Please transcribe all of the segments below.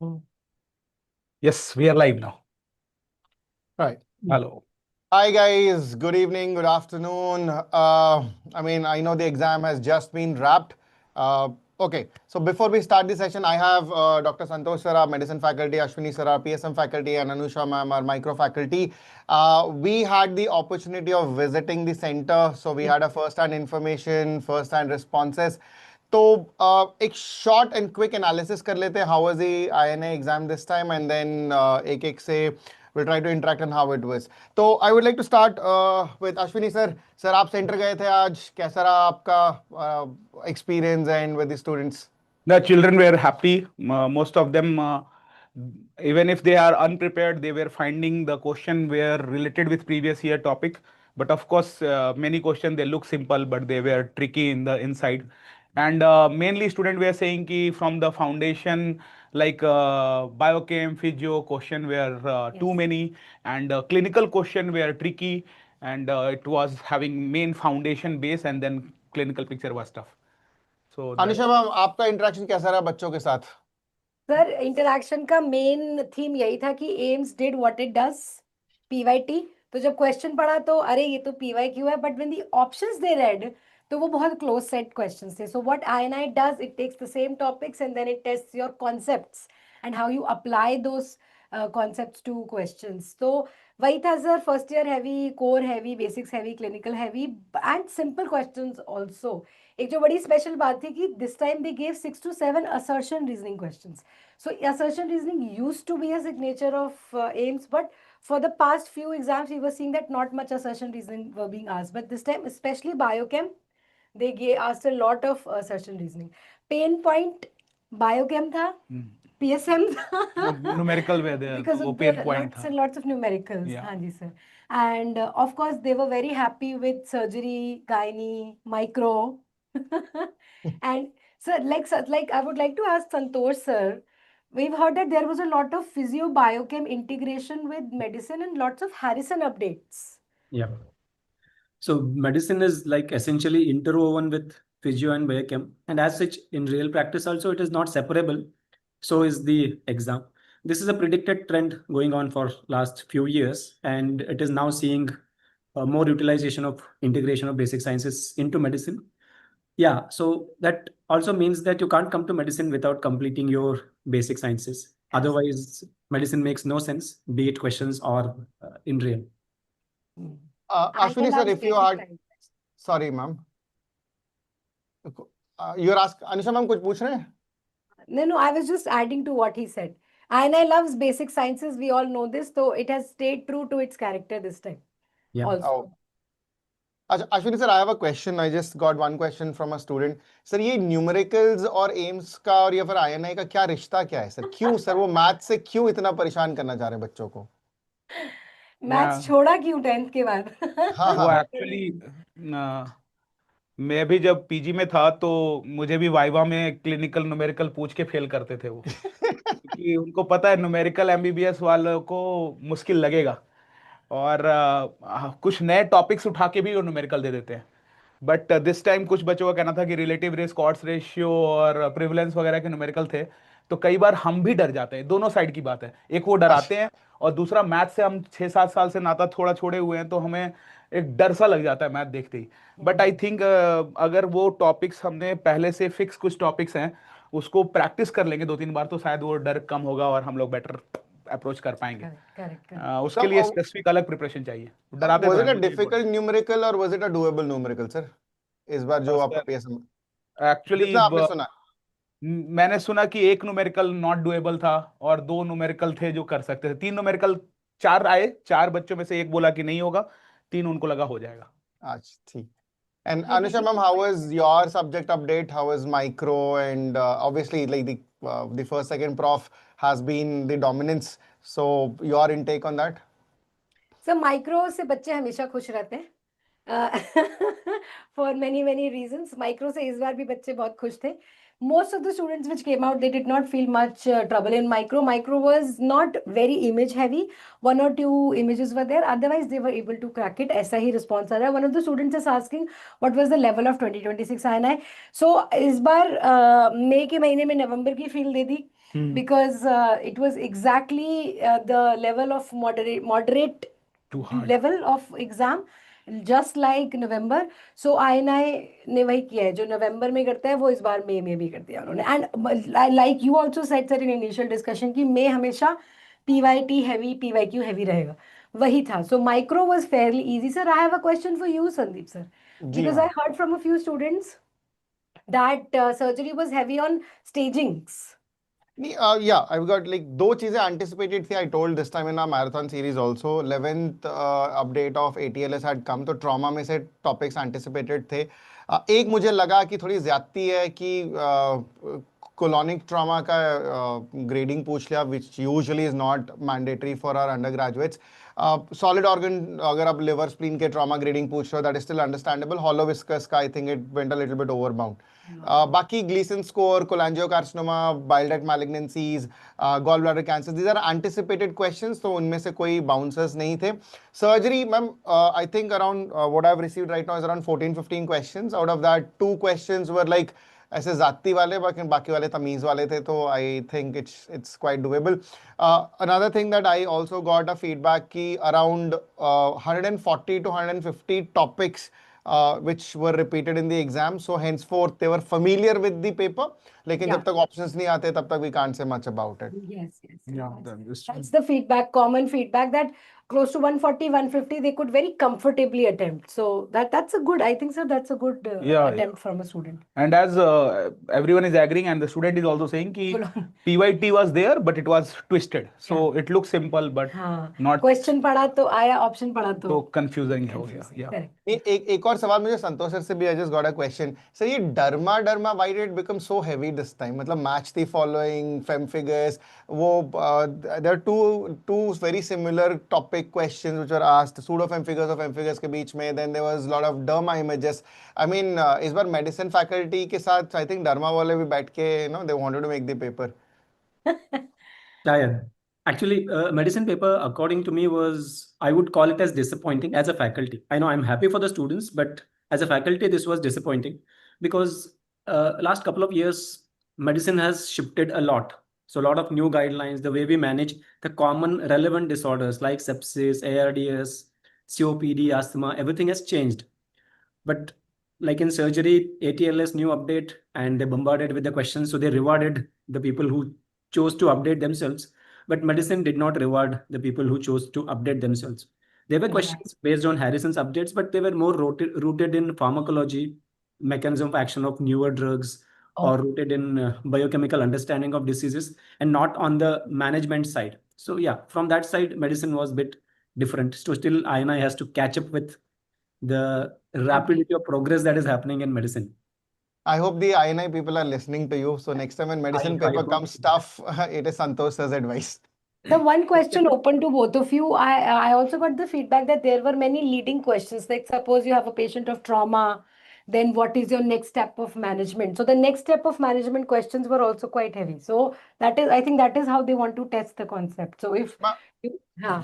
Mm. Yes, we are live now. Right. Hello. Hi guys, good evening, good afternoon. I know the exam has just been wrapped. Okay, so before we start the session, I have Dr. Santosh sir, our medicine faculty, Ashwini sir, our PSM faculty, and Anusha ma'am, our micro faculty. We had the opportunity of visiting the center, so we had a first-hand information, first-hand responses. तो एक short and quick analysis कर लेते हैं how was the INA exam this time, and then एक एक से we'll try to interact on how it was. तो I would like to start with Ashwini sir. Sir, आप सेंटर गए थे आज, कैसा रहा आपका experience and with the students? The children were happy. Most of them, even if they are unprepared, they were finding the question were related with previous year topic. But of course, many questions they look simple, but they were tricky in the inside. And mainly, student were saying ki from the foundation, like biochem, physio question were too many, and clinical question were tricky, and it was having main foundation base, and then clinical picture was tough. So that. Anusha ma'am, आपका interaction कैसा रहा बच्चों के साथ? Sir interaction का main theme यही था कि AIIMS did what it does PYT. तो जब क्वेश्चन पढ़ा तो अरे ये तो पीवाई क्यू है, but when the options they read तो वो बहुत क्लोज सेट क्वेश्चंस थे। So what INI does, it takes the same topics and then it tests your concepts and how you apply those concepts two questions. तो वही था sir, first year heavy, core heavy, basics heavy, clinical heavy and simple questions also. एक जो बड़ी special बात थी कि this time they gave 6 to 7 assertion reasoning questions. So assertion reasoning used to be a signature of AIMS, but for the past few exams, we were seeing that not much assertion reasoning were being asked. But this time, especially biochem, they asked a lot of assertion reasoning. Pain point, biochem tha, PSM tha. Numerical were there. Because वो of pain the point lots था. and lots of numericals. Yeah. हाँ जी sir. And of course, they were very happy with surgery, gynae, micro. And sir, like I would like to ask Santosh sir, we've heard that there was a lot of physio biochem integration with medicine and lots of Harrison updates. Yeah. So medicine is like essentially interwoven with physio and biochem, and as such, in real practice also, it is not separable. So is the exam. This is a predicted trend going on for last few years, and it is now seeing more utilization of integration of basic sciences into medicine. Yeah, so that also means that you can't come to medicine without completing your basic sciences. Otherwise, medicine makes no sense, be it questions or in real. Ashwini sir, if you had, sorry ma'am, you're asking, Anusha ma'am कुछ पूछ रहे हैं? No, I was just adding to what he said. INI loves basic sciences, we all know this, so it has stayed true to its character this time. Yeah. Also. Oh. Ashwini sir, I have a question. I just got one question from a student. Sir ये numericals और AIIMS का और या फिर INI का क्या रिश्ता क्या है सर? क्यों सर वो मैथ से क्यों इतना परेशान करना चाह रहे हैं बच्चों को? मैथ्स छोड़ा क्यों 10th के बाद? हाँ वो हाँ एक्चुअली मैं भी जब पीजी में था तो मुझे भी वाइवा में क्लिनिकल न्यूमेरिकल पूछ के फेल करते थे वो, क्योंकि उनको पता है न्यूमेरिकल एमबीबीएस वालों को मुश्किल लगेगा, और कुछ नए टॉपिक्स उठा के भी वो न्यूमेरिकल दे देते हैं। बट दिस टाइम कुछ बच्चों का कहना था कि रिलेटिव रिस्क, ऑड्स रेशियो और प्रिवलेंस वगैरह के न्यूमेरिकल थे, तो कई बार हम भी डर जाते हैं। दोनों साइड की बात है, एक वो डराते हैं और दूसरा मैथ से हम 6-7 साल से नाता थोड़ा छोड़े हुए हैं, तो हमें एक डर सा लग जाता है मैथ देखते ही। बट आई थिंक अगर वो टॉपिक्स हमने पहले से फिक्स कुछ टॉपिक्स हैं उसको प्रैक्टिस कर लेंगे 2-3 बार, तो शायद वो डर कम होगा और हम लोग बेटर अप्रोच कर पाएंगे। उसके लिए स्पेसिफिक अलग प्रिपरेशन चाहिए। डराते Was तो it हैं, a मुझे भी difficult numerical or was it a doable numerical sir? इस बार जो आपका पीएसएम एक्चुअली जितना आपने सुना, मैंने सुना कि एक न्यूमेरिकल नॉट डुएबल था और 2 न्यूमेरिकल थे जो कर सकते थे। 3 न्यूमेरिकल 4 आए, 4 बच्चों में से एक बोला कि नहीं होगा, 3 उनको लगा हो जाएगा। अच्छा ठीक। And Anusha ma'am, how was your subject update? How was micro? And obviously, like the first, second prof has been the dominance. So your intake on that? So micro से बच्चे हमेशा खुश रहते हैं for many reasons. Micro से इस बार भी बच्चे बहुत खुश थे. Most of the students which came out, they did not feel much trouble in micro. Micro was not very image heavy. 1 or 2 images were there. Otherwise, they were able to crack it. ऐसा ही response आ रहा है. One of the students is asking what was the level of 2026 INI. So इस बार मई के महीने में नवंबर की feel they the. because it was exactly the level of moderate Too hard. level of exam, just like November. So INI ने वही किया है जो नवंबर में करता है वो इस बार मई में भी कर दिया उन्होंने. And like you also said sir in initial discussion कि मई हमेशा PYT heavy, PYQ heavy रहेगा, वही था. So micro was fairly easy. Sir, I have a question for you, Sandeep sir, ji because I ma'am. heard from a few students that surgery was heavy on stagings. Yeah, I've got like दो चीजें anticipated थी. I told this time in our marathon series also. 11th update of ATLS had come, तो trauma में से topics anticipated थे. एक मुझे लगा कि थोड़ी ज्यादती है कि colonic trauma का grading पूछ लिया, which usually is not mandatory for our undergraduates. Solid organ अगर आप liver spleen के trauma grading पूछ रहे हो, that is still understandable. Hollow viscous का I think it went a little bit overbound. बाकी Gleason score, cholangiocarcinoma, bile duct malignancies, gallbladder cancers, these are anticipated questions, तो उनमें से कोई bouncers नहीं थे. Surgery, ma'am, I think around what I've received right now is around 14-15 questions. Out of that, 2 questions were like ऐसे जाती वाले, बाकी वाले तमीज वाले थे, तो I think it's quite doable. Another thing that I also got a feedback कि around 140 to 150 topics which were repeated in the exam, so henceforth they were familiar with the paper, लेकिन जब तक options नहीं आते तब तक we can't say much about it. Yes. Yeah, That's the feedback, common feedback, that close to 140, 150 they could very comfortably attempt. So that's a good, I think sir, that's a good attempt from a student. And as everyone is agreeing and the student is also saying कि PYT was there but it was twisted, so it looks simple but not. Question पढ़ा तो आया, option पढ़ा तो confusing हो गया. Yeah. Correct. एक और सवाल मुझे संतोष सर से भी, I just got a question. Sir, ये derma why did it become so heavy this time? मतलब match the following, fem figures, वो there are two very similar topic questions which were asked, pseudo fem figures और fem figures के बीच में, then there was a lot of derma images. I mean इस बार medicine faculty के साथ I think derma वाले भी बैठ के they wanted to make the paper. Yeah. Actually, medicine paper, according to me, I would call it as disappointing as a faculty. I know I'm happy for the students, but as a faculty, this was disappointing because last couple of years, medicine has shifted a lot. So a lot of new guidelines, the way we manage the common relevant disorders like sepsis, ARDS, COPD, asthma, everything has changed. But like in surgery, ATLS new update, and they bombarded with the questions. So they rewarded the people who chose to update themselves. But medicine did not reward the people who chose to update themselves. There were questions based on Harrison's updates, but they were more rooted in pharmacology, mechanism of action of newer drugs, or rooted in biochemical understanding of diseases, and not on the management side. So yeah, from that side, medicine was a bit different. So still INI has to catch up with the rapidity of progress that is happening in medicine. I hope the INI people are listening to you. So next time when medicine paper comes tough, it is Santosh's advice. The one question open to both of you, I also got the feedback that there were many leading questions. Like suppose you have a patient of trauma, then what is your next step of management? So the next step of management questions were also quite heavy. So I think that is how they want to test the concept. So if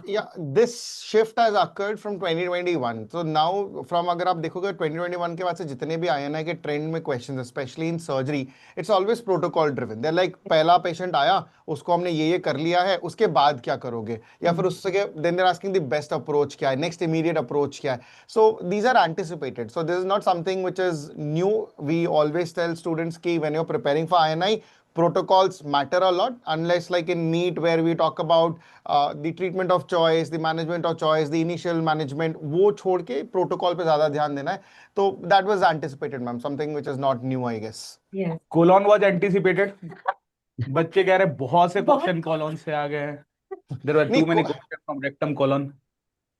yeah, this shift has occurred from 2021. So now from अगर आप देखोगे 2021 के बाद से जितने भी INI के trend में questions, especially in surgery, it's always protocol driven. They're like पहला patient आया, उसको हमने ये कर लिया है, उसके बाद क्या करोगे? या फिर उससे then they're asking the best approach क्या है, next immediate approach क्या है? So these are anticipated. So this is not something which is new. We always tell students कि when you're preparing for INI, protocols matter a lot, unless like in NEET where we talk about the treatment of choice, the management of choice, the initial management, वो छोड़ के protocol पे ज़्यादा ध्यान देना है. So that was anticipated, ma'am, something which is not new, I guess. Yes. Colon was anticipated. बच्चे कह रहे बहुत से क्वेश्चन colon से आ गए हैं. There were too many questions from rectum colon.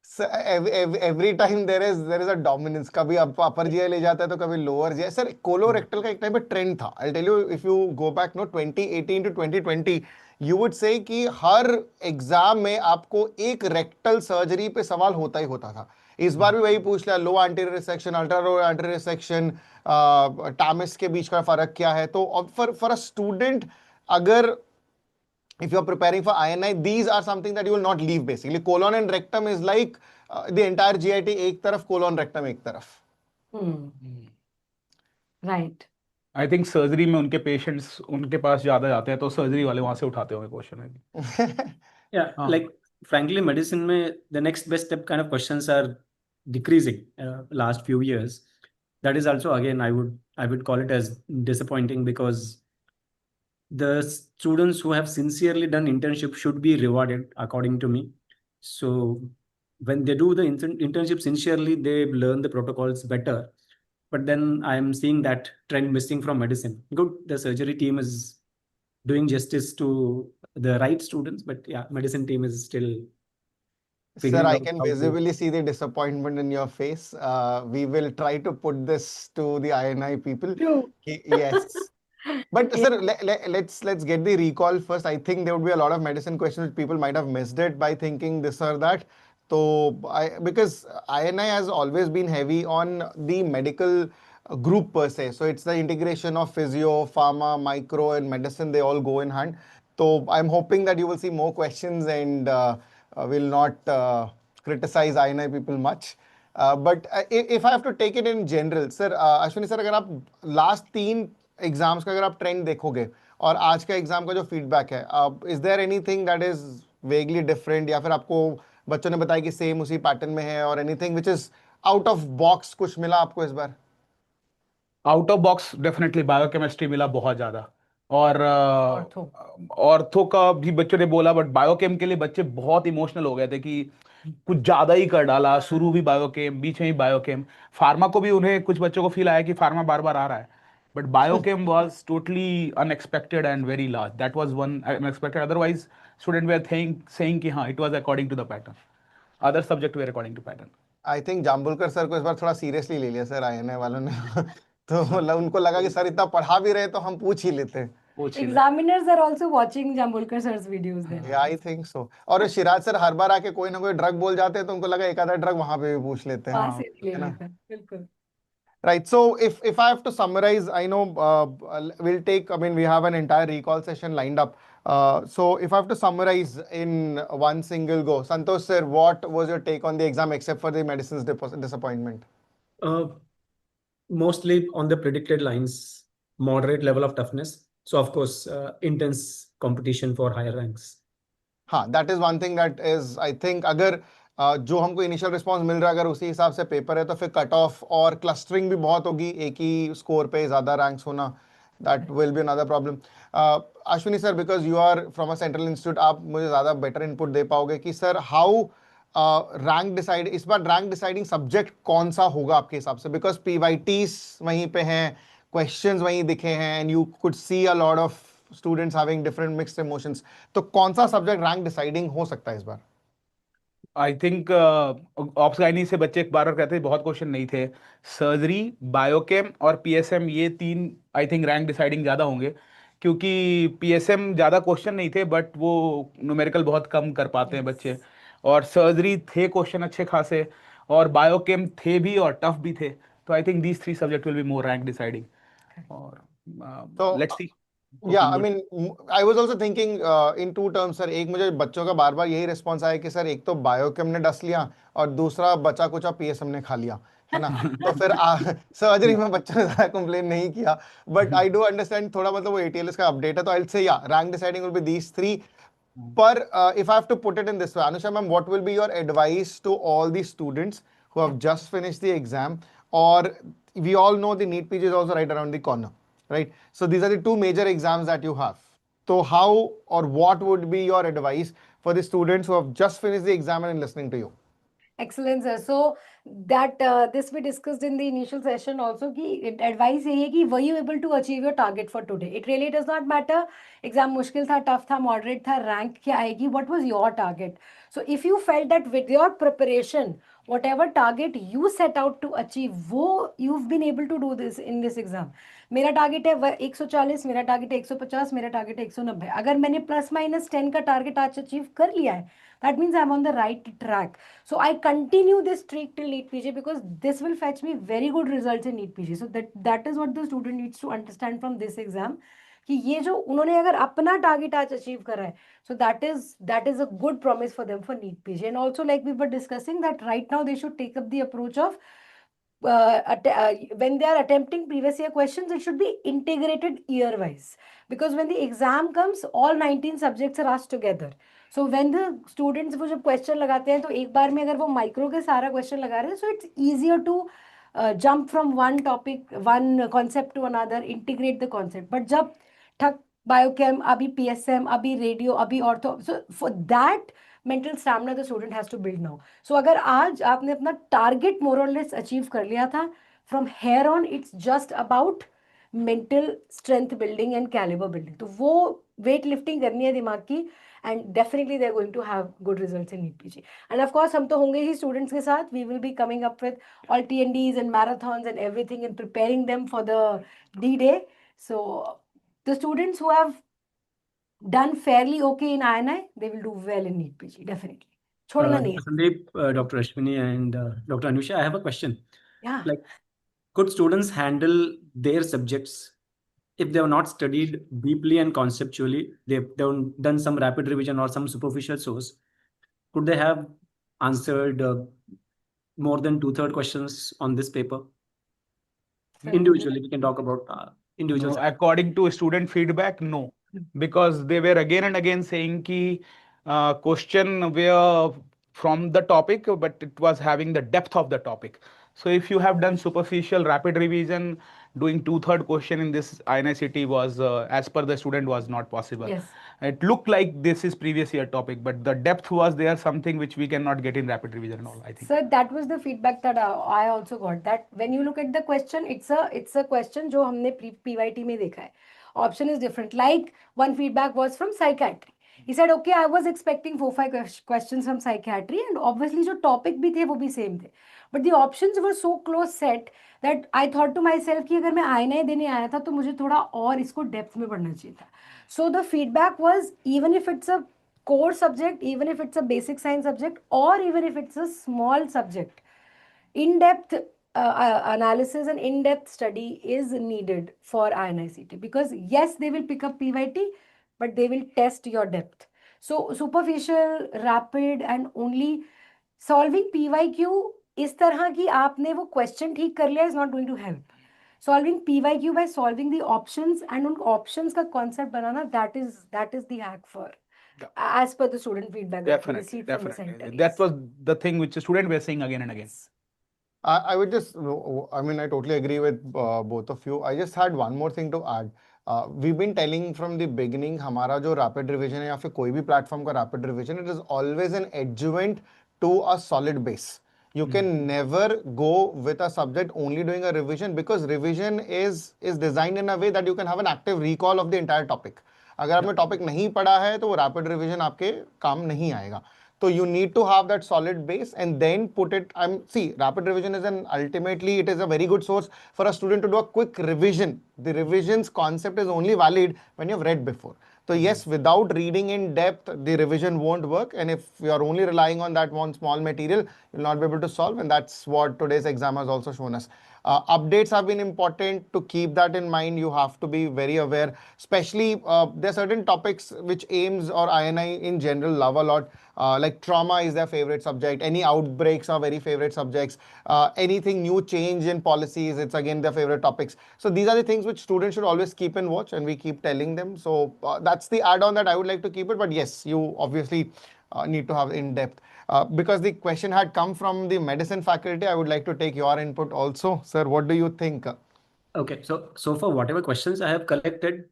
So every time there is a dominance. कभी upper GI ले जाता है तो कभी lower GI. Sir, colorectal का एक टाइम पे trend था. I'll tell you, if you go back 2018 to 2020, you would say कि हर एग्जाम में आपको एक रेक्टल सर्जरी पे सवाल होता ही होता था. इस बार भी वही पूछ लिया, low anterior section, ultra low anterior section, TAMIS के बीच का फर्क क्या है. तो फॉर अ स्टूडेंट, अगर if you're preparing for INI, these are something that you will not leave basically. Colon and rectum is like the entire GIT, एक तरफ, colon, rectum एक तरफ. Right. आई थिंक सर्जरी में उनके patients उनके पास ज्यादा जाते हैं, तो सर्जरी वाले वहां से उठाते होंगे क्वेश्चन है। Yeah, हाँ like frankly, medicine में the next best step kind of questions are decreasing last few years. That is also again I would call it as disappointing because the students who have sincerely done internship should be rewarded according to me. So when they do the internship sincerely, they learn the protocols better. But then I'm seeing that trend missing from medicine. Good, the surgery team is doing justice to the right students, but yeah, medicine team is still Sir, figuring I out can how to. visibly see the disappointment in your face. We will try to put this to the INI people. True. Yes. But Yeah. sir, let's get the recall first. I think there would be a lot of medicine questions which people might have missed it by thinking this or that. So because INI has always been heavy on the medical group per se. So it's the integration of physio, pharma, micro, and medicine. They all go in hand. So I'm hoping that you will see more questions and will not criticize INI people much. But if I have to take it in general, sir, Ashwini sir, अगर आप last 3 exams का अगर आप trend देखोगे और आज का exam का जो फीडबैक है, is there anything that is vaguely different, या फिर आपको बच्चों ने बताया कि सेम उसी पैटर्न में है, और anything which is out of box कुछ मिला आपको इस बार? Out of box definitely biochemistry मिला बहुत ज्यादा। और ऑर्थो। ऑर्थो का भी बच्चों ने बोला, बट बायोकेम के लिए बच्चे बहुत इमोशनल हो गए थे कि कुछ ज्यादा ही कर डाला, शुरू भी बायोकेम, बीच में ही बायोकेम। फार्मा को भी उन्हें कुछ बच्चों को फील आया कि फार्मा बार बार आ रहा है, but biochem was totally unexpected and very large. That was one unexpected, otherwise student were saying कि हाँ it was according to the pattern, other subject were according to pattern. I think Jambulkar sir को इस बार थोड़ा seriously ले लिया sir INA वालों ने। तो मतलब उनको लगा कि सर इतना पढ़ा भी रहे तो हम पूछ ही लेते हैं। पूछ ही ले। Examiners are also watching Jambulkar sir's videos then. या आई थिंक सो। और शिराज सर हर बार आके कोई ना कोई ड्रग बोल जाते हैं तो उनको लगा एक आधा ड्रग वहां पे भी पूछ लेते हैं, वहाँ से भी ले है ना? लेता है, बिल्कुल। Right. So if I have to summarize, I know we'll take. I mean, we have an entire recall session lined up. So if I have to summarize in one single go, Santosh sir, what was your take on the exam except for the medicine's disappointment? Mostly on the predicted lines, moderate level of toughness. So of course, intense competition for higher ranks. हाँ, that is one thing that is, I think अगर जो हमको initial response मिल रहा है अगर उसी हिसाब से पेपर है तो फिर कट ऑफ और क्लस्टरिंग भी बहुत होगी, एक ही स्कोर पे ज़्यादा रैंक्स होना, that will be another problem. Ashwini sir, because you are from a central institute, आप मुझे ज़्यादा बेटर इनपुट दे पाओगे कि सर हाउ रैंक डिसाइड, इस बार रैंक डिसाइडिंग सब्जेक्ट कौन सा होगा आपके हिसाब से? बिकॉज पीवाईटीज वहीं पे हैं, क्वेश्चंस वहीं दिखे हैं, and you could see a lot of students having different mixed emotions. तो कौन सा सब्जेक्ट रैंक डिसाइडिंग हो सकता है इस बार? आई थिंक ऑप्स गाइनी से बच्चे बार बार कहते हैं बहुत क्वेश्चन नहीं थे। सर्जरी, बायोकेम और पीएसएम, ये तीन आई थिंक रैंक डिसाइडिंग ज़्यादा होंगे, क्योंकि पीएसएम ज़्यादा क्वेश्चन नहीं थे बट वो न्यूमेरिकल बहुत कम कर पाते हैं बच्चे, और सर्जरी थे क्वेश्चन अच्छे खासे, और बायोकेम थे भी और टफ भी थे। तो I think these 3 subject will be more rank deciding, और तो लेट्स सी। या I mean I was also thinking in two terms sir. एक मुझे बच्चों का बार बार यही रिस्पॉन्स आया कि सर एक तो बायोकेम ने डस लिया और दूसरा बचा कुचा पीएसएम ने खा लिया, है ना? तो फिर सर्जरी में बच्चों ने ज़्यादा कंप्लेन नहीं किया, बट आई डू अंडरस्टैंड थोड़ा, मतलब वो एटीएलएस का अपडेट है, तो आई से या rank deciding will be these 3. But if I have to put it in this way, Anusha ma'am, what will be your advice to all the students who have just finished the exam? Or we all know the NEET PG is also right around the corner, right? So these are the 2 major exams that you have. So how or what would be your advice for the students who have just finished the exam and listening to you? Excellent, sir. So that this we discussed in the initial session also कि advice यही है कि were you able to achieve your target for today? It really does not matter exam मुश्किल था, tough था, moderate था, rank क्या आएगी, what was your target? So if you felt that with your preparation, whatever target you set out to achieve, वो you've been able to do this in this exam. मेरा target है 140, मेरा target है 150, मेरा target है 190। अगर मैंने +-10 का टारगेट आज अचीव कर लिया है, that means I'm on the right track. So I continue this streak till NEET PG because this will fetch me very good results in NEET PG. So that is what the student needs to understand from this exam, कि ये जो उन्होंने अगर अपना target आज achieve करा है, so that is a good promise for them for NEET PG. And also like we were discussing that right now they should take up the approach of when they are attempting previous year questions, it should be integrated year wise, because when the exam comes, all 19 subjects are asked together. So when the students वो जब question लगाते हैं तो एक बार में अगर वो micro के सारा question लगा रहे हैं, so it's easier to jump from one topic, one concept to another, integrate the concept. But जब ठक biochem, अभी PSM, अभी radio, अभी ortho, so for that mental stamina the student has to build now. So अगर आज आपने अपना target more or less achieve कर लिया था, from here on it's just about mental strength building and caliber building. तो वो weight lifting करनी है दिमाग की, and definitely they're going to have good results in NEET PG. And of course हम तो होंगे ही students के साथ, we will be coming up with all TNDs and marathons and everything and preparing them for the D-Day. So the students who have done fairly okay in INI, they will do well in NEET PG, definitely. छोड़ना नहीं है. Sandeep, Dr. Ashwini and Dr. Anusha, I have a question. Yeah. Like, could students handle their subjects if they have not studied deeply and conceptually? They've done some rapid revision or some superficial source. Could they have answered more than 2/3 questions on this paper? Individually, we can talk about individuals. No, according to student feedback, no, because they were again and again saying ki question were from the topic, but it was having the depth of the topic. So if you have done superficial rapid revision, doing 2/3 question in this INICET was, as per the student, was not possible. Yes. It looked like this is previous year topic, but the depth was there, something which we cannot get in rapid revision and all, I think. Sir, that was the feedback that I also got, that when you look at the question, it's a question जो हमने PYT में देखा है. Option is different. Like one feedback was from Psychiatry. He said, okay, I was expecting 4-5 questions from Psychiatry, and obviously जो topic भी थे वो भी same थे. But the options were so close set that I thought to myself कि अगर मैं INI देने आया था तो मुझे थोड़ा और इसको depth में पढ़ना चाहिए था. So the feedback was, even if it's a core subject, even if it's a basic science subject, or even if it's a small subject, in-depth analysis and in-depth study is needed for INICET, because yes, they will pick up PYT, but they will test your depth. So superficial, rapid, and only solving PYQ इस तरह की आपने वो question ठीक कर लिया is not going to help. Solving PYQ by solving the options and उन options का concept banana, that is the hack for, as per the student feedback that we received from the center. That was the thing which the student were saying again and again. I would just, I mean, I totally agree with both of you. I just had one more thing to add. We've been telling from the beginning, हमारा जो rapid revision है या फिर कोई भी platform का rapid revision, it is always an adjuvant to a solid base. You can never go with a subject only doing a revision, because revision is designed in a way that you can have an active recall of the entire topic. अगर आपने topic नहीं पढ़ा है तो वो rapid revision आपके काम नहीं आएगा. So you need to have that solid base and then put it. See, rapid revision is ultimately it is a very good source for a student to do a quick revision. The revision's concept is only valid when you've read before. So yes, without reading in depth, the revision won't work. And if you are only relying on that one small material, you'll not be able to solve. And that's what today's exam has also shown us. Updates have been important. To keep that in mind, you have to be very aware. Especially there are certain topics which AIMS or INI in general love a lot. Like trauma is their favorite subject. Any outbreaks are very favorite subjects. Anything new change in policies, it's again their favorite topics. So these are the things which students should always keep and watch, and we keep telling them. So that's the add-on that I would like to keep it. But yes, you obviously need to have in-depth. Because the question had come from the medicine faculty, I would like to take your input also. Sir, what do you think? Okay, so for whatever questions I have collected,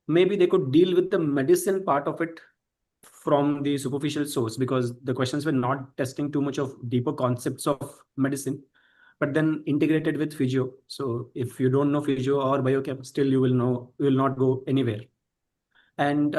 maybe they could deal with the medicine part of it from the superficial source, because the questions were not testing too much of deeper concepts of medicine, but then integrated with physio. So if you don't know physio or biochem, still you will not go anywhere. And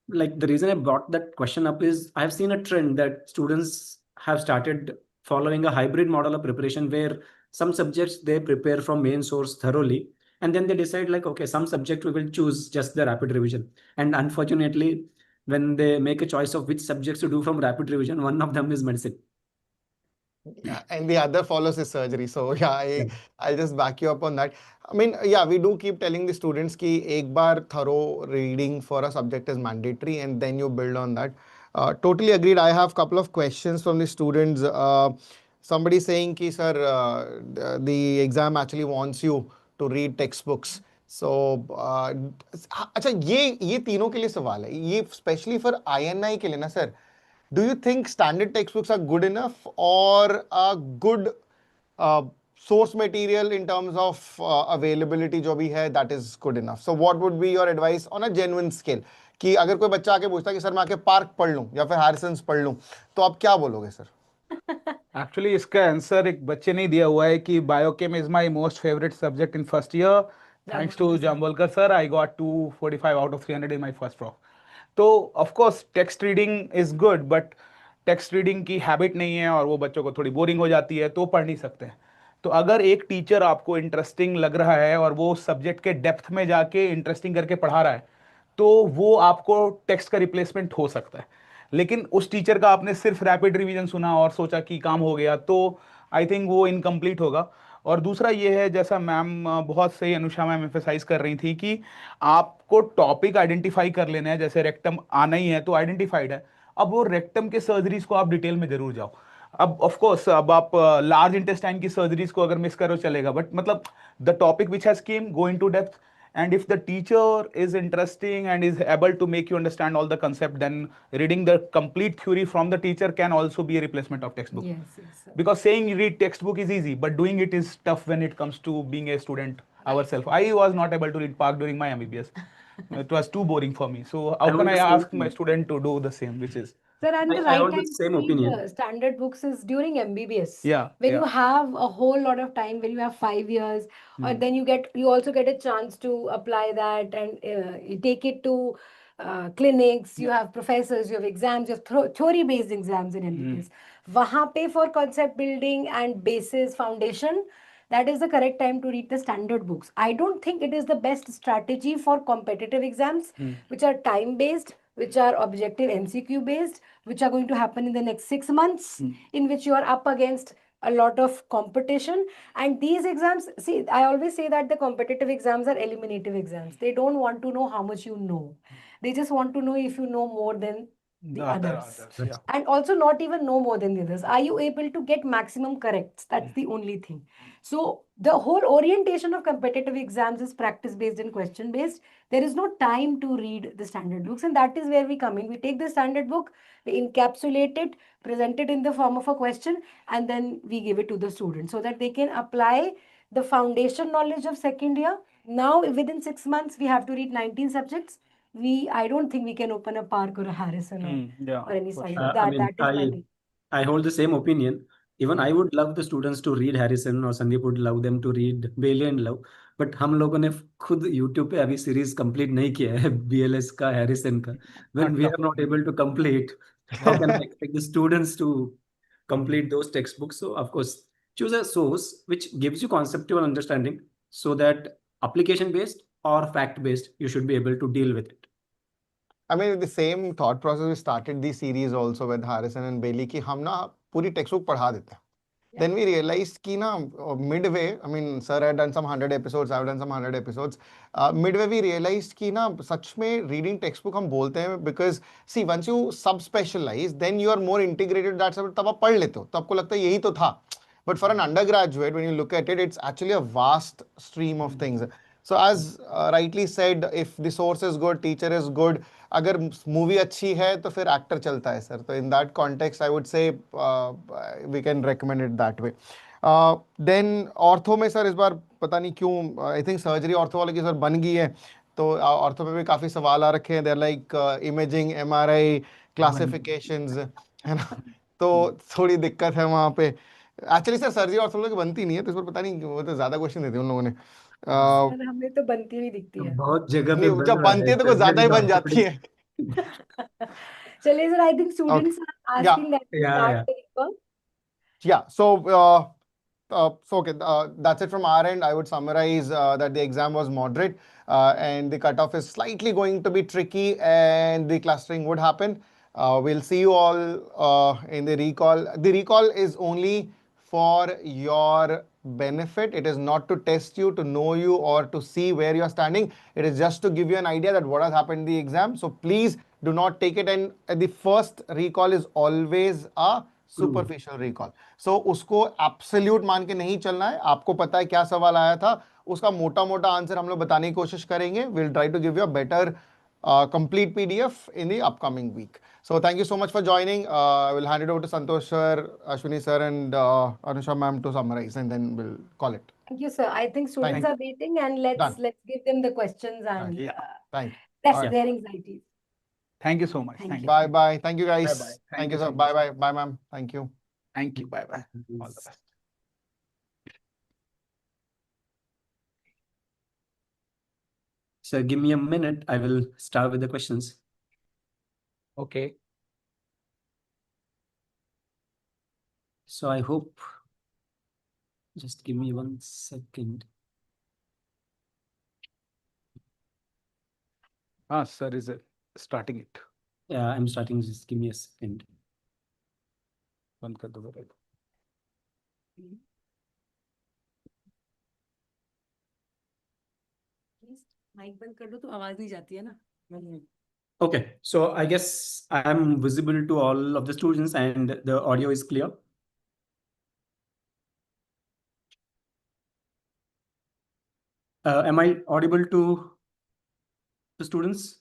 like the reason I brought that question up is I have seen a trend that students have started following a hybrid model of preparation, where some subjects they prepare from main source thoroughly, and then they decide like, okay, some subject we will choose just the rapid revision. And unfortunately, when they make a choice of which subjects to do from rapid revision, one of them is medicine. Yeah, and the other follows is surgery. So yeah, I'll just back you up on that. I mean, yeah, we do keep telling the students कि एक बार thorough reading for a subject is mandatory, and then you build on that. Totally agreed. I have a couple of questions from the students. somebody saying कि sir the exam actually wants you to read textbooks. So अच्छा ये तीनों के लिए सवाल है, ये especially for INI के लिए ना sir. Do you think standard textbooks are good enough or a good source material in terms of availability जो भी है that is good enough? So what would be your advice on a genuine scale? कि अगर कोई बच्चा आके पूछता है कि सर मैं आके पार्क पढ़ लूं या फिर हैरिसन्स पढ़ लूं, तो आप क्या बोलोगे सर? एक्चुअली इसका आंसर एक बच्चे ने दिया हुआ है कि biochem is my most favourite subject in first year, thanks to Jambolkar sir I got 245 out of 300 in my first prof. तो of course text reading is good, but text reading की हैबिट नहीं है और वो बच्चों को थोड़ी बोरिंग हो जाती है तो पढ़ नहीं सकते हैं. तो अगर एक टीचर आपको इंटरेस्टिंग लग रहा है और वो सब्जेक्ट के डेप्थ में जाके इंटरेस्टिंग करके पढ़ा रहा है, तो वो आपको टेक्स्ट का रिप्लेसमेंट हो सकता है. लेकिन उस टीचर का आपने सिर्फ रैपिड रिवीजन सुना और सोचा कि काम हो गया, तो आई थिंक वो इनकम्प्लीट होगा. और दूसरा ये है, जैसा मैम बहुत सही अनुषा मैम एम्फेसाइज कर रही थी कि आपको टॉपिक आइडेंटिफाई कर लेना है. जैसे रेक्टम आना ही है तो आइडेंटिफाइड है, अब वो रेक्टम के सर्जरीज को आप डिटेल में जरूर जाओ. अब ऑफ कोर्स अब आप लार्ज इंटेस्टाइन की सर्जरीज को अगर मिस करो चलेगा, बट मतलब the topic which has came go into depth. And if the teacher is interesting and is able to make you understand all the concept, then reading the complete theory from the teacher can also be a replacement of textbook. Yes, yes, sir. Because saying you read textbook is easy, but doing it is tough when it comes to being a student ourselves. I was not able to read Park during my MBBS. It was too boring for me. So how I can hold I the same ask my opinion. student to do the same, which is Sir, and the I right hold the time to same read opinion. standard books is during MBBS. yeah, When yeah. you have a whole lot of time, when you have 5 years, or then you also get a chance to apply that and you take it to clinics. You have professors, you have exams, you have theory-based exams in MBBS. वहाँ पे for concept building and basis foundation, that is the correct time to read the standard books. I don't think it is the best strategy for competitive exams, which are time based, which are objective MCQ based, which are going to happen in the next 6 months, in which you are up against a lot of competition. And these exams, see, I always say that the competitive exams are eliminative exams. They don't want to know how much you know, they just want to know if you know more than the others. Yeah. And also not even know more than the others. Are you able to get maximum corrects? That's the only thing. So the whole orientation of competitive exams is practice based and question based. There is no time to read the standard books, and that is where we come in. We take the standard book, we encapsulate it, present it in the form of a question, and then we give it to the student so that they can apply the foundation knowledge of second year. Now within 6 months we have to read 19 subjects. I don't think we can open a Park or a Harrison or any for side. sure. That is my thing. I hold the same opinion. Even I would love the students to read Harrison, or Sandeep would love them to read Bailey and Love. But हम लोगों ने खुद YouTube पे अभी series complete नहीं किया है BLS का, Harrison का. When we are not able to complete, how can I expect the students to complete those textbooks? So of course, choose a source which gives you conceptual understanding, so that application based or fact based, you should be able to deal with it. I mean, the same thought process, we started the series also with Harrison and Bailey कि हम ना पूरी textbook पढ़ा देते हैं. Then we realized कि ना midway, I mean, sir had done some 100 episodes, I've done some 100 episodes. Midway we realized कि ना सच में reading textbook हम बोलते हैं because see, once you subspecialize, then you are more integrated. That's तब आप पढ़ लेते हो, तो आपको लगता है यही तो था. But for an undergraduate, when you look at it, it's actually a vast stream of things. So as rightly said, if the source is good, teacher is good, अगर मूवी अच्छी है तो फिर एक्टर चलता है सर. तो in that context I would say we can recommend it that way. Then ortho में sir इस बार पता नहीं क्यों, आई थिंक सर्जरी ऑर्थो वाले की सर बन गई है, तो ऑर्थो में भी काफ़ी सवाल आ रखे हैं. There like imaging, MRI, classifications, है ना, तो थोड़ी दिक्कत है वहाँ पे. एक्चुअली सर सर्जरी ऑर्थो वालों की बनती नहीं है, तो इस बार पता नहीं, वो तो ज़्यादा क्वेश्चन देते हैं उन लोगों ने. सर हमें तो बनती हुई दिखती है. बहुत जगह पे नहीं, जब बनती है तो कुछ ज़्यादा ही बन जाती है. चलिए sir, I think students are asking that we start the recall. Yeah, so okay, that's it from our end. I would summarize that the exam was moderate and the cutoff is slightly going to be tricky and the clustering would happen. We'll see you all in the recall. The recall is only for your benefit. It is not to test you, to know you, or to see where you are standing. It is just to give you an idea that what has happened in the exam. So please do not take it. And the first recall is always a superficial recall. सो उसको absolute मान के नहीं चलना है। आपको पता है क्या सवाल आया था, उसका मोटा मोटा आंसर हम लोग बताने की कोशिश करेंगे। Will try to give you a better complete PDF in the upcoming week. So thank you so much for joining. I will hand it over to Santosh sir, Ashwini sir, and Anusha ma'am to summarize, and then we'll call it. Thank you, sir. I think students Thank are waiting, and Done. let's give them the questions and Yeah. Thank you. test Alright. their anxieties. Thank you so much. Thank Thank you. you. Bye bye. Thank you guys. Bye-bye. Thank you so sir. much. Bye bye. Bye ma'am. Thank you. Thank you. Bye-bye. All the best. So give me a minute. I will start with the questions. Okay. So I hope, just give me 1 second. Sir is starting it. Yeah, I'm starting. Just give me a second. बंद कर दो जरा। Mic बंद कर दो तो आवाज नहीं जाती है ना। Okay, so I guess I am visible to all of the students and the audio is clear. Am I audible to the students?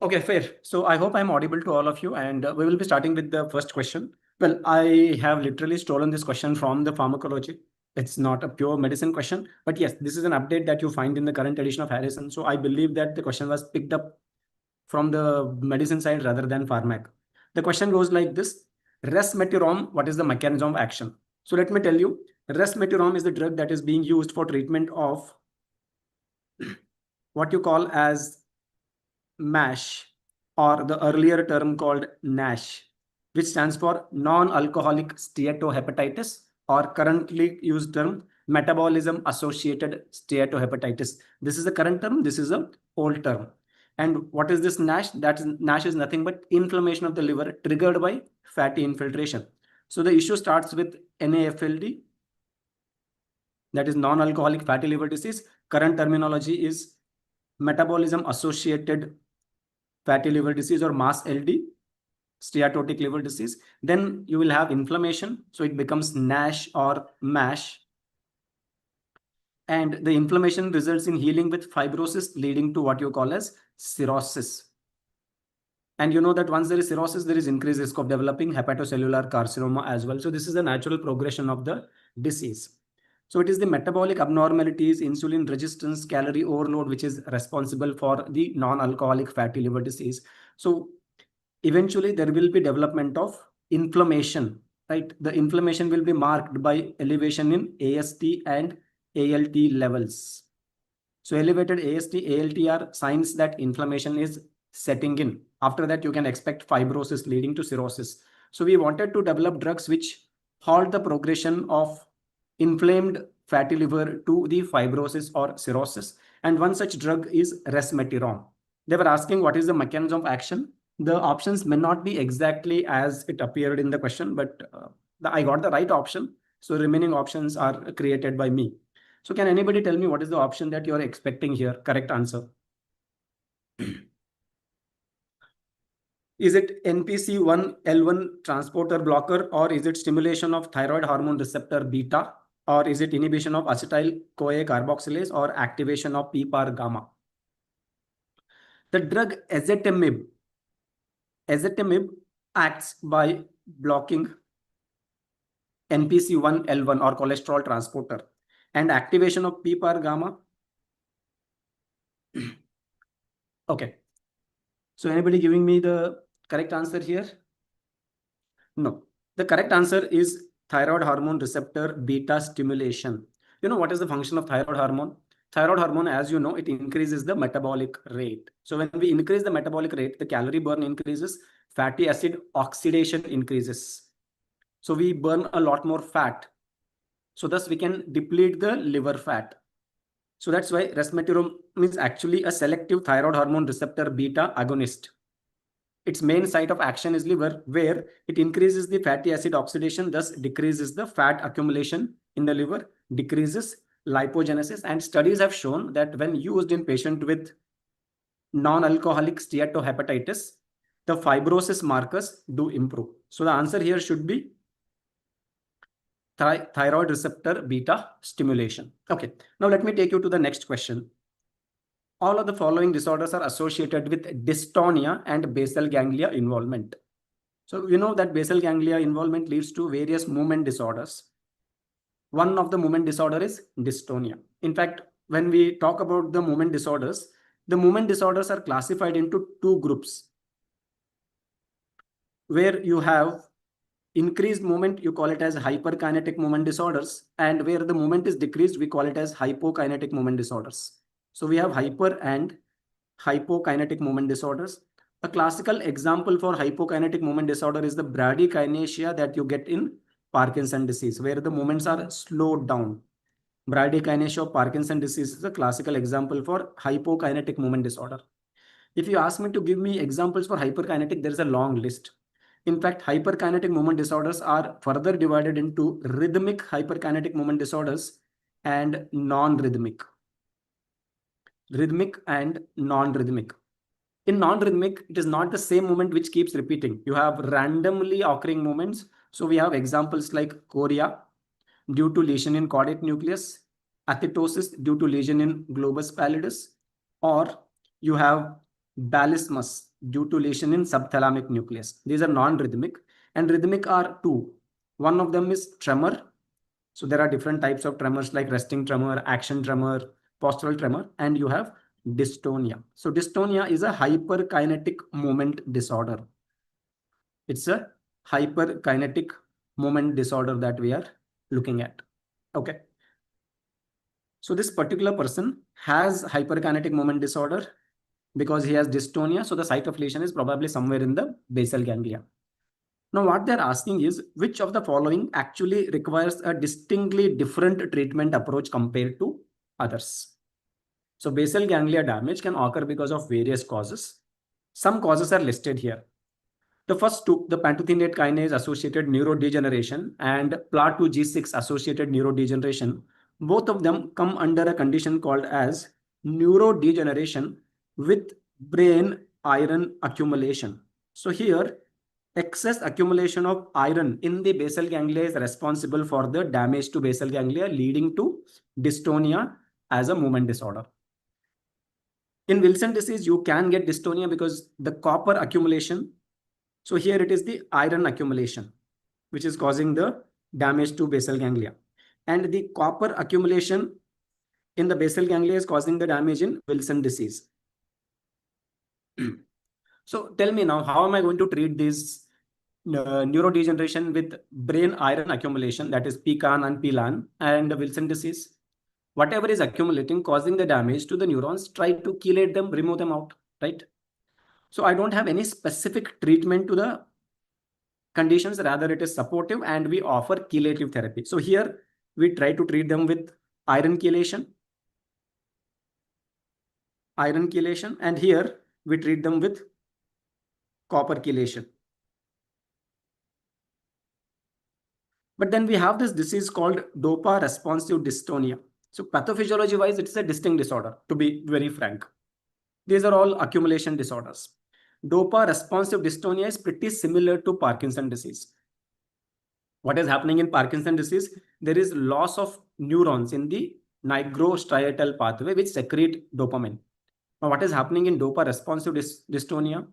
Okay, fair. So I hope I'm audible to all of you, and we will be starting with the first question. Well, I have literally stolen this question from the Pharmacology. It's not a pure medicine question, but yes, this is an update that you find in the current edition of Harrison. So I believe that the question was picked up from the medicine side rather than pharmac. The question goes like this: resmetirom, what is the mechanism of action? So let me tell you, resmetirom is the drug that is being used for treatment of what you call as MASH, or the earlier term called NASH, which stands for non-alcoholic steatohepatitis, or currently used term metabolism associated steatohepatitis. This is the current term, this is an old term. And what is this NASH? NASH is nothing but inflammation of the liver triggered by fatty infiltration. So the issue starts with NAFLD, that is non-alcoholic fatty liver disease. Current terminology is metabolism associated fatty liver disease, or MAS LD, steatotic liver disease. Then you will have inflammation, so it becomes NASH or MASH. And the inflammation results in healing with fibrosis, leading to what you call as cirrhosis. And you know that once there is cirrhosis, there is increased risk of developing hepatocellular carcinoma as well. So this is the natural progression of the disease. So it is the metabolic abnormalities, insulin resistance, calorie overload, which is responsible for the non-alcoholic fatty liver disease. So eventually there will be development of inflammation, right? The inflammation will be marked by elevation in AST and ALT levels. So elevated AST, ALT are signs that inflammation is setting in. After that, you can expect fibrosis leading to cirrhosis. So we wanted to develop drugs which halt the progression of inflamed fatty liver to the fibrosis or cirrhosis. And one such drug is resmetirom. They were asking what is the mechanism of action. The options may not be exactly as it appeared in the question, but I got the right option. So remaining options are created by me. So can anybody tell me what is the option that you're expecting here? Correct answer. Is it NPC1L1 transporter blocker, or is it stimulation of thyroid hormone receptor beta, or is it inhibition of acetyl-CoA carboxylase, or activation of PPAR gamma? The drug ezetimibe acts by blocking NPC1L1 or cholesterol transporter, and activation of PPAR gamma. Okay. So anybody giving me the correct answer here? No. The correct answer is thyroid hormone receptor beta stimulation. You know what is the function of thyroid hormone? Thyroid hormone, as you know, it increases the metabolic rate. So when we increase the metabolic rate, the calorie burn increases, fatty acid oxidation increases. So we burn a lot more fat. So thus we can deplete the liver fat. So that's why resmetirom is actually a selective thyroid hormone receptor beta agonist. Its main site of action is liver, where it increases the fatty acid oxidation, thus decreases the fat accumulation in the liver, decreases lipogenesis. And studies have shown that when used in patient with non-alcoholic steatohepatitis, the fibrosis markers do improve. So the answer here should be thyroid receptor beta stimulation. Okay, now let me take you to the next question. All of the following disorders are associated with dystonia and basal ganglia involvement. So you know that basal ganglia involvement leads to various movement disorders. One of the movement disorder is dystonia. In fact, when we talk about the movement disorders are classified into two groups. Where you have increased movement, you call it as hyperkinetic movement disorders, and where the movement is decreased, we call it as hypokinetic movement disorders. So we have hyper and hypokinetic movement disorders. A classical example for hypokinetic movement disorder is the bradykinesia that you get in Parkinson disease, where the movements are slowed down. Bradykinesia of Parkinson disease is a classical example for hypokinetic movement disorder. If you ask me to give me examples for hyperkinetic, there is a long list. In fact, hyperkinetic movement disorders are further divided into rhythmic hyperkinetic movement disorders and non-rhythmic. Rhythmic and non-rhythmic. In non-rhythmic, it is not the same movement which keeps repeating. You have randomly occurring movements. So we have examples like chorea due to lesion in caudate nucleus, athetosis due to lesion in globus pallidus, or you have balismus due to lesion in subthalamic nucleus. These are non-rhythmic, and rhythmic are two. One of them is tremor. So there are different types of tremors like resting tremor, action tremor, postural tremor, and you have dystonia. So dystonia is a hyperkinetic movement disorder. It's a hyperkinetic movement disorder that we are looking at. Okay. So this particular person has hyperkinetic movement disorder because he has dystonia. So the site of lesion is probably somewhere in the basal ganglia. Now what they're asking is, which of the following actually requires a distinctly different treatment approach compared to others? So basal ganglia damage can occur because of various causes. Some causes are listed here. The first two, the pantothenate kinase associated neurodegeneration and PLA2G6 associated neurodegeneration, both of them come under a condition called as neurodegeneration with brain iron accumulation. So here, excess accumulation of iron in the basal ganglia is responsible for the damage to basal ganglia, leading to dystonia as a movement disorder. In Wilson disease, you can get dystonia because the copper accumulation. So here it is the iron accumulation, which is causing the damage to basal ganglia. And the copper accumulation in the basal ganglia is causing the damage in Wilson disease. So tell me now, how am I going to treat this neurodegeneration with brain iron accumulation, that is PCAN and PLAN, and Wilson disease? Whatever is accumulating, causing the damage to the neurons, try to chelate them, remove them out, right? So I don't have any specific treatment to the conditions, rather it is supportive, and we offer chelative therapy. So here we try to treat them with iron chelation, and here we treat them with copper chelation. But then we have this disease called dopa responsive dystonia. So pathophysiology wise, it's a distinct disorder, to be very frank. These are all accumulation disorders. Dopa responsive dystonia is pretty similar to Parkinson disease. What is happening in Parkinson disease? There is loss of neurons in the nigrostriatal pathway which secrete dopamine. Now, what is happening in dopa responsive dystonia?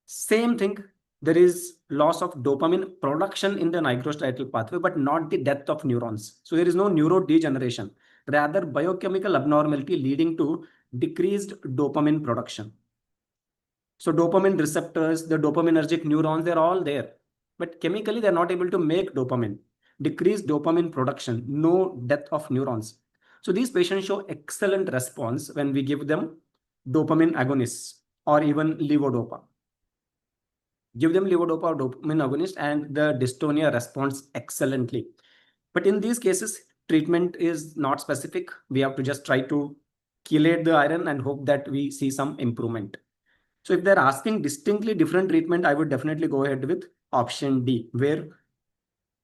Same thing. There is loss of dopamine production in the nigrostriatal pathway, but not the death of neurons. So there is no neurodegeneration, rather biochemical abnormality leading to decreased dopamine production. So dopamine receptors, the dopaminergic neurons, they're all there, but chemically they're not able to make dopamine. Decreased dopamine production, no death of neurons. So these patients show excellent response when we give them dopamine agonists or even levodopa. Give them levodopa or dopamine agonist and the dystonia responds excellently. But in these cases, treatment is not specific. We have to just try to chelate the iron and hope that we see some improvement. So if they're asking distinctly different treatment, I would definitely go ahead with option D, where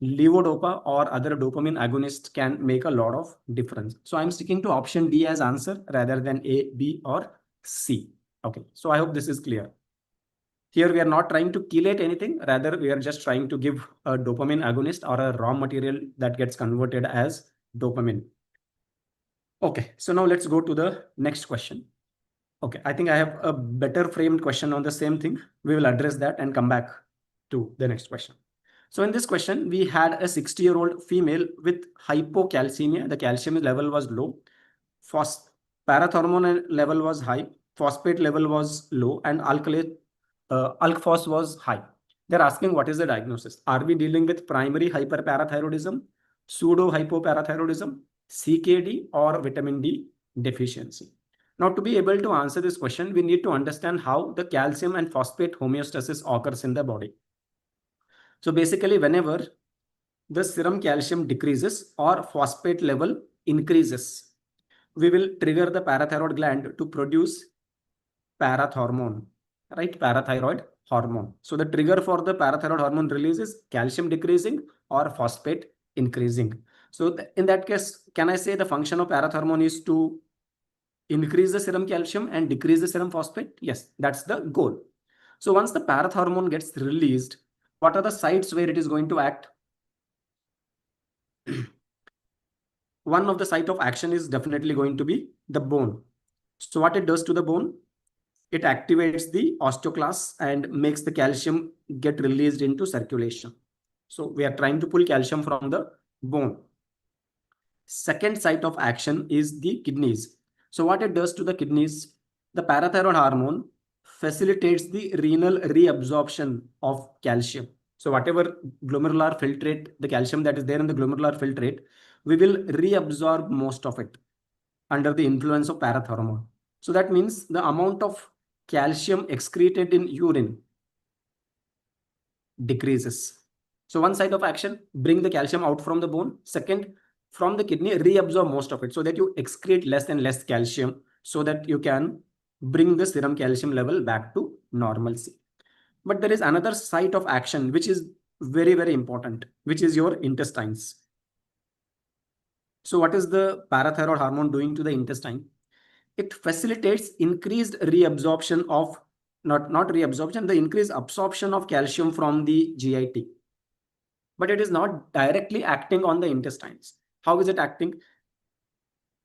levodopa or other dopamine agonists can make a lot of difference. So I'm sticking to option D as answer rather than A, B, or C. Okay, so I hope this is clear. Here we are not trying to chelate anything, rather we are just trying to give a dopamine agonist or a raw material that gets converted as dopamine. Okay, so now let's go to the next question. Okay, I think I have a better framed question on the same thing. We will address that and come back to the next question. So in this question, we had a 60-year-old female with hypocalcemia. The calcium level was low. Parathormone level was high. Phosphate level was low, and alk-phos was high. They're asking what is the diagnosis? Are we dealing with primary hyperparathyroidism, pseudo hypoparathyroidism, CKD, or vitamin D deficiency? Now, to be able to answer this question, we need to understand how the calcium and phosphate homeostasis occurs in the body. So basically, whenever the serum calcium decreases or phosphate level increases, we will trigger the parathyroid gland to produce parathormone, right? Parathyroid hormone. So the trigger for the parathyroid hormone release is calcium decreasing or phosphate increasing. So in that case, can I say the function of parathormone is to increase the serum calcium and decrease the serum phosphate? Yes, that's the goal. So once the parathormone gets released, what are the sites where it is going to act? One of the site of action is definitely going to be the bone. So what it does to the bone? It activates the osteoclast and makes the calcium get released into circulation. So we are trying to pull calcium from the bone. Second site of action is the kidneys. So what it does to the kidneys? The parathyroid hormone facilitates the renal reabsorption of calcium. So whatever glomerular filtrate, the calcium that is there in the glomerular filtrate, we will reabsorb most of it under the influence of parathormone. So that means the amount of calcium excreted in urine decreases. So one side of action, bring the calcium out from the bone. Second, from the kidney, reabsorb most of it so that you excrete less and less calcium so that you can bring the serum calcium level back to normalcy. But there is another site of action which is very, very important, which is your intestines. So what is the parathyroid hormone doing to the intestine? It facilitates increased reabsorption of, not reabsorption, the increased absorption of calcium from the GIT. But it is not directly acting on the intestines. How is it acting?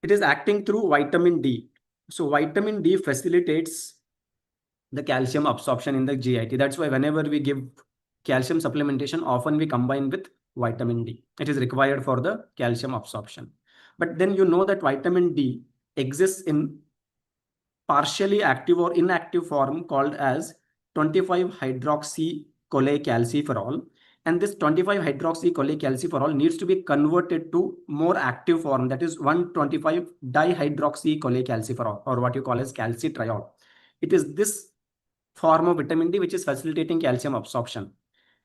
It is acting through vitamin D. So vitamin D facilitates the calcium absorption in the GIT. That's why whenever we give calcium supplementation, often we combine with vitamin D. It is required for the calcium absorption. But then you know that vitamin D exists in partially active or inactive form called as 25-hydroxycholecalciferol. And this 25-hydroxycholecalciferol needs to be converted to more active form, that is 1,25-dihydroxycholecalciferol, or what you call as calcitriol. It is this form of vitamin D which is facilitating calcium absorption.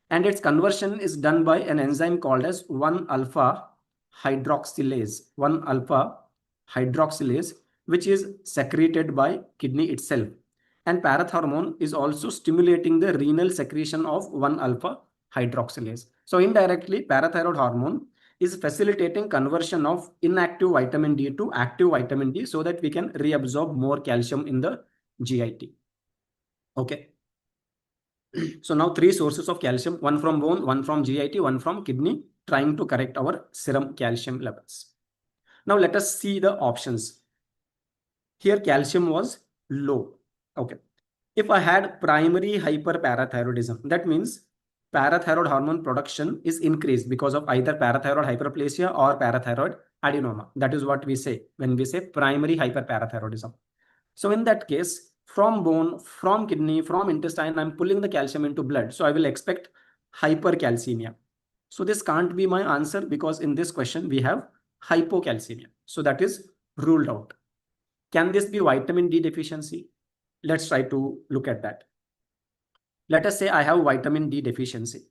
And its conversion is done by an enzyme called as 1-alpha-hydroxylase, which is secreted by kidney itself. And parathormone is also stimulating the renal secretion of 1-alpha-hydroxylase. So indirectly, parathyroid hormone is facilitating conversion of inactive vitamin D to active vitamin D so that we can reabsorb more calcium in the GIT. Okay. So now 3 sources of calcium, one from bone, one from GIT, one from kidney, trying to correct our serum calcium levels. Now let us see the options. Here calcium was low. Okay. If I had primary hyperparathyroidism, that means parathyroid hormone production is increased because of either parathyroid hyperplasia or parathyroid adenoma. That is what we say when we say primary hyperparathyroidism. So in that case, from bone, from kidney, from intestine, I'm pulling the calcium into blood. So I will expect hypercalcemia. So this can't be my answer because in this question we have hypocalcemia. So that is ruled out. Can this be vitamin D deficiency? Let's try to look at that. Let us say I have vitamin D deficiency.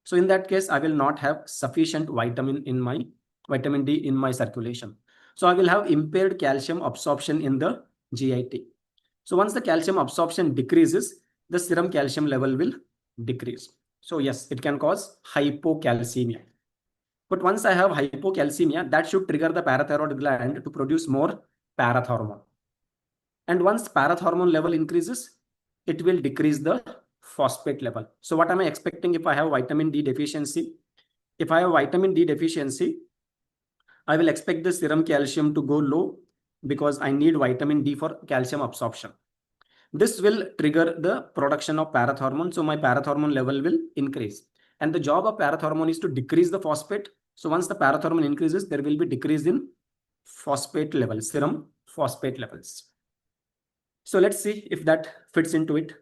So in that case, I will not have sufficient vitamin D in my circulation. So I will have impaired calcium absorption in the GIT. So once the calcium absorption decreases, the serum calcium level will decrease. So yes, it can cause hypocalcemia. But once I have hypocalcemia, that should trigger the parathyroid gland to produce more parathormone. And once parathormone level increases, it will decrease the phosphate level. So what am I expecting if I have vitamin D deficiency? If I have vitamin D deficiency, I will expect the serum calcium to go low because I need vitamin D for calcium absorption. This will trigger the production of parathormone. So my parathormone level will increase. And the job of parathormone is to decrease the phosphate. So once the parathormone increases, there will be decrease in phosphate levels, serum phosphate levels. So let's see if that fits into it.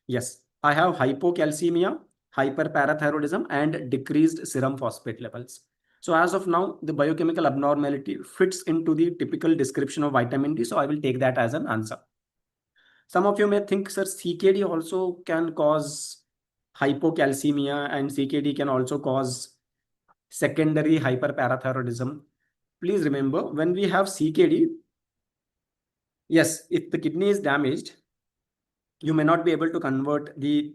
Yes, I have hypocalcemia, hyperparathyroidism, and decreased serum phosphate levels. So as of now, the biochemical abnormality fits into the typical description of vitamin D. So I will take that as an answer. Some of you may think, sir, CKD also can cause hypocalcemia and CKD can also cause secondary hyperparathyroidism. Please remember, when we have CKD, yes, if the kidney is damaged, you may not be able to convert the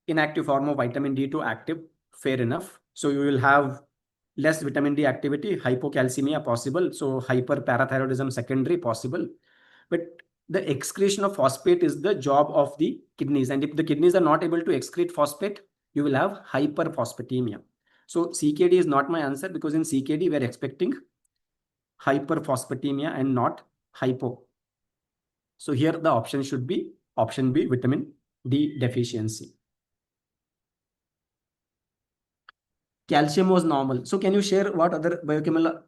inactive form of vitamin D to active, fair enough. So you will have less vitamin D activity, hypocalcemia possible. So hyperparathyroidism secondary possible. But the excretion of phosphate is the job of the kidneys. And if the kidneys are not able to excrete phosphate, you will have hyperphosphatemia. So CKD is not my answer because in CKD, we are expecting hyperphosphatemia and not hypo. So here the option should be option B, vitamin D deficiency. Calcium was normal. So can you share what other biochemical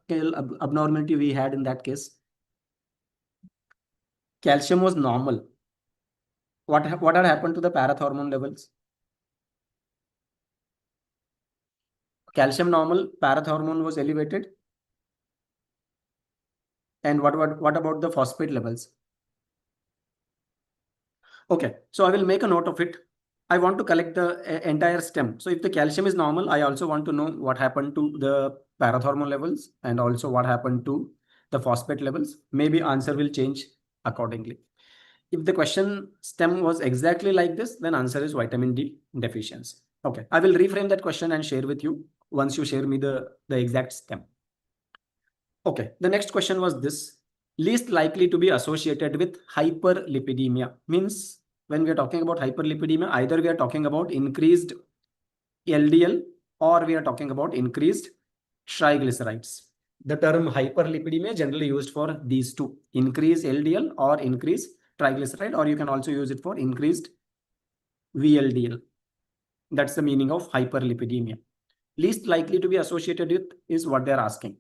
abnormality we had in that case? Calcium was normal. What had happened to the parathormone levels? Calcium normal, parathormone was elevated. And what about the phosphate levels? Okay, so I will make a note of it. I want to collect the entire stem. So if the calcium is normal, I also want to know what happened to the parathormone levels and also what happened to the phosphate levels. Maybe answer will change accordingly. If the question stem was exactly like this, then answer is vitamin D deficiency. Okay, I will reframe that question and share with you once you share me the exact stem. Okay, the next question was this. Least likely to be associated with hyperlipidemia means when we are talking about hyperlipidemia, either we are talking about increased LDL or we are talking about increased triglycerides. The term hyperlipidemia generally used for these two, increased LDL or increased triglyceride, or you can also use it for increased VLDL. That's the meaning of hyperlipidemia. Least likely to be associated with is what they're asking.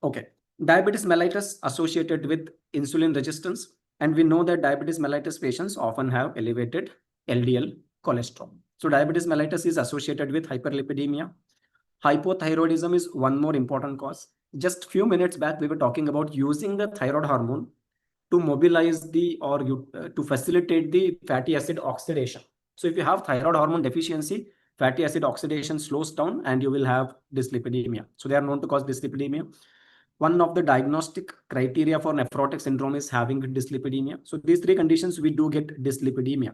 Okay, diabetes mellitus associated with insulin resistance. And we know that diabetes mellitus patients often have elevated LDL cholesterol. So diabetes mellitus is associated with hyperlipidemia. Hypothyroidism is one more important cause. Just few minutes back, we were talking about using the thyroid hormone to mobilize to facilitate the fatty acid oxidation. So if you have thyroid hormone deficiency, fatty acid oxidation slows down and you will have dyslipidemia. So they are known to cause dyslipidemia. One of the diagnostic criteria for nephrotic syndrome is having dyslipidemia. So these three conditions, we do get dyslipidemia.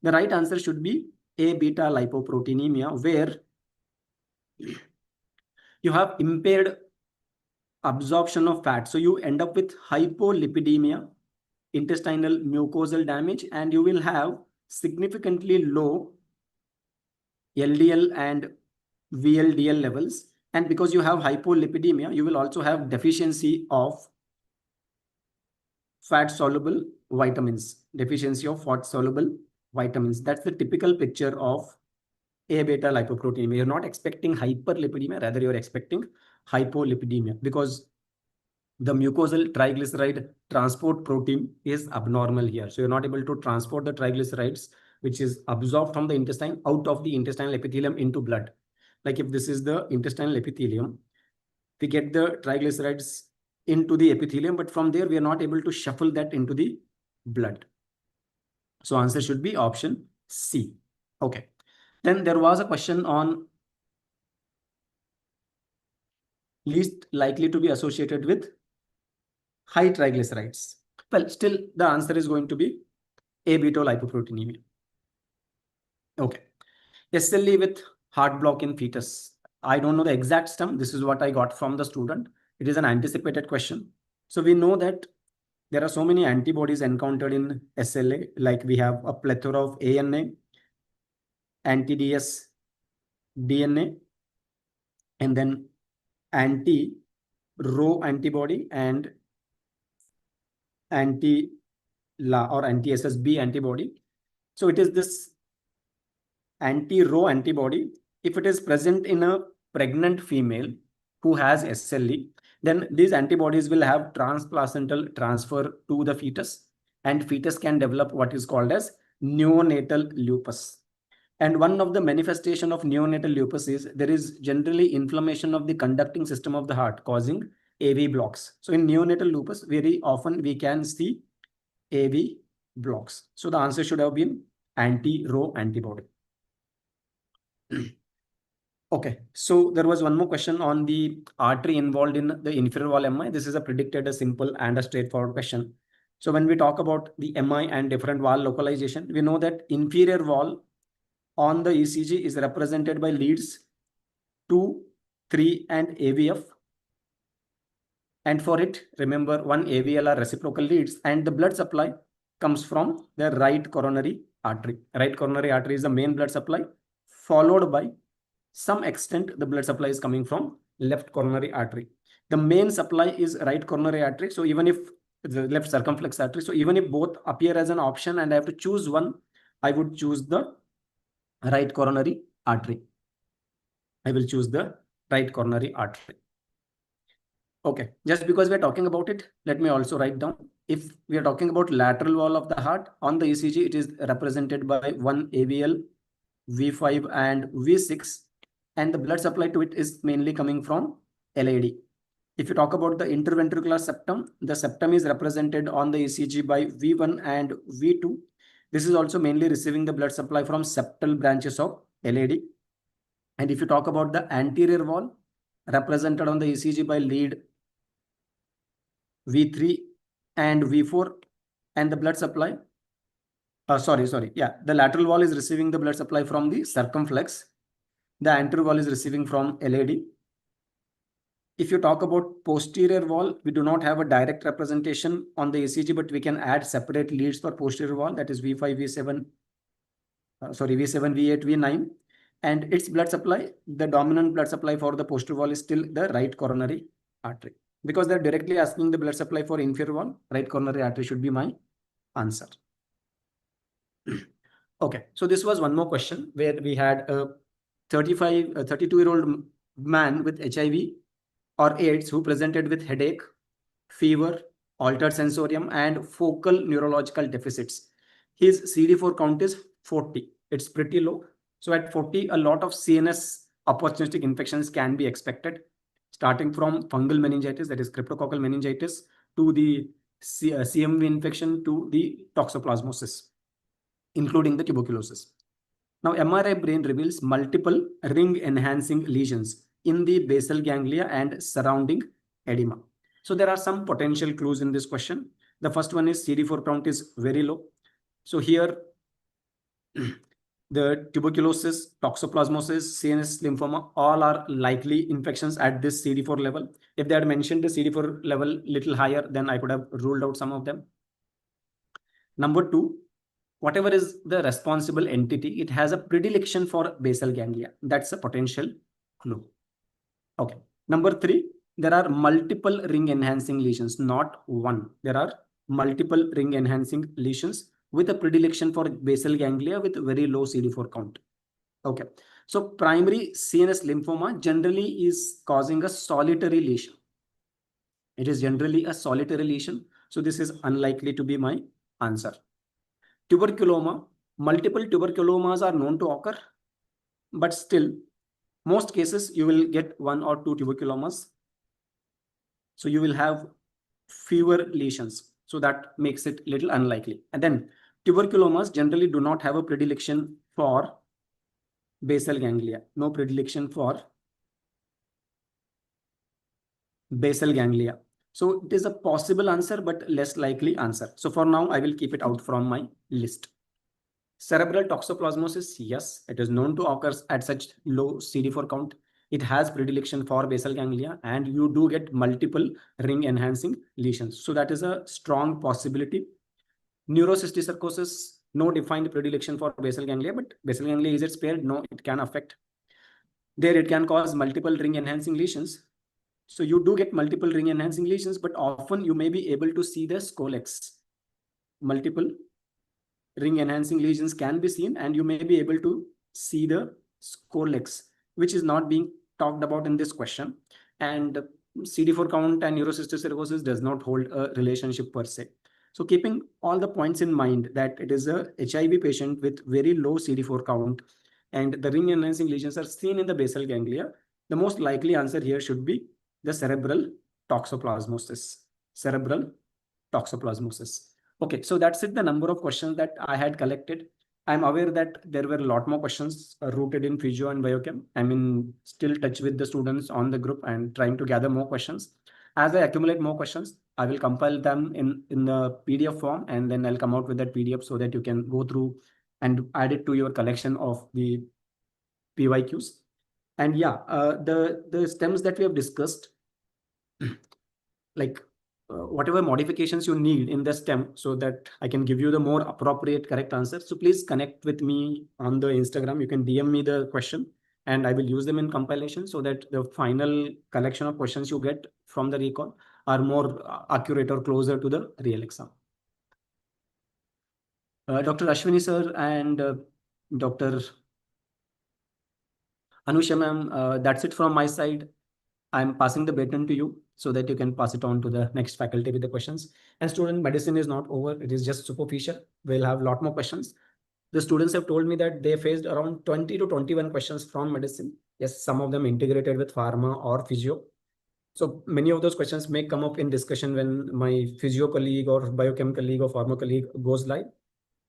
The right answer should be A-beta lipoproteinemia, where you have impaired absorption of fat. So you end up with hypolipidemia, intestinal mucosal damage, and you will have significantly low LDL and VLDL levels. And because you have hypolipidemia, you will also have deficiency of fat-soluble vitamins, deficiency of fat-soluble vitamins. That's the typical picture of A-beta lipoproteinemia. You're not expecting hyperlipidemia, rather you're expecting hypolipidemia because the mucosal triglyceride transport protein is abnormal here. So you're not able to transport the triglycerides, which is absorbed from the intestine out of the intestinal epithelium into blood. Like if this is the intestinal epithelium, we get the triglycerides into the epithelium, but from there we are not able to shuffle that into the blood. So answer should be option C. Okay. Then there was a question on least likely to be associated with high triglycerides. Well, still the answer is going to be A-beta lipoproteinemia. Okay. SLE with heart block in fetus. I don't know the exact stem. This is what I got from the student. It is an anticipated question. So we know that there are so many antibodies encountered in SLA, like we have a plethora of ANA, anti-DS DNA, and then anti-Rho antibody and anti-La or anti-SSB antibody. So it is this anti-Rho antibody. If it is present in a pregnant female who has SLE, then these antibodies will have transplacental transfer to the fetus, and fetus can develop what is called as neonatal lupus. And one of the manifestation of neonatal lupus is there is generally inflammation of the conducting system of the heart causing AV blocks. So in neonatal lupus, very often we can see AV blocks. So the answer should have been anti-Rho antibody. Okay, so there was one more question on the artery involved in the inferior wall MI. This is a predicted, a simple and a straightforward question. So when we talk about the MI and different wall localization, we know that inferior wall on the ECG is represented by leads 2, 3, and AVF. And for it, remember, one AVL are reciprocal leads, and the blood supply comes from the right coronary artery. Right coronary artery is the main blood supply, followed by some extent the blood supply is coming from left coronary artery. The main supply is right coronary artery. So even if the left circumflex artery, so even if both appear as an option and I have to choose one, I would choose the right coronary artery. I will choose the right coronary artery. Okay, just because we are talking about it, let me also write down. If we are talking about lateral wall of the heart, on the ECG, it is represented by one AVL, V5 and V6, and the blood supply to it is mainly coming from LAD. If you talk about the interventricular septum, the septum is represented on the ECG by V1 and V2. This is also mainly receiving the blood supply from septal branches of LAD. And if you talk about the anterior wall, represented on the ECG by lead V3 and V4, and the blood supply, the lateral wall is receiving the blood supply from the circumflex. The anterior wall is receiving from LAD. If you talk about posterior wall, we do not have a direct representation on the ECG, but we can add separate leads for posterior wall, that is V5, V7, V7, V8, V9. And its blood supply, the dominant blood supply for the posterior wall is still the right coronary artery. Because they're directly asking the blood supply for inferior wall, right coronary artery should be my answer. Okay, so this was one more question where we had a 32-year-old man with HIV or AIDS who presented with headache, fever, altered sensorium, and focal neurological deficits. His CD4 count is 40. It's pretty low. So at 40, a lot of CNS opportunistic infections can be expected, starting from fungal meningitis, that is cryptococcal meningitis, to the CMV infection, to the toxoplasmosis, including the tuberculosis. Now, MRI brain reveals multiple ring-enhancing lesions in the basal ganglia and surrounding edema. So there are some potential clues in this question. The first one is CD4 count is very low. So here, the tuberculosis, toxoplasmosis, CNS lymphoma, all are likely infections at this CD4 level. If they had mentioned the CD4 level little higher, then I could have ruled out some of them. Number two, whatever is the responsible entity, it has a predilection for basal ganglia. That's a potential clue. Okay. Number three, there are multiple ring enhancing lesions, not one. There are multiple ring enhancing lesions with a predilection for basal ganglia with very low CD4 count. Okay. So primary CNS lymphoma generally is causing a solitary lesion. It is generally a solitary lesion. So this is unlikely to be my answer. Tuberculoma, multiple tuberculomas are known to occur, but still, most cases you will get one or two tuberculomas. So you will have fewer lesions. So that makes it little unlikely. And then tuberculomas generally do not have a predilection for basal ganglia. No predilection for basal ganglia. So it is a possible answer, but less likely answer. So for now, I will keep it out from my list. Cerebral toxoplasmosis, yes, it is known to occur at such low CD4 count. it has predilection for basal ganglia, and you do get multiple ring enhancing lesions. So that is a strong possibility. Neurocysticercosis, no defined predilection for basal ganglia, but basal ganglia, is it spared? No, it can affect. There it can cause multiple ring enhancing lesions. So you do get multiple ring enhancing lesions, but often you may be able to see the scolex. Multiple ring enhancing lesions can be seen, and you may be able to see the scolex, which is not being talked about in this question. And CD4 count and neurocysticercosis does not hold a relationship per se. So keeping all the points in mind that it is a HIV patient with very low CD4 count and the ring enhancing lesions are seen in the basal ganglia, the most likely answer here should be the cerebral toxoplasmosis. Cerebral toxoplasmosis. Okay, so that's it, the number of questions that I had collected. I'm aware that there were a lot more questions rooted in physio and biochem. I'm in still touch with the students on the group and trying to gather more questions. As I accumulate more questions, I will compile them in the PDF form, and then I'll come out with that PDF so that you can go through and add it to your collection of the PYQs. And yeah, the stems that we have discussed, like whatever modifications you need in the stem so that I can give you the more appropriate correct answer. So please connect with me on the Instagram. You can DM me the question and I will use them in compilation so that the final collection of questions you get from the recall are more accurate or closer to the real exam. Dr. Ashwini sir and Dr. Anusha ma'am, that's it from my side. I'm passing the baton to you so that you can pass it on to the next faculty with the questions. And student medicine is not over. It is just superficial. We'll have a lot more questions. The students have told me that they faced around 20 to 21 questions from medicine. Yes, some of them integrated with pharma or physio. So many of those questions may come up in discussion when my physio colleague or biochem colleague or pharma colleague goes live.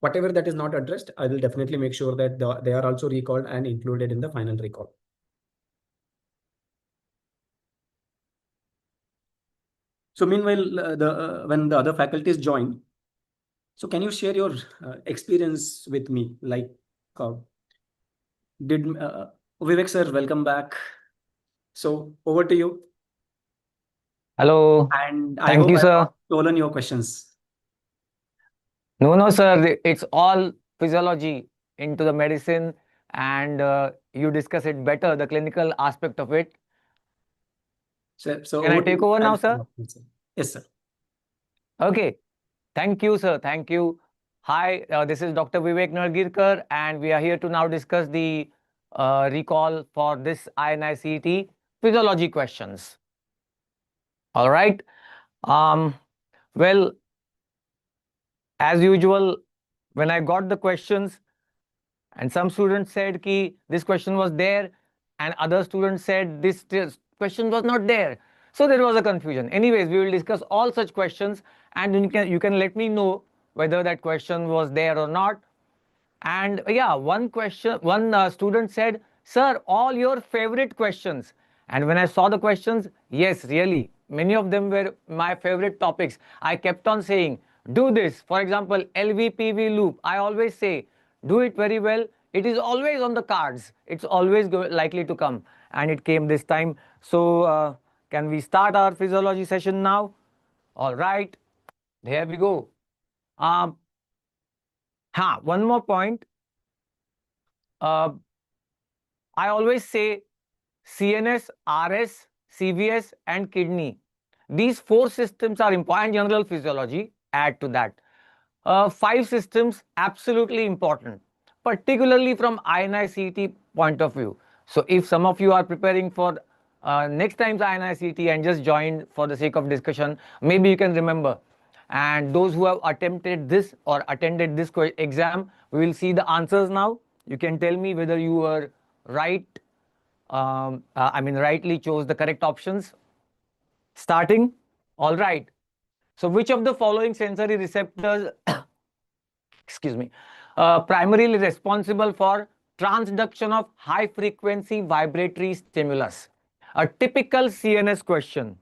Whatever that is not addressed, I will definitely make sure that they are also recalled and included in the final recall. So meanwhile, when the other faculties join, so can you share your experience with me? Like, did Vivek sir, welcome back. So over to you. Hello. And I Thank hope you, I have sir. not stolen your questions. No, sir. It's all physiology into the medicine, and you discuss it better, the clinical aspect of it. So Can I over to take you. over now, sir? Yes, sir. Okay. Thank you, sir. Thank you. Hi, this is Dr. Vivek Nargirkar, and we are here to now discuss the recall for this INICET physiology questions. All right. Well, as usual, when I got the questions, and some students said ki this question was there, and other students said this question was not there. So there was a confusion. Anyways, we will discuss all such questions, and you can let me know whether that question was there or not. And yeah, one student said, "Sir, all your favorite questions." And when I saw the questions, yes, really, many of them were my favorite topics. I kept on saying, do this. For example, LVPV loop. I always say, do it very well. It is always on the cards. It's always likely to come. And it came this time. So can we start our physiology session now? All right. There we go. One more point. I always say CNS, RS, CVS, and kidney. These 4 systems are important. General physiology, add to that. 5 systems, absolutely important, particularly from INICET point of view. So if some of you are preparing for next time's INICET and just joined for the sake of discussion, maybe you can remember. And those who have attempted this or attended this exam, we will see the answers now. You can tell me whether you were right, rightly chose the correct options. Starting. All right. So which of the following sensory receptors excuse me, primarily responsible for transduction of high frequency vibratory stimulus? A typical CNS question.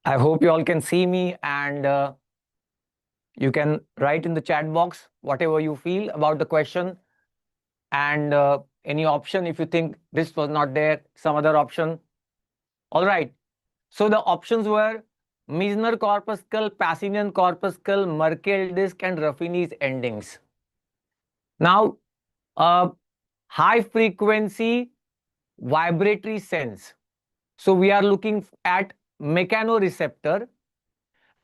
I hope you all can see me, and You can write in the chat box whatever you feel about the question, and any option if you think this was not there, some other option. All right. So the options were Meissner corpuscle, Pacinian corpuscle, Merkel disc, and Ruffini's endings. Now, high frequency vibratory sense. So we are looking at mechanoreceptor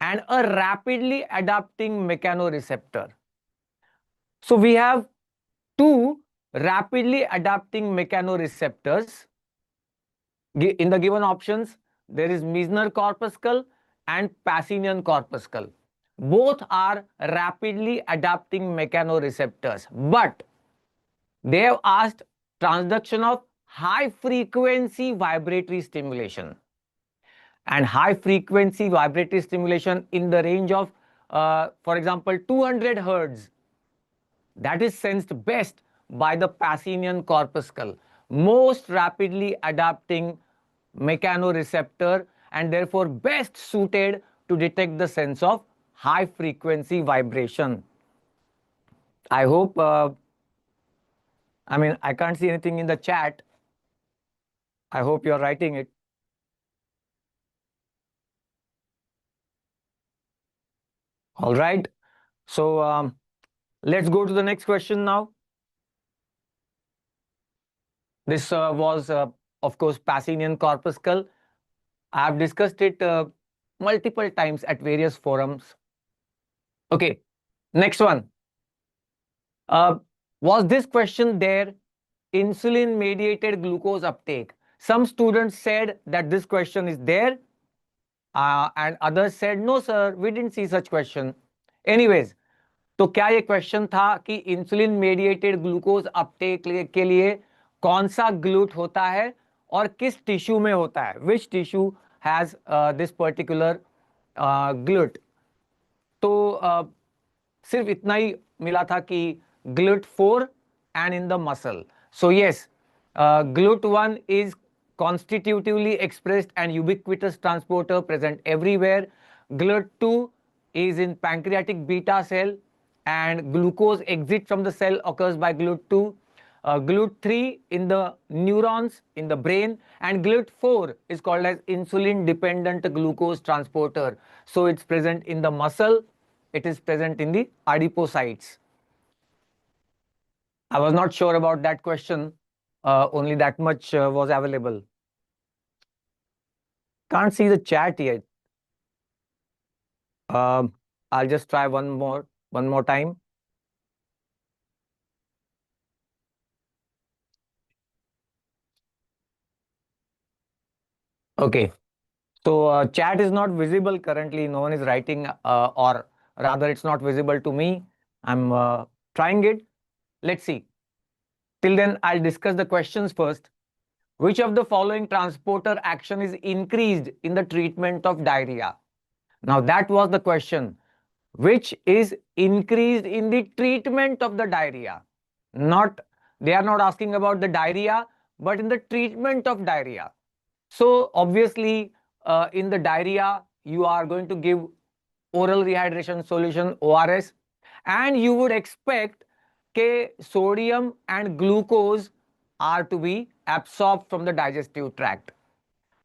and a rapidly adapting mechanoreceptor. So we have two rapidly adapting mechanoreceptors. In the given options, there is Meissner corpuscle and Pacinian corpuscle. Both are rapidly adapting mechanoreceptors, but they have asked transduction of high frequency vibratory stimulation. And high frequency vibratory stimulation in the range of, for example, 200 hertz, that is sensed best by the Pacinian corpuscle, most rapidly adapting mechanoreceptor, and therefore best suited to detect the sense of high frequency vibration. I hope, I can't see anything in the chat. I hope you're writing it. All right. So let's go to the next question now. This was, of course, Pacinian corpuscle. I have discussed it multiple times at various forums. Okay, next one. Was this question there? Insulin-mediated glucose uptake. Some students said that this question is there, and others said, no sir, we didn't see such question. Anyways, तो क्या ये question था कि insulin mediated glucose Uptake के लिए कौन सा glute होता है और किस टिश्यू में होता है, which tissue has this particular GLUT. तो सिर्फ इतना ही मिला था कि GLUT 4 and in the muscle. So yes, GLUT 1 is constitutively expressed and ubiquitous transporter present everywhere. GLUT2 is in pancreatic beta cell, and glucose exit from the cell occurs by GLUT2. GLUT3 in the neurons in the brain, and GLUT4 is called as insulin dependent glucose transporter. So it's present in the muscle, it is present in the adipocytes. I was not sure about that question. Only that much was available. Can't see the chat yet. I'll just try one more time. Okay. So chat is not visible currently. No one is writing, or rather it's not visible to me. I'm trying it. Let's see. Till then, I'll discuss the questions first. Which of the following transporter action is increased in the treatment of diarrhea? Now that was the question. Which is increased in the treatment of the diarrhea? They are not asking about the diarrhea, but in the treatment of diarrhea. So obviously, in the diarrhea, you are going to give oral rehydration solution, ORS, and you would expect that sodium and glucose are to be absorbed from the digestive tract.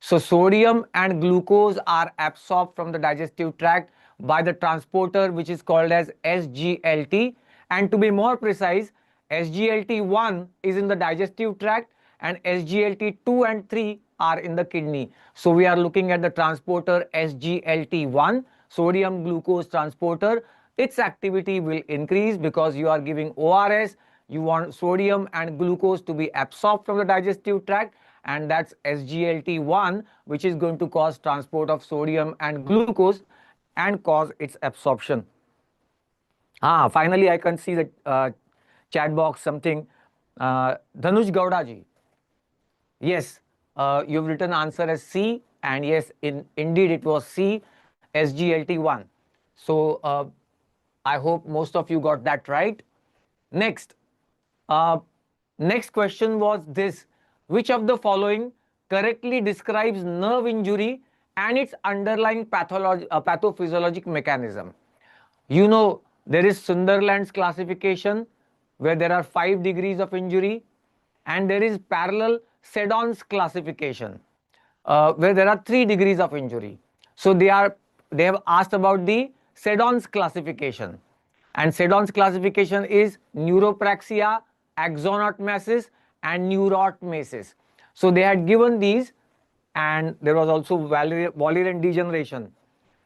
So sodium and glucose are absorbed from the digestive tract by the transporter which is called as SGLT, and to be more precise, SGLT1 is in the digestive tract and SGLT2 and 3 are in the kidney. So we are looking at the transporter SGLT1, sodium glucose transporter. Its activity will increase because you are giving ORS. You want sodium and glucose to be absorbed from the digestive tract, and that's SGLT1 which is going to cause transport of sodium and glucose and cause its absorption. Finally I can see the chat box something. Dhanush Gowda ji, yes, you've written answer as C, and yes, indeed it was C, SGLT1. So I hope most of you got that right. Next question was this: which of the following correctly describes nerve injury and its underlying pathophysiologic mechanism? You know, there is Sunderland's classification where there are 5 degrees of injury, and there is parallel Seddon's classification where there are 3 degrees of injury. So they have asked about the Seddon's classification, and Seddon's classification is neuropraxia, axonotmesis, and neurotmesis. So they had given these, and there was also Wallerian degeneration,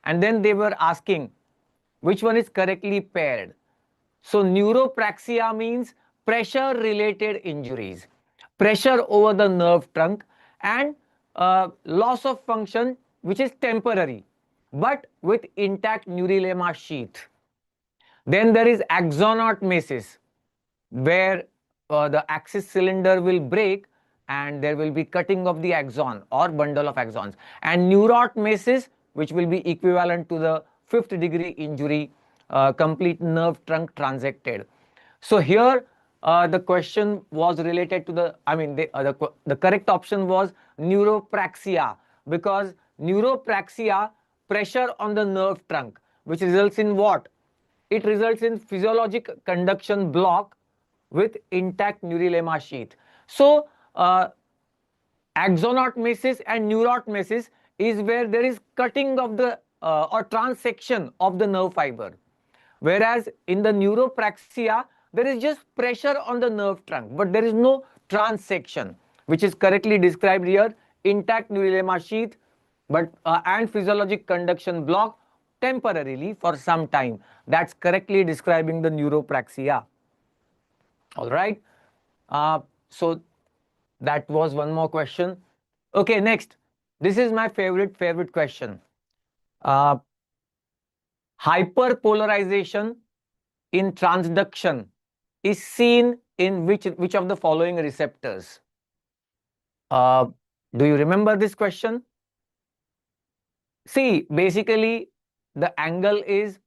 and then they were asking which one is correctly paired. So neuropraxia means pressure related injuries, pressure over the nerve trunk, and loss of function which is temporary but with intact neurilemma sheath. Then there is axonotmesis, where the axis cylinder will break and there will be cutting of the axon or bundle of axons, and neurotmesis, which will be equivalent to the 5th degree injury, complete nerve trunk transected. So here the question was related to the correct option was neuropraxia, because neuropraxia, pressure on the nerve trunk, which results in what? It results in physiologic conduction block with intact neurilemma sheath. So axonotmesis and neurotmesis is where there is cutting of the or transection of the nerve fiber, whereas in the neuropraxia there is just pressure on the nerve trunk but there is no transection, which is correctly described here: intact neurilemma sheath but and physiologic conduction block temporarily for some time. That's correctly describing the neuropraxia. All right. So that was one more question. Okay, next. This is my favorite question. Hyperpolarization in transduction is seen in which of the following receptors? Do you remember this question? See, basically the angle is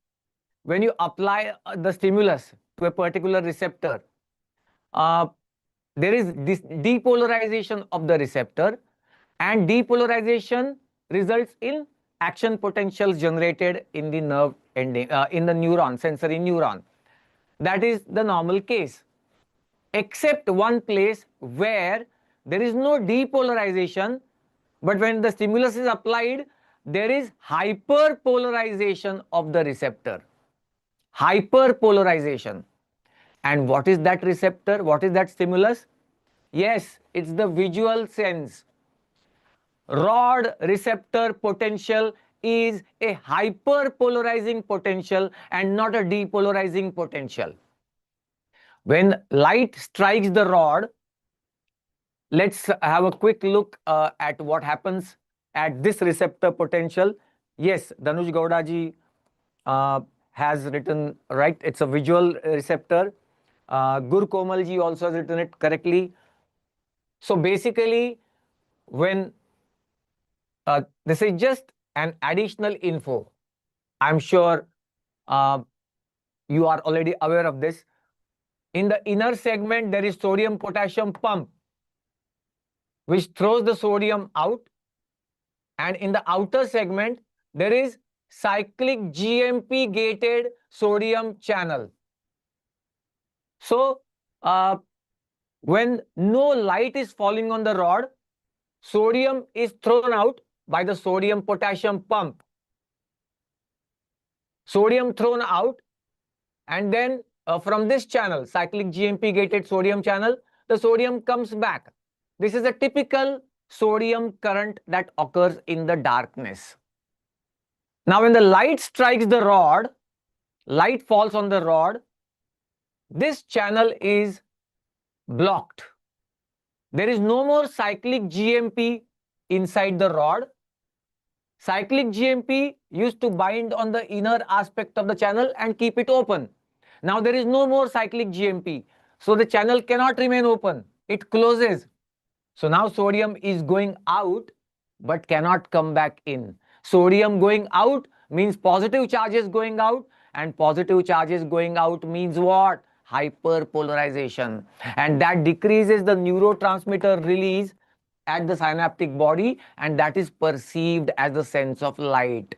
when you apply the stimulus to a particular receptor, there is this depolarization of the receptor, and depolarization results in action potentials generated in the nerve ending, in the neuron, sensory neuron. That is the normal case, except one place where there is no depolarization, but when the stimulus is applied, there is hyperpolarization of the receptor. Hyperpolarization. And what is that receptor? What is that stimulus? Yes, it's the visual sense. Rod receptor potential is a hyperpolarizing potential and not a depolarizing potential. When light strikes the rod, let's have a quick look at what happens at this receptor potential. Yes, Danuj Gowda ji has written, right, it's a visual receptor. Gur Komal ji also has written it correctly. So basically, when this is just an additional info, I'm sure you are already aware of this. In the inner segment, there is sodium potassium pump, which throws the sodium out, and in the outer segment, there is cyclic GMP gated sodium channel. So when no light is falling on the rod, sodium is thrown out by the sodium potassium pump. Sodium thrown out, and then from this channel, cyclic GMP gated sodium channel, the sodium comes back. This is a typical sodium current that occurs in the darkness. Now when the light strikes the rod, light falls on the rod, this channel is blocked. There is no more cyclic GMP inside the rod. Cyclic GMP used to bind on the inner aspect of the channel and keep it open. Now there is no more cyclic GMP, so the channel cannot remain open. It closes. So now sodium is going out but cannot come back in. Sodium going out means positive charges going out, and positive charges going out means what? Hyperpolarization. And that decreases the neurotransmitter release at the synaptic body, and that is perceived as the sense of light.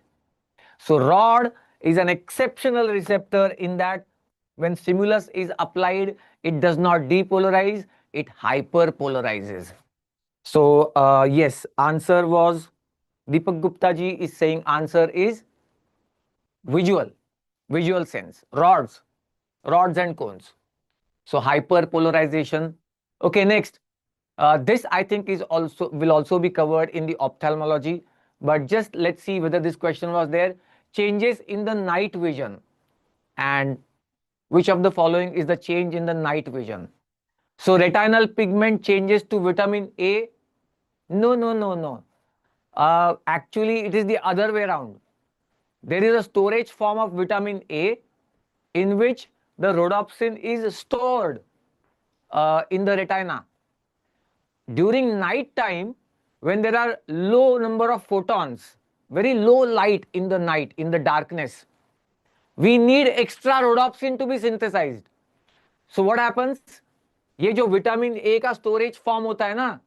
So rod is an exceptional receptor in that when stimulus is applied, it does not depolarize, it hyperpolarizes. So yes, answer was, Deepak Gupta ji is saying answer is visual sense, rods and cones. So hyperpolarization. Okay, next. This I think will also be covered in the ophthalmology, but just let's see whether this question was there. Changes in the night vision, and which of the following is the change in the night vision? So retinal pigment changes to vitamin A? No. Actually, it is the other way around. There is a storage form of vitamin A in which the rhodopsin is stored in the retina. During night time, when there are low number of photons, very low light in the night, in the darkness, we need extra rhodopsin to be synthesized. So what happens? ये जो vitamin A का storage form होता है ना,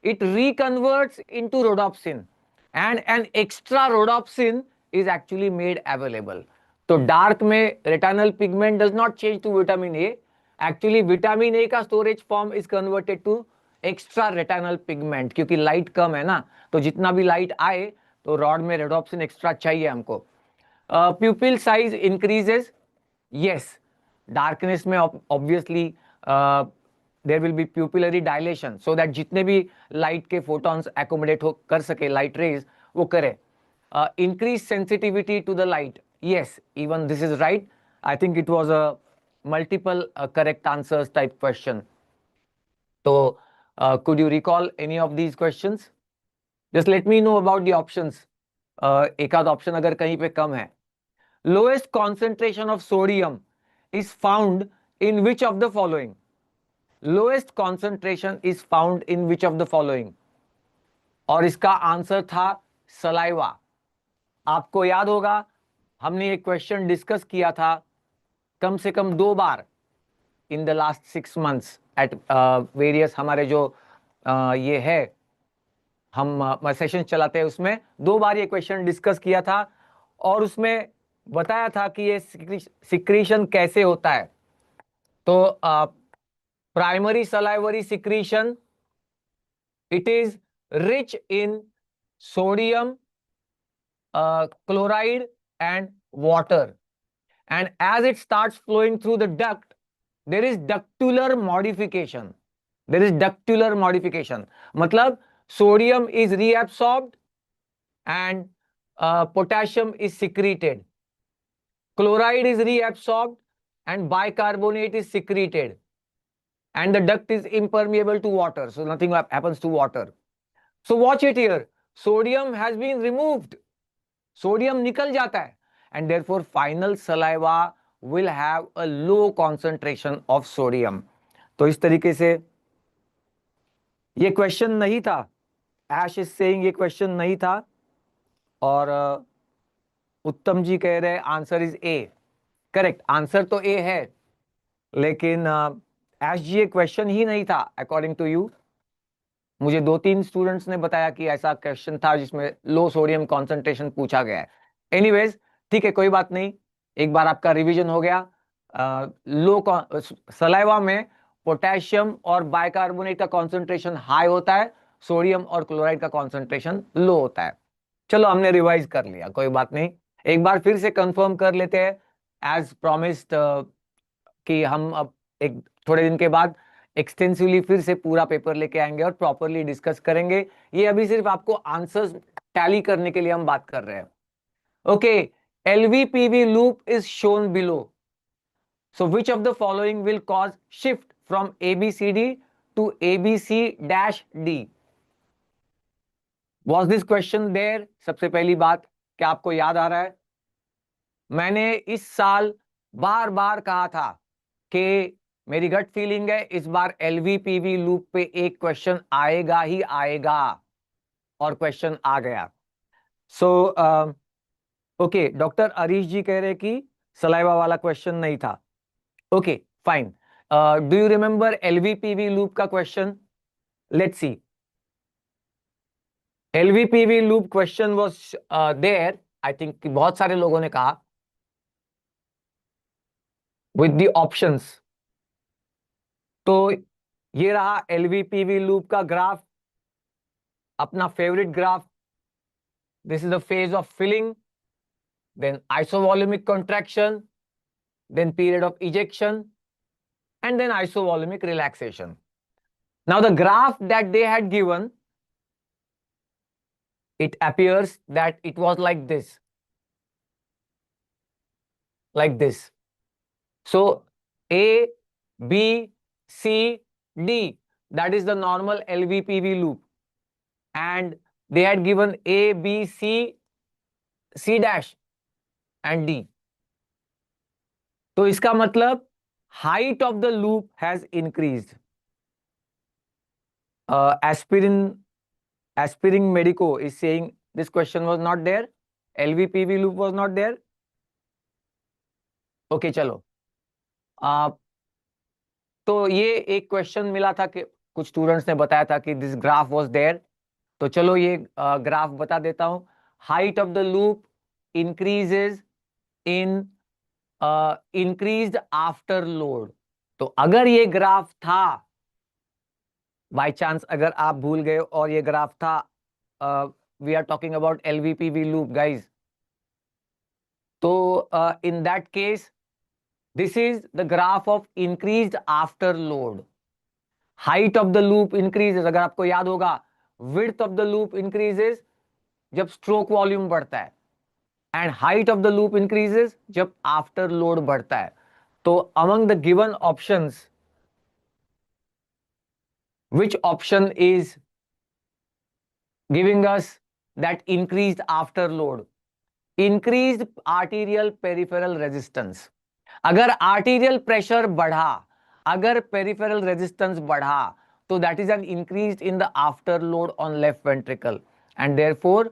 it reconverts into rhodopsin, and an extra rhodopsin is actually made available. तो dark में retinal pigment does not change to vitamin A. Actually vitamin A का storage form is converted to extra retinal pigment, क्योंकि light कम है ना, तो जितना भी light आए तो रॉड में rhodopsin एक्स्ट्रा चाहिए हमको. Pupil size increases. Yes, darkness में obviously there will be pupillary dilation, so that जितने भी light के photons accommodate हो कर सके, light rays वो करे. Increase sensitivity to the light. Yes, even this is right. I think it was a multiple correct answers type question. So could you recall any of these questions? Just let me know about the options. एक आध option अगर कहीं पे कम है. Lowest concentration of sodium is found in which of the following? Lowest concentration is found in which of the following? और इसका answer था saliva. आपको याद होगा हमने एक क्वेश्चन डिस्कस किया था कम से कम 2 बार in the last 6 months at various हमारे जो ये है हम सेशन चलाते हैं उसमें 2 बार ये क्वेश्चन डिस्कस किया था और उसमें बताया था कि ये सिक्रीशन कैसे होता है. तो primary salivary secretion, it is rich in sodium, chloride and water, and as it starts flowing through the duct, there is ductular modification. मतलब sodium is reabsorbed and potassium is secreted. Chloride is reabsorbed and bicarbonate is secreted, and the duct is impermeable to water, so nothing happens to water. So watch it here. Sodium has been removed. Sodium निकल जाता है, and therefore final saliva will have a low concentration of sodium. तो इस तरीके से ये question नहीं था. Ash is saying ये क्वेश्चन नहीं था और उत्तम जी कह रहे answer is a. Correct, answer तो ए है, लेकिन एश जी ये क्वेश्चन ही नहीं था अकॉर्डिंग टू यू. मुझे 2-3 स्टूडेंट्स ने बताया कि ऐसा क्वेश्चन था जिसमें लो सोडियम कॉन्सेंट्रेशन पूछा गया है. एनीवेज ठीक है, कोई बात नहीं, एक बार आपका रिवीजन हो गया. लो सलाइवा में पोटेशियम और बाइकार्बोनेट का कॉन्सेंट्रेशन हाई होता है, सोडियम और क्लोराइड का कॉन्सेंट्रेशन लो होता है. चलो हमने रिवाइज कर लिया, कोई बात नहीं. एक बार फिर से कंफर्म कर लेते हैं एज प्रॉमिस्ड कि हम अब एक थोड़े दिन के बाद एक्सटेंसिवली फिर से पूरा पेपर लेके आएंगे और प्रॉपरली डिस्कस करेंगे. ये अभी सिर्फ आपको आंसर्स टैली करने के लिए हम बात कर रहे हैं. Okay, LVPV loop is shown below. So which of the following will cause shift from ABCD to ABC-D? Was this question there? सबसे पहली बात, क्या आपको याद आ रहा है? मैंने इस साल बार बार कहा था कि मेरी गट फीलिंग है इस बार LVPV लूप पे एक क्वेश्चन आएगा ही आएगा, और क्वेश्चन आ गया. So okay, doctor Arish ji कह रहे कि सलाइवा वाला क्वेश्चन नहीं था. Okay fine. Do you remember LVPV loop का question? Let's see. LVPV loop question was there. I think बहुत सारे लोगों ने कहा with the options. तो ये रहा LVPV लूप का ग्राफ, अपना favourite graph. This is the phase of filling, then isovolumic contraction, then period of ejection, and then isovolumic relaxation. Now the graph that they had given, it appears that it was like this. Like this. So A, B, C, D, that is the normal LVPV loop. And they had given A, B, C, C dash and D. तो इसका मतलब height of the loop has increased. Aspirin Medico is saying this question was not there. LVPV loop was not there. Okay, चलो. तो ये एक question मिला था कि कुछ स्टूडेंट्स ने बताया था कि दिस ग्राफ वाज देयर. तो चलो ये ग्राफ बता देता हूं. Height of the loop increases in increased after load. तो अगर ये ग्राफ था, बाय चांस अगर आप भूल गए और ये ग्राफ था, we are talking about LVPV loop guys. तो in that case this is the graph of increased after load. Height of the loop increases, अगर आपको याद होगा, width of the loop increases जब stroke volume बढ़ता है, and height of the loop increases जब after load बढ़ता है. तो among the given options, which option is giving us that increased after load? Increased arterial peripheral resistance. अगर arterial pressure बढ़ा, अगर पेरिफेरल रेजिस्टेंस बढ़ा, तो that is an increase in the afterload on left ventricle. And therefore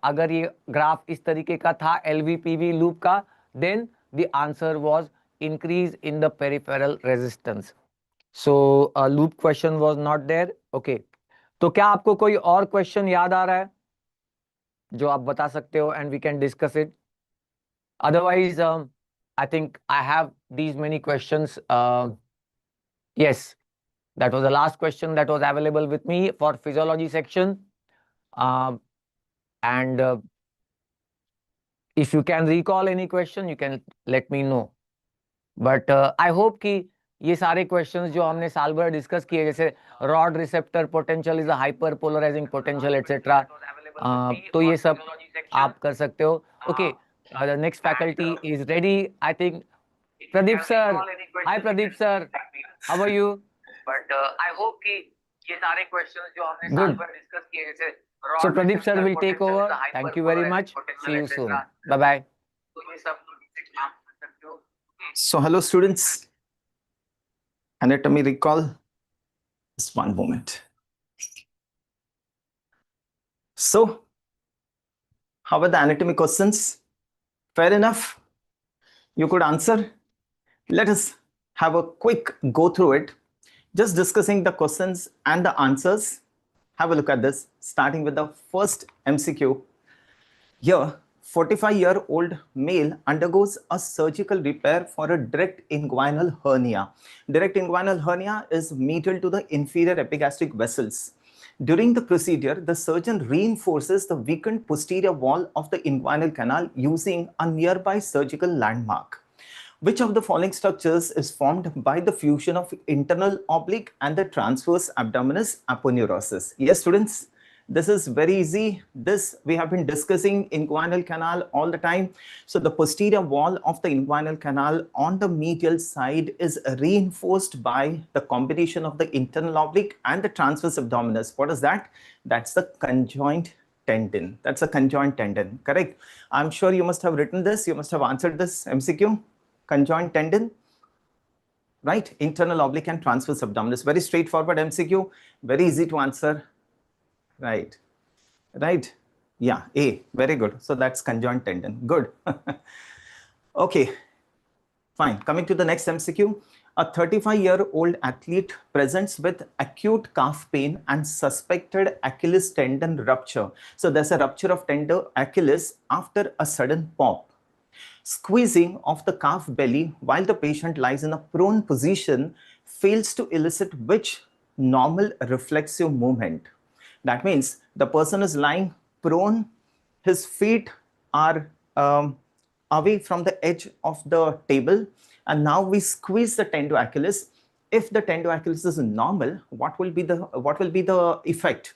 अगर ये graph इस तरीके का था LVPV लूप का, then the answer was increase in the peripheral resistance. So loop question was not there. Okay, तो क्या आपको कोई और क्वेश्चन याद आ रहा है जो आप बता सकते हो and we can discuss it? Otherwise I think I have these many questions. Yes, that was the last question that was available with me for physiology section. And if you can recall any question, you can let me know. But I hope कि ये सारे questions जो हमने साल भर discuss किए, जैसे rod receptor potential is a hyperpolarizing potential etc. तो ये सब आप कर सकते हो. Okay, the next faculty is ready. I think Pradeep sir. Hi Pradeep sir. How are you? But I hope कि ये सारे questions जो हमने साल भर discuss किए, जैसे so Pradeep sir will take over. Thank you very much. See you soon. Bye bye. So hello students. Anatomy recall. Just one moment. So how are the anatomy questions? Fair enough? You could answer? Let us have a quick go through it, just discussing the questions and the answers. Have a look at this, starting with the first MCQ. Here, 45-year-old male undergoes a surgical repair for a direct inguinal hernia. Direct inguinal hernia is medial to the inferior epigastric vessels. During the procedure, the surgeon reinforces the weakened posterior wall of the inguinal canal using a nearby surgical landmark. Which of the following structures is formed by the fusion of internal oblique and the transverse abdominis aponeurosis? Yes, students, this is very easy. This we have been discussing inguinal canal all the time. So the posterior wall of the inguinal canal on the medial side is reinforced by the combination of the internal oblique and the transverse abdominis. What is that? That's the conjoint tendon. That's a conjoint tendon, correct? I'm sure you must have written this. You must have answered this MCQ. Conjoint tendon, right? Internal oblique and transverse abdominis. Very straightforward MCQ. Very easy to answer. Right. Right. Yeah. A. Very good. So that's conjoint tendon. Good. Okay. Fine. Coming to the next MCQ. A 35-year-old athlete presents with acute calf pain and suspected Achilles tendon rupture. So there's a rupture of tendon Achilles after a sudden pop. Squeezing of the calf belly while the patient lies in a prone position fails to elicit which normal reflexive movement? That means the person is lying prone, his feet are away from the edge of the table, and now we squeeze the tendo Achilles. If the tendo Achilles is normal, what will be the effect?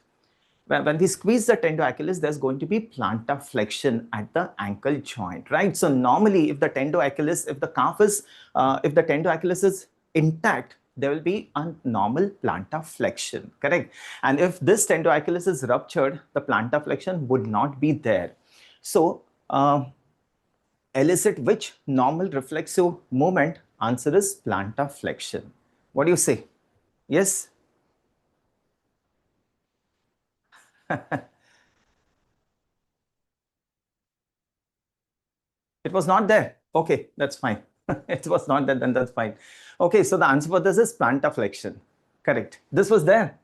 When we squeeze the tendo Achilles, there's going to be plantar flexion at the ankle joint, right? So normally, if the tendo Achilles, if the tendo Achilles is intact, there will be a normal plantar flexion, correct? And if this tendo Achilles is ruptured, the plantar flexion would not be there. So elicit which normal reflexive movement? Answer is plantar flexion. What do you say? Yes? It was not there. Okay, that's fine. It was not there, then that's fine. Okay, so the answer for this is plantar flexion. Correct. This was there,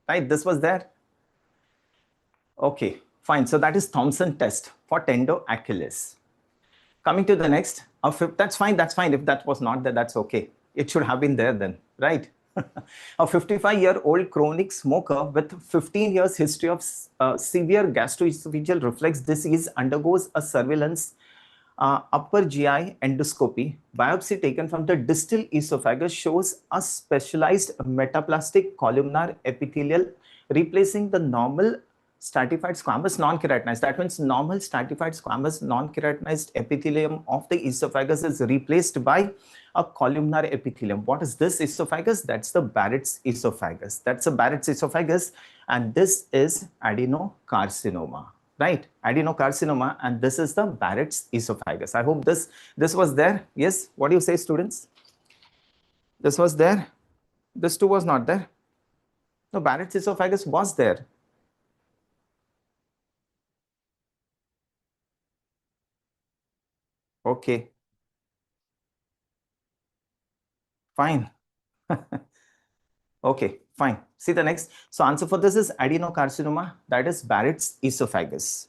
right? This was there. Okay, fine. So that is Thompson test for tendo Achilles. Coming to the next, that's fine. That's fine. If that was not there, that's okay. It should have been there then, right? A 55-year-old chronic smoker with 15 years history of severe gastroesophageal reflux disease undergoes a surveillance upper GI endoscopy. Biopsy taken from the distal esophagus shows a specialized metaplastic columnar epithelial replacing the normal stratified squamous non-keratinized. That means normal stratified squamous non-keratinized epithelium of the esophagus is replaced by a columnar epithelium. What is this esophagus? That's the Barrett's esophagus. That's a Barrett's esophagus, and this is adenocarcinoma. Right, adenocarcinoma, and this is the Barrett's esophagus. I hope this was there. Yes, what do you say, students? This was there. This too was not there. No, Barrett's esophagus was there. Okay. Fine. Okay, fine. See the next. So answer for this is adenocarcinoma, that is Barrett's esophagus.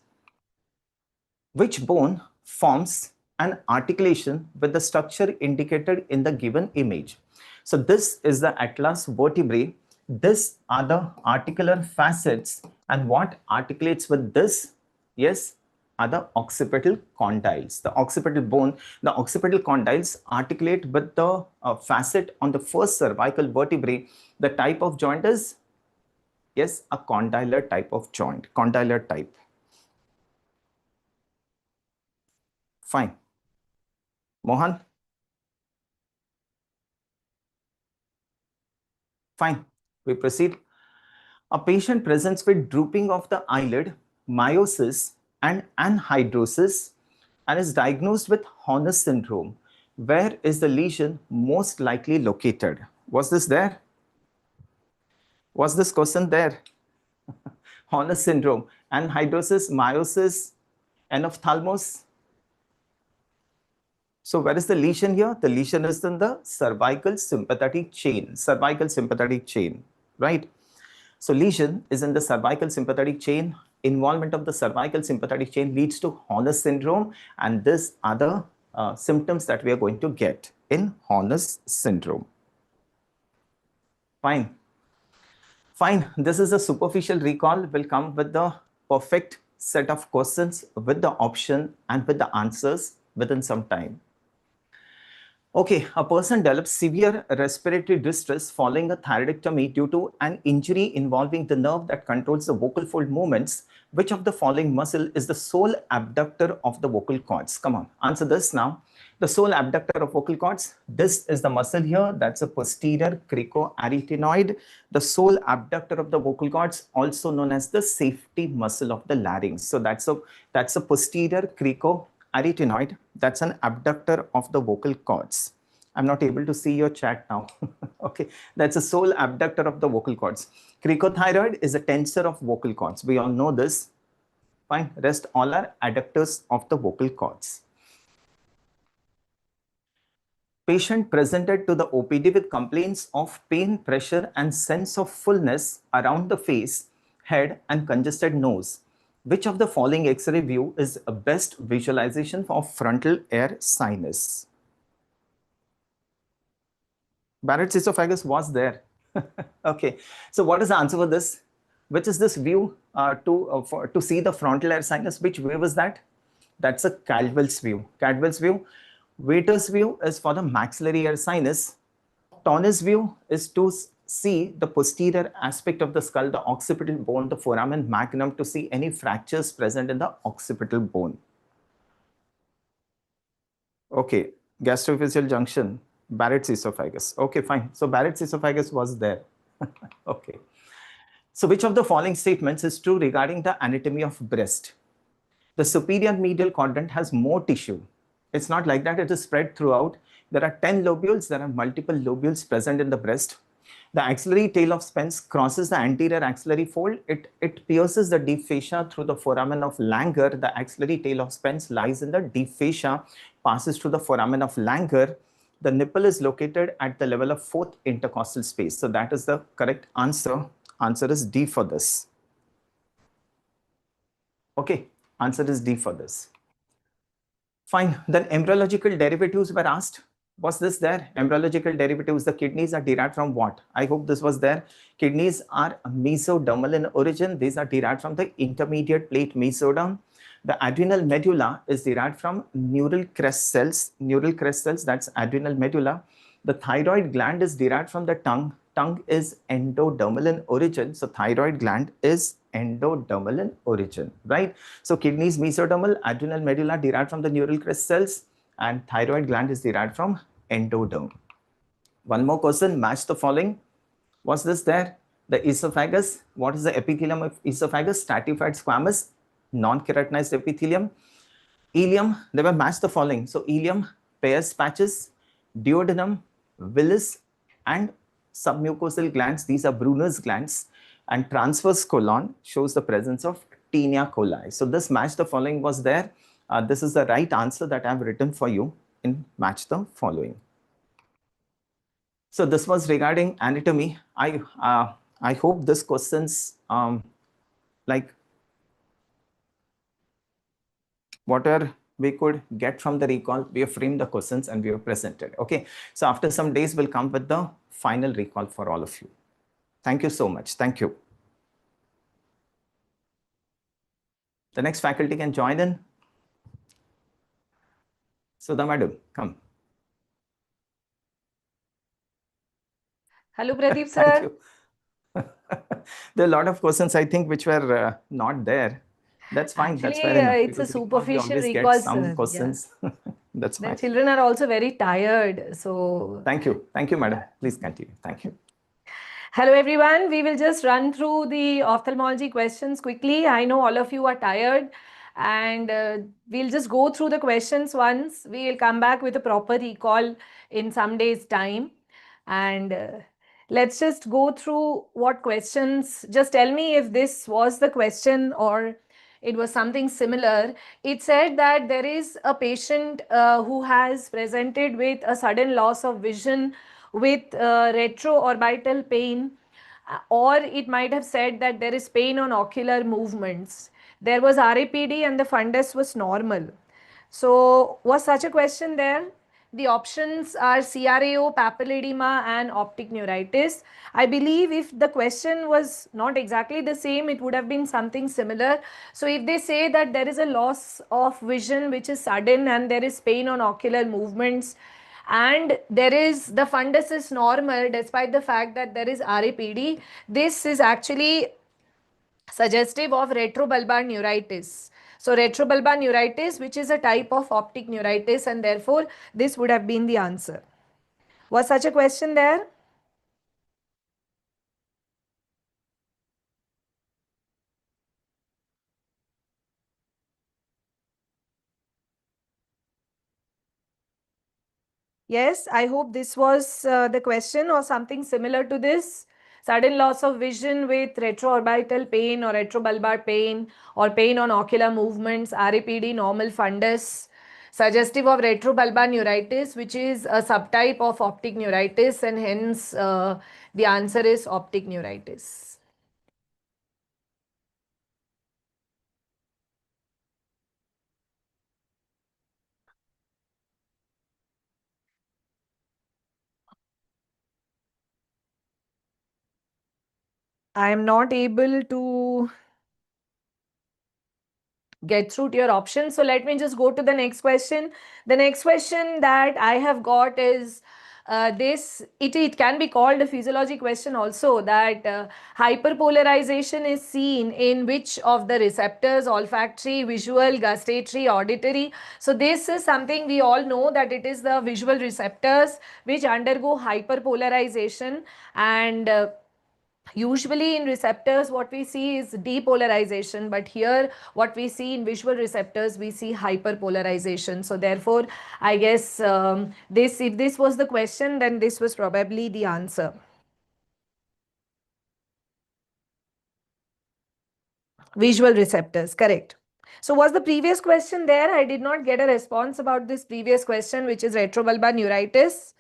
Which bone forms an articulation with the structure indicated in the given image? So this is the atlas vertebrae. These are the articular facets, and what articulates with this? Yes, are the occipital condyles. The occipital bone, the occipital condyles articulate with the facet on the first cervical vertebrae. The type of joint is, yes, a condylar type of joint, condylar type. Fine. Mohan? Fine. We proceed. A patient presents with drooping of the eyelid, miosis, and anhidrosis, and is diagnosed with Horner syndrome. Where is the lesion most likely located? Was this there? Was this question there? Horner syndrome, anhidrosis, miosis, ophthalmos. So where is the lesion here? The lesion is in the cervical sympathetic chain, right? So lesion is in the cervical sympathetic chain. Involvement of the cervical sympathetic chain leads to Horner syndrome, and these are the symptoms that we are going to get in Horner's syndrome. Fine. Fine. This is a superficial recall. Will come with the perfect set of questions with the option and with the answers within some time. Okay, a person develops severe respiratory distress following a thyroidectomy due to an injury involving the nerve that controls the vocal fold movements. Which of the following muscle is the sole abductor of the vocal cords? Come on, answer this now. The sole abductor of vocal cords, this is the muscle here, that's a posterior cricoarytenoid. The sole abductor of the vocal cords, also known as the safety muscle of the larynx. So that's a posterior cricoarytenoid. That's an abductor of the vocal cords. I'm not able to see your chat now. Okay, that's a sole abductor of the vocal cords. Cricothyroid is a tensor of vocal cords. We all know this. Fine, rest all are adductors of the vocal cords. Patient presented to the OPD with complaints of pain, pressure, and sense of fullness around the face, head, and congested nose. Which of the following X-ray view is a best visualization of frontal air sinus? Barrett's esophagus was there. Okay, so what is the answer for this? Which is this view to see the frontal air sinus? Which view is that? That's a Caldwell's view. Caldwell's view. Waiter's view is for the maxillary air sinus. Tauner's view is to see the posterior aspect of the skull, the occipital bone, the foramen magnum, to see any fractures present in the occipital bone. Okay, gastroesophageal junction, Barrett's esophagus. Okay, fine. So Barrett's esophagus was there. Okay. So which of the following statements is true regarding the anatomy of breast? The superior medial quadrant has more tissue. It's not like that. It is spread throughout. There are 10 lobules. There are multiple lobules present in the breast. The axillary tail of Spence crosses the anterior axillary fold. It pierces the deep fascia through the foramen of Langer. The axillary tail of Spence lies in the deep fascia, passes through the foramen of Langer. The nipple is located at the level of fourth intercostal space. So that is the correct answer. Answer is D for this. Okay, answer is D for this. Fine. Then embryological derivatives were asked. Was this there? Embryological derivatives, the kidneys are derived from what? I hope this was there. Kidneys are mesodermal in origin. These are derived from the intermediate plate mesoderm. The adrenal medulla is derived from neural crest cells. Neural crest cells, that's adrenal medulla. The thyroid gland is derived from the tongue. Tongue is endodermal in origin. So thyroid gland is endodermal in origin, right? So kidneys mesodermal, adrenal medulla derived from the neural crest cells, and thyroid gland is derived from endoderm. One more question, match the following. Was this there? The esophagus, what is the epithelium of esophagus? Stratified squamous, non-keratinized epithelium. Ileum, they were matched the following. So ileum, Peyer's patches, duodenum, Willis, and submucosal glands. These are Brunner's glands. And transverse colon shows the presence of Taenia coli. So this match the following was there. This is the right answer that I have written for you in match the following. So this was regarding anatomy. I hope this questions like whatever we could get from the recall, we have framed the questions and we have presented. Okay. So after some days, we'll come with the final recall for all of you. Thank you so much. Thank you. The next faculty can join in. Sudha madam, come. Hello, Pradeep Thank sir. you. There are a lot of questions, I think, which were not there. That's fine. That's fair enough. Actually, it's a Because recall, we superficial always get recall, some sir. Yeah. questions. That's The fine. children are also very tired. So Thank you. Thank you, madam. Please continue. Thank you. hello, everyone. We will just run through the ophthalmology questions quickly. I know all of you are tired, and we'll just go through the questions once. We will come back with a proper recall in some days' time. And let's just go through what questions. Just tell me if this was the question or it was something similar. It said that there is a patient who has presented with a sudden loss of vision with retroorbital pain, or it might have said that there is pain on ocular movements. There was RAPD and the fundus was normal. So was such a question there? The options are CRAO, papilledema, and optic neuritis. I believe if the question was not exactly the same, it would have been something similar. So if they say that there is a loss of vision which is sudden and there is pain on ocular movements, and there is the fundus is normal despite the fact that there is RAPD, this is actually suggestive of retrobulbar neuritis. So retrobulbar neuritis, which is a type of optic neuritis, and therefore this would have been the answer. Was such a question there? Yes, I hope this was the question or something similar to this. Sudden loss of vision with retroorbital pain or retrobulbar pain or pain on ocular movements, RAPD, normal fundus, suggestive of retrobulbar neuritis, which is a subtype of optic neuritis, and hence the answer is optic neuritis. I am not able to get through to your options. So let me just go to the next question. The next question that I have got is it can be called a physiology question also, that hyperpolarization is seen in which of the receptors: olfactory, visual, gustatory, auditory. So this is something we all know, that it is the visual receptors which undergo hyperpolarization, and usually in receptors what we see is depolarization, but here what we see in visual receptors, we see hyperpolarization. So therefore I guess if this was the question, then this was probably the answer. Visual receptors, correct. So was the previous question there? I did not get a response about this previous question, which is retrobulbar neuritis.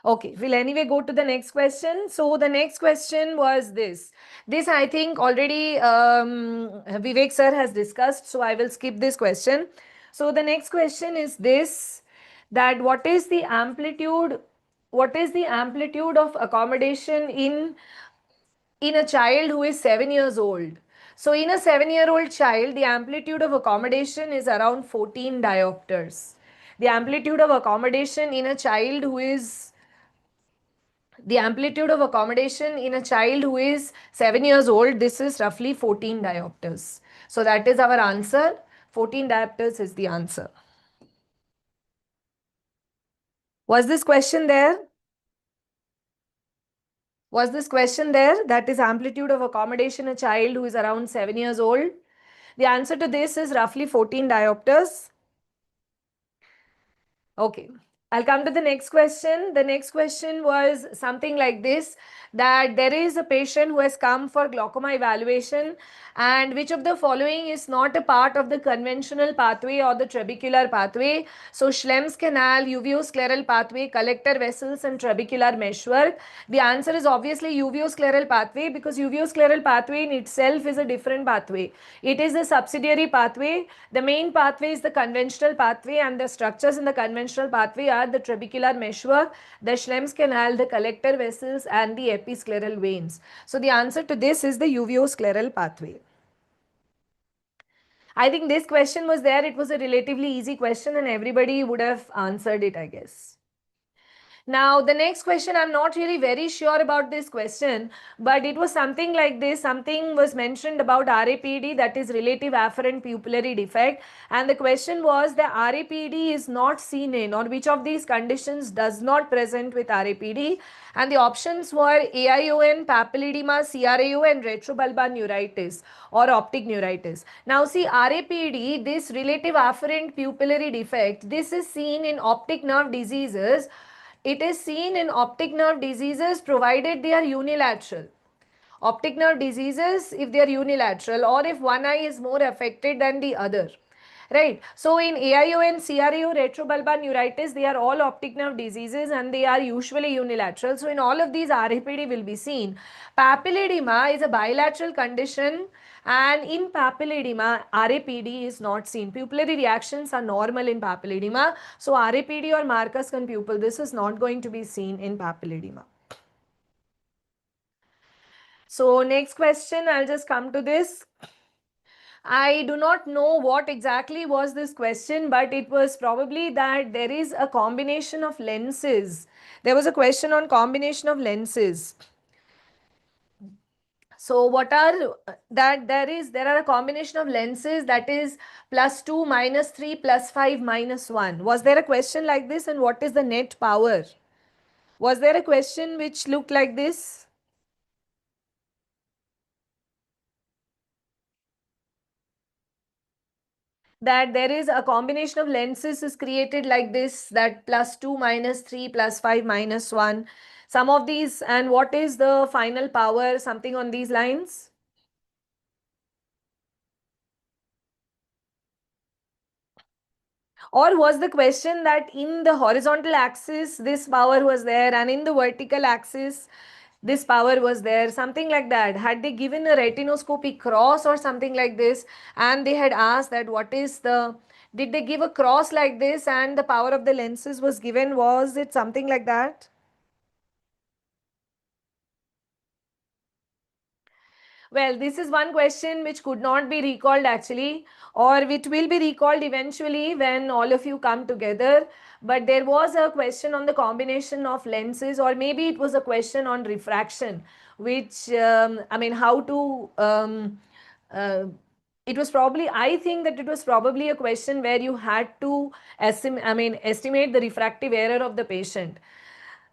Okay, we'll anyway go to the next question. So the next question was this. This I think already Vivek sir has discussed, so I will skip this question. So the next question is this, that what is the amplitude of accommodation in a child who is 7 years old? So in a 7-year-old child, the amplitude of accommodation is around 14 diopters. The amplitude of accommodation in a child who is the amplitude of accommodation in a child who is 7 years old, this is roughly 14 diopters. So that is our answer. 14 diopters is the answer. Was this question there? Was this question there? That is amplitude of accommodation in a child who is around 7 years old. The answer to this is roughly 14 diopters. Okay. I'll come to the next question. The next question was something like this, that there is a patient who has come for glaucoma evaluation, and which of the following is not a part of the conventional pathway or the trabecular pathway? So Schlemm's canal, uveoscleral pathway, collector vessels, and trabecular meshwork. The answer is obviously uveoscleral pathway, because uveoscleral pathway in itself is a different pathway. It is a subsidiary pathway. The main pathway is the conventional pathway, and the structures in the conventional pathway are the trabecular meshwork, the Schlemm's canal, the collector vessels, and the episcleral veins. So the answer to this is the uveoscleral pathway. I think this question was there. It was a relatively easy question and everybody would have answered it, I guess. Now, the next question, I'm not really very sure about this question, but it was something like this. Something was mentioned about RAPD, that is relative afferent pupillary defect. And the question was, the RAPD is not seen in, or which of these conditions does not present with RAPD? And the options were AION, papilledema, CRAO, and retrobulbar neuritis or optic neuritis. Now see, RAPD, this relative afferent pupillary defect, this is seen in optic nerve diseases. It is seen in optic nerve diseases provided they are unilateral. Optic nerve diseases, if they are unilateral, or if one eye is more affected than the other. Right. So in AIO and CRAO, retrobulbar neuritis, they are all optic nerve diseases and they are usually unilateral. So in all of these, RAPD will be seen. Papilledema is a bilateral condition, and in papilledema, RAPD is not seen. Pupillary reactions are normal in papilledema. So RAPD or Marcus conpupil, this is not going to be seen in papilledema. So next question, I'll just come to this. I do not know what exactly was this question, but it was probably that there is a combination of lenses. There was a question on combination of lenses. So what are that there are a combination of lenses, that is +2, -3, +5, -1. Was there a question like this, and what is the net power? Was there a question which looked like this? That there is a combination of lenses is created like this, that +2, -3, +5, -1. Some of these, and what is the final power, something on these lines? Or was the question that in the horizontal axis this power was there, and in the vertical axis this power was there, something like that? Had they given a retinoscopy cross or something like this, and they had asked that what is the, did they give a cross like this and the power of the lenses was given? Was it something like that? Well, this is one question which could not be recalled actually, or which will be recalled eventually when all of you come together. But there was a question on the combination of lenses, or maybe it was a question on refraction, which, I mean, how to, it was probably, I think that it was probably a question where you had to estimate the refractive error of the patient.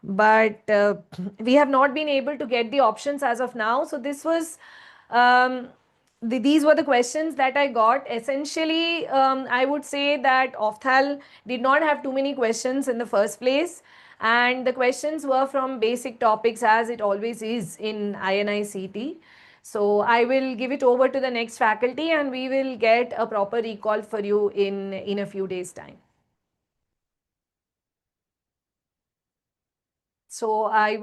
But we have not been able to get the options as of now. So this was, these were the questions that I got. Essentially, I would say that Ophthal did not have too many questions in the first place. And the questions were from basic topics, as it always is in INICET. So I will give it over to the next faculty and we will get a proper recall for you in a few days' time. So I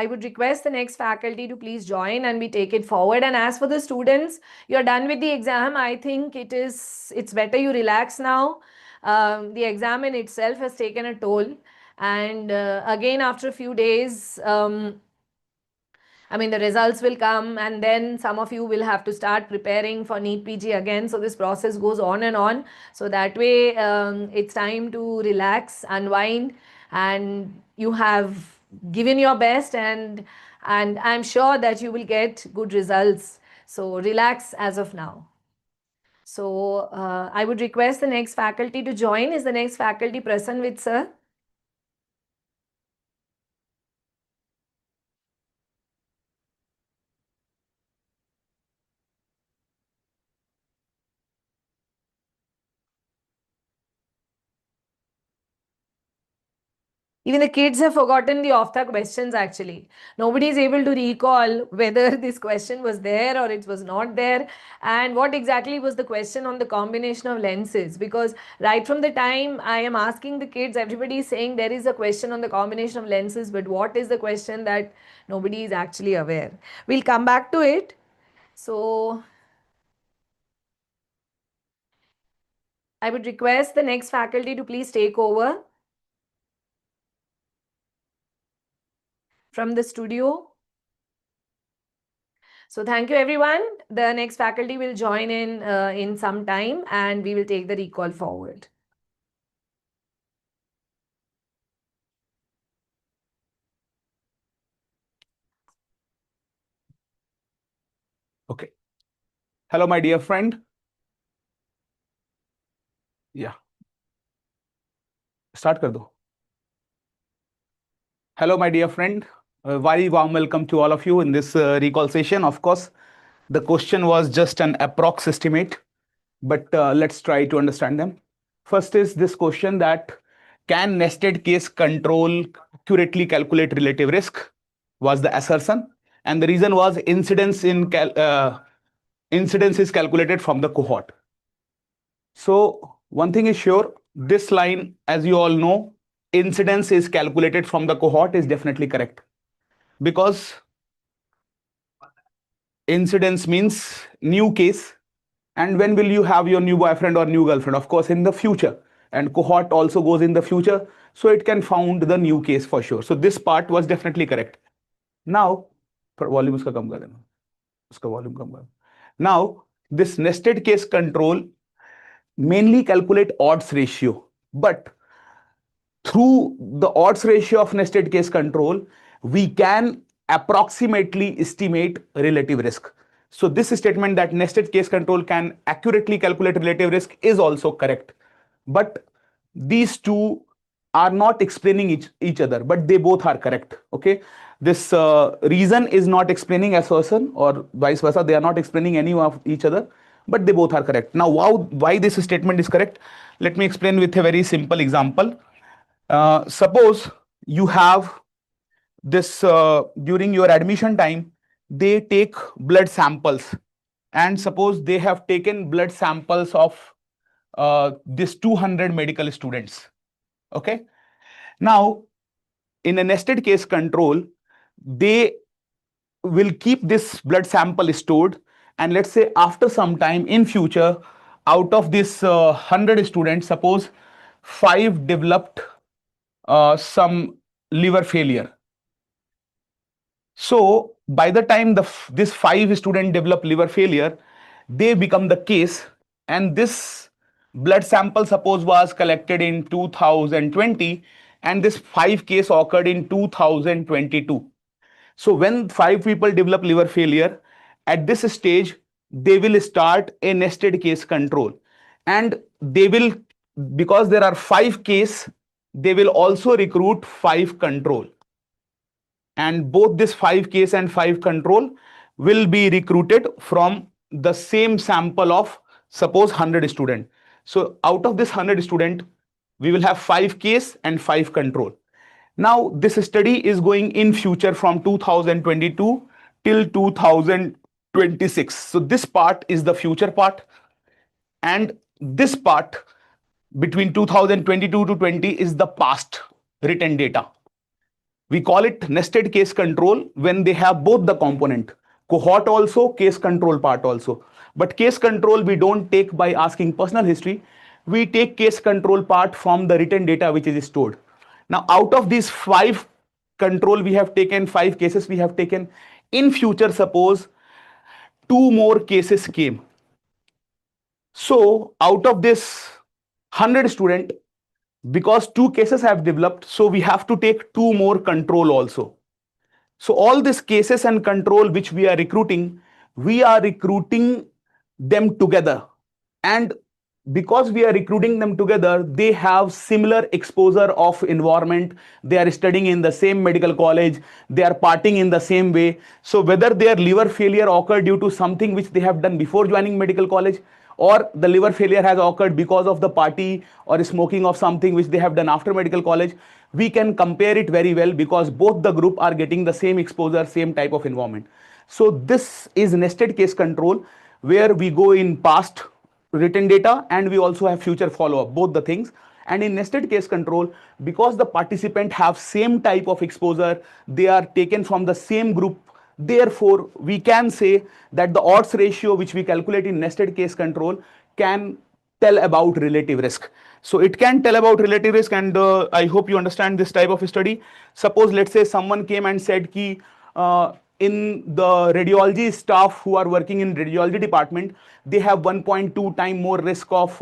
would request the next faculty to please join and we take it forward. And as for the students, you're done with the exam. I think it's better you relax now. The exam in itself has taken a toll. And again, after a few days, I mean, the results will come and then some of you will have to start preparing for NEET PG again. So this process goes on and on. So that way, it's time to relax, unwind, and you have given your best, and I'm sure that you will get good results. So relax as of now. So I would request the next faculty to join. Is the next faculty present with sir? Even the kids have forgotten the Ophtha questions actually. Nobody is able to recall whether this question was there or it was not there, and what exactly was the question on the combination of lenses. Because right from the time I am asking the kids, everybody is saying there is a question on the combination of lenses, but what is the question, that nobody is actually aware. We'll come back to it. So I would request the next faculty to please take over from the studio. So thank you everyone. The next faculty will join in some time and we will take the recall forward. Okay. Hello, my dear friend. Yeah. Start kar do. Hello, my dear friend. Very warm welcome to all of you in this recall session. Of course, the question was just an approx estimate, but let's try to understand them. First is this question that can nested case control accurately calculate relative risk, was the assertion. And the reason was incidence is calculated from the cohort. So one thing is sure, this line, as you all know, incidence is calculated from the cohort is definitely correct, because incidence means new case. And when will you have your new boyfriend or new girlfriend? Of course, in the future. And cohort also goes in the future. So it can found the new case for sure. So this part was definitely correct. Now, volume uska kam kar dena. Uska volume kam kar. Now, this nested case control mainly calculate odds ratio. But through the odds ratio of nested case control, we can approximately estimate relative risk. So this statement that nested case control can accurately calculate relative risk is also correct. But these two are not explaining each other, but they both are correct. Okay, this reason is not explaining assertion, or vice versa. They are not explaining any of each other, but they both are correct. Now, why this statement is correct? Let me explain with a very simple example. Suppose you have this during your admission time, they take blood samples, and suppose they have taken blood samples of this 200 medical students. Okay, now in a nested case control, they will keep this blood sample stored, and let's say after some time in future, out of this 100 students, suppose 5 developed some liver failure. So by the time this 5 student develop liver failure, they become the case, and this blood sample suppose was collected in 2020, and this 5 case occurred in 2022. So when 5 people develop liver failure, at this stage, they will start a nested case control. And they will, because there are 5 case, they will also recruit 5 control. And both this 5 case and 5 control will be recruited from the same sample of suppose 100 student. So out of this 100 student, we will have 5 case and 5 control. Now this study is going in future from 2022 till 2026. So this part is the future part, and this part between 2022 to 20 is the past written data. We call it nested case control when they have both the component, cohort also, case control part also. But case control we don't take by asking personal history. We take case control part from the written data which is stored. Now out of these 5 control we have taken, 5 cases we have taken. In future, suppose 2 more cases came. So out of this 100 student, because 2 cases have developed, so we have to take 2 more control also. So all these cases and control which we are recruiting them together. And because we are recruiting them together, they have similar exposure of environment. They are studying in the same medical college. They are partying in the same way. So whether their liver failure occurred due to something which they have done before joining medical college, or the liver failure has occurred because of the party or smoking of something which they have done after medical college, we can compare it very well because both the group are getting the same exposure, same type of environment. So this is nested case control where we go in past written data and we also have future follow-up, both the things. And in nested case control, because the participant have same type of exposure, they are taken from the same group. Therefore, we can say that the odds ratio which we calculate in nested case control can tell about relative risk. So it can tell about relative risk, and I hope you understand this type of study. Suppose let's say someone came and said ki in the radiology staff who are working in radiology department, they have 1.2 times more risk of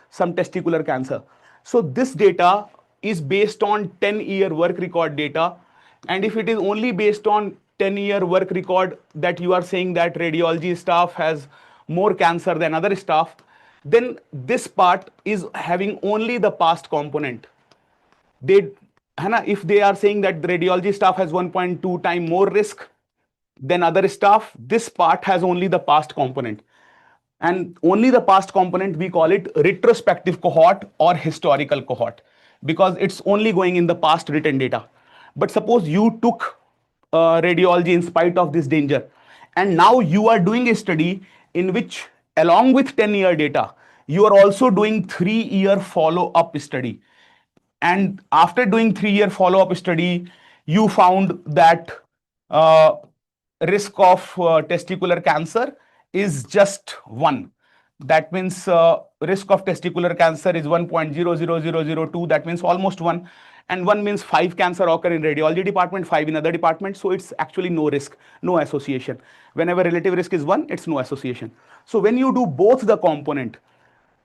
some testicular cancer. So this data is based on 10-year work record data. And if it is only based on 10-year work record that you are saying that radiology staff has more cancer than other staff, then this part is having only the past component. If they are saying that the radiology staff has 1.2 times more risk than other staff, this part has only the past component. And only the past component, we call it retrospective cohort or historical cohort, because it's only going in the past written data. But suppose you took radiology in spite of this danger, and now you are doing a study in which along with 10-year data, you are also doing 3-year follow-up study. And after doing 3-year follow-up study, you found that risk of testicular cancer is just 1. That means risk of testicular cancer is 1.00002. That means almost 1. And 1 means 5 cancer occur in radiology department, 5 in other department. So it's actually no risk, no association. Whenever relative risk is 1, it's no association. So when you do both the component,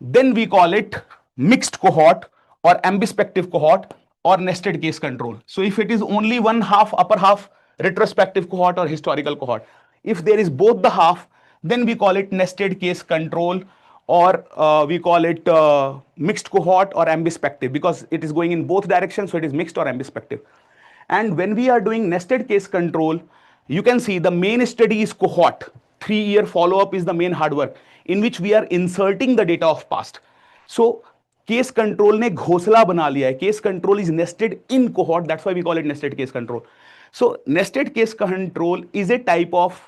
then we call it mixed cohort or ambispection cohort or nested case control. So if it is only one half, upper half, retrospective cohort or historical cohort, if there is both the half, then we call it nested case control, or we call it mixed cohort or ambispection, because it is going in both directions, so it is mixed or ambispection. And when we are doing nested case control, you can see the main study is cohort. 3-year follow-up is the main hard work, in which we are inserting the data of past. So case control ne ghosla bana liya hai. Case control is nested in cohort. That's why we call it nested case control. So nested case control is a type of,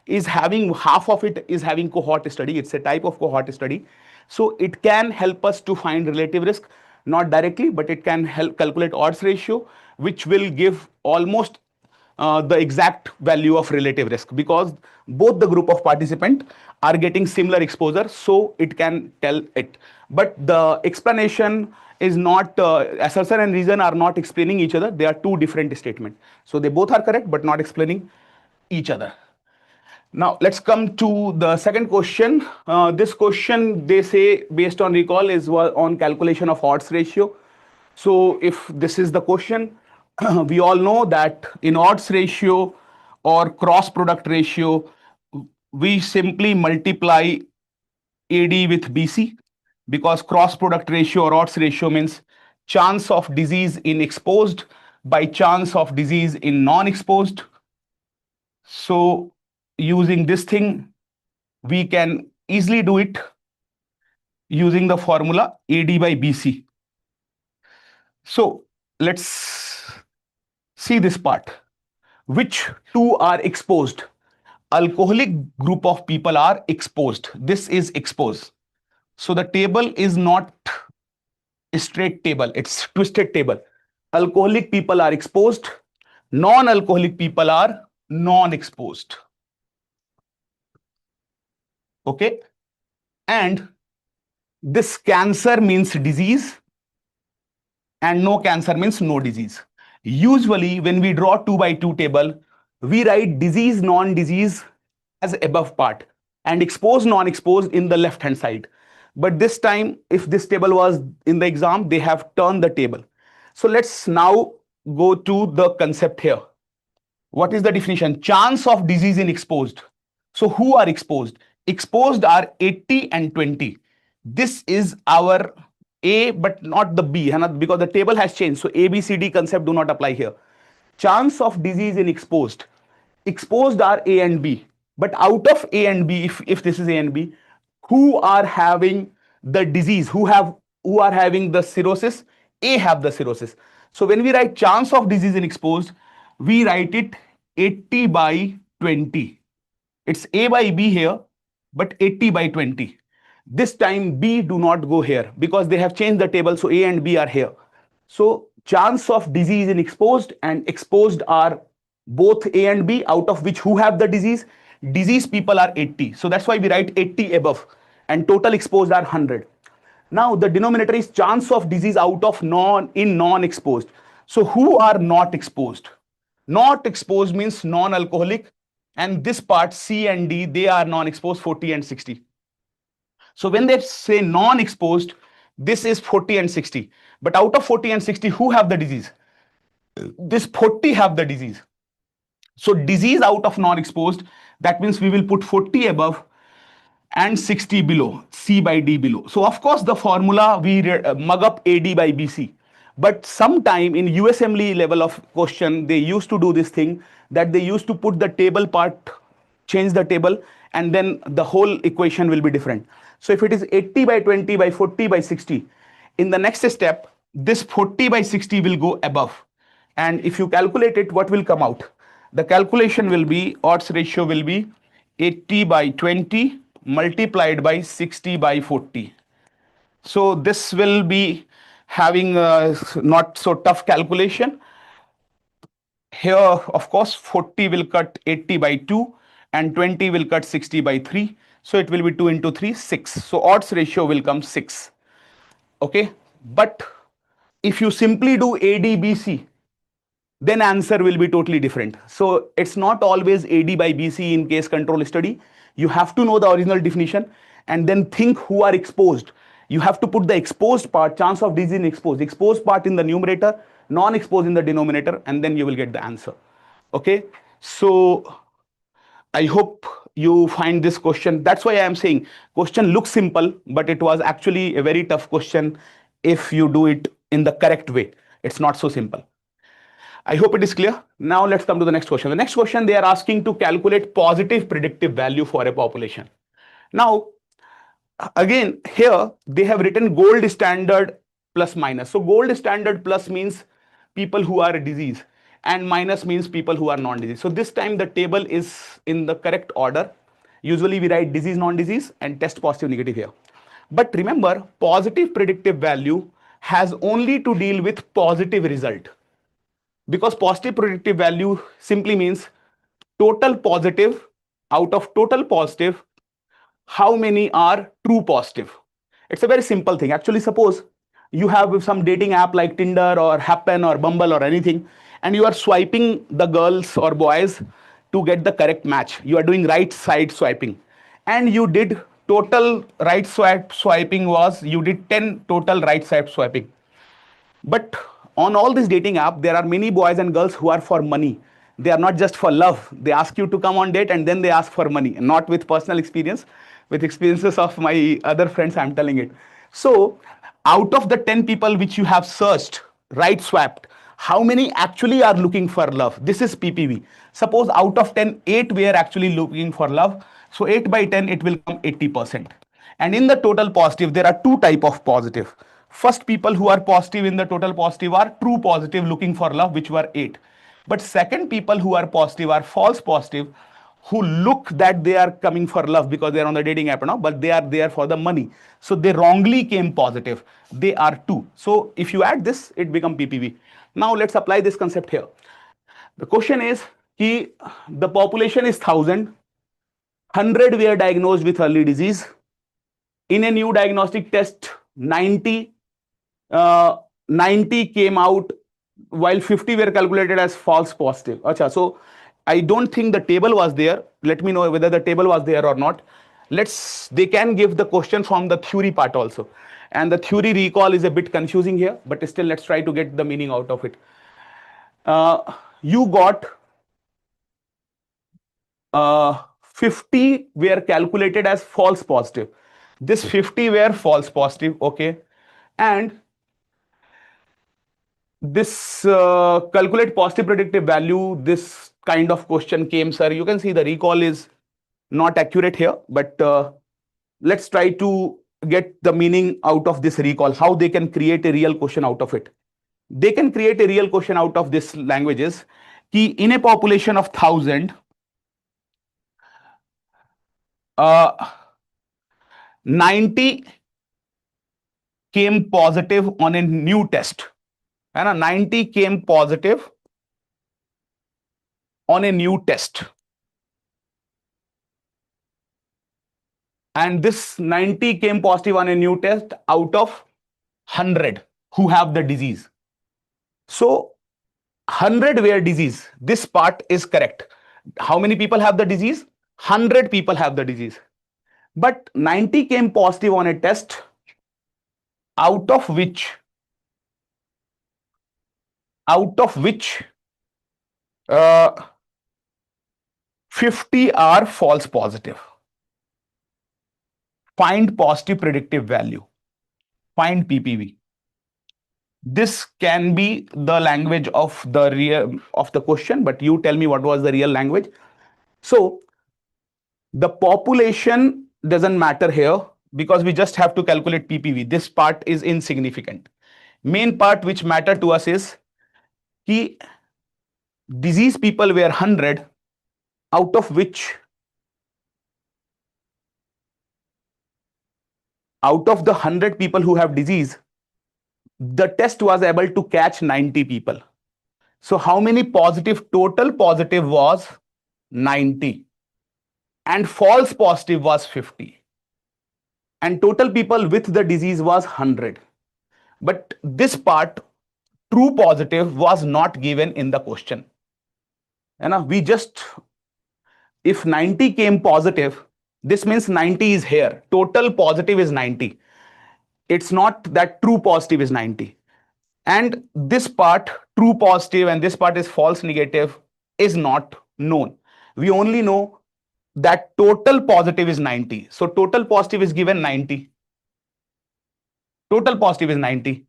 is having half of it is having cohort study. It's a type of cohort study. So it can help us to find relative risk, not directly, but it can help calculate odds ratio, which will give almost the exact value of relative risk, because both the group of participant are getting similar exposure, so it can tell it. But the explanation is not, assertion and reason are not explaining each other. They are two different statements. So they both are correct, but not explaining each other. Now let's come to the second question. This question, they say, based on recall, is on calculation of odds ratio. So if this is the question, we all know that in odds ratio or cross product ratio, we simply multiply AD with BC, because cross product ratio or odds ratio means chance of disease in exposed by chance of disease in non-exposed. So using this thing, we can easily do it using the formula AD by BC. So let's see this part. Which two are exposed? Alcoholic group of people are exposed. This is exposed. So the table is not a straight table, it's twisted table. Alcoholic people are exposed, non-alcoholic people are non-exposed. Okay, and this cancer means disease and no cancer means no disease. Usually when we draw 2 by 2 table, we write disease non-disease as above part and exposed non-exposed in the left hand side. But this time, if this table was in the exam, they have turned the table. So let's now go to the concept here. What is the definition? Chance of disease in exposed. So who are exposed? Exposed are 80 and 20. This is our A, but not the B, because the table has changed. So A, B, C, D concept do not apply here. Chance of disease in exposed. Exposed are A and B. But out of A and B, if this is A and B, who are having the disease, who are having the cirrhosis? A have the cirrhosis. So when we write chance of disease in exposed, we write it 80 by 20. It's A by B here, but 80 by 20. This time B do not go here because they have changed the table. So A and B are here. So chance of disease in exposed and exposed are both A and B, out of which who have the disease? Disease people are 80. So that's why we write 80 above and total exposed are 100. Now the denominator is chance of disease out of non-exposed. So who are not exposed? Not exposed means non-alcoholic, and this part C and D, they are non-exposed, 40 and 60. So when they say non-exposed, this is 40 and 60. But out of 40 and 60, who have the disease? This 40 have the disease. So disease out of non-exposed, that means we will put 40 above and 60 below, C by D below. So of course the formula we mug up AD by BC. But sometime in USMLE level of question, they used to do this thing that they used to put the table part, change the table, and then the whole equation will be different. So if it is 80 by 20 by 40 by 60, in the next step, this 40 by 60 will go above. And if you calculate it, what will come out? The calculation will be, odds ratio will be 80 by 20 multiplied by 60 by 40. So this will be having not so tough calculation. Here, of course, 40 will cut 80 by 2 and 20 will cut 60 by 3. So it will be 2 into 3, 6. So odds ratio will come 6. Okay. But if you simply do ADBC, then answer will be totally different. So it's not always AD by BC in case control study. You have to know the original definition and then think who are exposed. You have to put the exposed part, chance of disease in exposed part in the numerator, non-exposed in the denominator, and then you will get the answer. Okay. So I hope you find this question. That's why I am saying question looks simple, but it was actually a very tough question if you do it in the correct way. It's not so simple. I hope it is clear. Now let's come to the next question. The next question, they are asking to calculate positive predictive value for a population. Now, again, here they have written gold standard plus minus. So gold standard plus means people who are disease and minus means people who are non-disease. So this time the table is in the correct order. Usually we write disease, non-disease and test positive, negative here. But remember, positive predictive value has only to deal with positive result. Because positive predictive value simply means total positive out of total positive, how many are true positive. It's a very simple thing. Actually, suppose you have some dating app like Tinder or Happen or Bumble or anything, and you are swiping the girls or boys to get the correct match. You are doing right side swiping, and you did total right swiping was, you did 10 total right side swiping. But on all this dating app, there are many boys and girls who are for money. They are not just for love. They ask you to come on date and then they ask for money. Not with personal experience, with experiences of my other friends, I'm telling it. So out of the 10 people which you have searched, right swapped, how many actually are looking for love? This is PPV. Suppose out of 10, 8 were actually looking for love. So 8 by 10, it will come 80%. And in the total positive, there are two type of positive. First, people who are positive in the total positive are true positive looking for love, which were 8. But second, people who are positive are false positive, who look that they are coming for love because they are on the dating app now, but they are there for the money. So they wrongly came positive. They are 2. So if you add this, it becomes PPV. Now let's apply this concept here. The question is, the population is 1000. 100 were diagnosed with early disease. In a new diagnostic test, 90 came out, while 50 were calculated as false positive. Achha, so I don't think the table was there. Let me know whether the table was there or not. They can give the question from the theory part also. And the theory recall is a bit confusing here, but still let's try to get the meaning out of it. You got 50 were calculated as false positive. This 50 were false positive, okay. And this calculate positive predictive value, this kind of question came, sir. You can see the recall is not accurate here, but let's try to get the meaning out of this recall, how they can create a real question out of it. They can create a real question out of this languages. In a population of 1000, 90 came positive on a new test. And 90 came positive on a new test. And this 90 came positive on a new test out of 100 who have the disease. So 100 were disease. This part is correct. How many people have the disease? 100 people have the disease. But 90 came positive on a test out of which 50 are false positive. Find positive predictive value. Find PPV. This can be the language of the question, but you tell me what was the real language. So the population doesn't matter here because we just have to calculate PPV. This part is insignificant. Main part which matter to us is कि disease people were 100, out of which out of the 100 people who have disease, the test was able to catch 90 people. So how many positive? Total positive was 90 and false positive was 50. And total people with the disease was 100. But this part, true positive, was not given in the question. And if 90 came positive, this means 90 is here. Total positive is 90. It's not that true positive is 90. And this part, true positive, and this part is false negative, is not known. We only know that total positive is 90. So total positive is given 90. Total positive is 90.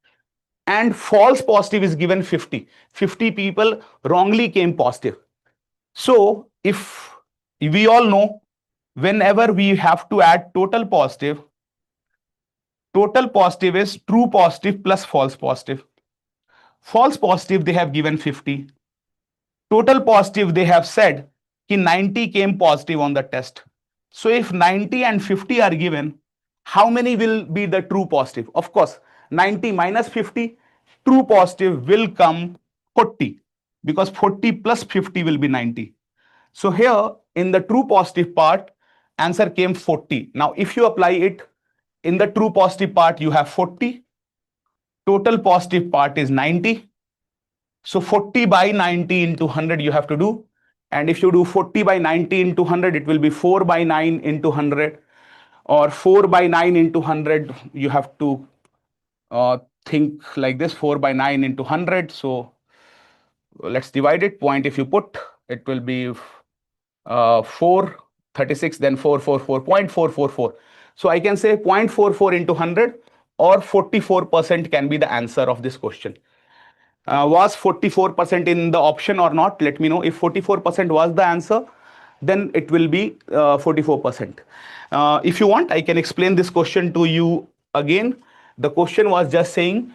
And false positive is given 50. 50 people wrongly came positive. So if we all know, whenever we have to add total positive is true positive plus false positive. False positive, they have given 50. Total positive, they have said कि 90 came positive on the test. So if 90 and 50 are given, how many will be the true positive? Of course, 90 minus 50, true positive will come 40, because 40 plus 50 will be 90. So here in the true positive part, answer came 40. Now if you apply it in the true positive part, you have 40. Total positive part is 90. So 40 by 90 into 100 you have to do. And if you do 40 by 90 into 100, it will be 4 by 9 into 100, or 4 by 9 into 100. You have to think like this: 4 by 9 into 100. So let's divide it. Point if you put, it will be 4, 36, then 444, 0.444. So I can say 0.44 into 100, or 44% can be the answer of this question. Was 44% in the option or not? Let me know. If 44% was the answer, then it will be 44%. If you want, I can explain this question to you again. The question was just saying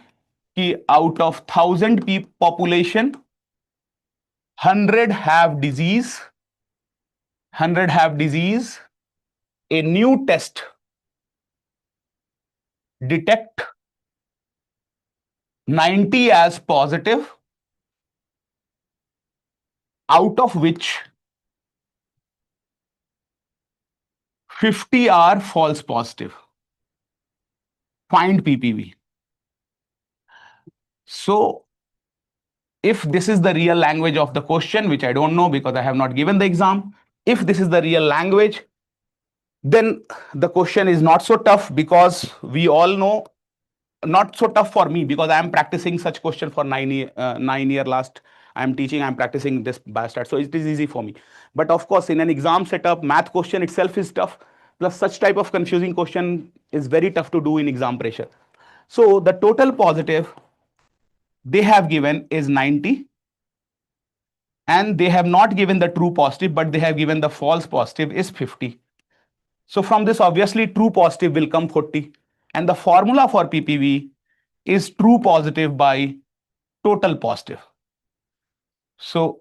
कि out of 1,000 population, 100 have disease. 100 have disease. A new test detect 90 as positive, out of which 50 are false positive. Find PPV. So if this is the real language of the question, which I don't know because I have not given the exam, if this is the real language, then the question is not so tough, because we all know, not so tough for me because I am practicing such question for 9 year last. I am teaching, I am practicing this biostat, so it is easy for me. But of course, in an exam setup, math question itself is tough. Plus, such type of confusing question is very tough to do in exam pressure. So the total positive they have given is 90, and they have not given the true positive, but they have given the false positive is 50. So from this, obviously, true positive will come 40. And the formula for PPV is true positive by total positive. So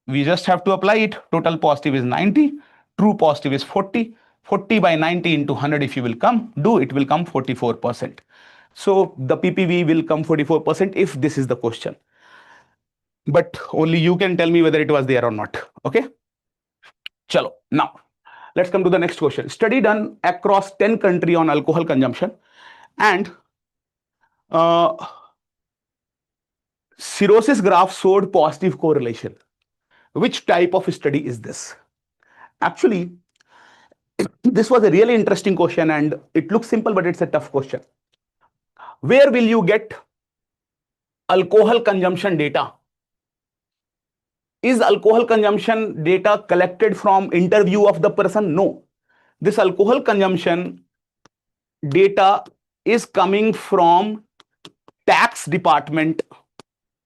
we just have to apply it. Total positive is 90, true positive is 40. 40 by 90 into 100, if you will it will come 44%. So the PPV will come 44% if this is the question. But only you can tell me whether it was there or not. Okay? Chalo. Now, let's come to the next question. Study done across 10 countries on alcohol consumption, and cirrhosis graph showed positive correlation. Which type of study is this? Actually, this was a really interesting question, and it looks simple, but it's a tough question. Where will you get alcohol consumption data? Is alcohol consumption data collected from interview of the person? No. This alcohol consumption data is coming from tax department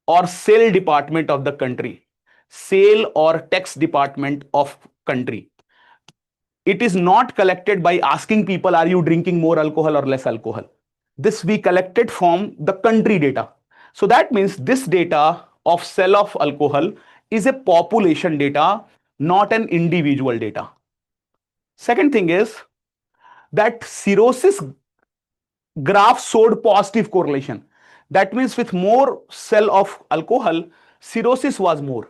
or sale department of the country. Sale or tax department of country. It is not collected by asking people, are you drinking more alcohol or less alcohol? This we collected from the country data. So that means this data of sale of alcohol is a population data, not an individual data. Second thing is that cirrhosis graph showed positive correlation. That means with more sale of alcohol, cirrhosis was more.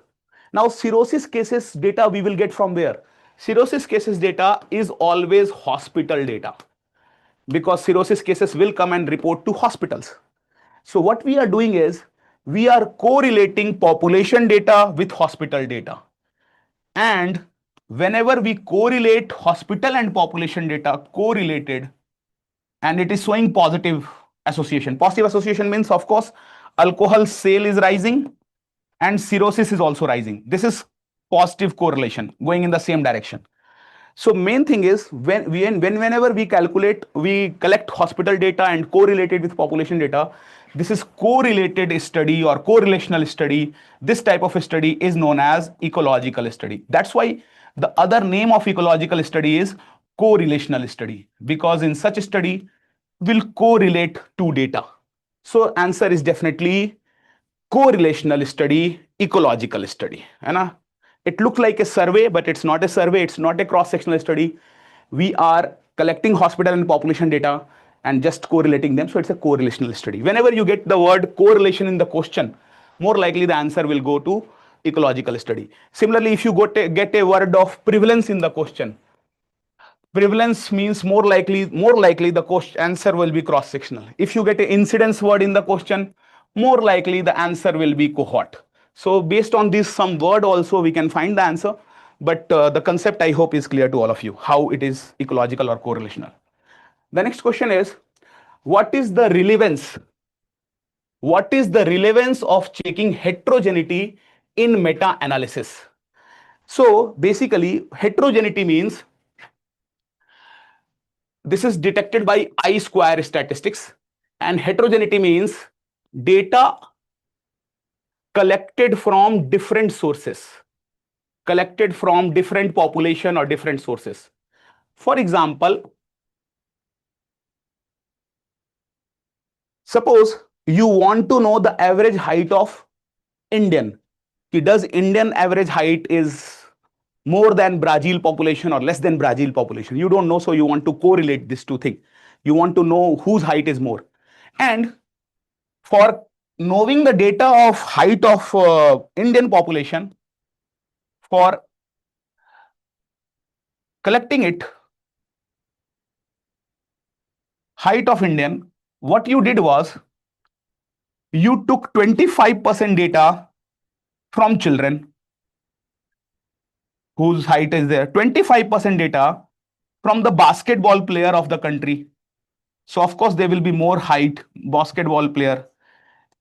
Now, cirrhosis cases data we will get from where? Cirrhosis cases data is always hospital data, because cirrhosis cases will come and report to hospitals. So what we are doing is we are correlating population data with hospital data. And whenever we correlate hospital and population data correlated, and it is showing positive association. Positive association means, of course, alcohol sale is rising and cirrhosis is also rising. This is positive correlation going in the same direction. So main thing is whenever we collect hospital data and correlate it with population data, this is correlated study or correlational study. This type of study is known as ecological study. That's why the other name of ecological study is correlational study, because in such study will correlate two data. So answer is definitely correlational study, ecological study. It looks like a survey, but it's not a survey. It's not a cross-sectional study. We are collecting hospital and population data and just correlating them. So it's a correlational study. Whenever you get the word correlation in the question, more likely the answer will go to ecological study. Similarly, if you get a word of prevalence in the question, prevalence means more likely the question answer will be cross-sectional. If you get an incidence word in the question, more likely the answer will be cohort. So based on this some word also we can find the answer, but the concept I hope is clear to all of you, how it is ecological or correlational. The next question is, what is the relevance? What is the relevance of checking heterogeneity in meta-analysis? So basically, heterogeneity means this is detected by I-square statistics, and heterogeneity means data collected from different sources, collected from different population or different sources. For example, suppose you want to know the average height of Indian. Does Indian average height is more than Brazil population or less than Brazil population? You don't know, so you want to correlate these two things. You want to know whose height is more. And for knowing the data of height of Indian population, for collecting it, height of Indian, what you did was you took 25% data from children whose height is there, 25% data from the basketball player of the country. So of course there will be more height basketball player.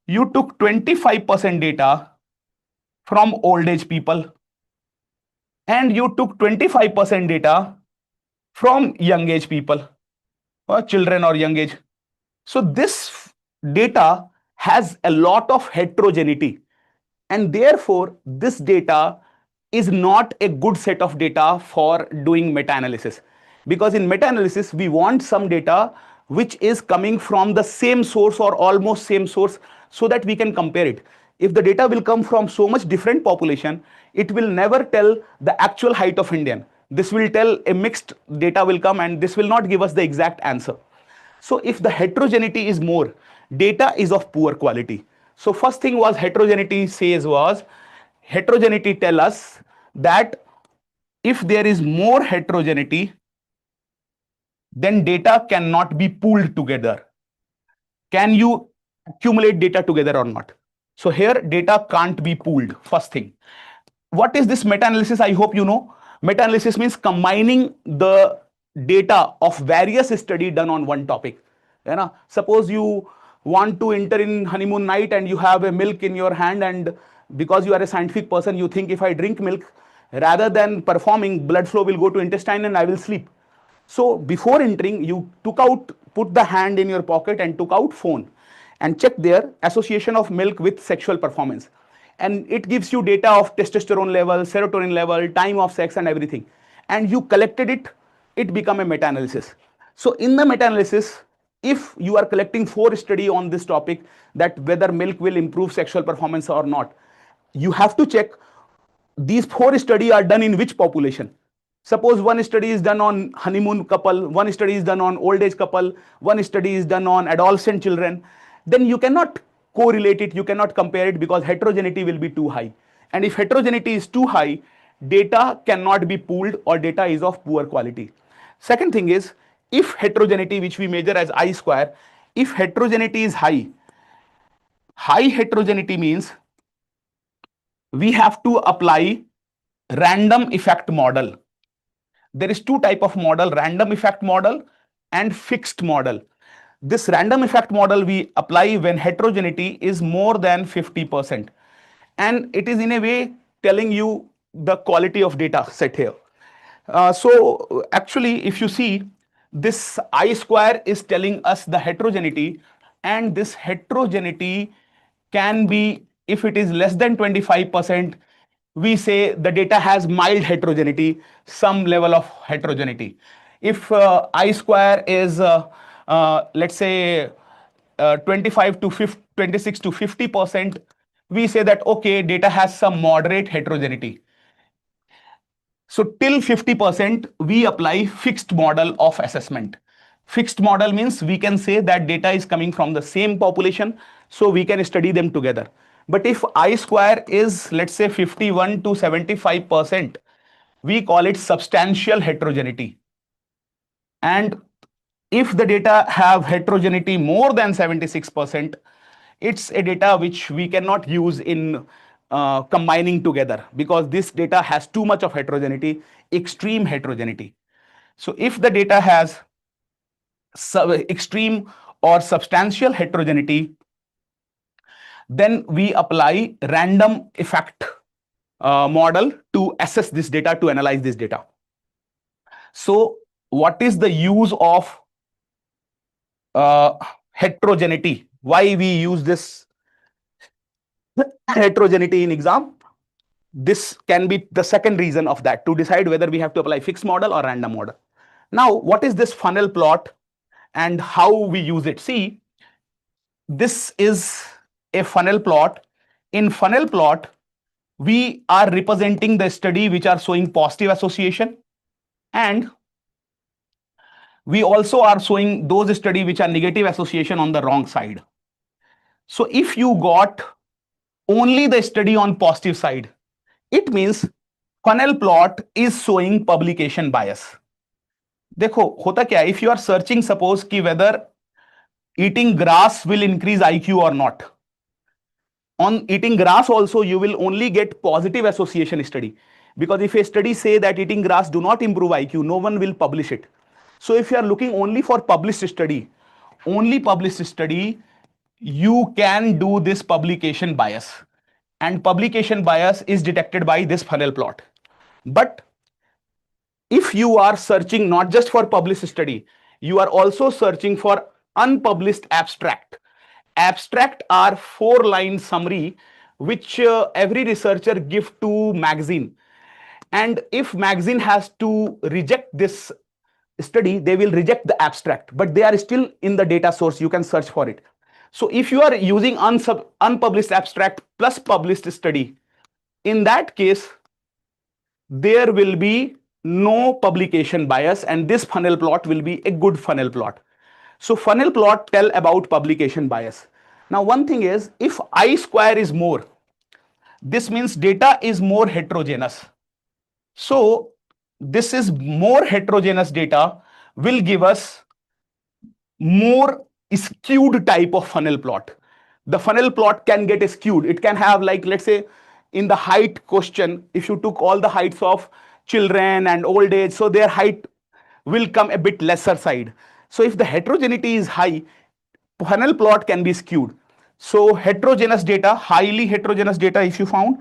You took 25% data from old age people, and you took 25% data from young age people or children or young age. So this data has a lot of heterogeneity, and therefore this data is not a good set of data for doing meta-analysis, because in meta-analysis we want some data which is coming from the same source or almost same source, so that we can compare it. If the data will come from so much different population, it will never tell the actual height of Indian. This will tell a mixed data will come, and this will not give us the exact answer. So if the heterogeneity is more, data is of poor quality. So first thing was heterogeneity tell us that if there is more heterogeneity, then data cannot be pooled together. Can you accumulate data together or not? So here data can't be pooled, first thing. What is this meta-analysis? I hope you know. Meta-analysis means combining the data of various studies done on one topic. Suppose you want to enter in honeymoon night and you have a milk in your hand, and because you are a scientific person, you think if I drink milk, rather than performing, blood flow will go to intestine and I will sleep. So before entering, you put the hand in your pocket and took out phone and check their association of milk with sexual performance. And it gives you data of testosterone level, serotonin level, time of sex and everything. And you collected it, it become a meta-analysis. So in the meta-analysis, if you are collecting 4 studies on this topic, that whether milk will improve sexual performance or not, you have to check these 4 studies are done in which population. Suppose one study is done on honeymoon couple, one study is done on old age couple, one study is done on adolescent children, then you cannot correlate it, you cannot compare it, because heterogeneity will be too high. And if heterogeneity is too high, data cannot be pooled or data is of poor quality. Second thing is, if heterogeneity, which we measure as I-square, if heterogeneity is high heterogeneity means we have to apply random effect model. There is 2 types of model, random effect model and fixed model. This random effect model we apply when heterogeneity is more than 50%. And it is in a way telling you the quality of data set here. So actually, if you see, this I-square is telling us the heterogeneity, and this heterogeneity can be, if it is less than 25%, we say the data has mild heterogeneity, some level of heterogeneity. If I-square is, let's say, 25 to 50, 26 to 50%, we say that, okay, data has some moderate heterogeneity. So till 50%, we apply fixed model of assessment. Fixed model means we can say that data is coming from the same population, so we can study them together. But if I-square is, let's say, 51 to 75%, we call it substantial heterogeneity. And if the data have heterogeneity more than 76%, it's a data which we cannot use in combining together, because this data has too much of heterogeneity, extreme heterogeneity. So if the data has extreme or substantial heterogeneity, then we apply random effect model to assess this data, to analyze this data. So what is the use of heterogeneity? Why we use this heterogeneity in exam? This can be the second reason of that, to decide whether we have to apply fixed model or random model. Now, what is this funnel plot and how we use it? See, this is a funnel plot. In funnel plot, we are representing the study which are showing positive association, and we also are showing those study which are negative association on the wrong side. So if you got only the study on positive side, it means funnel plot is showing publication bias. देखो होता क्या, if you are searching suppose कि whether eating grass will increase IQ or not, on eating grass also you will only get positive association study, because if a study say that eating grass do not improve IQ, no one will publish it. So if you are looking only for published study, you can do this publication bias, and publication bias is detected by this funnel plot. But if you are searching not just for published study, you are also searching for unpublished abstract. Abstract are 4-line summary which every researcher give to magazine, and if magazine has to reject this study, they will reject the abstract, but they are still in the data source, you can search for it. So if you are using unpublished abstract plus published study, in that case there will be no publication bias, and this funnel plot will be a good funnel plot. So funnel plot tell about publication bias. Now one thing is, if I square is more, this means data is more heterogeneous. So this is more heterogeneous data will give us more skewed type of funnel plot. The funnel plot can get skewed. It can have, like, let's say in the height question, if you took all the heights of children and old age, so their height will come a bit lesser side. So if the heterogeneity is high, funnel plot can be skewed. So heterogeneous data, highly heterogeneous data, if you found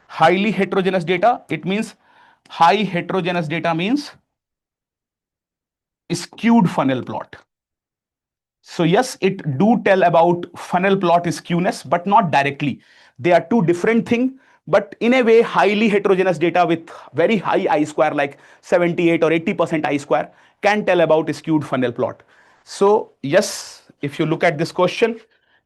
highly heterogeneous data, it means high heterogeneous data means skewed funnel plot. So yes, it do tell about funnel plot skewness, but not directly. They are two different things. But in a way, highly heterogeneous data with very high I-square, like 78 or 80% I-square, can tell about skewed funnel plot. So yes, if you look at this question,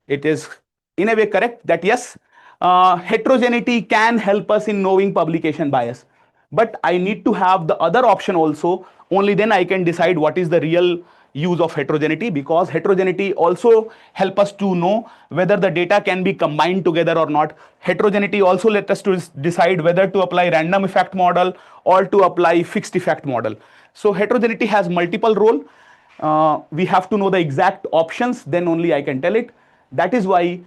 it is in a way correct that yes, heterogeneity can help us in knowing publication bias. But I need to have the other option also. Only then I can decide what is the real use of heterogeneity, because heterogeneity also help us to know whether the data can be combined together or not. Heterogeneity also let us to decide whether to apply random effect model or to apply fixed effect model. So heterogeneity has multiple role. We have to know the exact options, then only I can tell it. That is why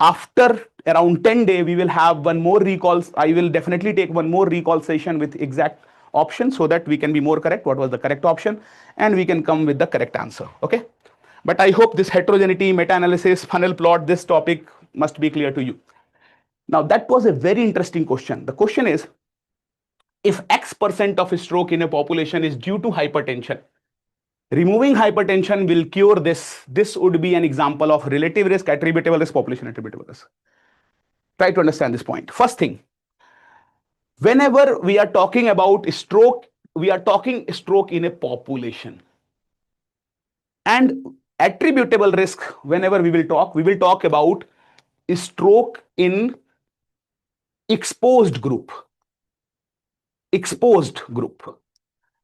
after around 10 days, we will have one more recall. I will definitely take one more recall session with exact option, so that we can be more correct what was the correct option, and we can come with the correct answer. Okay, but I hope this heterogeneity, meta-analysis, funnel plot, this topic must be clear to you. Now that was a very interesting question. The question is, if X% of stroke in a population is due to hypertension, removing hypertension will cure this. This would be an example of relative risk, attributable risk, population attributable risk. Try to understand this point. First thing, whenever we are talking about stroke, we are talking stroke in a population. And attributable risk, whenever we will talk about stroke in exposed group.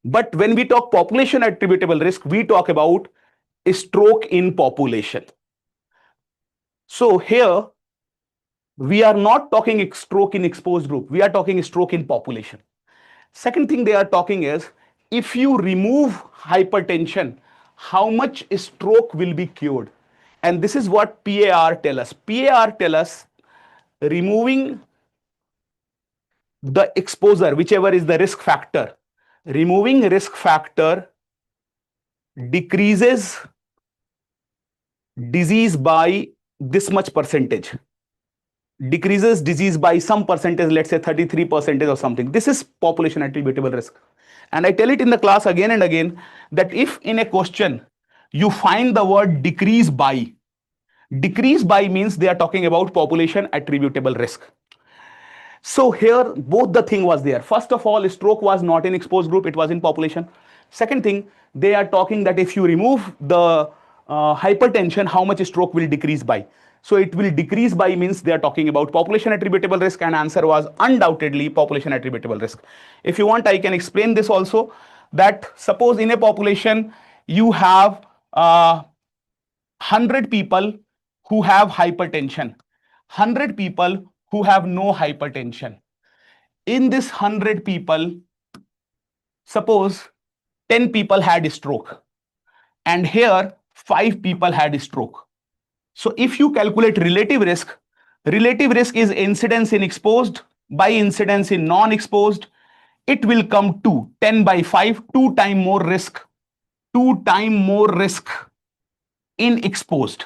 But when we talk population attributable risk, we talk about stroke in population. So here, we are not talking stroke in exposed group. We are talking stroke in population. Second thing they are talking is, if you remove hypertension, how much stroke will be cured? And this is what PAR tell us. PAR tell us removing the exposure, whichever is the risk factor, removing risk factor decreases disease by this much percentage, decreases disease by some percentage, let's say 33% or something. This is population attributable risk. And I tell it in the class again and again that if in a question you find the word decrease by means they are talking about population attributable risk. So here both the thing was there. First of all, stroke was not in exposed group, it was in population. Second thing, they are talking that if you remove the hypertension, how much stroke will decrease by. So it will decrease by means they are talking about population attributable risk, and answer was undoubtedly population attributable risk. If you want, I can explain this also, that suppose in a population you have 100 people who have hypertension, 100 people who have no hypertension. In this 100 people, suppose 10 people had stroke, and here 5 people had stroke. So if you calculate relative risk is incidence in exposed by incidence in non-exposed. It will come to 10 by 5, 2 times more risk, 2 times more risk in exposed.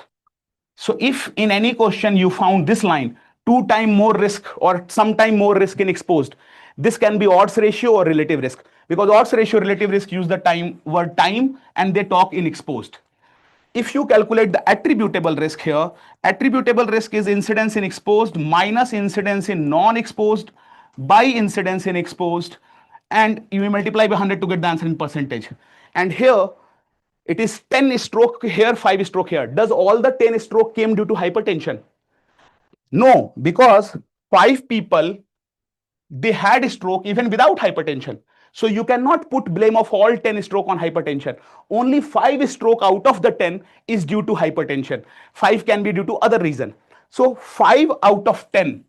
So if in any question you found this line, 2 times more risk or sometime more risk in exposed, this can be odds ratio or relative risk, because odds ratio, relative risk use the word time and they talk in exposed. If you calculate the attributable risk here, attributable risk is incidence in exposed minus incidence in non-exposed by incidence in exposed, and you will multiply by 100 to get the answer in percentage. And here it is 10 stroke here, 5 stroke here. Does all the 10 stroke came due to hypertension? No, because 5 people, they had stroke even without hypertension. So you cannot put blame of all 10 stroke on hypertension. Only 5 stroke out of the 10 is due to hypertension. 5 can be due to other reason. So 5 out of 10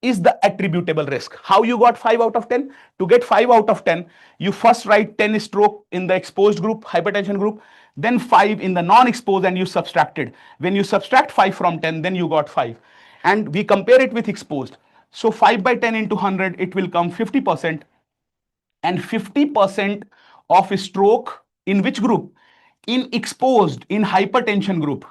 is the attributable risk. How you got 5 out of 10? To get 5 out of 10, you first write 10 stroke in the exposed group, hypertension group, then 5 in the non-exposed, and you subtracted. When you subtract 5 from 10, then you got 5. And we compare it with exposed. So 5 by 10 into 100, it will come 50%. And 50% of stroke in which group? In exposed, in hypertension group,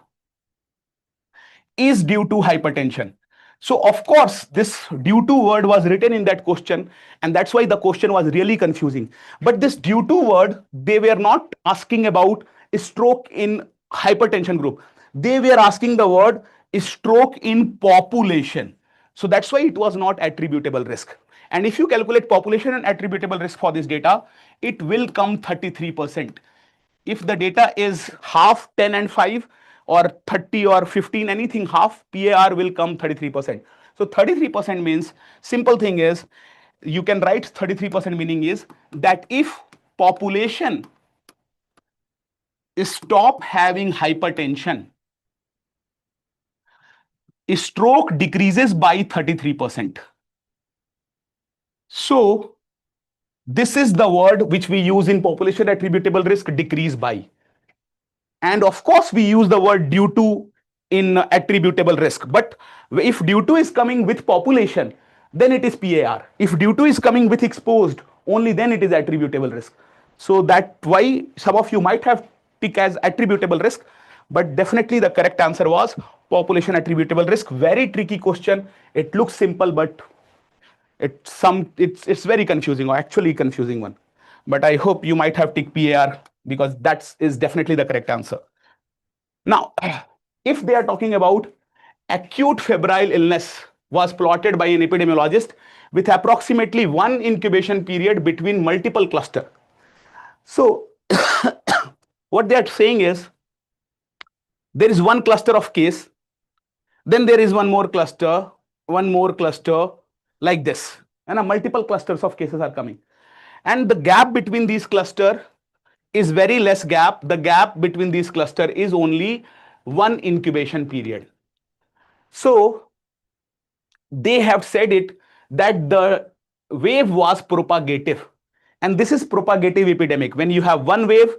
is due to hypertension. So of course, this due to word was written in that question, and that's why the question was really confusing. But this due to word, they were not asking about stroke in hypertension group. They were asking the word stroke in population. So that's why it was not attributable risk. And if you calculate population and attributable risk for this data, it will come 33%. If the data is half 10 and 5 or 30 or 15, anything half, PAR will come 33%. So 33% means, simple thing is, you can write 33% meaning is that if population stop having hypertension, stroke decreases by 33%. So this is the word which we use in population attributable risk, decrease by. And of course, we use the word due to in attributable risk. But if due to is coming with population, then it is PAR. If due to is coming with exposed, only then it is attributable risk. So that's why some of you might have picked as attributable risk, but definitely the correct answer was population attributable risk. Very tricky question. It looks simple, but it's very confusing, or actually confusing one. But I hope you might have ticked PAR, because that is definitely the correct answer. Now, if they are talking about acute febrile illness was plotted by an epidemiologist with approximately 1 incubation period between multiple cluster. So what they are saying is, there is one cluster of case, then there is one more cluster, like this, and multiple clusters of cases are coming. And the gap between these cluster is very less gap. The gap between these cluster is only 1 incubation period. So they have said it that the wave was propagative, and this is propagative epidemic. When you have one wave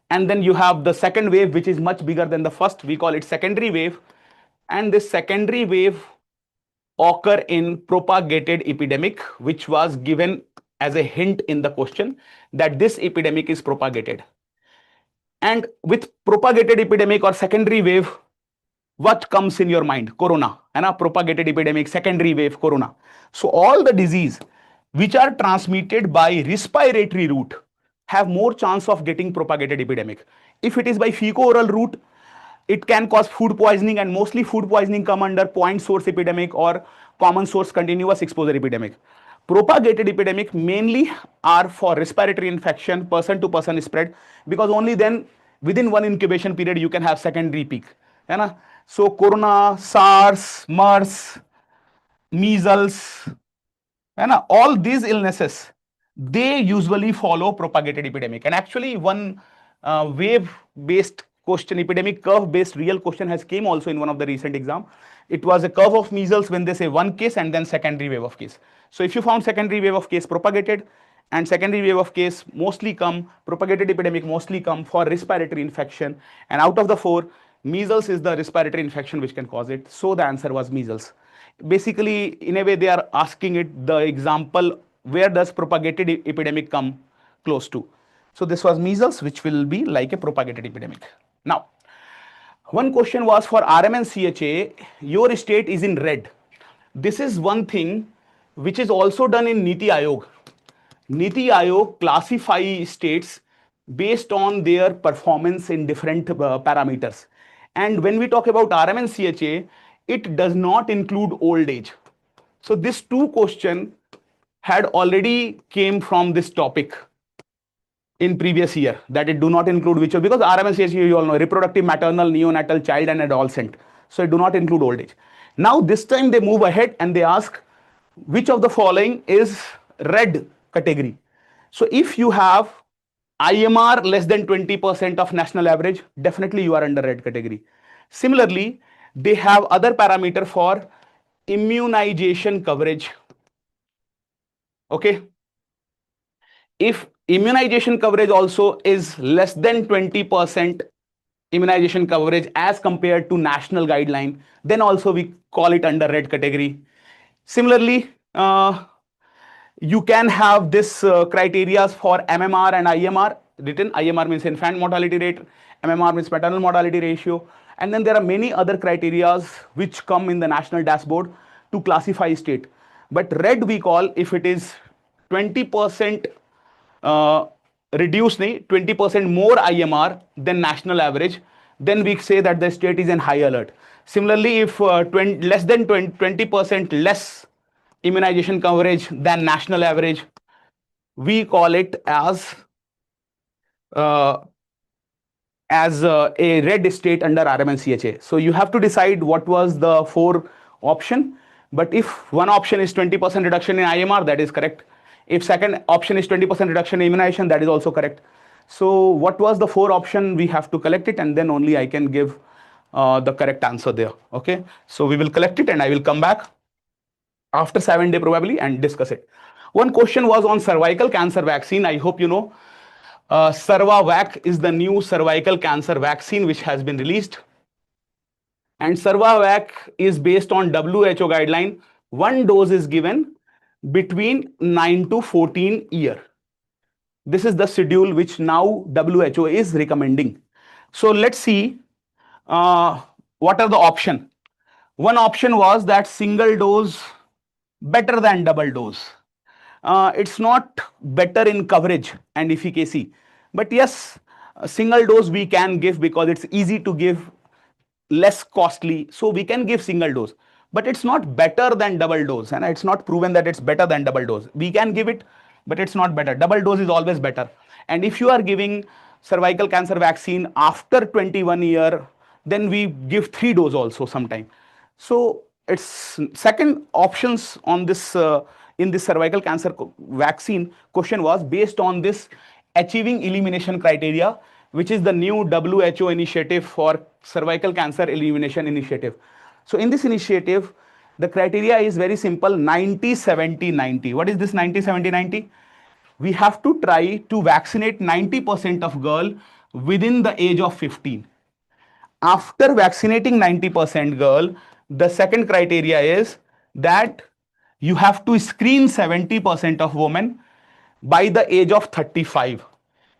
and then you have the second wave, which is much bigger than the first, we call it secondary wave. And this secondary wave occur in propagated epidemic, which was given as a hint in the question that this epidemic is propagated. And with propagated epidemic or secondary wave, what comes in your mind? Corona, and a propagated epidemic, secondary wave, corona. So all the disease which are transmitted by respiratory route have more chance of getting propagated epidemic. If it is by fecal-oral route, it can cause food poisoning, and mostly food poisoning come under point source epidemic or common source continuous exposure epidemic. Propagated epidemic mainly are for respiratory infection, person to person spread, because only then within one incubation period you can have secondary peak. So corona, SARS, MERS, measles, all these illnesses, they usually follow propagated epidemic. And actually one wave based question, epidemic curve based real question has came also in one of the recent exam. It was a curve of measles when they say one case and then secondary wave of case. So if you found secondary wave of case propagated, and secondary wave of case mostly come, propagated epidemic mostly come for respiratory infection, and out of the four, measles is the respiratory infection which can cause it. So the answer was measles. Basically, in a way, they are asking it the example, where does propagated epidemic come close to? So this was measles, which will be like a propagated epidemic. Now, one question was for RM and CHA, your state is in red. This is one thing which is also done in NITI Aayog. NITI Aayog classify states based on their performance in different parameters. And when we talk about RM and CHA, it does not include old age. So this two question had already came from this topic in previous year, that it do not include which, because RM and CHA you all know, reproductive, maternal, neonatal, child and adolescent. So it do not include old age. Now this time they move ahead and they ask which of the following is red category. So if you have IMR less than 20% of national average, definitely you are under red category. Similarly, they have other parameter for immunization coverage. Okay. If immunization coverage also is less than 20% immunization coverage as compared to national guideline, then also we call it under red category. Similarly, you can have this criteria for MMR and IMR written. IMR means infant mortality rate, MMR means maternal mortality ratio, and then there are many other criteria which come in the national dashboard to classify state. But red we call if it is 20% reduced, 20% more IMR than national average, then we say that the state is in high alert. Similarly, if less than 20% less immunization coverage than national average, we call it as a red state under RM and CHA. So you have to decide what was the four option. But if one option is 20% reduction in IMR, that is correct. If second option is 20% reduction in immunization, that is also correct. So what was the four option? We have to collect it, and then only I can give the correct answer there. Okay. So we will collect it and I will come back after 7 days probably and discuss it. One question was on cervical cancer vaccine. I hope you know. Cervavac is the new cervical cancer vaccine which has been released. And Cervavac is based on WHO guideline. One dose is given between 9 to 14 years. This is the schedule which now WHO is recommending. So let's see what are the option. One option was that single dose better than double dose. It's not better in coverage and efficacy, but yes, a single dose we can give because it's easy to give, less costly, so we can give single dose, but it's not better than double dose, and it's not proven that it's better than double dose. We can give it, but it's not better. Double dose is always better. And if you are giving cervical cancer vaccine after 21 year, then we give 3 dose also sometime. So it's second options on this in this cervical cancer vaccine question was based on this achieving elimination criteria, which is the new WHO initiative for cervical cancer elimination initiative. So in this initiative, the criteria is very simple: 90, 70, 90. What is this 90, 70, 90? We have to try to vaccinate 90% of girl within the age of 15. After vaccinating 90% girl, the second criteria is that you have to screen 70% of women by the age of 35,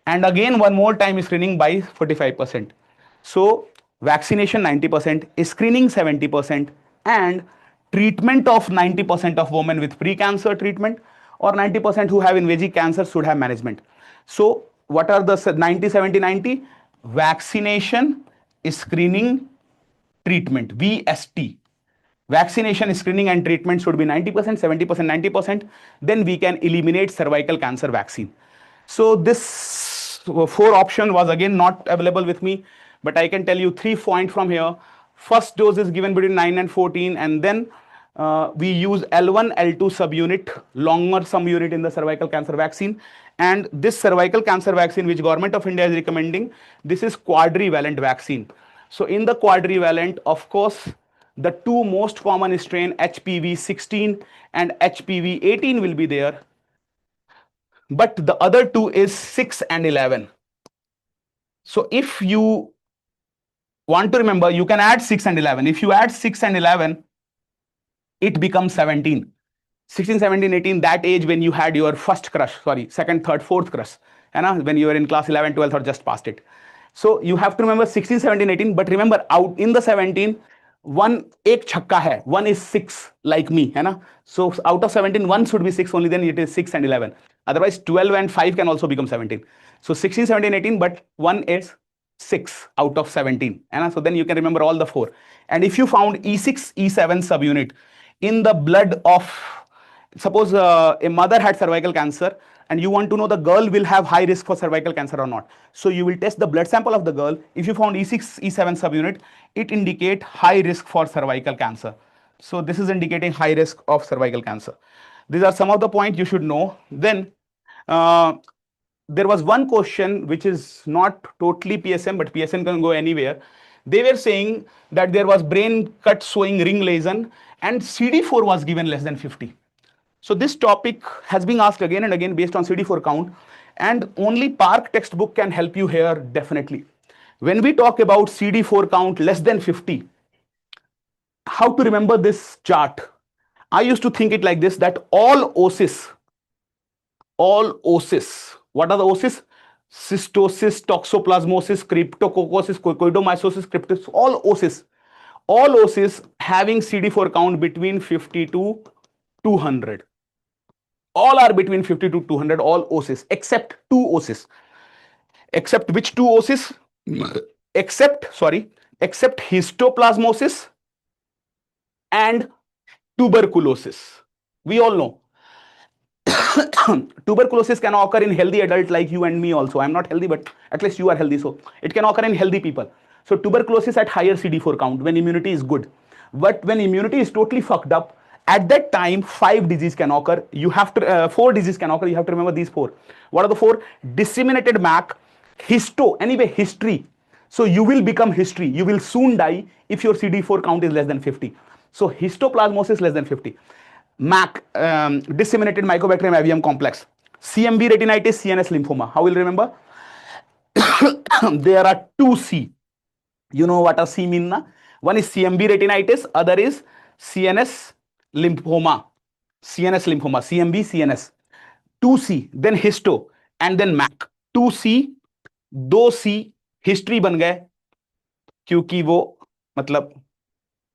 and again one more time screening by 45%. So vaccination 90%, screening 70%, and treatment of 90% of women with pre-cancer treatment, or 90% who have invasive cancer should have management. So what are the 90, 70, 90? Vaccination, screening, treatment, VST. Vaccination, screening, and treatment should be 90%, 70%, 90%. Then we can eliminate cervical cancer vaccine. So this 4 option was again not available with me, but I can tell you 3 points from here. First dose is given between 9 and 14, and then we use L1, L2 subunit, longer subunit in the cervical cancer vaccine. And this cervical cancer vaccine, which Government of India is recommending, this is quadrivalent vaccine. So in the quadrivalent, of course, the 2 most common strain, HPV 16 and HPV 18, will be there, but the other 2 is 6 and 11. So if you want to remember, you can add 6 and 11. If you add 6 and 11, it becomes 17. 16, 17, 18, that age when you had your first crush, sorry, second, third, fourth crush, when you were in class 11, 12 or just past it. So you have to remember 16, 17, 18, but remember out in the 17, one ek chakka hai, one is 6 like me, so out of 17, one should be 6 only, then it is 6 and 11. Otherwise 12 and 5 can also become 17. So 16, 17, 18, but one is 6 out of 17, so then you can remember all the 4. And if you found E6, E7 subunit in the blood of, suppose a mother had cervical cancer, and you want to know the girl will have high risk for cervical cancer or not. So you will test the blood sample of the girl. If you found E6, E7 subunit, it indicate high risk for cervical cancer. So this is indicating high risk of cervical cancer. These are some of the points you should know. Then there was one question which is not totally PSM, but PSM can go anywhere. They were saying that there was brain cut showing ring lesion and CD4 was given less than 50. So this topic has been asked again and again based on CD4 count, and only Park textbook can help you here definitely. When we talk about CD4 count less than 50, how to remember this chart? I used to think it like this, that all OSIS, what are the OSIS? Cystosis, toxoplasmosis, cryptococcosis, coidomycosis, cryptis, all OSIS having CD4 count between 50 to 200. All are between 50 to 200, all OSIS, except 2 OSIS. Except which 2 OSIS? Except histoplasmosis and tuberculosis. We all know. Tuberculosis can occur in healthy adult like you and me also. I'm not healthy, but at least you are healthy. So it can occur in healthy people. So tuberculosis at higher CD4 count when immunity is good. But when immunity is totally fucked up, at that time 5 diseases can occur. You have to 4 diseases can occur. You have to remember these 4. What are the 4? Disseminated MAC, history. So you will become history. You will soon die if your CD4 count is less than 50. So histoplasmosis less than 50. MAC, disseminated mycobacterium avium complex. CMV retinitis, CNS lymphoma. How will you remember? There are 2 C. You know what a C mean, na? One is CMV retinitis, other is CNS lymphoma. CMV, CNS. 2C, then histo, and then MAC. 2C, 2C, history बन गए क्योंकि वो मतलब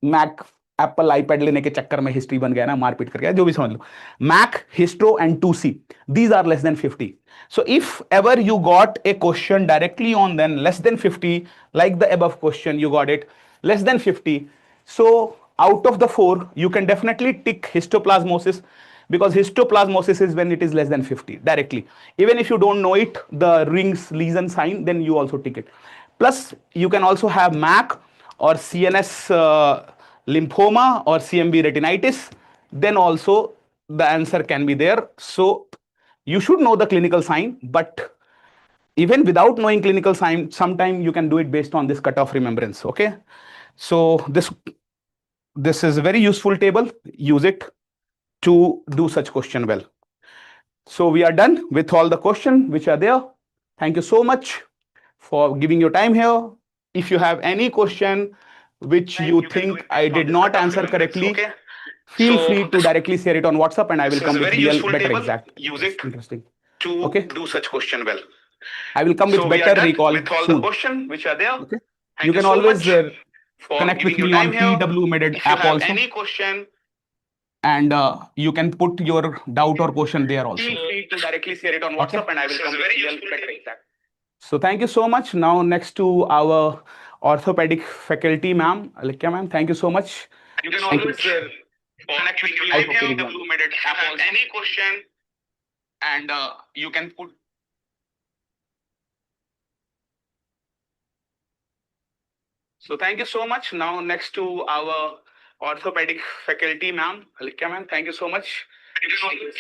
Mac Apple iPad लेने के चक्कर में history बन गया ना, मारपीट कर गया, जो भी समझ लो. Mac, histo and 2C, these are less than 50. So if ever you got a question directly on then less than 50, like the above question, you got it less than 50. So out of the 4, you can definitely tick histoplasmosis, because histoplasmosis is when it is less than 50 directly. Even if you don't know it, the rings lesion sign, then you also tick it. Plus you can also have MAC or CNS lymphoma or CMV retinitis, then also the answer can be there. So you should know the clinical sign, but even without knowing clinical sign, sometime you can do it based on this cutoff remembrance. Okay, so this is a very useful table. Use it to do such question well. So we are done with all the questions which are there. Thank you so much for giving your time here. If you have any question which you think I did not answer correctly, feel free to directly share it on WhatsApp, and I will come with real better exact. Use it Interesting. to do such question well. I will come with better recall with all soon. the questions which are there. Okay. Thank You can so always much for connect with giving me your on time here. PW-Meded If you app have also, any question, and you can put your doubt or question there also. feel free to directly share it on WhatsApp, and I will come with real better exact. So thank you so much. Now next to our orthopedic faculty, ma'am, Alikya ma'am, thank you so much. You can always connect with me on PW-Meded app also. Any question, and you can put. So thank you so much. Now next to our orthopedic faculty, ma'am, Alikya ma'am, thank you so much. You can always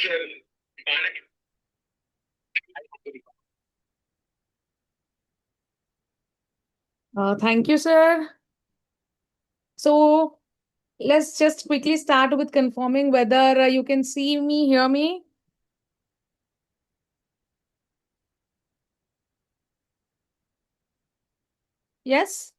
Thank you, sir. So let's just quickly start with confirming whether you can see me, hear me. Yes?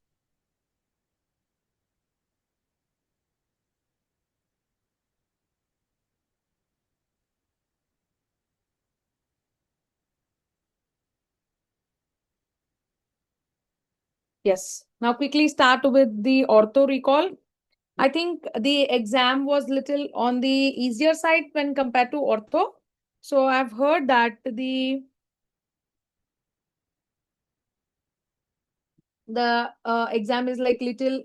Yes. Now quickly start with the ortho recall. I think the exam was little on the easier side when compared to ortho. So I've heard that the exam is like little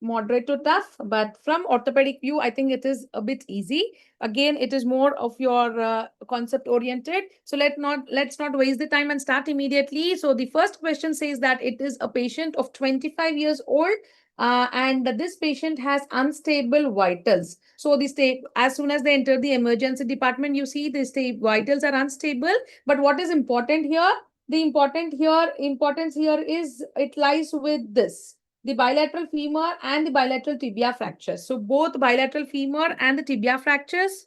moderate to tough, but from orthopedic view, I think it is a bit easy. Again, it is more of your concept oriented. So let's not waste the time and start immediately. So the first question says that it is a patient of 25 years old. And this patient has unstable vitals. So the state, as soon as they enter the emergency department, you see the state vitals are unstable. But what is important here? The importance here is it lies with this, the bilateral femur and the bilateral tibia fractures. So both bilateral femur and the tibia fractures,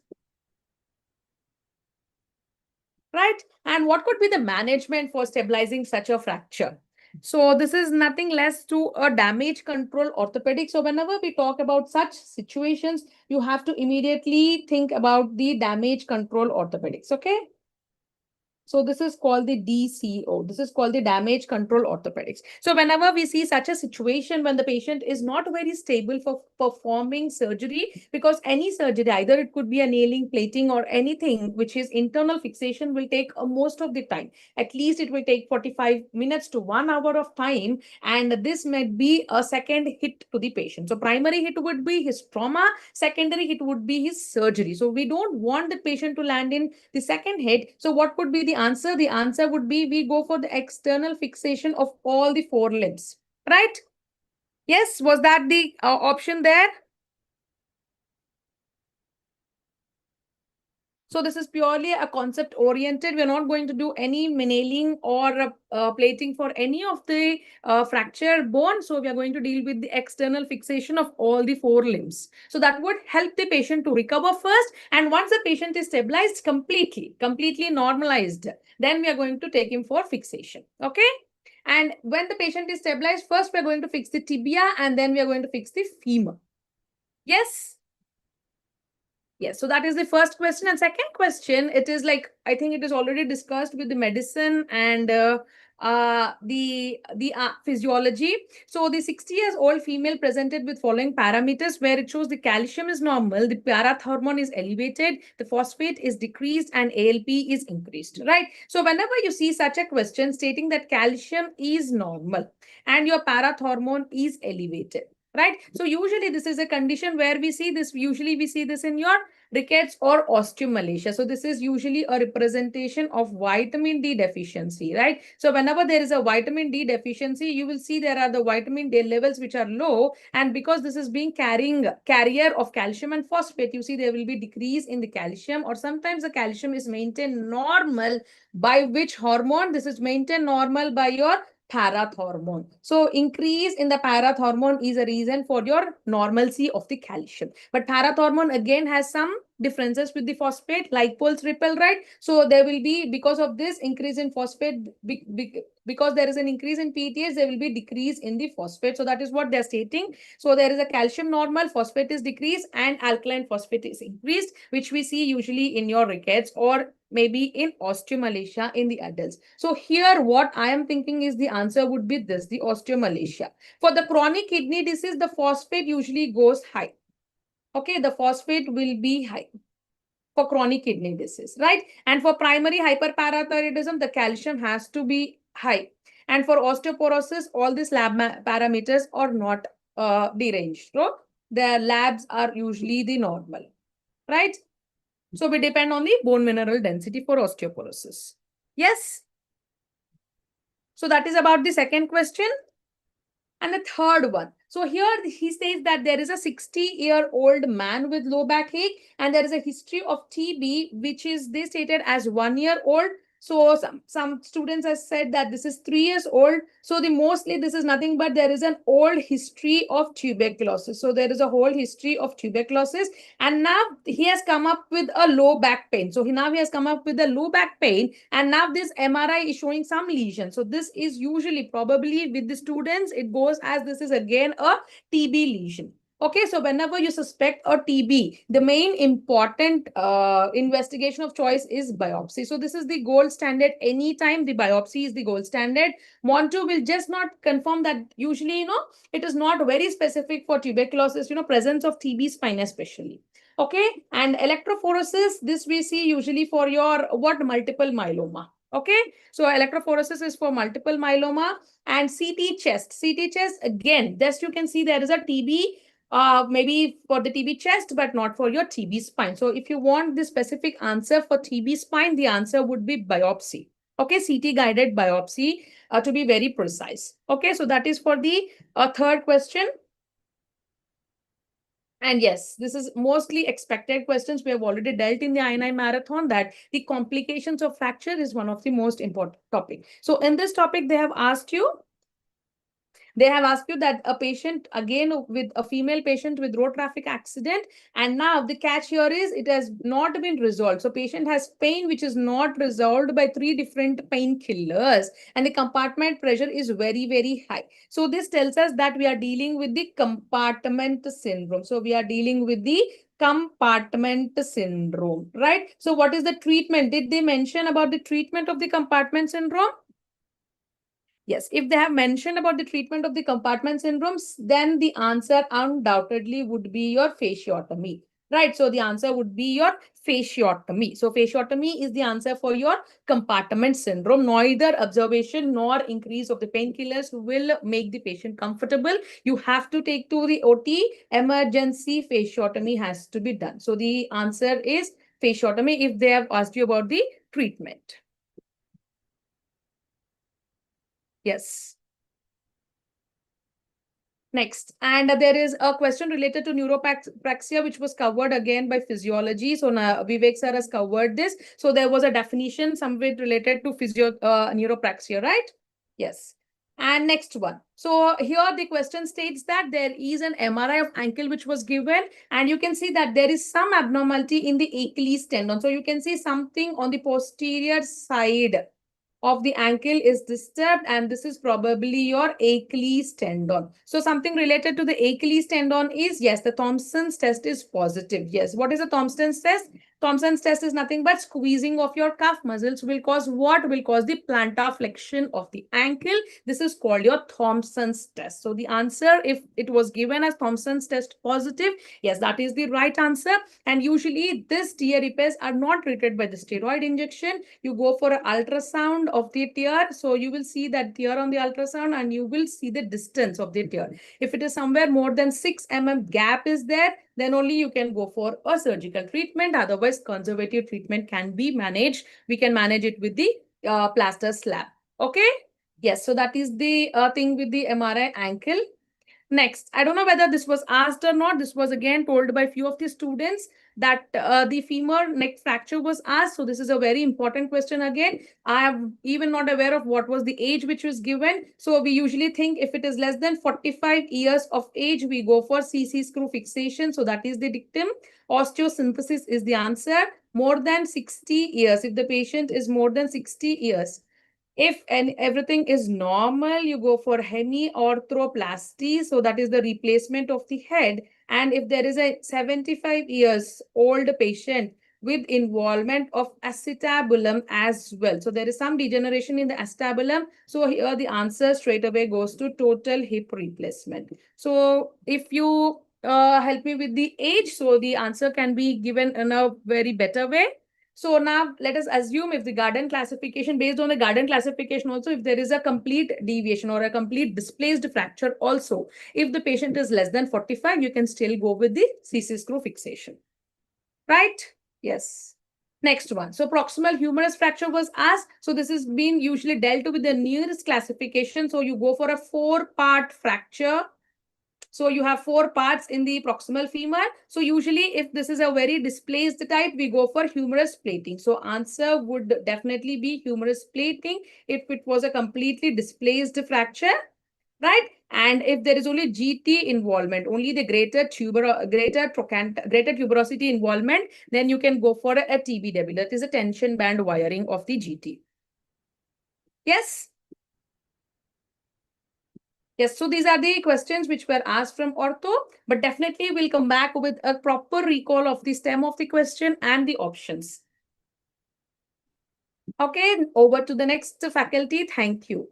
right? And what could be the management for stabilizing such a fracture? So this is nothing less to a damage control orthopedic. So whenever we talk about such situations, you have to immediately think about the damage control orthopedics, okay? So this is called the DCO. This is called the damage control orthopedics. So whenever we see such a situation when the patient is not very stable for performing surgery, because any surgery, either it could be a nailing, plating, or anything which is internal fixation, will take most of the time. At least it will take 45 minutes to 1 hour of time. And this might be a second hit to the patient. So primary hit would be his trauma. Secondary hit would be his surgery. So we don't want the patient to land in the second hit. So what could be the answer? The answer would be we go for the external fixation of all the 4 limbs, right? Yes, was that the option there? So this is purely a concept oriented. We're not going to do any nailing or plating for any of the fracture bone. So we are going to deal with the external fixation of all the 4 limbs. So that would help the patient to recover first. And once the patient is stabilized completely normalized, then we are going to take him for fixation. Okay. And when the patient is stabilized, first we are going to fix the tibia and then we are going to fix the femur. Yes. Yes, so that is the first question. And second question, it is like, I think it is already discussed with the medicine and the physiology. So the 60 years old female presented with following parameters where it shows the calcium is normal, the parathormone is elevated, the phosphate is decreased, and ALP is increased, right? So whenever you see such a question stating that calcium is normal and your parathormone is elevated, right? So usually this is a condition where we see this, usually we see this in your rickets or osteomalacia. So this is usually a representation of vitamin D deficiency, right? So whenever there is a vitamin D deficiency, you will see there are the vitamin D levels which are low. And because this is being carrier of calcium and phosphate, you see there will be decrease in the calcium, or sometimes the calcium is maintained normal by which hormone? This is maintained normal by your parathormone. So increase in the parathormone is a reason for your normalcy of the calcium. But parathormone again has some differences with the phosphate, like poles repel, right? So there will be, because of this increase in phosphate, because there is an increase in PTH, there will be decrease in the phosphate. So that is what they're stating. So there is a calcium normal, phosphate is decreased, and alkaline phosphate is increased, which we see usually in your rickets or maybe in osteomalacia in the adults. So here what I am thinking is the answer would be this, the osteomalacia. For the chronic kidney disease, the phosphate usually goes high. Okay, the phosphate will be high for chronic kidney disease, right? And for primary hyperparathyroidism, the calcium has to be high. And for osteoporosis, all these lab parameters are not deranged. So their labs are usually the normal, right? So we depend on the bone mineral density for osteoporosis. Yes. So that is about the second question. And the third one. So here he says that there is a 60-year-old man with low backache, and there is a history of TB, which is they stated as 1 year old. So some students have said that this is 3 years old. So mostly this is nothing but there is an old history of tuberculosis. So there is a whole history of tuberculosis. And now he has come up with a low back pain. So now he has come up with a low back pain. And now this MRI is showing some lesion. So this is usually probably with the students, it goes as this is again a TB lesion. Okay, so whenever you suspect a TB, the main important investigation of choice is biopsy. So this is the gold standard. Anytime the biopsy is the gold standard. Montu will just not confirm that usually, it is not very specific for tuberculosis, presence of TB spine especially. Okay, and electrophoresis, this we see usually for your multiple myeloma. Okay, so electrophoresis is for multiple myeloma. And CT chest. CT chest, again, just you can see there is a TB, maybe for the TB chest, but not for your TB spine. So if you want the specific answer for TB spine, the answer would be biopsy. Okay, CT guided biopsy to be very precise. Okay, so that is for the third question. And yes, this is mostly expected questions. We have already dealt in the INI marathon that the complications of fracture is one of the most important topic. So in this topic, they have asked you that a patient, again with a female patient with road traffic accident, and now the catch here is it has not been resolved. So patient has pain which is not resolved by 3 different painkillers, and the compartment pressure is very, very high. So this tells us that we are dealing with the compartment syndrome. So we are dealing with the compartment syndrome, right? So what is the treatment? Did they mention about the treatment of the compartment syndrome? Yes, if they have mentioned about the treatment of the compartment syndromes, then the answer undoubtedly would be your fasciotomy, right? So the answer would be your fasciotomy. So fasciotomy is the answer for your compartment syndrome. Neither observation nor increase of the painkillers will make the patient comfortable. You have to take to the OT. Emergency fasciotomy has to be done. So the answer is fasciotomy if they have asked you about the treatment. Yes. Next, and there is a question related to neuropraxia, which was covered again by physiology. So now Vivek sir has covered this. So there was a definition somewhere related to neuropraxia, right? Yes. And next one. So here the question states that there is an MRI of ankle which was given, and you can see that there is some abnormality in the Achilles tendon. So you can see something on the posterior side of the ankle is disturbed, and this is probably your Achilles tendon. So something related to the Achilles tendon is, yes, the Thompson's test is positive. Yes, what is a Thompson's test? Thompson's test is nothing but squeezing of your calf muscles will cause what? Will cause the plantar flexion of the ankle. This is called your Thompson's test. So the answer, if it was given as Thompson's test positive, yes, that is the right answer. And usually this tear repairs are not treated by the steroid injection. You go for an ultrasound of the tear. So you will see that tear on the ultrasound, and you will see the distance of the tear. If it is somewhere more than 6 mm gap is there, then only you can go for a surgical treatment. Otherwise, conservative treatment can be managed. We can manage it with the plaster slab. Okay. Yes. So that is the thing with the MRI ankle. Next, I don't know whether this was asked or not. This was again told by few of the students that the femur neck fracture was asked. So this is a very important question again. I am even not aware of what was the age which was given. So we usually think if it is less than 45 years of age, we go for CC screw fixation. So that is the dictum. Osteosynthesis is the answer. More than 60 years. If the patient is more than 60 years. If everything is normal, you go for hemiarthroplasty. So that is the replacement of the head. And if there is a 75 years old patient with involvement of acetabulum as well. So there is some degeneration in the acetabulum. So here the answer straight away goes to total hip replacement. So if you help me with the age, so the answer can be given in a very better way. So now let us assume if the Garden classification, based on the Garden classification also, if there is a complete deviation or a complete displaced fracture also, if the patient is less than 45, you can still go with the CC screw fixation. Right? Yes. Next one. So proximal humerus fracture was asked. So this is being usually dealt with the nearest classification. So you go for a 4-part fracture. So you have 4 parts in the proximal femur. So usually if this is a very displaced type, we go for humerus plating. So answer would definitely be humerus plating if it was a completely displaced fracture, right? And if there is only GT involvement, only the greater tuberosity involvement, then you can go for a TBW. That is a tension band wiring of the GT. Yes? Yes, so these are the questions which were asked from ortho, but definitely we'll come back with a proper recall of the stem of the question and the options. Okay, over to the next faculty. Thank you.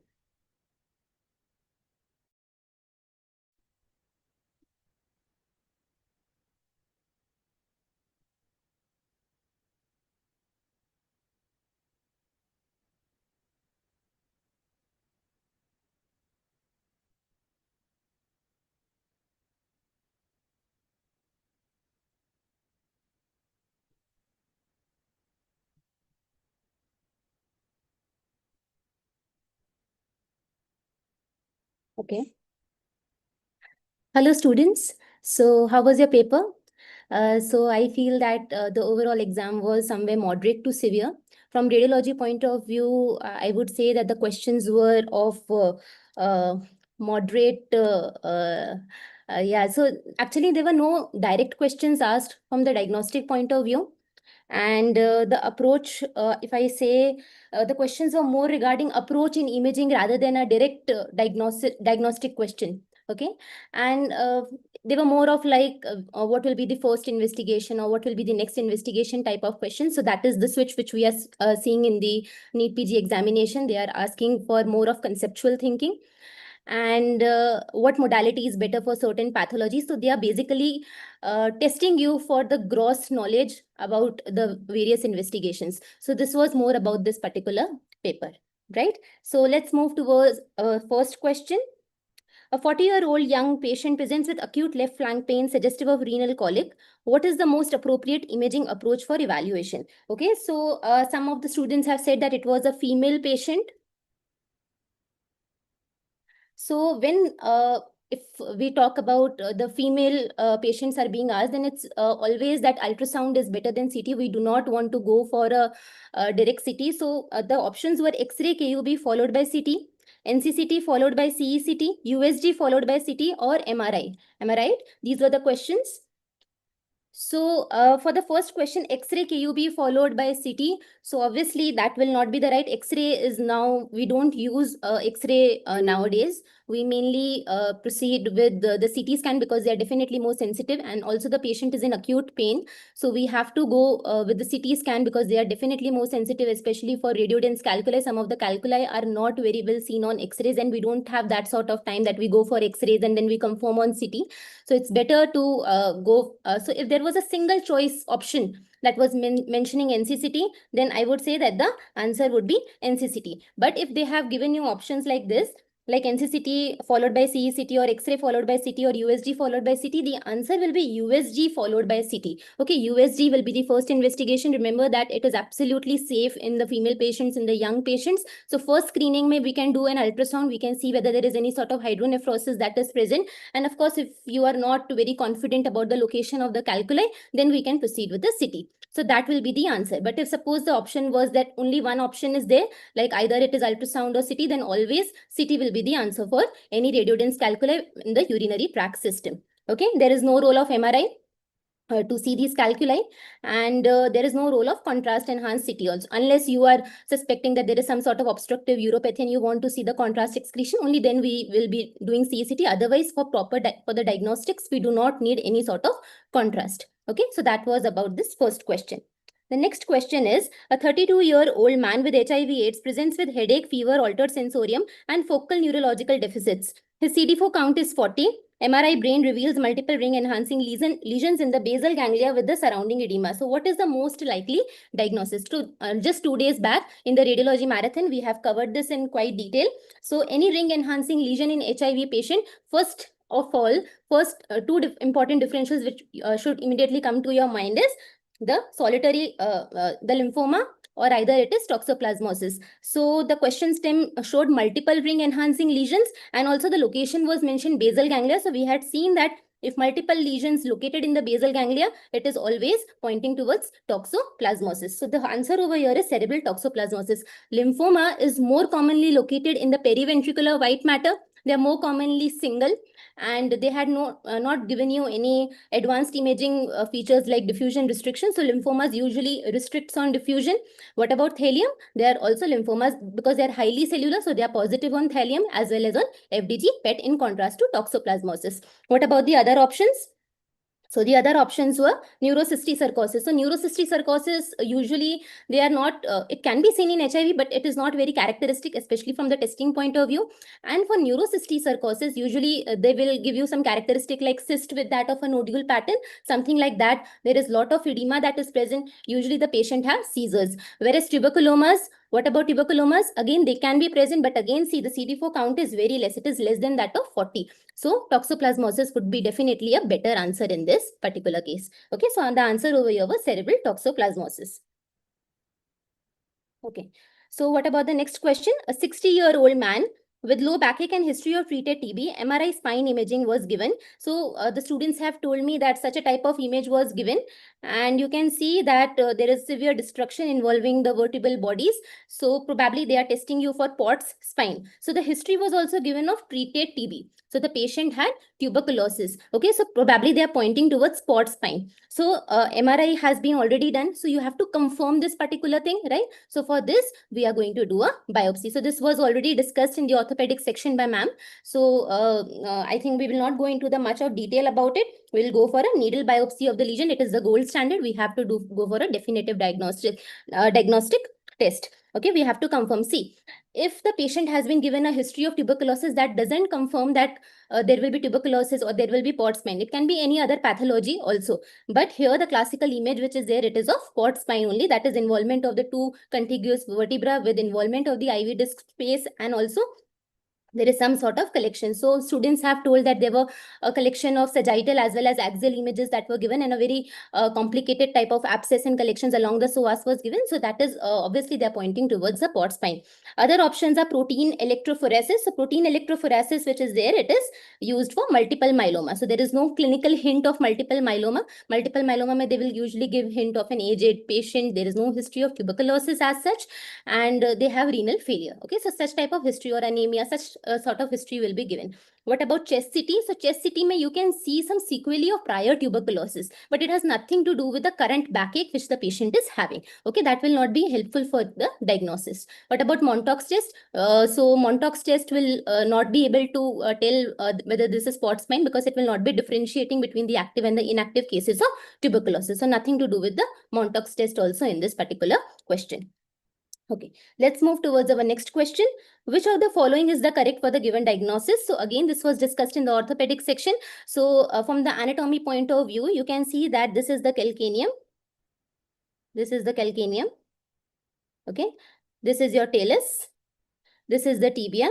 Okay. Hello, students. So how was your paper? So I feel that the overall exam was somewhere moderate to severe. From radiology point of view, I would say that the questions were of moderate. Yeah, so actually there were no direct questions asked from the diagnostic point of view. And the approach, if I say, the questions were more regarding approach in imaging rather than a direct diagnostic question. Okay, and they were more of like what will be the first investigation or what will be the next investigation type of question. So that is the switch which we are seeing in the NEET PG examination. They are asking for more of conceptual thinking and what modality is better for certain pathologies. So they are basically testing you for the gross knowledge about the various investigations. So this was more about this particular paper, right? So let's move towards first question. A 40-year-old young patient presents with acute left flank pain suggestive of renal colic. What is the most appropriate imaging approach for evaluation? Okay, so some of the students have said that it was a female patient. So when if we talk about the female patients are being asked, then it's always that ultrasound is better than CT. We do not want to go for a direct CT. So the options were X-ray KUB followed by CT, NCCT followed by CECT, USG followed by CT, or MRI. Am I right? These were the questions. So for the first question, X-ray KUB followed by CT. So obviously that will not be the right. X-ray is now, we don't use X-ray nowadays. We mainly proceed with the CT scan because they are definitely more sensitive, and also the patient is in acute pain. So we have to go with the CT scan because they are definitely more sensitive, especially for radiodense calculi. Some of the calculi are not very well seen on X-rays, and we don't have that sort of time that we go for X-rays and then we confirm on CT. So it's better to go. So if there was a single choice option that was mentioning NCCT, then I would say that the answer would be NCCT. But if they have given you options like this, like NCCT followed by CECT, or X-ray followed by CT, or USG followed by CT, the answer will be USG followed by CT. Okay, USG will be the first investigation. Remember that it is absolutely safe in the female patients, in the young patients. So first screening may we can do an ultrasound. We can see whether there is any sort of hydronephrosis that is present. And of course, if you are not very confident about the location of the calculi, then we can proceed with the CT. So that will be the answer. But if suppose the option was that only one option is there, like either it is ultrasound or CT, then always CT will be the answer for any radiodense calculi in the urinary tract system. Okay, there is no role of MRI to see these calculi, and there is no role of contrast enhanced CT also, unless you are suspecting that there is some sort of obstructive uropathy and you want to see the contrast excretion, only then we will be doing CCT. Otherwise, for for the diagnostics, we do not need any sort of contrast. Okay, so that was about this first question. The next question is, a 32-year-old man with HIV/AIDS presents with headache, fever, altered sensorium, and focal neurological deficits. His CD4 count is 40. MRI brain reveals multiple ring enhancing lesions in the basal ganglia with the surrounding edema. So what is the most likely diagnosis? Just 2 days back in the radiology marathon, we have covered this in quite detail. So any ring enhancing lesion in HIV patient, first of all, two important differentials which should immediately come to your mind is the solitary, the lymphoma, or either it is toxoplasmosis. So the question stem showed multiple ring enhancing lesions, and also the location was mentioned basal ganglia. So we had seen that if multiple lesions located in the basal ganglia, it is always pointing towards toxoplasmosis. So the answer over here is cerebral toxoplasmosis. Lymphoma is more commonly located in the periventricular white matter. They are more commonly single, and they had not given you any advanced imaging features like diffusion restriction. So lymphomas usually restricts on diffusion. What about thallium? They are also lymphomas because they are highly cellular, so they are positive on thallium as well as on FDG PET, in contrast to toxoplasmosis. What about the other options? So the other options were neurocysticercosis. So neurocysticercosis, usually they are not, it can be seen in HIV, but it is not very characteristic, especially from the testing point of view. And for neurocysticercosis, usually they will give you some characteristic like cyst with that of a nodule pattern, something like that. There is a lot of edema that is present. Usually the patient has seizures. Whereas tuberculomas, what about tuberculomas? Again, they can be present, but again, see, the CD4 count is very less. It is less than that of 40. So toxoplasmosis would be definitely a better answer in this particular case. Okay, so the answer over here was cerebral toxoplasmosis. Okay, so what about the next question? A 60-year-old man with low backache and history of treated TB, MRI spine imaging was given. So the students have told me that such a type of image was given, and you can see that there is severe destruction involving the vertebral bodies. So probably they are testing you for Pott's spine. So the history was also given of treated TB. So the patient had tuberculosis. Okay, so probably they are pointing towards Pott's spine. So MRI has been already done. So you have to confirm this particular thing, right? So for this, we are going to do a biopsy. So this was already discussed in the orthopedic section by ma'am. So I think we will not go into the much of detail about it. We'll go for a needle biopsy of the lesion. It is the gold standard. We have to go for a definitive diagnostic test. Okay, we have to confirm. See, if the patient has been given a history of tuberculosis, that doesn't confirm that there will be tuberculosis or there will be Pott's spine. It can be any other pathology also. But here the classical image which is there, it is of Pott's spine only. That is involvement of the two contiguous vertebra with involvement of the IV disc space, and also there is some sort of collection. So students have told that there were a collection of sagittal as well as axial images that were given, and a very complicated type of abscess and collections along the psoas was given. So that is obviously they're pointing towards the Pott's spine. Other options are protein electrophoresis. So protein electrophoresis, which is there, it is used for multiple myeloma. So there is no clinical hint of multiple myeloma. Multiple myeloma, they will usually give hint of an aged patient. There is no history of tuberculosis as such, and they have renal failure. Okay, so such type of history or anemia, such sort of history will be given. What about chest CT? So chest CT may you can see some sequelae of prior tuberculosis, but it has nothing to do with the current backache which the patient is having. Okay, that will not be helpful for the diagnosis. What about Montauk's test? So Montauk's test will not be able to tell whether this is Pott's spine, because it will not be differentiating between the active and the inactive cases of tuberculosis. So nothing to do with the Montauk's test also in this particular question. Okay, let's move towards our next question. Which of the following is the correct for the given diagnosis? So again, this was discussed in the orthopedic section. So from the anatomy point of view, you can see that this is the calcaneum. This is the calcaneum. Okay, this is your talus. This is the tibia.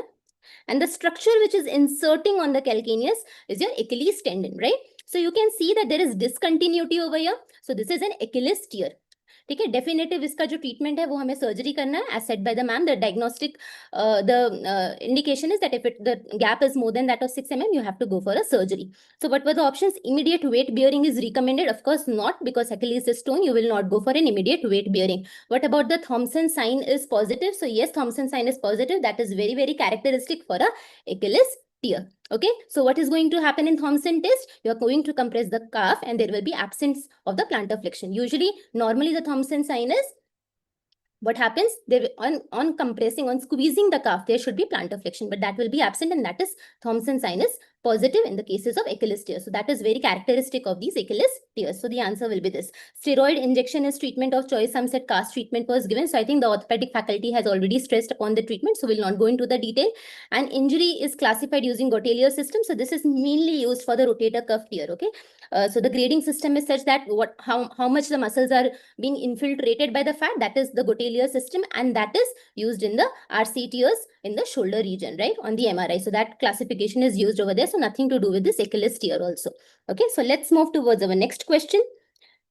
And the structure which is inserting on the calcaneus is your Achilles tendon, right? So you can see that there is discontinuity over here. So this is an Achilles tear. ठीक है, definitive इसका जो treatment है वो हमें surgery करना है, as said by the ma'am. The diagnostic the indication is that if the gap is more than that of 6 mm, you have to go for a surgery. So what were the options? Immediate weight bearing is recommended. Of course not, because Achilles is stone, you will not go for an immediate weight bearing. What about the Thompson sign is positive? So yes, Thompson sign is positive. That is very, very characteristic for a Achilles tear. Okay, so what is going to happen in Thompson test? You are going to compress the calf and there will be absence of the plantar flexion. Usually, normally the Thompson sign is, what happens? They on compressing, on squeezing the calf, there should be plantar flexion, but that will be absent, and that is Thompson sign is positive in the cases of Achilles tears. So that is very characteristic of these Achilles tears. So the answer will be this. Steroid injection is treatment of choice. Some said cast treatment was given. So I think the orthopedic faculty has already stressed upon the treatment, so we'll not go into the detail. And injury is classified using Gottelier system. So this is mainly used for the rotator cuff tear. Okay. So the grading system is such that how much the muscles are being infiltrated by the fat, that is the Gottelier system, and that is used in the RC tears in the shoulder region, right, on the MRI. So that classification is used over there. So nothing to do with this Achilles tear also. Okay, so let's move towards our next question.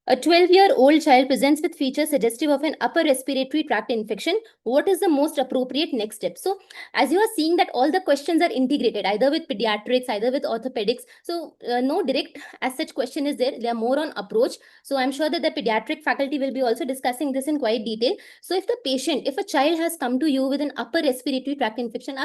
A 12-year-old child presents with features suggestive of an upper respiratory tract infection. What is the most appropriate next step? So as you are seeing that all the questions are integrated, either with pediatrics, either with orthopedics. So no direct as such question is there. They are more on approach. So I'm sure that the pediatric faculty will be also discussing this in quite detail. So if the patient, if a child has come to you with an upper respiratory tract infection,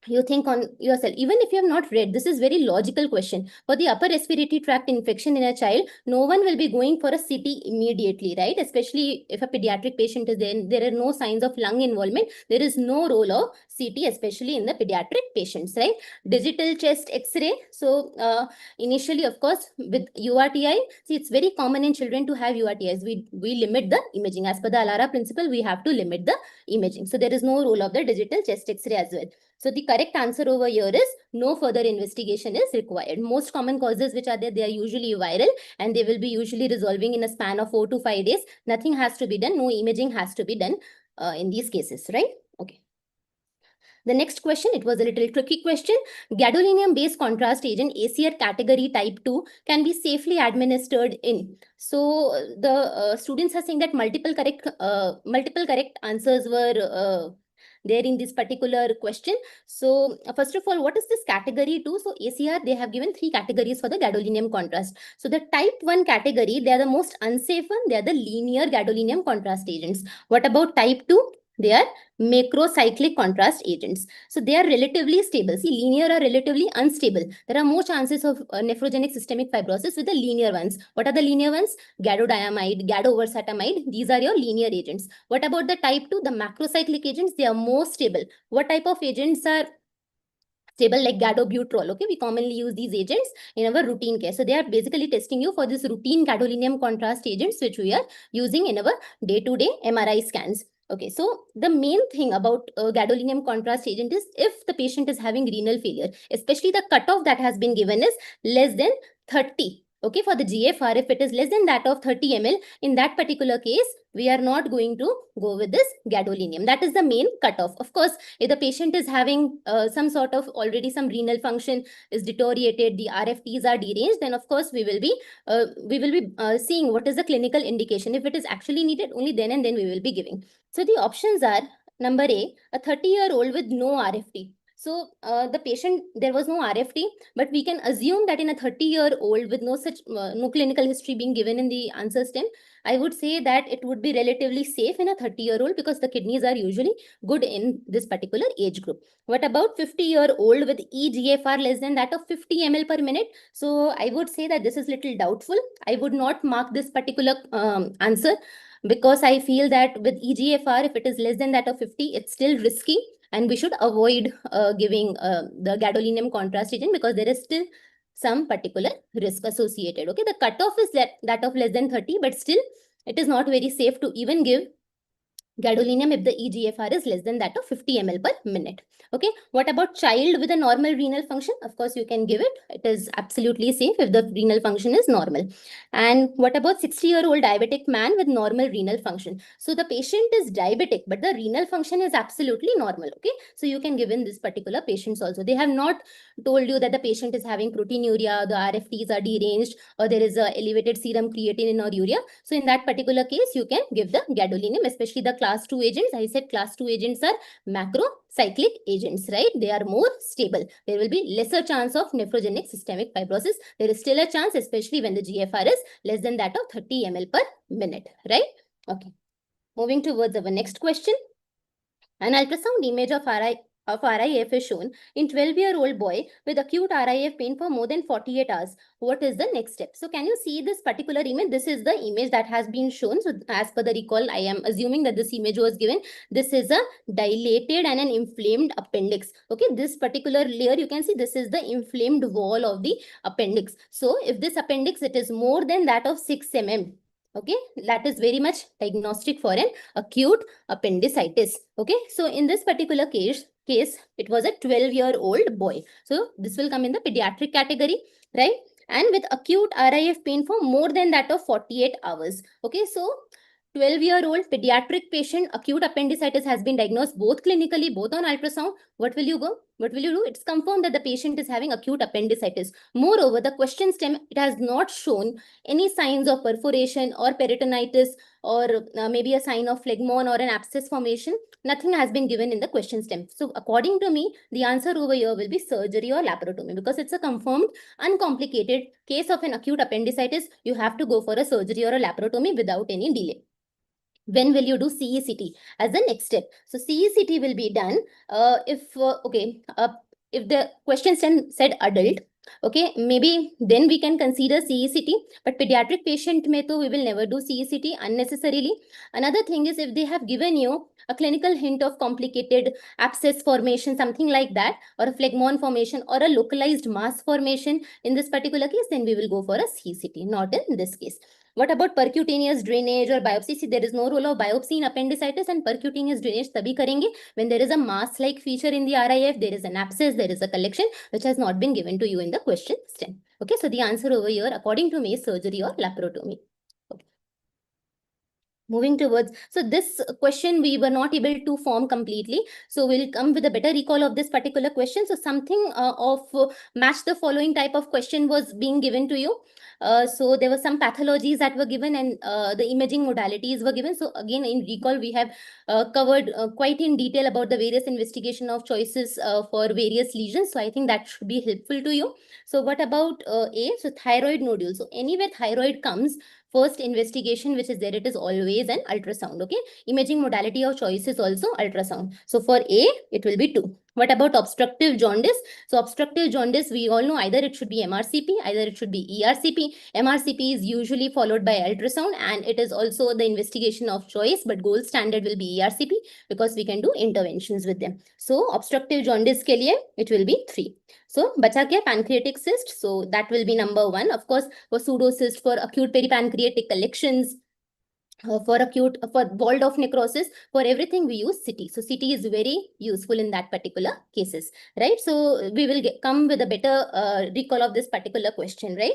you think on yourself, even if you have not read, this is very logical question. For the upper respiratory tract infection in a child, no one will be going for a CT immediately, right? Especially if a pediatric patient is there, there are no signs of lung involvement. There is no role of CT, especially in the pediatric patients, right? Digital chest X-ray. So initially, of course, with URTI, see, it's very common in children to have URTIs. We limit the imaging. As per the Alara principle, we have to limit the imaging. So there is no role of the digital chest X-ray as well. So the correct answer over here is no further investigation is required. Most common causes which are there, they are usually viral and they will be usually resolving in a span of 4 to 5 days. Nothing has to be done. No imaging has to be done in these cases, right? Okay. The next question, it was a little tricky question. Gadolinium-based contrast agent, ACR category type 2, can be safely administered in. So the students are saying that multiple correct answers were there in this particular question. So first of all, what is this category 2? So ACR, they have given 3 categories for the gadolinium contrast. So the type 1 category, they are the most unsafe one. They are the linear gadolinium contrast agents. What about type 2? They are macrocyclic contrast agents. So they are relatively stable. See, linear are relatively unstable. There are more chances of nephrogenic systemic fibrosis with the linear ones. What are the linear ones? Gadodiamide, gadoversatamide. These are your linear agents. What about the type 2? The macrocyclic agents, they are more stable. What type of agents are stable? Like gadobutrol? Okay, we commonly use these agents in our routine care. So they are basically testing you for this routine gadolinium contrast agents which we are using in our day-to-day MRI scans. Okay, so the main thing about gadolinium contrast agent is if the patient is having renal failure, especially the cutoff that has been given is less than 30. Okay, for the GFR, if it is less than that of 30 ml, in that particular case, we are not going to go with this gadolinium. That is the main cutoff. Of course, if the patient is having some sort of already some renal function is deteriorated, the RFTs are deranged, then of course we will be seeing what is the clinical indication. If it is actually needed, only then and then we will be giving. So the options are number A, a 30-year-old with no RFT. So the patient, there was no RFT, but we can assume that in a 30-year-old with no such no clinical history being given in the answer stem, I would say that it would be relatively safe in a 30-year-old because the kidneys are usually good in this particular age group. What about 50-year-old with eGFR less than that of 50 ml per minute? So I would say that this is little doubtful. I would not mark this particular answer because I feel that with eGFR, if it is less than that of 50, it's still risky. And we should avoid giving the gadolinium contrast agent because there is still some particular risk associated. Okay, the cutoff is that of less than 30, but still it is not very safe to even give gadolinium if the eGFR is less than that of 50 ml per minute. Okay, what about child with a normal renal function? Of course, you can give it. It is absolutely safe if the renal function is normal. And what about 60-year-old diabetic man with normal renal function? So the patient is diabetic, but the renal function is absolutely normal. Okay, so you can give in this particular patients also. They have not told you that the patient is having proteinuria, the RFTs are deranged, or there is a elevated serum creatinine or urea. So in that particular case, you can give the gadolinium, especially the class 2 agents. I said class 2 agents are macrocyclic agents, right? They are more stable. There will be lesser chance of nephrogenic systemic fibrosis. There is still a chance, especially when the GFR is less than that of 30 ml per minute, right? Okay. Moving towards our next question. An ultrasound image of RIF is shown in 12-year-old boy with acute RIF pain for more than 48 hours. What is the next step? So can you see this particular image? This is the image that has been shown. So as per the recall, I am assuming that this image was given. This is a dilated and an inflamed appendix. Okay, this particular layer, you can see this is the inflamed wall of the appendix. So if this appendix, it is more than that of 6 mm. Okay, that is very much diagnostic for an acute appendicitis. Okay, so in this particular case, it was a 12-year-old boy. So this will come in the pediatric category, right? And with acute RIF pain for more than that of 48 hours. Okay, so 12-year-old pediatric patient, acute appendicitis has been diagnosed both clinically, both on ultrasound. What will you go? What will you do? It's confirmed that the patient is having acute appendicitis. Moreover, the question stem, it has not shown any signs of perforation or peritonitis or maybe a sign of phlegmon or an abscess formation. Nothing has been given in the question stem. So according to me, the answer over here will be surgery or laparotomy because it's a confirmed, uncomplicated case of an acute appendicitis. You have to go for a surgery or a laparotomy without any delay. When will you do CECT as the next step? So CECT will be done if the question said adult, okay, maybe then we can consider CECT, but pediatric patient may we will never do CECT unnecessarily. Another thing is if they have given you a clinical hint of complicated abscess formation, something like that, or a phlegmon formation or a localized mass formation in this particular case, then we will go for a CECT, not in this case. What about percutaneous drainage or biopsy? See, there is no role of biopsy in appendicitis, and percutaneous drainage tabhi karenge when there is a mass-like feature in the RIF, there is an abscess, there is a collection which has not been given to you in the question stem. Okay, so the answer over here, according to me, is surgery or laparotomy. Okay. Moving towards, so this question we were not able to form completely. So we'll come with a better recall of this particular question. So something of match the following type of question was being given to you. So there were some pathologies that were given and the imaging modalities were given. So again, in recall, we have covered quite in detail about the various investigation of choices for various lesions. So I think that should be helpful to you. So what about A? So thyroid nodule. So anywhere thyroid comes, first investigation which is there, it is always an ultrasound. Okay, imaging modality of choice is also ultrasound. So for A, it will be 2. What about obstructive jaundice? So obstructive jaundice, we all know either it should be MRCP, either it should be ERCP. MRCP is usually followed by ultrasound and it is also the investigation of choice, but gold standard will be ERCP because we can do interventions with them. So obstructive jaundice ke liye, it will be 3. So bacha kya? Pancreatic cyst. So that will be number 1. Of course, for pseudocyst, for acute peripancreatic collections, for walled off necrosis, for everything we use CT. So CT is very useful in that particular cases, right? So we will come with a better recall of this particular question, right?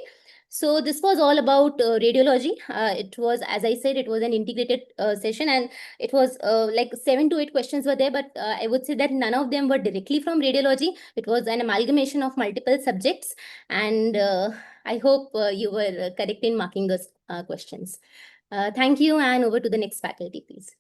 So this was all about radiology. It was, as I said, it was an integrated session and it was like 7 to 8 questions were there, but I would say that none of them were directly from radiology. It was an amalgamation of multiple subjects and I hope you were correct in marking those questions. Thank you, and over to the next faculty, please.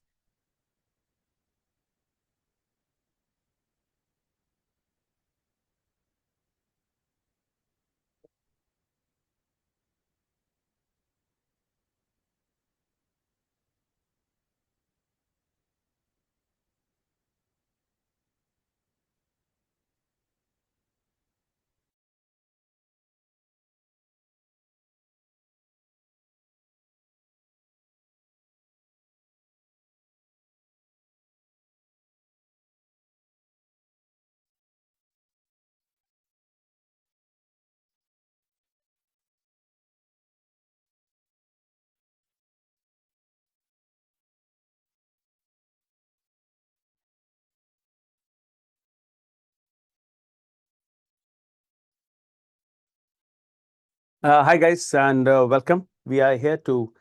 Hi guys, and welcome. We are here to,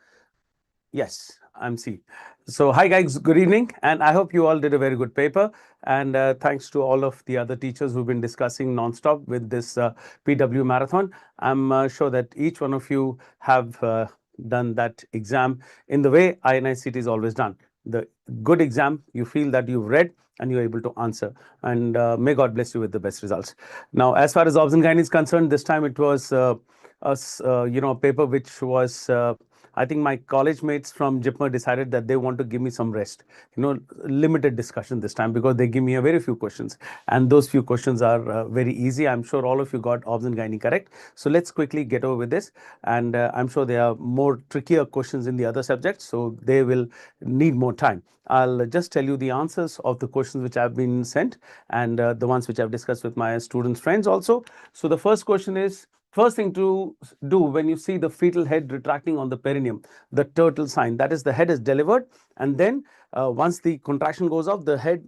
yes, I'm C. So hi guys, good evening, and I hope you all did a very good paper. And thanks to all of the other teachers who've been discussing nonstop with this PW marathon. I'm sure that each one of you have done that exam in the way INICET is always done. The good exam, you feel that you've read and you're able to answer. And may God bless you with the best results. Now, as far as OB-GYN is concerned, this time it was a paper which was I think my college mates from JIPMER decided that they want to give me some rest, limited discussion this time, because they give me a very few questions, and those few questions are very easy. I'm sure all of you got OBS and gynae correct. So let's quickly get over with this, and I'm sure there are more trickier questions in the other subjects, so they will need more time. I'll just tell you the answers of the questions which have been sent, and the ones which I've discussed with my students friends also. So the first question is, first thing to do when you see the fetal head retracting on the perineum, the turtle sign, that is the head is delivered, and then once the contraction goes off, the head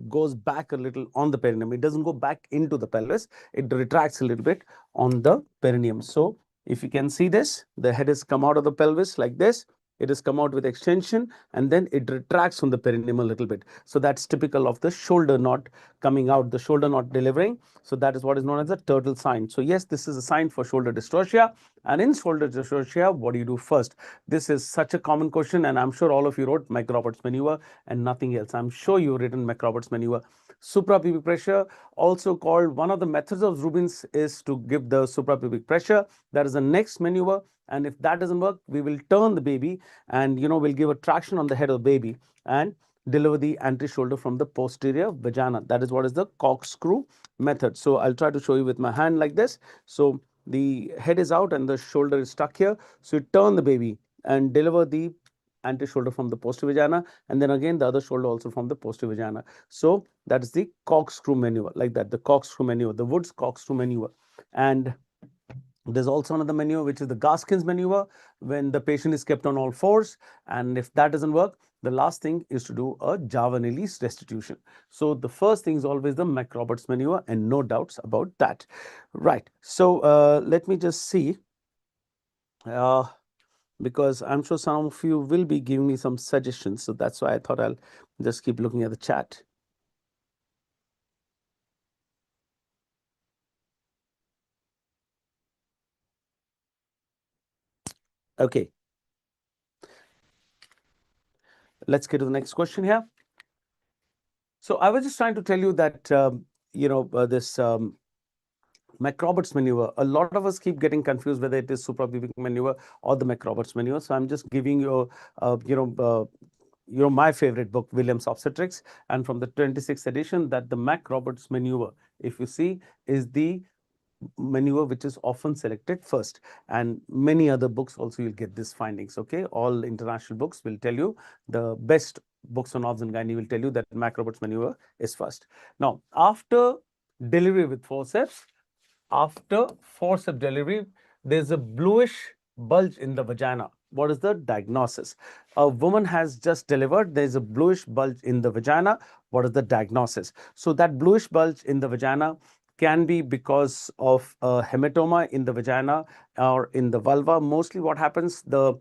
goes back a little on the perineum. It doesn't go back into the pelvis, it retracts a little bit on the perineum. So if you can see this, the head has come out of the pelvis like this. It has come out with extension, and then it retracts on the perineum a little bit. So that's typical of the shoulder knot coming out, the shoulder knot delivering. So that is what is known as a turtle sign. So yes, this is a sign for shoulder dystocia. And in shoulder dystocia, what do you do first? This is such a common question, and I'm sure all of you wrote Microbiology maneuver and nothing else. I'm sure you've written Microbiology maneuver. Suprapubic pressure, also called, one of the methods of Rubens is to give the suprapubic pressure. That is the next maneuver. And if that doesn't work, we will turn the baby, and we'll give a traction on the head of the baby and deliver the anterior shoulder from the posterior vagina. That is what is the corkscrew method. So I'll try to show you with my hand like this. So the head is out and the shoulder is stuck here. So you turn the baby and deliver the anterior shoulder from the posterior vagina, and then again the other shoulder also from the posterior vagina. So that is the corkscrew maneuver, like that, the corkscrew maneuver, the Woods corkscrew maneuver. And there's also another maneuver, which is the Gaskins maneuver, when the patient is kept on all fours. And if that doesn't work, the last thing is to do a Javanese restitution. So the first thing is always the McRoberts maneuver, and no doubts about that. Right. So let me just see, because I'm sure some of you will be giving me some suggestions. So that's why I thought I'll just keep looking at the chat. Okay. Let's get to the next question here. So I was just trying to tell you that, this McRoberts maneuver, a lot of us keep getting confused whether it is suprapubic maneuver or the McRoberts maneuver. So I'm just giving you, my favorite book, Williams Obstetrics, and from the 26th edition, that the McRoberts maneuver, if you see, is the maneuver which is often selected first. And many other books also you'll get these findings. Okay, all international books will tell you, the best books on OBS and gynae will tell you that McRoberts maneuver is first. Now, after delivery with forceps, delivery, there's a bluish bulge in the vagina. What is the diagnosis? A woman has just delivered, there's a bluish bulge in the vagina. What is the diagnosis? So that bluish bulge in the vagina can be because of a hematoma in the vagina or in the vulva. Mostly what happens, the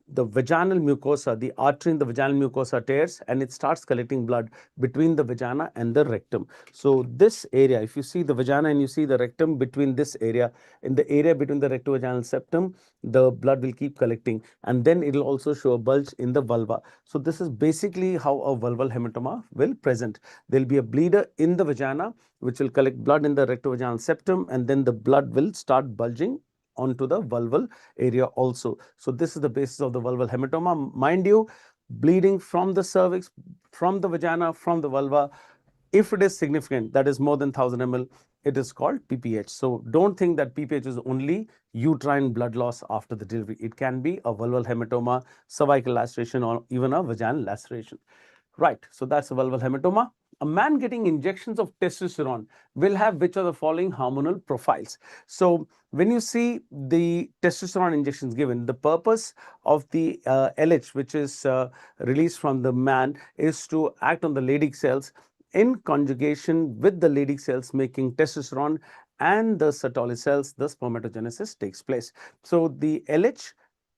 vaginal mucosa, the artery in the vaginal mucosa tears, and it starts collecting blood between the vagina and the rectum. So this area, if you see the vagina and you see the rectum, between this area, in the area between the rectovaginal septum, the blood will keep collecting, and then it will also show a bulge in the vulva. So this is basically how a vulval hematoma will present. There will be a bleeder in the vagina which will collect blood in the rectovaginal septum, and then the blood will start bulging onto the vulval area also. So this is the basis of the vulval hematoma. Mind you, bleeding from the cervix, from the vagina, from the vulva, if it is significant, that is more than 1000 ml, it is called PPH. So don't think that PPH is only uterine blood loss after the delivery. It can be a vulval hematoma, cervical laceration, or even a vaginal laceration. Right, so that's a vulval hematoma. A man getting injections of testosterone will have which of the following hormonal profiles? So when you see the testosterone injections given, the purpose of the LH, which is released from the man, is to act on the Leydig cells in conjugation with the Leydig cells making testosterone, and the Sertoli cells, the spermatogenesis takes place. So the LH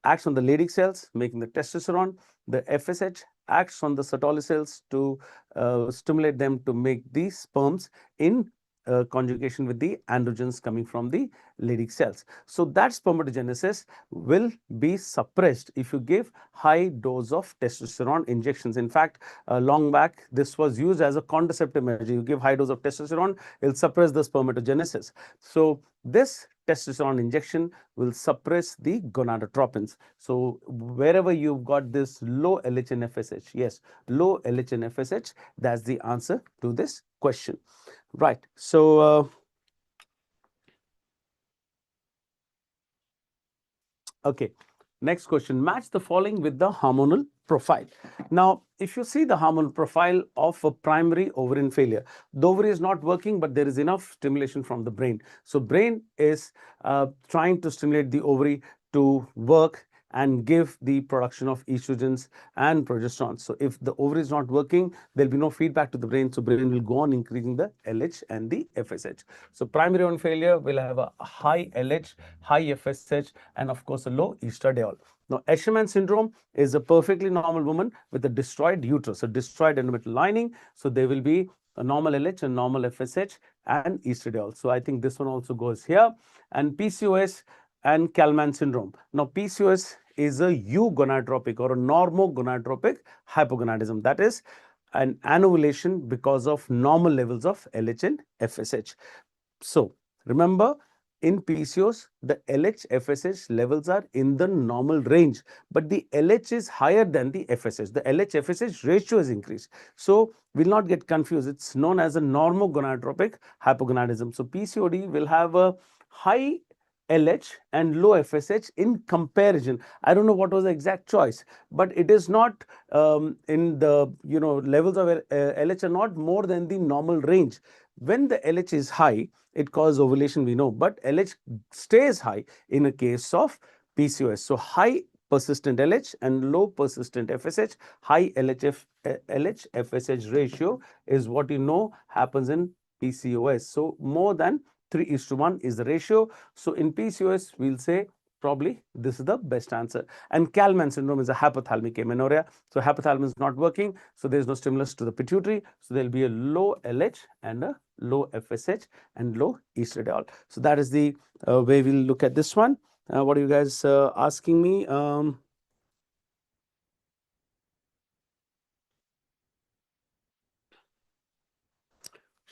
acts on the Leydig cells, making the testosterone. The FSH acts on the Sertoli cells to stimulate them to make the sperms in conjugation with the androgens coming from the Leydig cells. So that spermatogenesis will be suppressed if you give high dose of testosterone injections. In fact, long back, this was used as a contraceptive measure. You give high dose of testosterone, it will suppress the spermatogenesis. So this testosterone injection will suppress the gonadotropins. So wherever you've got this low LH and FSH, yes, low LH and FSH, that's the answer to this question. Right. So okay, next question. Match the following with the hormonal profile. Now, if you see the hormonal profile of a primary ovarian failure, the ovary is not working, but there is enough stimulation from the brain. So brain is trying to stimulate the ovary to work and give the production of estrogens and progesterone. So if the ovary is not working, there'll be no feedback to the brain. So brain will go on increasing the LH and the FSH. So primary ovarian failure will have a high LH, high FSH, and of course a low estradiol. Now, Escherman syndrome is a perfectly normal woman with a destroyed uterus, a destroyed endometrial lining. So there will be a normal LH and normal FSH and estradiol. So I think this one also goes here. And PCOS and Kallmann syndrome. Now, PCOS is a eugonadotropic or a normogonadotropic hypogonadism. That is an anovulation because of normal levels of LH and FSH. So remember, in PCOS, the LH FSH levels are in the normal range, but the LH is higher than the FSH. The LH FSH ratio is increased. So we'll not get confused. It's known as a normogonadotropic hypogonadism. So PCOD will have a high LH and low FSH in comparison. I don't know what was the exact choice, but it is not in the levels of LH are not more than the normal range. When the LH is high, it causes ovulation, we know, but LH stays high in a case of PCOS. So high persistent LH and low persistent FSH, high LH FSH ratio is what happens in PCOS. So more than 3:1 is the ratio. So in PCOS, we'll say probably this is the best answer. And Kallmann syndrome is a hypothalamic amenorrhea. So hypothalamus is not working. So there's no stimulus to the pituitary. So there'll be a low LH and a low FSH and low estradiol. So that is the way we'll look at this one. What are you guys asking me?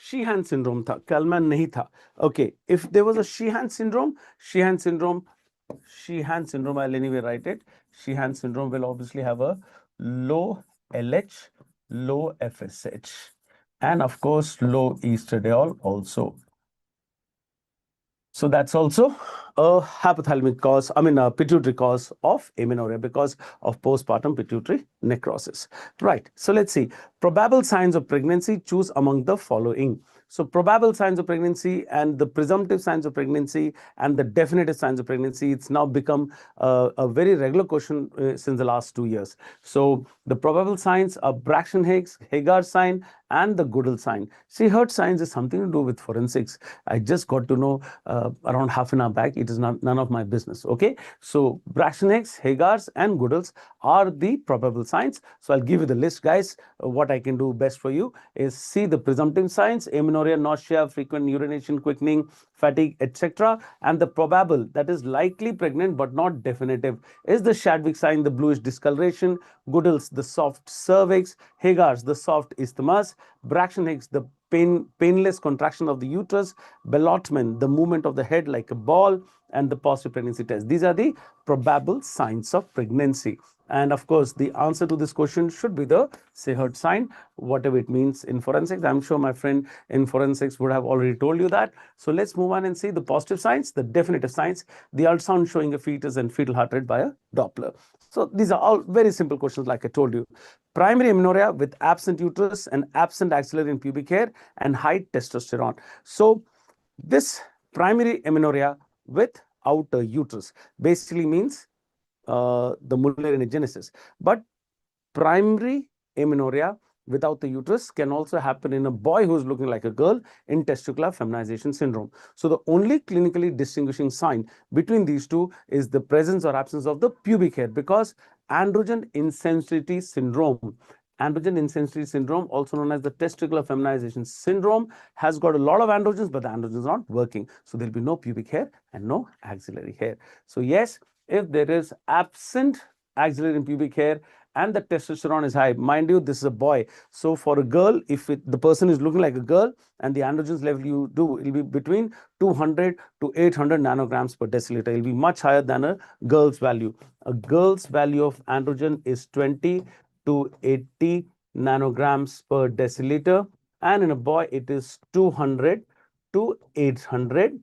Sheehan syndrome tha, Kallmann nahi tha. Okay, if there was a Sheehan syndrome, I'll anyway write it. Sheehan syndrome will obviously have a low LH, low FSH, and of course low estradiol also. So that's also a hypothalamic cause, a pituitary cause of amenorrhea because of postpartum pituitary necrosis. Right. So let's see. Probable signs of pregnancy, choose among the following. So probable signs of pregnancy and the presumptive signs of pregnancy and the definitive signs of pregnancy, it's now become a very regular question since the last 2 years. So the probable signs are Braxton-Hicks, Hagar sign, and the Goodell sign. See, Hurt signs is something to do with forensics. I just got to know around half an hour back. It is none of my business. Okay. So Braxton-Hicks, Hagar's, and Goodell's are the probable signs. So I'll give you the list, guys. What I can do best for you is see the presumptive signs: amenorrhea, nausea, frequent urination, quickening, fatigue, etc. And the probable, that is likely pregnant but not definitive, is the Shadwick sign, the bluish discoloration; Goodell's, the soft cervix; Hagar's, the soft isthmus; Braxton-Hicks, the painless contraction of the uterus; Bellotman, the movement of the head like a ball; and the positive pregnancy test. These are the probable signs of pregnancy. And of course, the answer to this question should be the Sehert sign, whatever it means in forensics. I'm sure my friend in forensics would have already told you that. So let's move on and see the positive signs, the definitive signs, the ultrasound showing a fetus and fetal heart rate by a Doppler. So these are all very simple questions, like I told you. Primary amenorrhea with absent uterus and absent axillary and pubic hair and high testosterone. So this primary amenorrhea with outer uterus basically means the mullerian agenesis. But primary amenorrhea without the uterus can also happen in a boy who's looking like a girl in testicular feminization syndrome. So the only clinically distinguishing sign between these two is the presence or absence of the pubic hair, because androgen insensitivity syndrome, also known as the testicular feminization syndrome, has got a lot of androgens, but the androgens are not working. So there'll be no pubic hair and no axillary hair. So yes, if there is absent axillary and pubic hair and the testosterone is high, mind you, this is a boy. So for a girl, if the person is looking like a girl and the androgens level you do, it will be between 200 to 800 nanograms per deciliter. It will be much higher than a girl's value. A girl's value of androgen is 20 to 80 nanograms per deciliter, and in a boy it is 200 to 800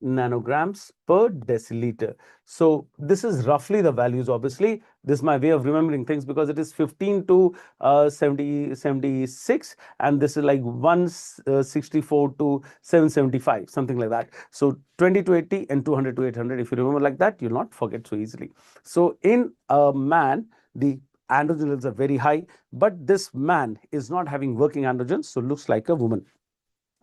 nanograms per deciliter. So this is roughly the values. Obviously, this is my way of remembering things, because it is 15 to 76, and this is like 164 to 775, something like that. So 20 to 80 and 200 to 800. If you remember like that, you'll not forget so easily. So in a man, the androgen levels are very high, but this man is not having working androgens, so looks like a woman.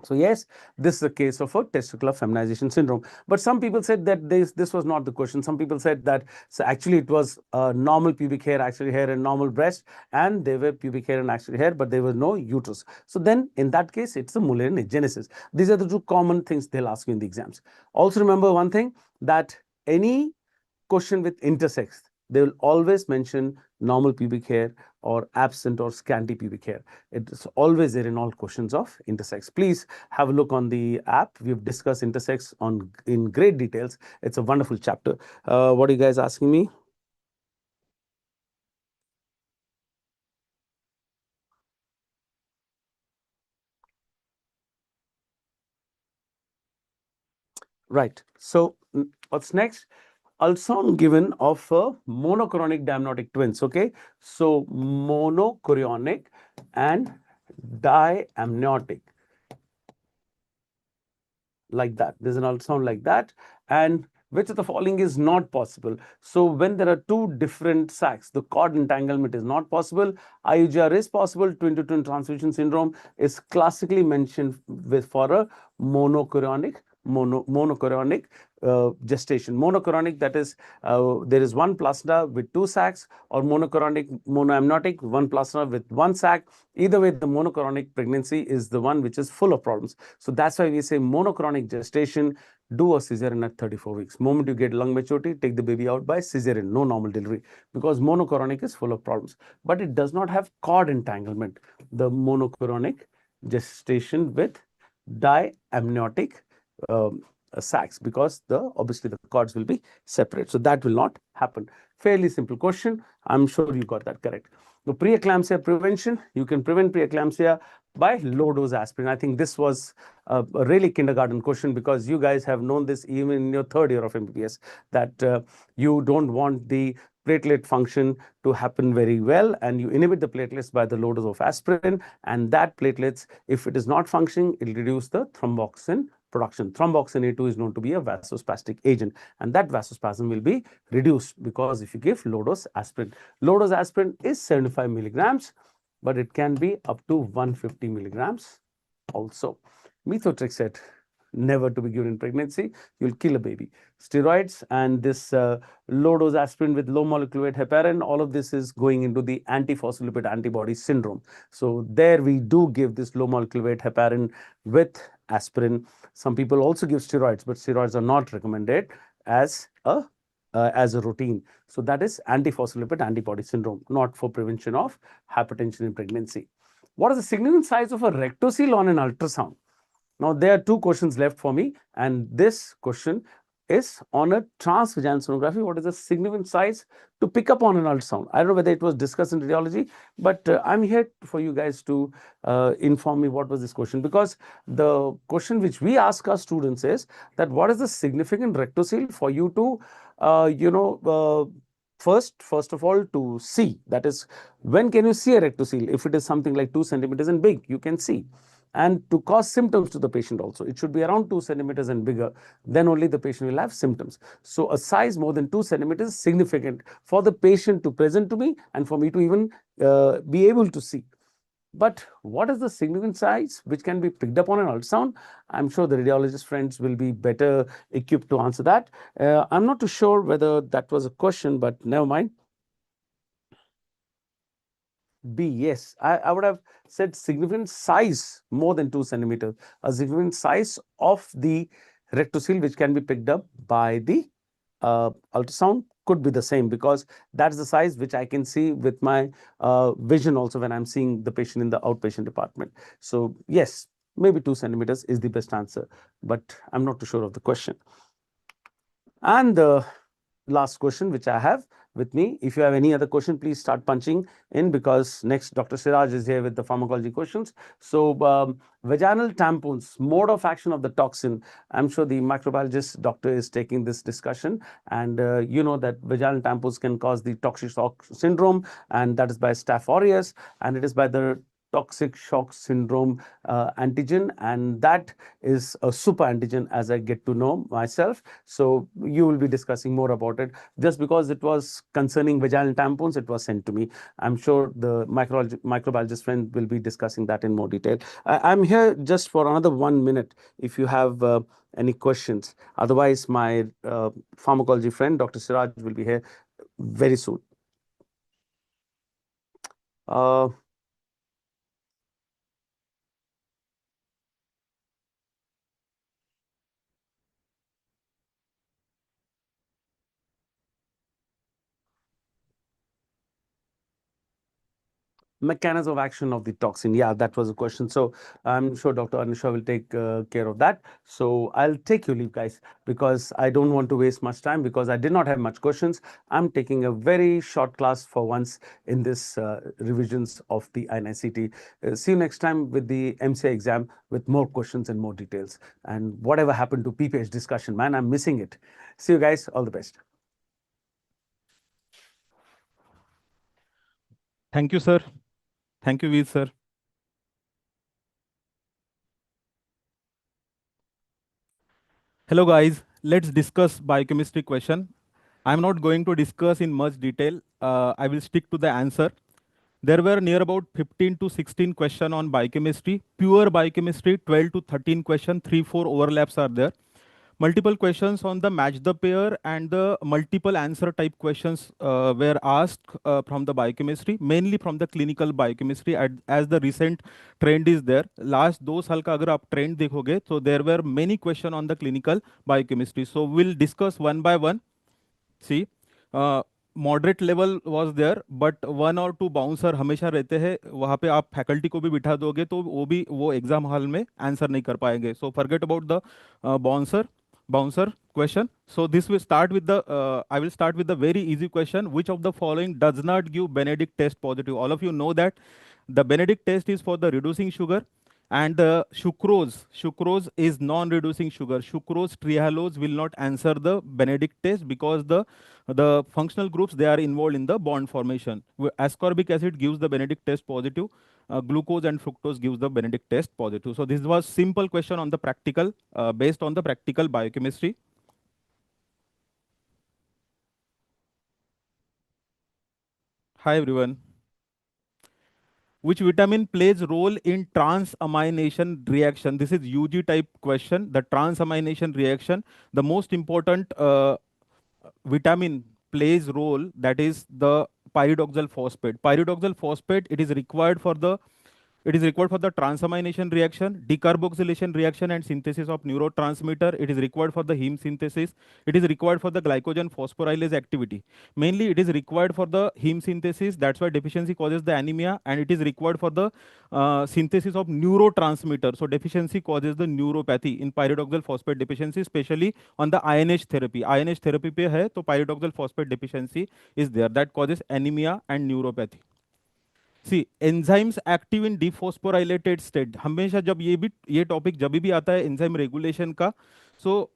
So yes, this is a case of a testicular feminization syndrome. But some people said that this was not the question. Some people said that actually it was normal pubic hair, axillary hair, and normal breast, and there were pubic hair and axillary hair, but there was no uterus. So then in that case, it's a Mullerian agenesis. These are the two common things they'll ask you in the exams. Also remember one thing, that any question with intersex, they will always mention normal pubic hair or absent or scanty pubic hair. It's always there in all questions of intersex. Please have a look on the app. We've discussed intersex in great details. It's a wonderful chapter. What are you guys asking me? Right. So what's next? Ultrasound given of a monochorionic diamniotic twins. Okay, so monochorionic and diamniotic, like that. There's an ultrasound like that, and which of the following is not possible? So when there are two different sacs, the cord entanglement is not possible. IUGR is possible. Twin-to-twin transfusion syndrome is classically mentioned for a monochorionic gestation. Monochorionic, that is, there is one placenta with two sacs, or monochorionic monoamniotic, one placenta with one sac. Either way, the monochorionic pregnancy is the one which is full of problems. So that's why we say monochorionic gestation, do a cesarean at 34 weeks. Moment you get lung maturity, take the baby out by cesarean, no normal delivery, because monochorionic is full of problems. But it does not have cord entanglement, the monochorionic gestation with diamniotic sacs, because obviously the cords will be separate. So that will not happen. Fairly simple question. I'm sure you got that correct. The preeclampsia prevention, you can prevent preeclampsia by low dose aspirin. I think this was a really kindergarten question, because you guys have known this even in your third year of MBBS, that you don't want the platelet function to happen very well, and you inhibit the platelets by the low dose of aspirin, and that platelets, if it is not functioning, it will reduce the thromboxane production. Thromboxane A2 is known to be a vasospastic agent, and that vasospasm will be reduced because if you give low dose aspirin. Low dose aspirin is 75 milligrams, but it can be up to 150 milligrams also. Methotrexate, never to be given in pregnancy. You'll kill a baby. Steroids and this low dose aspirin with low molecular weight heparin, all of this is going into the antiphospholipid antibody syndrome. So there we do give this low molecular weight heparin with aspirin. Some people also give steroids, but steroids are not recommended as a routine. So that is antiphospholipid antibody syndrome, not for prevention of hypertension in pregnancy. What is the significant size of a rectocele on an ultrasound? Now, there are two questions left for me, and this question is on a transvaginal sonography. What is the significant size to pick up on an ultrasound? I don't know whether it was discussed in radiology, but I'm here for you guys to inform me what was this question, because the question which we ask our students is that what is the significant rectocele for you to, first of all, to see. That is, when can you see a rectocele? If it is something like 2 centimeters and big, you can see. And to cause symptoms to the patient also, it should be around 2 centimeters and bigger, then only the patient will have symptoms. So a size more than 2 centimeters is significant for the patient to present to me and for me to even be able to see. But what is the significant size which can be picked up on an ultrasound? I'm sure the radiologist friends will be better equipped to answer that. I'm not too sure whether that was a question, but never mind. B, yes, I would have said significant size more than 2 centimeters, a significant size of the rectocele which can be picked up by the ultrasound could be the same, because that's the size which I can see with my vision also when I'm seeing the patient in the outpatient department. So yes, maybe 2 centimeters is the best answer, but I'm not too sure of the question. And the last question which I have with me, if you have any other question, please start punching in, because next Dr. Siraj is here with the pharmacology questions. So vaginal tampons, mode of action of the toxin. I'm sure the microbiologist doctor is taking this discussion, and you know that vaginal tampons can cause the toxic shock syndrome, and that is by Staph aureus, and it is by the toxic shock syndrome antigen, and that is a super antigen as I get to know myself. So you will be discussing more about it. Just because it was concerning vaginal tampons, it was sent to me. I'm sure the microbiologist friend will be discussing that in more detail. I'm here just for another 1 minute if you have any questions. Otherwise, my pharmacology friend, Dr. Siraj, will be here very soon. Mechanism of action of the toxin. Yeah, that was a question. So I'm sure Dr. Anusha will take care of that. So I'll take your leave, guys, because I don't want to waste much time, because I did not have much questions. I'm taking a very short class for once in this revisions of the INICET. See you next time with the MCA exam with more questions and more details. And whatever happened to PPH discussion, man, I'm missing it. See you guys. All the best. Thank you, sir. Thank you, Veer, sir. Hello, guys. Let's discuss biochemistry question. I'm not going to discuss in much detail. I will stick to the answer. There were near about 15 to 16 questions on biochemistry. Pure biochemistry, 12 to 13 questions, 3-4 overlaps are there. Multiple questions on the match the pair and the multiple answer type questions were asked from the biochemistry, mainly from the clinical biochemistry, as the recent trend is there. Last 2 साल का अगर आप trend देखोगे, so there were many questions on the clinical biochemistry. So we'll discuss one by one. See, moderate level was there, but 1 और 2 bouncer हमेशा रहते हैं वहाँ पे. आप फैकल्टी को भी बिठा दोगे तो वो एग्जाम हॉल में आंसर नहीं कर पाएंगे. So forget about the bouncer question. So this will start with the I will start with the very easy question. Which of the following does not give Benedict test positive? All of you know that the Benedict test is for the reducing sugar, and the sucrose is non-reducing sugar. Sucrose trihalose will not answer the Benedict test, because the functional groups, they are involved in the bond formation. Ascorbic acid gives the Benedict test positive. Glucose and fructose gives the Benedict test positive. So this was simple question on the practical, based on the practical biochemistry. Hi everyone. Which vitamin plays role in transamination reaction? This is UG type question. The transamination reaction, the most important vitamin plays role, that is the pyridoxal phosphate. Pyridoxal phosphate, it is required for the transamination reaction, decarboxylation reaction and synthesis of neurotransmitter. It is required for the heme synthesis. It is required for the glycogen phosphorylase activity. Mainly it is required for the heme synthesis. That's why deficiency causes the anemia, and it is required for the synthesis of neurotransmitter. So deficiency causes the neuropathy in pyridoxal phosphate deficiency, especially on the INH therapy. INH therapy pe hai, to pyridoxal phosphate deficiency is there. That causes anemia and neuropathy. See, enzymes active in dephosphorylated state. हमेशा जब ये topic जब भी आता है enzyme regulation का, so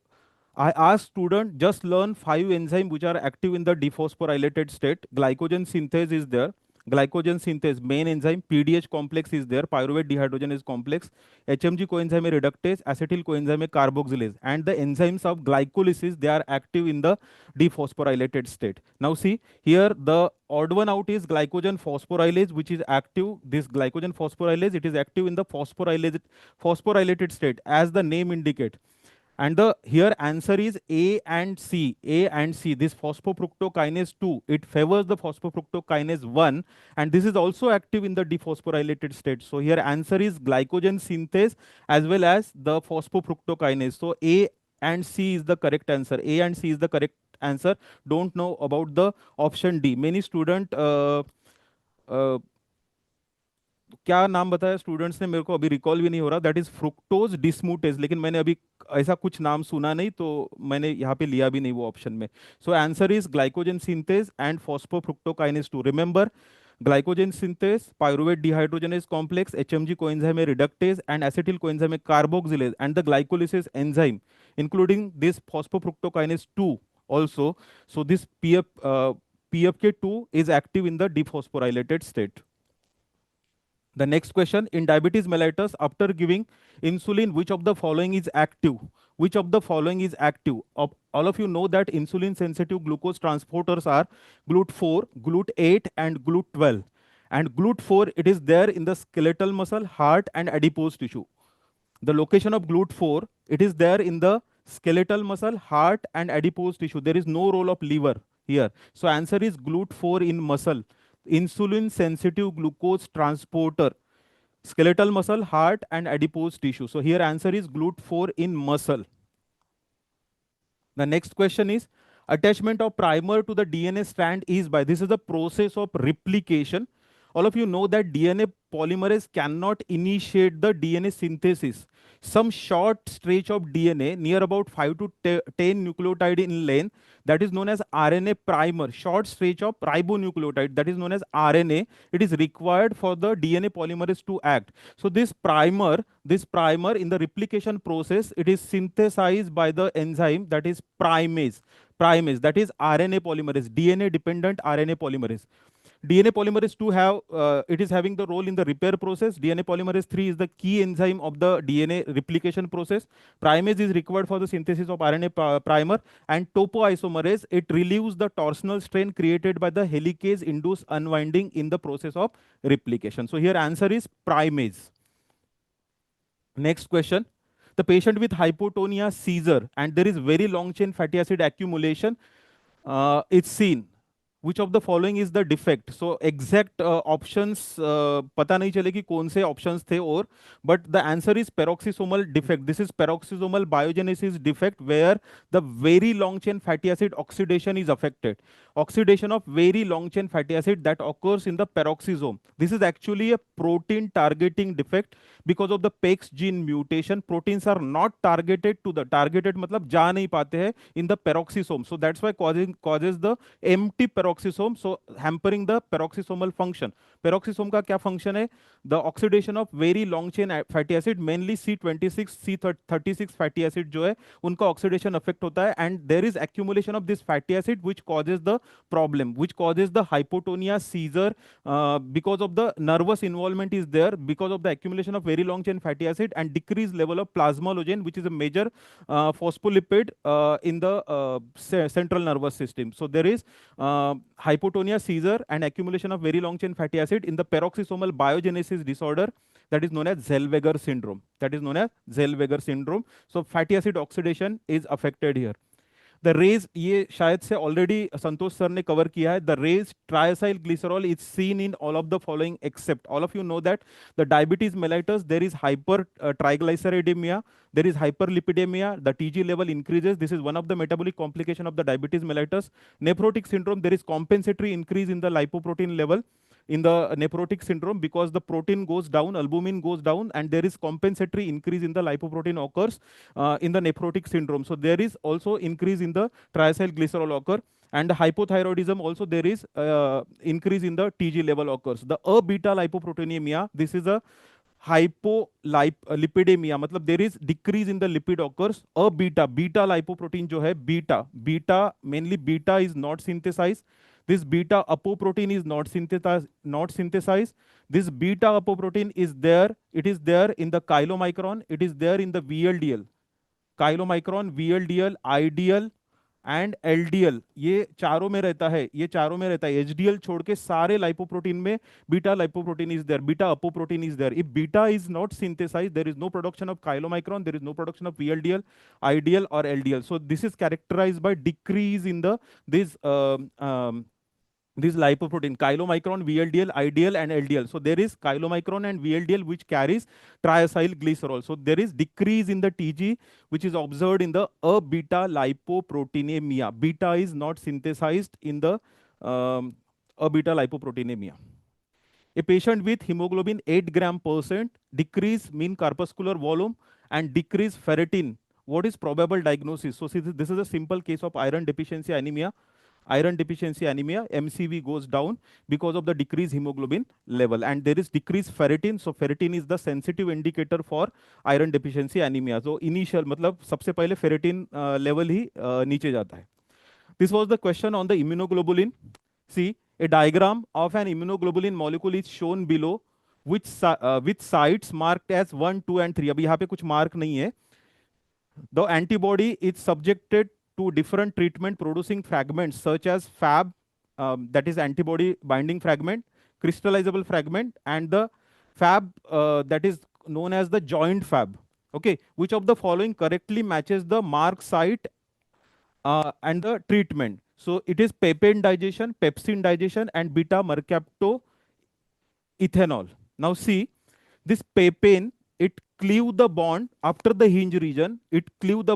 I ask student just learn 5 enzymes which are active in the dephosphorylated state. Glycogen synthase is there. glycogen synthase, main enzyme, PDH complex is there, pyruvate dehydrogenase complex, HMG coenzyme reductase, acetyl coenzyme carboxylase, and the enzymes of glycolysis, they are active in the dephosphorylated state. Now see, here the odd one out is glycogen phosphorylase, which is active. This glycogen phosphorylase, it is active in the phosphorylated state, as the name indicate. And the here answer is A and C. A and C. This phosphofructokinase 2, it favors the phosphofructokinase 1, and this is also active in the dephosphorylated state. So here answer is glycogen synthase as well as the phosphofructokinase. So A and C is the correct answer. A and C is the correct answer. Don't know about the option D. Many student क्या नाम बताया students ने, मेरे को अभी recall भी नहीं हो रहा, दैट इज फ्रुक्टोज डिस्मूटेज, लेकिन मैंने अभी ऐसा कुछ नाम सुना नहीं तो मैंने यहाँ पे लिया भी नहीं वो ऑप्शन में. So answer is glycogen synthase and phosphofructokinase 2. Remember, glycogen synthase, pyruvate dehydrogenase complex, HMG coenzyme reductase, and acetyl coenzyme carboxylase, and the glycolysis enzyme, including this phosphofructokinase 2 also. So this PFK2 is active in the dephosphorylated state. The next question, in diabetes mellitus, after giving insulin, which of the following is active? Which of the following is active? All of you know that insulin sensitive glucose transporters are GLUT4, GLUT8, and GLUT12. And GLUT4, it is there in the skeletal muscle, heart, and adipose tissue. The location of GLUT4, it is there in the skeletal muscle, heart, and adipose tissue. There is no role of liver here. So answer is GLUT4 in muscle. Insulin sensitive glucose transporter, skeletal muscle, heart, and adipose tissue. So here answer is GLUT4 in muscle. The next question is, attachment of primer to the DNA strand is by, this is the process of replication. All of you know that DNA polymerase cannot initiate the DNA synthesis. Some short stretch of DNA near about 5 to 10 nucleotide in length, that is known as RNA primer. Short stretch of ribonucleotide, that is known as RNA. It is required for the DNA polymerase to act. So this primer in the replication process, it is synthesized by the enzyme, that is primase. Primase, that is RNA polymerase, DNA dependent RNA polymerase. DNA polymerase 2 it is having the role in the repair process. DNA polymerase 3 is the key enzyme of the DNA replication process. Primase is required for the synthesis of RNA primer, and topoisomerase, it relieves the torsional strain created by the helicase induced unwinding in the process of replication. So here answer is primase. Next question. The patient with hypotonia seizure and there is very long chain fatty acid accumulation is seen. Which of the following is the defect? So exact options पता नहीं चले कि कौन से options थे और, but the answer is peroxisomal defect. This is peroxisomal biogenesis defect where the very long chain fatty acid oxidation is affected. Oxidation of very long chain fatty acid that occurs in the peroxisome. This is actually a protein targeting defect because of the PEX gene mutation. Proteins are not targeted to the targeted मतलब जा नहीं पाते हैं in the peroxisome. So that's why causes the empty peroxisome, so hampering the peroxisomal function. Peroxisome का क्या function है? The oxidation of very long chain fatty acid, mainly C26, C36 fatty acid जो है उनका oxidation effect होता है, and there is accumulation of this fatty acid which causes the problem, which causes the hypotonia seizure because of the nervous involvement is there because of the accumulation of very long chain fatty acid and decreased level of plasmalogen, which is a major phospholipid in the central nervous system. So there is hypotonia seizure and accumulation of very long chain fatty acid in the peroxisomal biogenesis disorder, that is known as Zellweger syndrome. That is known as Zellweger syndrome. So fatty acid oxidation is affected here. The raised, ये शायद से already संतोष sir ने cover किया है. The raised triacyl glycerol is seen in all of the following except. All of you know that the diabetes mellitus, there is hyper triglyceridemia, there is hyperlipidemia, the TG level increases. This is one of the metabolic complication of the diabetes mellitus. Nephrotic syndrome, there is compensatory increase in the lipoprotein level in the nephrotic syndrome because the protein goes down, albumin goes down, and there is compensatory increase in the lipoprotein occurs in the nephrotic syndrome. So there is also increase in the triacyl glycerol occur. And the hypothyroidism also there is increase in the TG level occurs. The A-beta lipoproteinemia, this is a hypolipidemia, मतलब there is decrease in the lipid occurs. Beta lipoprotein जो है beta mainly beta is not synthesized. This beta apoprotein is not synthesized. This beta apoprotein is there. It is there in the chylomicron. It is there in the VLDL. Chylomicron, VLDL, IDL and LDL, ये चारों में रहता है, ये चारों में रहता है. एचडीएल छोड़ के सारे लाइपोप्रोटीन में beta lipoprotein is there, beta apoprotein is there. If beta is not synthesized, there is no production of chylomicron, there is no production of VLDL, IDL और LDL. So this is characterized by decrease in the this lipoprotein, chylomicron, VLDL, IDL and LDL. So there is chylomicron and VLDL which carries triacyl glycerol. So there is decrease in the TG which is observed in the A-beta lipoproteinemia. Beta is not synthesized in the A-beta lipoproteinemia. A patient with hemoglobin 8 gram%, decrease mean corpuscular volume and decrease ferritin. What is probable diagnosis? So see, this is a simple case of iron deficiency anemia. Iron deficiency anemia, MCV goes down because of the decreased hemoglobin level, and there is decreased ferritin. So ferritin is the sensitive indicator for iron deficiency anemia. So initial मतलब सबसे पहले ferritin level ही नीचे जाता है. This was the question on the immunoglobulin. See, a diagram of an immunoglobulin molecule is shown below, which with sites marked as 1, 2 and 3. अभी यहाँ पे कुछ mark नहीं है. The antibody is subjected to different treatment producing fragments such as Fab, that is antibody binding fragment, crystallizable fragment, and the Fab that is known as the joint Fab. Okay, which of the following correctly matches the mark site and the treatment? So it is papain digestion, pepsin digestion, and beta mercapto ethanol. Now see, this papain, it cleave the bond after the hinge region. It cleave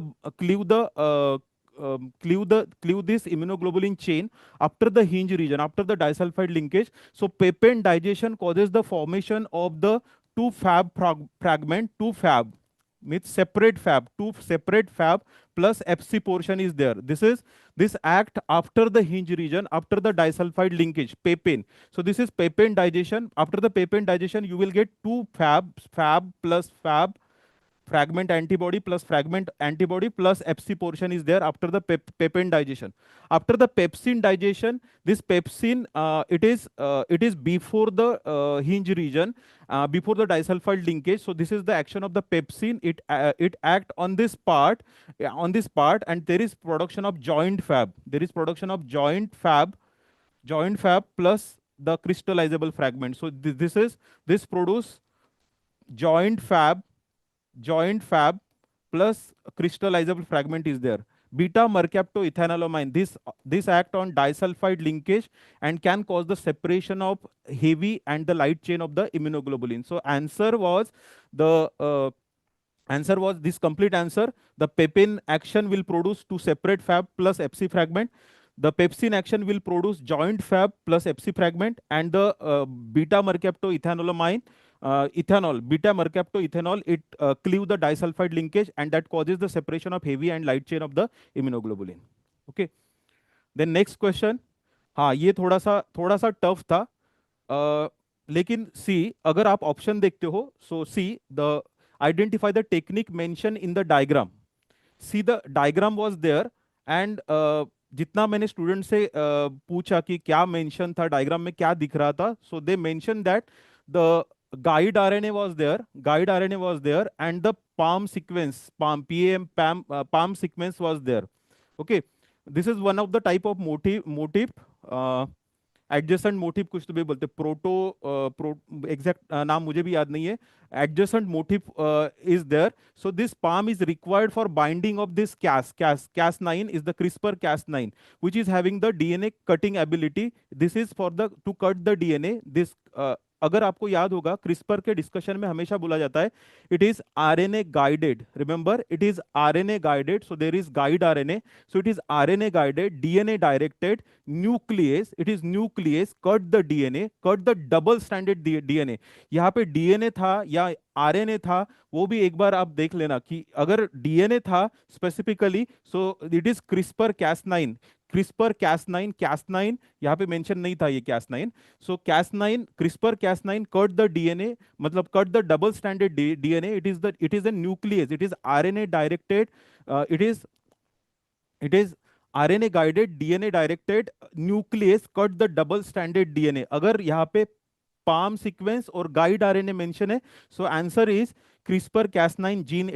this immunoglobulin chain after the hinge region, after the disulfide linkage. So papain digestion causes the formation of the two Fab fragment, two Fab means separate Fab, two separate Fab plus Fc portion is there. This act after the hinge region, after the disulfide linkage, papain. So this is papain digestion. After the papain digestion, you will get two Fab plus Fab, fragment antibody plus fragment antibody plus Fc portion is there after the papain digestion. After the pepsin digestion, this pepsin it is before the hinge region, before the disulfide linkage. So this is the action of the pepsin. It act on this part, and there is production of joint Fab. There is production of joint Fab plus the crystallizable fragment. So this produce joint Fab plus crystallizable fragment is there. Beta mercaptoethanolamine, this act on disulfide linkage and can cause the separation of heavy and the light chain of the immunoglobulin. So answer was this complete answer. The papain action will produce two separate Fab plus Fc fragment. The pepsin action will produce joint Fab plus Fc fragment, and the beta mercaptoethanolamine beta mercaptoethanol, it cleave the disulfide linkage, and that causes the separation of heavy and light chain of the immunoglobulin. Okay. Then next question. हाँ, ये थोड़ा सा tough था, लेकिन सी अगर आप option देखते हो, so see the identify the technique mentioned in the diagram. See, the diagram was there, and जितना मैंने स्टूडेंट से पूछा कि क्या मेंशन था डायग्राम में, क्या दिख रहा था, so they mentioned that the guide RNA was there, and the PAM sequence, PAM sequence was there. Okay, this is one of the type of motif, adjacent motif कुछ तो भी बोलते, exact नाम मुझे भी याद नहीं है. Adjacent motif is there. So this PAM is required for binding of this Cas9 is the CRISPR-Cas9, which is having the DNA cutting ability. This is for to cut the DNA. This अगर आपको याद होगा, CRISPR के discussion में हमेशा बोला जाता है it is RNA guided. Remember, it is RNA guided. So there is guide RNA. So it is RNA guided, DNA directed, nucleus, it is nucleus cut the DNA, cut the double standard DNA. यहाँ पे DNA था या RNA था, वो भी एक बार आप देख लेना कि अगर डीएनए था specifically, so it is CRISPR-Cas9. CRISPR-Cas9 यहाँ पे मेंशन नहीं था ये Cas9. सो Cas9, CRISPR-Cas9 cut the DNA, मतलब cut the double standard DNA. It is a nucleus, it is RNA directed, it is RNA guided DNA directed nuclease cut the double stranded DNA. अगर यहाँ पे palm sequence और guide RNA mention है, so answer is CRISPR-Cas9 gene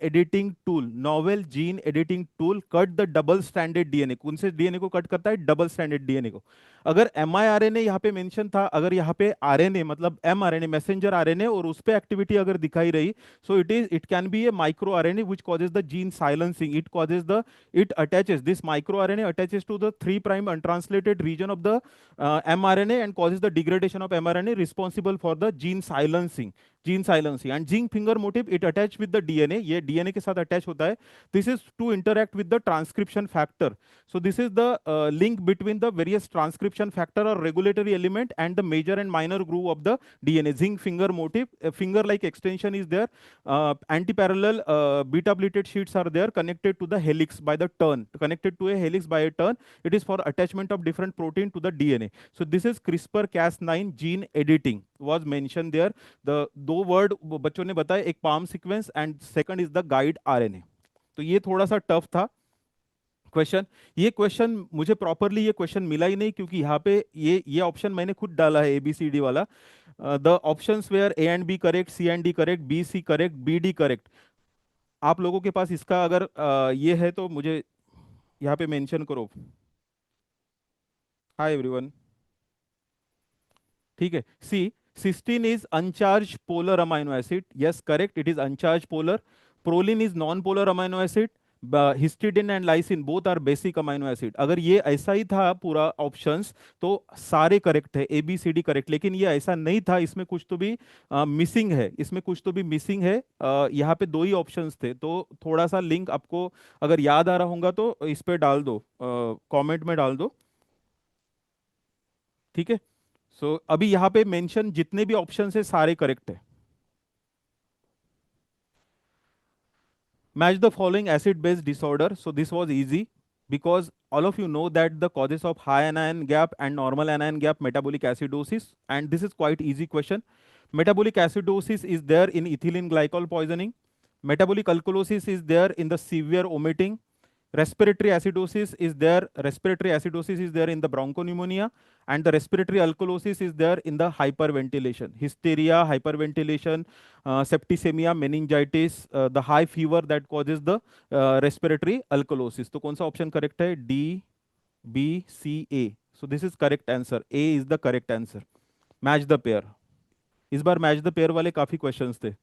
editing tool, novel gene editing tool cut the double stranded DNA. कौन से DNA को cut करता है? डबल स्ट्रैंडेड DNA को. अगर mRNA यहाँ पे मेंशन था, अगर यहाँ पे RNA मतलब mRNA मैसेंजर RNA और उस पे एक्टिविटी अगर दिखाई रही, so it can be a micro RNA which causes the gene silencing. It attaches, this microRNA attaches to the 3' untranslated region of the mRNA and causes the degradation of mRNA responsible for the gene silencing. And zinc finger motif, it attached with the DNA. ये DNA के साथ attach होता है. This is to interact with the transcription factor. So this is the link between the various transcription factor or regulatory element and the major and minor groove of the DNA. Zinc finger motif, a finger-like extension is there. Antiparallel beta pleated sheets are there connected to the helix by the turn. Connected to a helix by a turn. It is for attachment of different protein to the DNA. So this is CRISPR-Cas9 gene editing was mentioned there. The दो word बच्चों ने बताया, एक palm sequence and second is the guide RNA. तो ये थोड़ा सा tough था क्वेश्चन. ये क्वेश्चन मुझे प्रॉपरली ये क्वेश्चन मिला ही नहीं, क्योंकि यहाँ पे ये ऑप्शन मैंने खुद डाला है ABCD वाला. The options were A and B correct, C and D correct, B C correct, B D correct. आप लोगों के पास इसका अगर ये है तो मुझे यहाँ पे मेंशन करो. Hi everyone. ठीक है. सी, cysteine is uncharged polar amino acid. Yes, correct. It is uncharged polar. Proline is non-polar amino acid. Histidine and lysine both are basic amino acid. अगर ये ऐसा ही था पूरा ऑप्शंस तो सारे करेक्ट है, ABCD करेक्ट. लेकिन ये ऐसा नहीं था, इसमें कुछ तो भी मिसिंग है. इसमें कुछ तो भी मिसिंग है. यहाँ पे दो ही ऑप्शंस थे, तो थोड़ा सा लिंक आपको अगर याद आ रहा होगा तो इस पे डाल दो, कमेंट में डाल दो. ठीक है. सो अभी यहाँ पे मेंशन जितने भी ऑप्शन है सारे करेक्ट है. Match the following acid-base disorder. So this was easy because all of you know that the causes of high anion gap and normal anion gap metabolic acidosis, and this is quite easy question. Metabolic acidosis is there in ethylene glycol poisoning. Metabolic alkalosis is there in the severe vomiting. Respiratory acidosis is there. Respiratory acidosis is there in the bronchopneumonia, and the respiratory alkalosis is there in the hyperventilation, hysteria, hyperventilation, septicemia, meningitis, the high fever that causes the respiratory alkalosis. तो कौन सा option correct है? D, B, C, A. So this is correct answer. A is the correct answer. Match the pair. इस बार match the pair वाले काफी questions थे.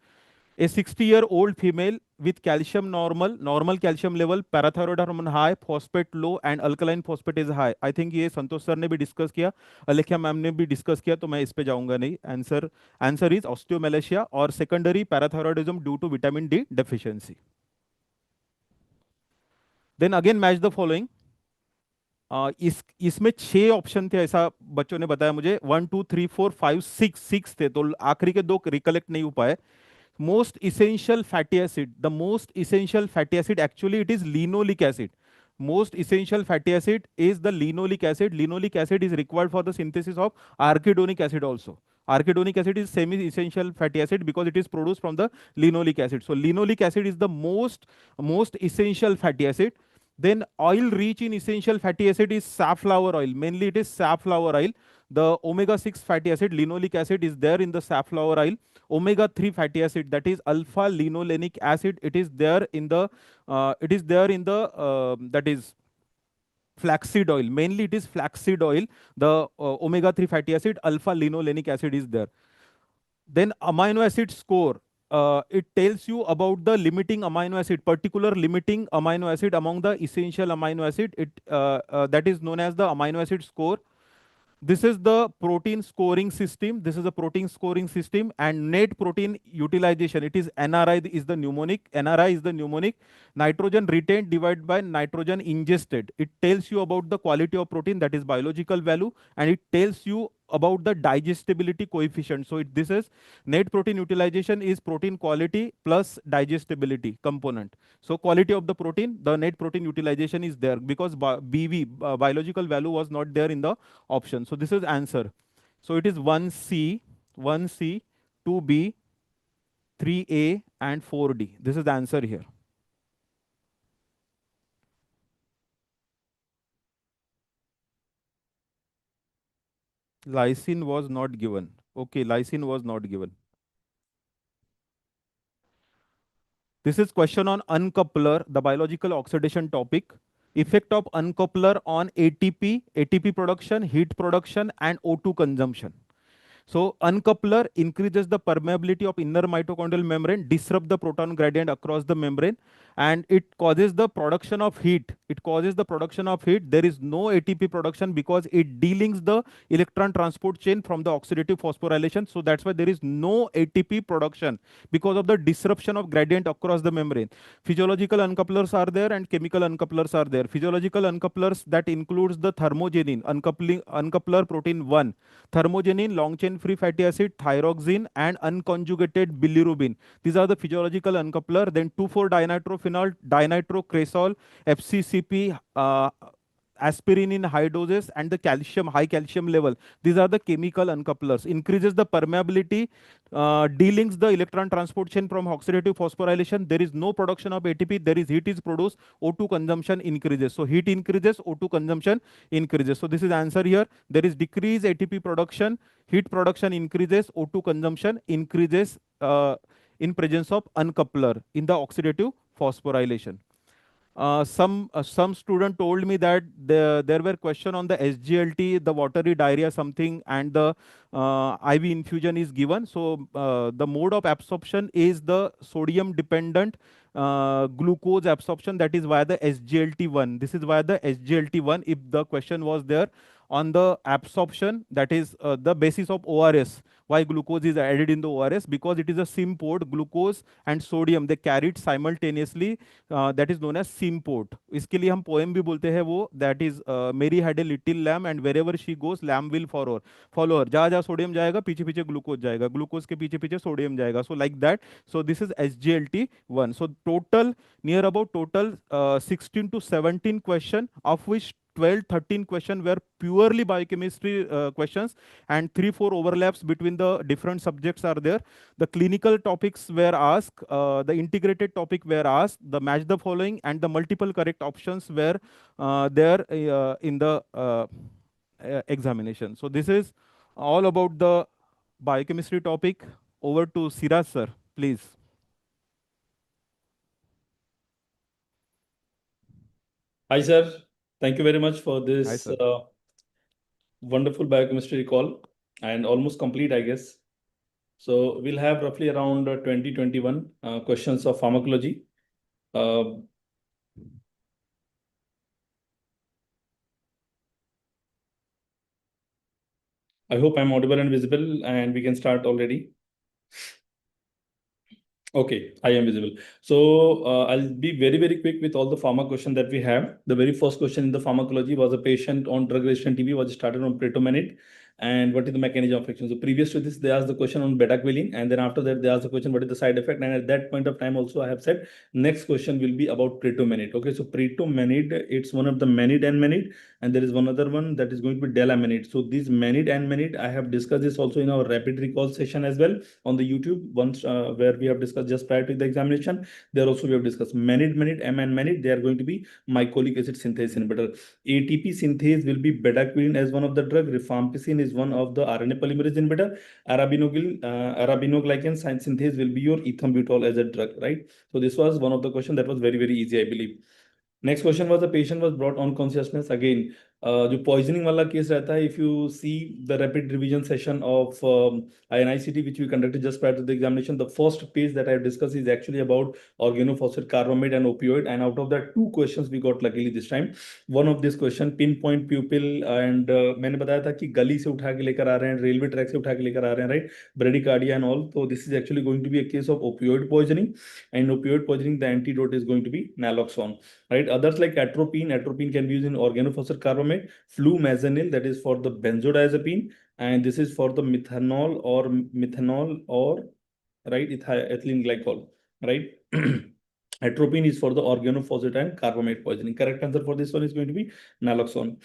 A 60-year-old female with calcium normal calcium level, parathyroid hormone high, phosphate low and alkaline phosphate is high. I think ये संतोष sir ने भी discuss किया, अलेख्या ma'am ने भी डिस्कस किया, तो मैं इस पे जाऊंगा नहीं. आंसर इज ऑस्टियोमेलेशिया और secondary parathyroidism due to vitamin D deficiency. Then again match the following. इसमें 6 ऑप्शन थे ऐसा बच्चों ने बताया मुझे. 1 2 3 4 5 6 थे, तो आखिरी के 2 रिकलेक्ट नहीं हो पाए. Most essential fatty acid, the most essential fatty acid, actually it is linoleic acid. Most essential fatty acid is the linoleic acid. Linoleic acid is required for the synthesis of arachidonic acid also. Arachidonic acid is semi-essential fatty acid because it is produced from the linoleic acid. So linoleic acid is the most essential fatty acid. Then oil rich in essential fatty acid is safflower oil. Mainly it is safflower oil. The omega-6 fatty acid, linoleic acid, is there in the safflower oil. Omega-3 fatty acid, that is alpha linolenic acid, it is there in the that is flaxseed oil. Mainly it is flaxseed oil. The omega-3 fatty acid, alpha linolenic acid is there. Then amino acid score. It tells you about the limiting amino acid, particular limiting amino acid among the essential amino acid. That is known as the amino acid score. This is the protein scoring system. This is a protein scoring system, and net protein utilization. It is NRI is the mnemonic. NRI is the mnemonic. Nitrogen retained divided by nitrogen ingested. It tells you about the quality of protein, that is biological value, and it tells you about the digestibility coefficient. So this is net protein utilization is protein quality plus digestibility component. So quality of the protein, the net protein utilization is there because biological value was not there in the option. So this is answer. So it is 1C, 2B, 3A and 4D. This is the answer here. Lysine was not given. Okay, lysine was not given. This is question on uncoupler, the biological oxidation topic. Effect of uncoupler on ATP production, heat production, and O2 consumption. So uncoupler increases the permeability of inner mitochondrial membrane, disrupt the proton gradient across the membrane, and it causes the production of heat. It causes the production of heat. There is no ATP production because it delinks the electron transport chain from the oxidative phosphorylation. So that's why there is no ATP production because of the disruption of gradient across the membrane. Physiological uncouplers are there and chemical uncouplers are there. Physiological uncouplers, that includes the thermogenin, uncoupler protein 1, thermogenin, long chain free fatty acid, thyroxine, and unconjugated bilirubin. These are the physiological uncoupler. Then 2,4-dinitrophenol, dinitrocresol, FCCP, aspirin in high doses, and the high calcium level. These are the chemical uncouplers. Increases the permeability, delinks the electron transport chain from oxidative phosphorylation. There is no production of ATP. There is heat is produced. O2 consumption increases. So heat increases, O2 consumption increases. So this is answer here. There is decreased ATP production, heat production increases, O2 consumption increases in presence of uncoupler in the oxidative phosphorylation. Some student told me that there were question on the SGLT, the watery diarrhea something, and the IV infusion is given. So the mode of absorption is the sodium dependent glucose absorption, that is via the SGLT1. This is via the SGLT1. If the question was there on the absorption, that is the basis of ORS. Why glucose is added in the ORS? Because it is a symport. Glucose and sodium, they carried simultaneously. That is known as symport. इसके लिए हम poem भी बोलते हैं वो, that is Mary had a little lamb and wherever she goes lamb will follow her. जहाँ जहाँ sodium जाएगा पीछे पीछे ग्लूकोज जाएगा, ग्लूकोज के पीछे पीछे सोडियम जाएगा. So like that. So this is SGLT1. So total, near about total 16 to 17 question, of which 12-13 questions were purely biochemistry questions, and 3-4 overlaps between the different subjects are there. The clinical topics were asked, the integrated topic were asked, the match the following, and the multiple correct options were there in the examination. So this is all about the biochemistry topic. Over to Siraj sir, please. Hi sir, thank you very much for Hi, this sir. wonderful biochemistry call, and almost complete, I guess. So we'll have roughly around 20-21 questions of pharmacology. I hope I'm audible and visible, and we can start already. Okay, I am visible. So I'll be very, very quick with all the pharma questions that we have. The very first question in the pharmacology was a patient on drug-resistant TB was started on pretomanid. And what is the mechanism of action? So previous to this, they asked the question on betaquilin, and then after that, they asked the question, what is the side effect? And at that point of time, also, I have said, next question will be about pretomanid. Okay, so pretomanid, it's one of the manid and manid, and there is one other one that is going to be delamanid. So these manid and manid, I have discussed this also in our rapid recall session as well on the YouTube, once where we have discussed just prior to the examination. There also we have discussed manid, M and manid. They are going to be mycolic acid synthase inhibitor. ATP synthase will be betaquilin as one of the drug. Rifampicin is one of the RNA polymerase inhibitor. Arabinoglycan synthase will be your ethambutol as a drug, right? So this was one of the questions that was very, very easy, I believe. Next question was the patient was brought on consciousness. Again, जो poisoning वाला case रहता है, if you see the rapid revision session of INICET which we conducted just prior to the examination, the first page that I have discussed is actually about organophosphate carbamide and opioid, and out of that 2 questions we got luckily this time. One of this question pinpoint pupil, and मैंने बताया था कि गली से उठा के लेकर आ रहे हैं, रेलवे ट्रैक से उठा के लेकर आ रहे हैं, right? Bradycardia and all. So this is actually going to be a case of opioid poisoning, and opioid poisoning, the antidote is going to be naloxone, right? Others like atropine can be used in organophosphate carbamide, flumazanil, that is for the benzodiazepine, and this is for the methanol or right, ethylene glycol, right? Atropine is for the organophosphate and carbamide poisoning. Correct answer for this one is going to be naloxone.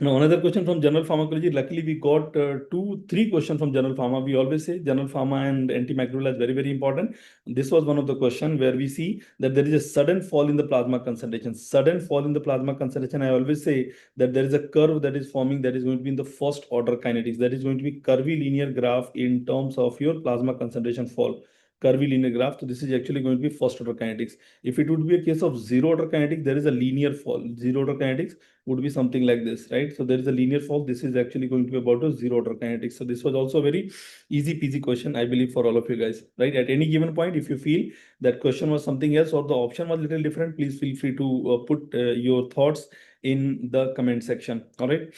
Now, another question from general pharmacology. Luckily, we got 3 questions from general pharma. We always say general pharma and antimicrobial is very, very important. This was one of the questions where we see that there is a sudden fall in the plasma concentration. Sudden fall in the plasma concentration. I always say that there is a curve that is forming that is going to be in the first order kinetics. That is going to be curvy linear graph in terms of your plasma concentration fall. Curvy linear graph. So this is actually going to be first order kinetics. If it would be a case of zero order kinetics, there is a linear fall. Zero order kinetics would be something like this, right? So there is a linear fall. This is actually going to be about a zero order kinetics. So this was also a very easy peasy question, I believe, for all of you guys, right? At any given point, if you feel that question was something else or the option was a little different, please feel free to put your thoughts in the comment section. All right.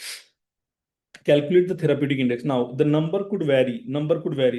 Calculate the therapeutic index. Now, the number could vary.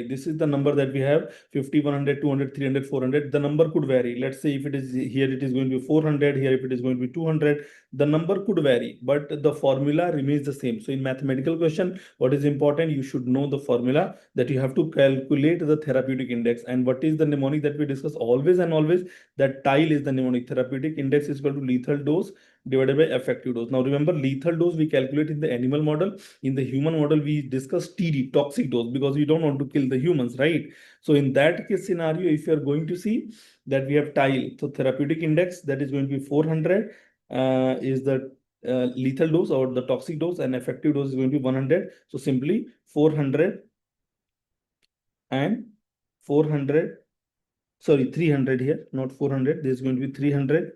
This is the number that we have 50, 100, 200, 300, 400. The number could vary. Let's say if it is here, it is going to be 400. Here, if it is going to be 200, the number could vary, but the formula remains the same. So in mathematical question, what is important? You should know the formula that you have to calculate the therapeutic index. And what is the mnemonic that we discuss always and always? That tile is the mnemonic. Therapeutic index is equal to lethal dose divided by effective dose. Now remember, lethal dose we calculate in the animal model. In the human model, we discuss TD, toxic dose, because we don't want to kill the humans, right? So in that case scenario, if you are going to see that we have tile, so therapeutic index that is going to be 400 is the lethal dose or the toxic dose, and effective dose is going to be 100. So simply 400 and 400, sorry, 300 here, not 400. This is going to be 300.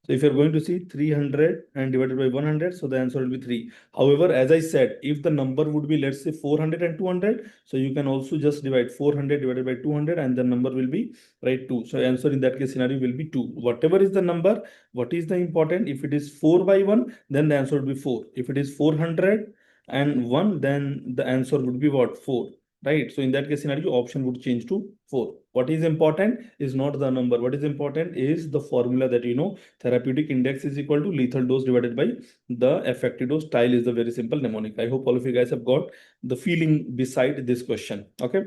So if you're going to see 300 and divided by 100, so the answer will be 3. However, as I said, if the number would be, let's say 400 and 200, so you can also just divide 400 divided by 200 and the number will be, right, 2. So answer in that case scenario will be 2. Whatever is the number, what is the important? If it is 4 by 1, then the answer will be 4. If it is 400 and 1, then the answer would be what? 4. Right. So in that case scenario, option would change to 4. What is important is not the number. What is important is the formula that you know. Therapeutic index is equal to lethal dose divided by the effective dose. Tile is the very simple mnemonic. I hope all of you guys have got the feeling beside this question. Okay.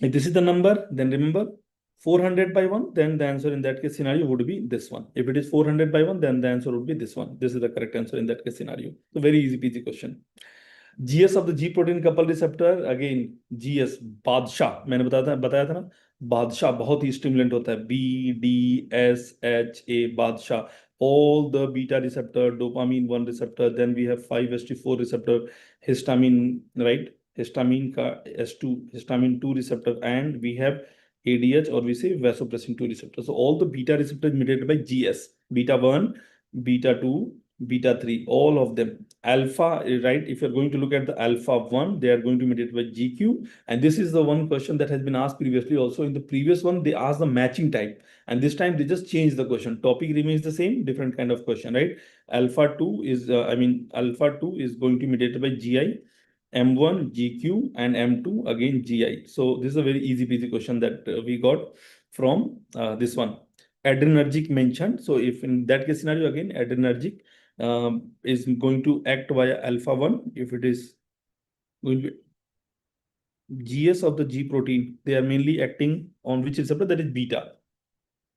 If this is the number, then remember 400 by 1, then the answer in that case scenario would be this one. If it is 400 by 1, then the answer would be this one. This is the correct answer in that case scenario. So very easy peasy question. GS of the G protein couple receptor, again GS बादशाह, मैंने बताया था ना, बादशाह बहुत ही stimulant होता है. BDSHA बादशाह. All the beta receptor, dopamine 1 receptor, then we have 5-HT4 receptor, histamine, right? Histamine ka S2, histamine 2 receptor, and we have ADH, or we say vasopressin 2 receptor. So all the beta receptors mediated by GS, beta 1, beta 2, beta 3, all of them. Alpha, right? If you're going to look at the alpha 1, they are going to be mediated by GQ. And this is the one question that has been asked previously also. In the previous one, they asked the matching type. And this time they just changed the question. Topic remains the same, different kind of question, right? Alpha 2 is, alpha 2 is going to be mediated by GI. M1, GQ, and M2, again GI. So this is a very easy peasy question that we got from this one. Adrenergic mentioned. So if in that case scenario, again, adrenergic is going to act via alpha 1. If it is going to be GS of the G protein, they are mainly acting on which receptor? That is beta.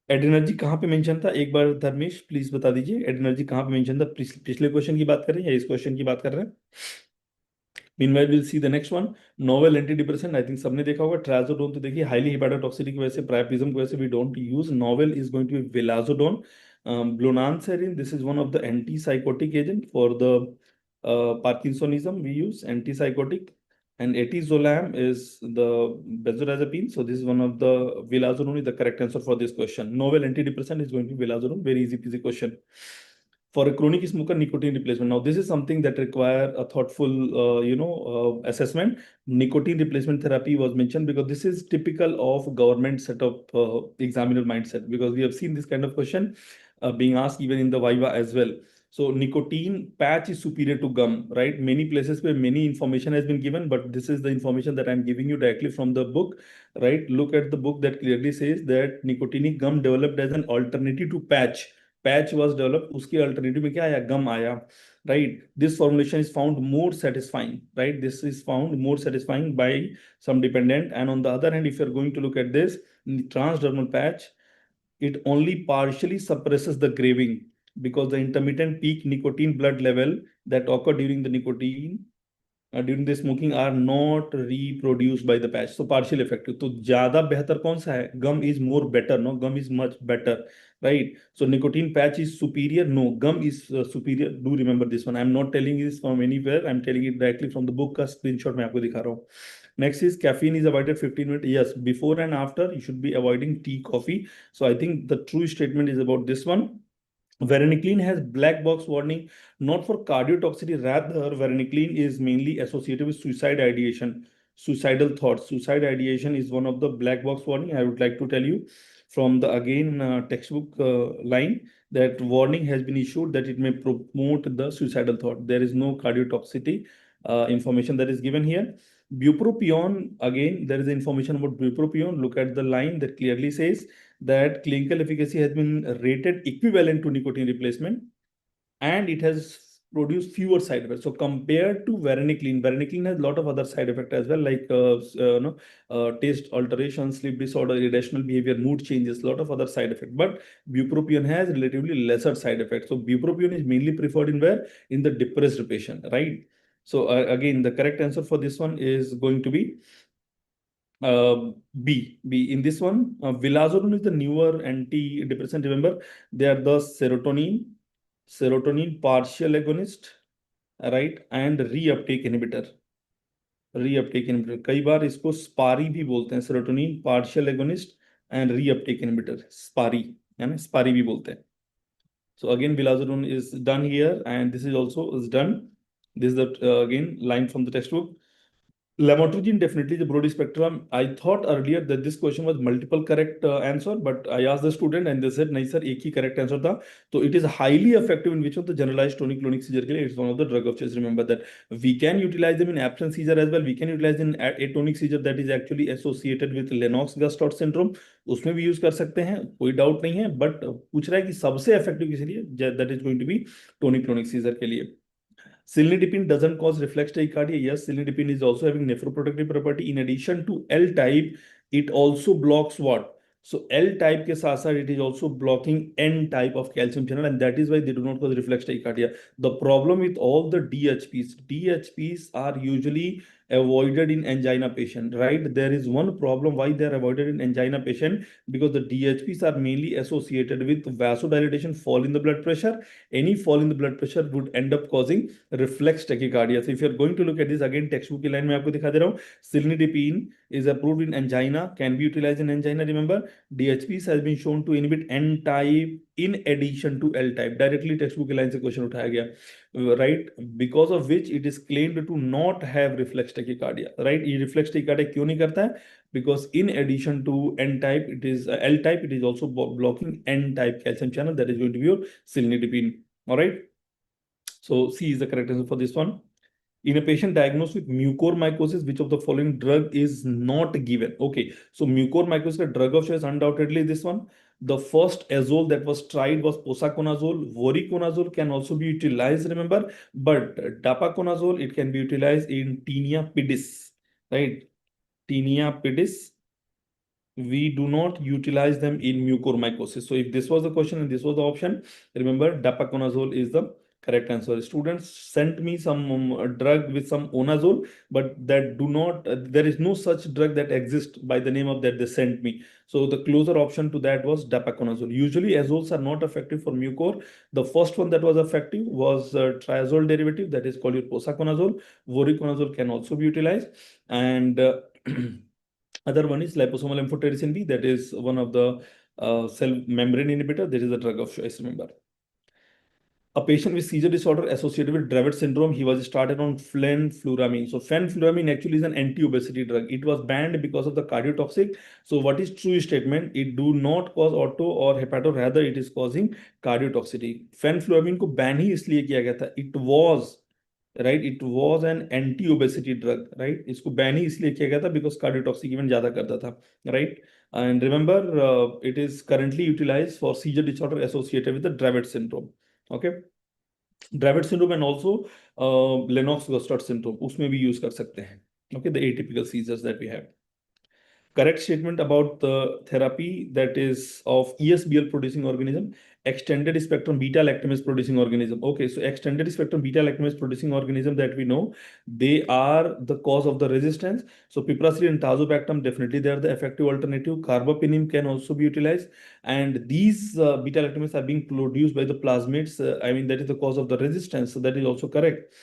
एडरेनर्जी कहाँ पे mention था? एक बार Dharmesh please बता दीजिए, एडरेनर्जी कहाँ पे mention था? पिछले क्वेश्चन की बात कर रहे हैं या इस क्वेश्चन की बात कर रहे हैं? Meanwhile, we'll see the next one. Novel antidepressant. I think सबने देखा होगा. Trazodone तो देखिए highly hepatotoxic की वजह से, priapism की वजह से we don't use. Novel is going to be vilazodone. Blonanserin, this is one of the antipsychotic agent for the Parkinsonism. We use antipsychotic. And etizolam is the benzodiazepine. So this is one of the vilazodone is the correct answer for this question. Novel antidepressant is going to be vilazodone. Very easy peasy question. For a chronic smoker, nicotine replacement. Now, this is something that require a thoughtful, assessment. Nicotine replacement therapy was mentioned because this is typical of government setup examiner mindset, because we have seen this kind of question being asked even in the Viva as well. So nicotine patch is superior to gum, right? Many places where many information has been given, but this is the information that I'm giving you directly from the book, right? Look at the book that clearly says that nicotinic gum developed as an alternative to patch. Patch was developed, uske alternative mein kya aaya? Gum aaya, right? This formulation is found more satisfying, right? This is found more satisfying by some dependent. And on the other hand, if you're going to look at this, in the transdermal patch, it only partially suppresses the craving. because the intermittent peak nicotine blood level that occur during the nicotine during the smoking are not reproduced by the patch. So partially effective. तो ज्यादा बेहतर कौन सा है? Gum is more better. No, gum is much better, right? So nicotine patch is superior. No, gum is superior. Do remember this one. I'm not telling this from anywhere. I'm telling it directly from the book का screenshot मैं आपको दिखा रहा हूँ. Next is caffeine is avoided 15 minutes. Yes, before and after you should be avoiding tea, coffee. So I think the true statement is about this one. Varenicline has black box warning not for cardiotoxicity, rather varenicline is mainly associated with suicide ideation, suicidal thoughts. Suicide ideation is one of the black box warning. I would like to tell you from the again textbook line that warning has been issued that it may promote the suicidal thought. There is no cardiotoxicity information that is given here. Bupropion, again, there is information about bupropion. Look at the line that clearly says that clinical efficacy has been rated equivalent to nicotine replacement and it has produced fewer side effects. So compared to varenicline, varenicline has a lot of other side effects as well, like taste alteration, sleep disorder, irrational behavior, mood changes, a lot of other side effects. But bupropion has relatively lesser side effects. So bupropion is mainly preferred in where? In the depressed patient, right? So again, the correct answer for this one is going to be B. In this one, vilazodone is the newer antidepressant. Remember, they are the serotonin partial agonist, right, and reuptake inhibitor. कई बार इसको स्पारी भी बोलते हैं, serotonin partial agonist and reuptake inhibitor, SPARI, है ना, स्पारी भी बोलते हैं. So again, vilazodone is done here, and this is also is done. This is the again line from the textbook. Lamotrigine definitely the broad spectrum. I thought earlier that this question was multiple correct answer, but I asked the student and they said, "No, sir, एक ही correct answer था." So it is highly effective in which of the generalized tonic-clonic seizure के लिए. It's one of the drug of choice. Remember that we can utilize them in absence seizure as well. We can utilize in atonic seizure that is actually associated with Lennox-Gastaut syndrome. उसमें भी use कर सकते हैं, कोई doubt नहीं है. But पूछ रहा है कि सबसे इफेक्टिव किस लिए? That is going to be tonic-clonic seizure के लिए. Cilnidipine doesn't cause reflex tachycardia. Yes, cilnidipine is also having nephroprotective property. In addition to L type, it also blocks what? So L type के साथ साथ it is also blocking N type of calcium channel, and that is why they do not cause reflex tachycardia. The problem with all the DHPs are usually avoided in angina patient, right? There is one problem why they are avoided in angina patient, because the DHPs are mainly associated with vasodilation, fall in the blood pressure. Any fall in the blood pressure would end up causing reflex tachycardia. So if you're going to look at this again, textbook की line में आपको दिखा दे रहा हूँ. Cilnidipine is approved in angina, can be utilized in angina. Remember, DHPs has been shown to inhibit N type in addition to L type. Directly textbook की line से question उठाया गया, right? Because of which it is claimed to not have reflex tachycardia, right? ये reflex tachycardia क्यों नहीं करता है? Because in addition to N type, it is L type, it is also blocking N type calcium channel. That is going to be your cilnidipine. All right. So C is the correct answer for this one. In a patient diagnosed with mucormycosis, which of the following drug is not given? Okay, so mucormycosis drug of choice undoubtedly this one. The first azole that was tried was posaconazole. Voriconazole can also be utilized, remember, but dapaconazole, it can be utilized in tinea pedis, right? Tinea pedis. We do not utilize them in mucormycosis. So if this was the question and this was the option, remember dapaconazole is the correct answer. Students sent me some drug with some onazole, but that do not, there is no such drug that exists by the name of that they sent me. So the closer option to that was dapaconazole. Usually azoles are not effective for mucor. The first one that was effective was triazole derivative, that is called your posaconazole. Voriconazole can also be utilized. And other one is liposomal amphotericin B, that is one of the cell membrane inhibitor. That is the drug of choice, remember. A patient with seizure disorder associated with Dravet syndrome, he was started on fenfluramine. So fenfluramine actually is an anti-obesity drug. It was banned because of the cardiotoxic. So what is true statement? It do not cause auto or hepato, rather it is causing cardiotoxicity. Fenfluramine को ban ही इसलिए किया गया था. It was, right, it was an anti-obesity drug, right? इसको ban ही इसलिए किया गया था because cardiotoxic even ज़्यादा करता था, right? And remember, it is currently utilized for seizure disorder associated with the Dravet syndrome. Okay, Dravet syndrome and also Lennox-Gastaut syndrome, उसमें भी use कर सकते हैं. Okay, the atypical seizures that we have. Correct statement about the therapy that is of ESBL producing organism. extended spectrum beta lactamase producing organism. Okay, so extended spectrum beta lactamase producing organism that we know, they are the cause of the resistance. So piperacillin and tazobactam, definitely they are the effective alternative. Carbapenem can also be utilized, and these beta lactamase are being produced by the plasmids. I mean, that is the cause of the resistance, so that is also correct.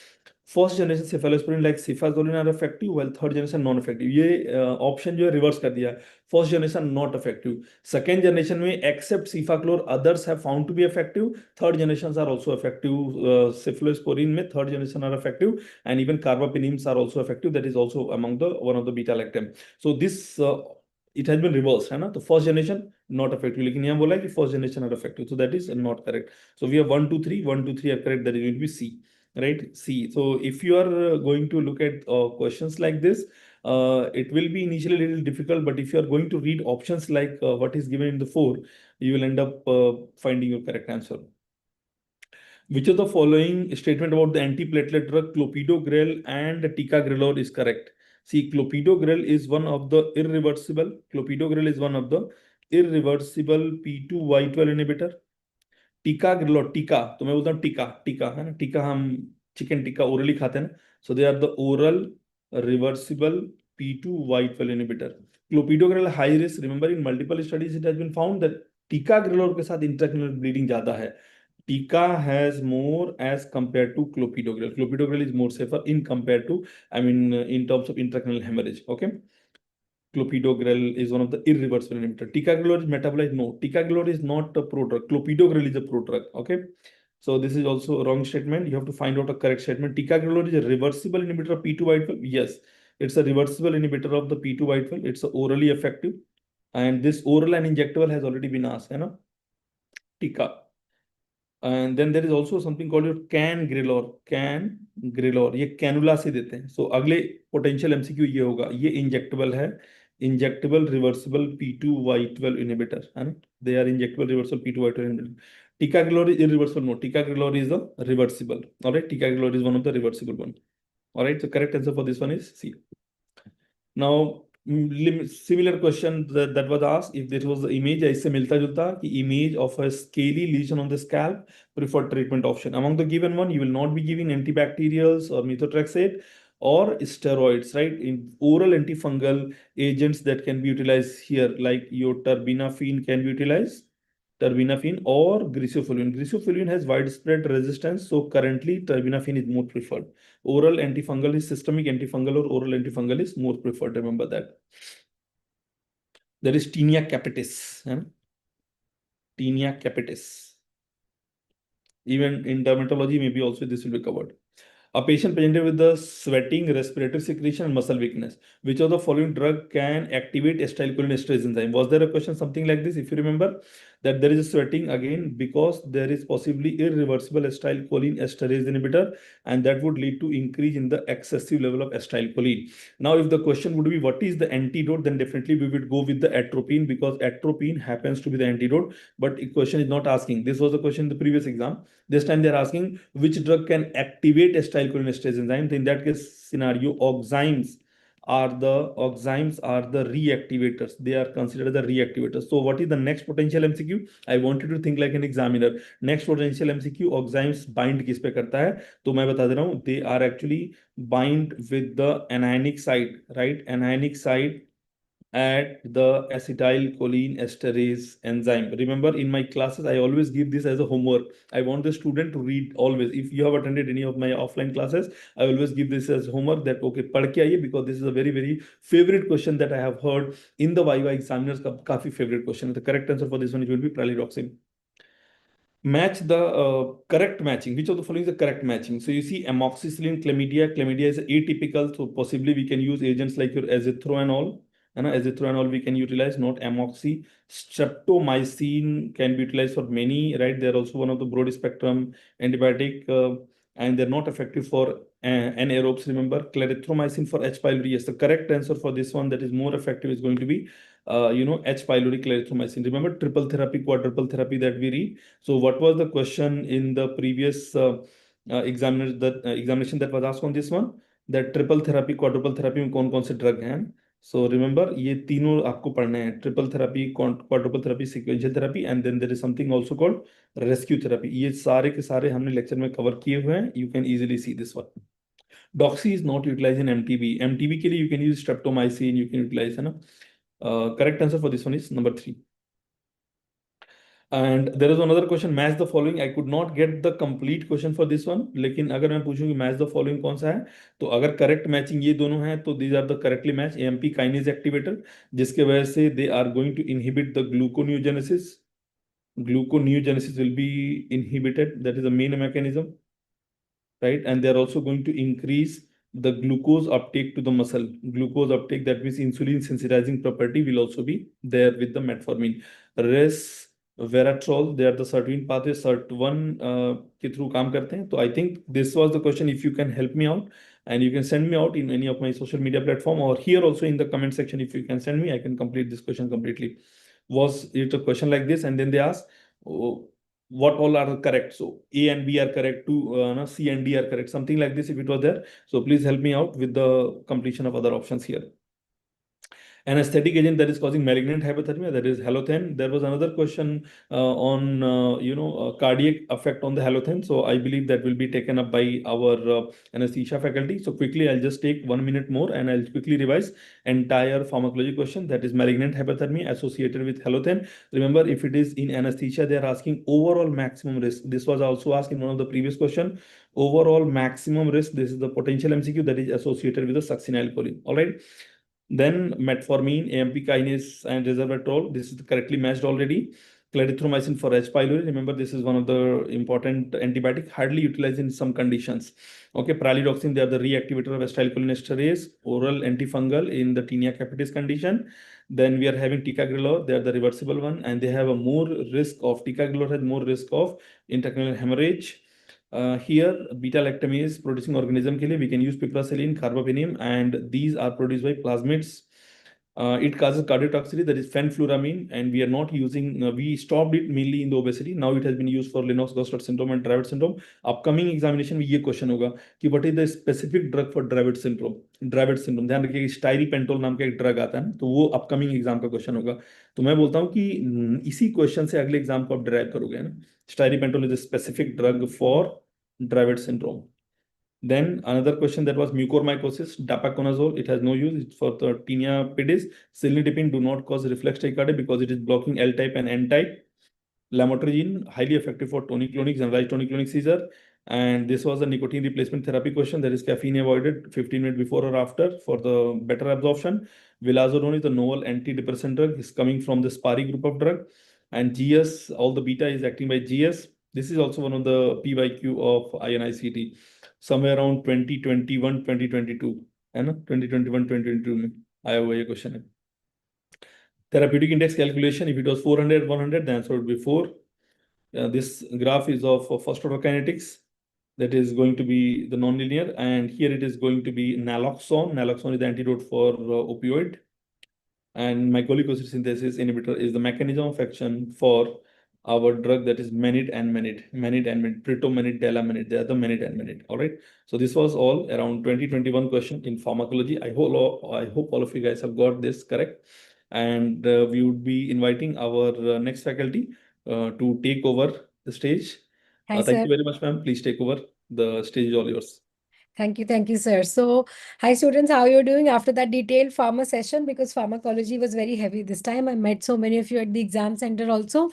First generation cephalosporin like cefazolin are effective, well third generation non effective. ये option जो है reverse कर दिया. First generation not effective, second generation में except cefaclor others have found to be effective, third generation are also effective. Cephalosporin में third generation are effective, and even carbapenems are also effective, that is also among the one of the beta lactam. So this it has been reverse, है ना. तो first generation not effective, लेकिन यहाँ बोला है कि first generation are effective, so that is not correct. So we have 1 2 3 1 2 3 are correct, that is going to be C. Right, C. So if you are going to look at questions like this, it will be initially a little difficult, but if you are going to read options like what is given in the 4, you will end up finding your correct answer. Which of the following statement about the antiplatelet drug clopidogrel and ticagrelor is correct? See, clopidogrel is one of the irreversible P2Y12 inhibitor. टीका ग्रिलोर, टीका तो मैं बोलता हूँ टीका है ना. टीका हम चिकन टिक्का ओरली खाते हैं ना. So they are the oral reversible P2Y12 inhibitor. Clopidogrel high risk. Remember in multiple studies it has been found that ticagrelor के साथ इंट्राक्रैनियल ब्लीडिंग ज्यादा है. Tica has more as compared to clopidogrel. Clopidogrel is more safer in compare to, I mean in terms of intracranial haemorrhage. Okay, clopidogrel is one of the irreversible inhibitor. Ticagrelor is metabolized. No, ticagrelor is not a prodrug. Clopidogrel is a prodrug. Okay, so this is also a wrong statement. You have to find out a correct statement. Ticagrelor is a reversible inhibitor of P2Y12. Yes, it's a reversible inhibitor of the P2Y12. It's orally effective, and this oral and injectable has already been asked, you know, Tika. And then there is also something called your can-grelor. ये cannula से देते हैं. So अगले potential MCQ ये होगा. ये injectable है, injectable reversible P2Y12 inhibitor, है ना. They are injectable reversible P2Y12 inhibitor. Ticagrelor is irreversible. No, ticagrelor is a reversible. All right, ticagrelor is one of the reversible one. All right, so correct answer for this one is C. Now similar question that was asked, if this was the image, इससे मिलता जुलता कि image of a scaly lesion on the scalp, preferred treatment option. Among the given one, you will not be giving antibacterials or methotrexate or steroids, right? In oral antifungal agents that can be utilized here, like your terbinafine can be utilized, terbinafine or griseofulvin. Griseofulvin has widespread resistance, so currently terbinafine is more preferred. Oral antifungal is systemic antifungal or oral antifungal is more preferred. Remember that. There is tinea capitis. Tinea capitis. Even in dermatology, maybe also this will be covered. A patient presented with the sweating, respiratory secretion, and muscle weakness. Which of the following drug can activate acetylcholinesterase enzyme? Was there a question something like this? If you remember, that there is a sweating again because there is possibly irreversible acetylcholinesterase inhibitor, and that would lead to increase in the excessive level of acetylcholine. Now, if the question would be what is the antidote, then definitely we would go with the atropine, because atropine happens to be the antidote. But the question is not asking. This was the question in the previous exam. This time they are asking which drug can activate acetylcholinesterase enzyme. In that case scenario, oximes are the reactivators. They are considered the reactivators. So what is the next potential MCQ? I wanted to think like an examiner. Next potential MCQ, oximes bind किस पे करता है? तो मैं बता दे रहा हूँ. They are actually bind with the anionic site, right? Anionic site at the acetylcholinesterase enzyme. Remember, in my classes, I always give this as a homework. I want the student to read always. If you have attended any of my offline classes, I always give this as homework that, okay, पढ़ के आइए, because this is a very, very favorite question that I have heard in the Viva examiners. काफी favorite question. The correct answer for this one will be pralidoxime. Match the correct matching. Which of the following is the correct matching? So you see amoxicillin, chlamydia. Chlamydia is atypical, so possibly we can use agents like your azithromycin. Azithromycin we can utilize, not amoxy. Streptomycin can be utilized for many, right? They're also one of the broad spectrum antibiotic, and they're not effective for anaerobes. Remember, clarithromycin for H. pylori. Yes, the correct answer for this one that is more effective is going to be H. pylori clarithromycin. Remember triple therapy, quadruple therapy that we read. So what was the question in the previous examination that was asked on this one? That triple therapy, quadruple therapy में कौन-कौन से drug हैं? So remember, ये तीनों आपको पढ़ने हैं, triple therapy, quadruple therapy, sequential therapy, and then there is something also called rescue therapy. ये सारे के सारे हमने लेक्चर में कवर किए हुए हैं. You can easily see this one. Doxy is not utilize in MTB. MTB के लिए you can use streptomycin, you can utilize, है ना. Correct answer for this one is number 3. And there is another question, match the following. I could not get the complete question for this one. लेकिन अगर मैं पूछूं कि match the following कौन सा है, तो अगर correct matching ये दोनों हैं, तो these are the correctly matched AMP kinase activator, जिसके वजह से they are going to inhibit the gluconeogenesis. Gluconeogenesis will be inhibited. That is the main mechanism, right? And they are also going to increase the glucose uptake to the muscle. Glucose uptake, that means insulin sensitizing property will also be there with the metformin. Resveratrol, they are the certain pathways, SERT1 के through काम करते हैं. So I think this was the question. If you can help me out, and you can send me out in any of my social media platform, or here also in the comment section, if you can send me, I can complete this question completely. Was it a question like this? And then they ask, oh, what all are correct? So A and B are correct, no, C and D are correct, something like this if it was there. So please help me out with the completion of other options here. Anesthetic agent that is causing malignant hypothermia, that is halothane. There was another question on cardiac effect on the halothane. So I believe that will be taken up by our anesthesia faculty. So quickly, I'll just take 1 minute more and I'll quickly revise entire pharmacology question, that is malignant hypothermia associated with halothane. Remember, if it is in anesthesia, they are asking overall maximum risk. This was also asked in one of the previous question. Overall maximum risk, this is the potential MCQ that is associated with the succinylcholine. All right. Then metformin, AMP kinase, and resveratrol. This is correctly matched already. Clarithromycin for H. pylori. Remember, this is one of the important antibiotic, hardly utilized in some conditions. Okay, pralidoxin, they are the reactivator of acetylcholinesterase, oral antifungal in the tinea capitis condition. Then we are having ticagrelor, they are the reversible one, and they have a more risk of, ticagrelor has more risk of intracranial hemorrhage. Here, beta-lactamase producing organism के लिए we can use piperacillin, carbapenem, and these are produced by plasmids. It causes cardiotoxicity, that is fenfluramine, and we are not using, we stopped it mainly in the obesity. Now it has been used for Lennox-Gastaut syndrome and Dravet syndrome. Upcoming examination में ये question होगा कि what is the specific drug for Dravet syndrome? Dravet syndrome, ध्यान रखिए स्टाइरिपेंटोल नाम का एक drug आता है ना, तो वो अपकमिंग एग्जाम का क्वेश्चन होगा. तो मैं बोलता हूँ कि इसी क्वेश्चन से अगले एग्जाम को आप ड्राइव करोगे ना. Staripental is a specific drug for Dravet syndrome. Then another question, that was mucormycosis, dapaconazole. It has no use. It's for the tinea pedis. Cilnidipine do not cause reflex tachycardia because it is blocking L type and N type. Lamotrigine, highly effective for tonic-clonic, generalized tonic-clonic seizure. And this was a nicotine replacement therapy question. That is caffeine avoided 15 minutes before or after for the better absorption. Vilazodone is the novel antidepressant drug. Is coming from the SPARI group of drug. And GS, all the beta is acting by GS. This is also one of the PYQ of INICET. Somewhere around 2021, 2022. है ना, 2021, 2022 में आया हुआ ये question है. Therapeutic index calculation, if it was 400, 100, the answer would be 4. This graph is of first order kinetics. That is going to be the nonlinear, and here it is going to be naloxone. Naloxone is the antidote for opioid. And mycolic acid synthesis inhibitor is the mechanism of action for our drug, that is manid and manid, pritomanid, delamanid. They are the manid and manid. All right. So this was all around 2021 question in pharmacology. I hope all of you guys have got this correct. And we would be inviting our next faculty to take over the stage. Hi, Thank sir. you very much, ma'am. Please take over. The stage is all yours. Thank you, sir. So, hi students, how are you doing after that detailed pharma session? Because pharmacology was very heavy this time. I met so many of you at the exam center also.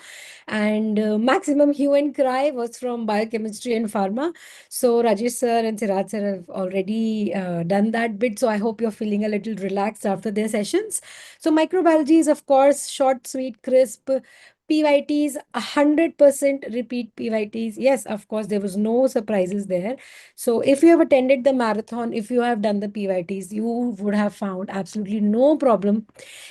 And maximum hue and cry was from biochemistry and pharma. So, Rajesh sir and Siraj sir have already done that bit. So, I hope you're feeling a little relaxed after their sessions. So, microbiology is, of course, short, sweet, crisp. PYTs, 100% repeat PYTs. Yes, of course, there was no surprises there. So if you have attended the marathon, if you have done the PYTs, you would have found absolutely no problem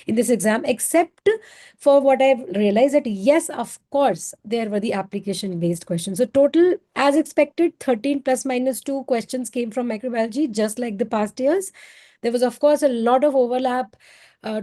in this exam, except for what I've realized that yes, of course, there were the application-based questions. So total, as expected, 13 plus minus 2 questions came from microbiology, just like the past years. There was, of course, a lot of overlap.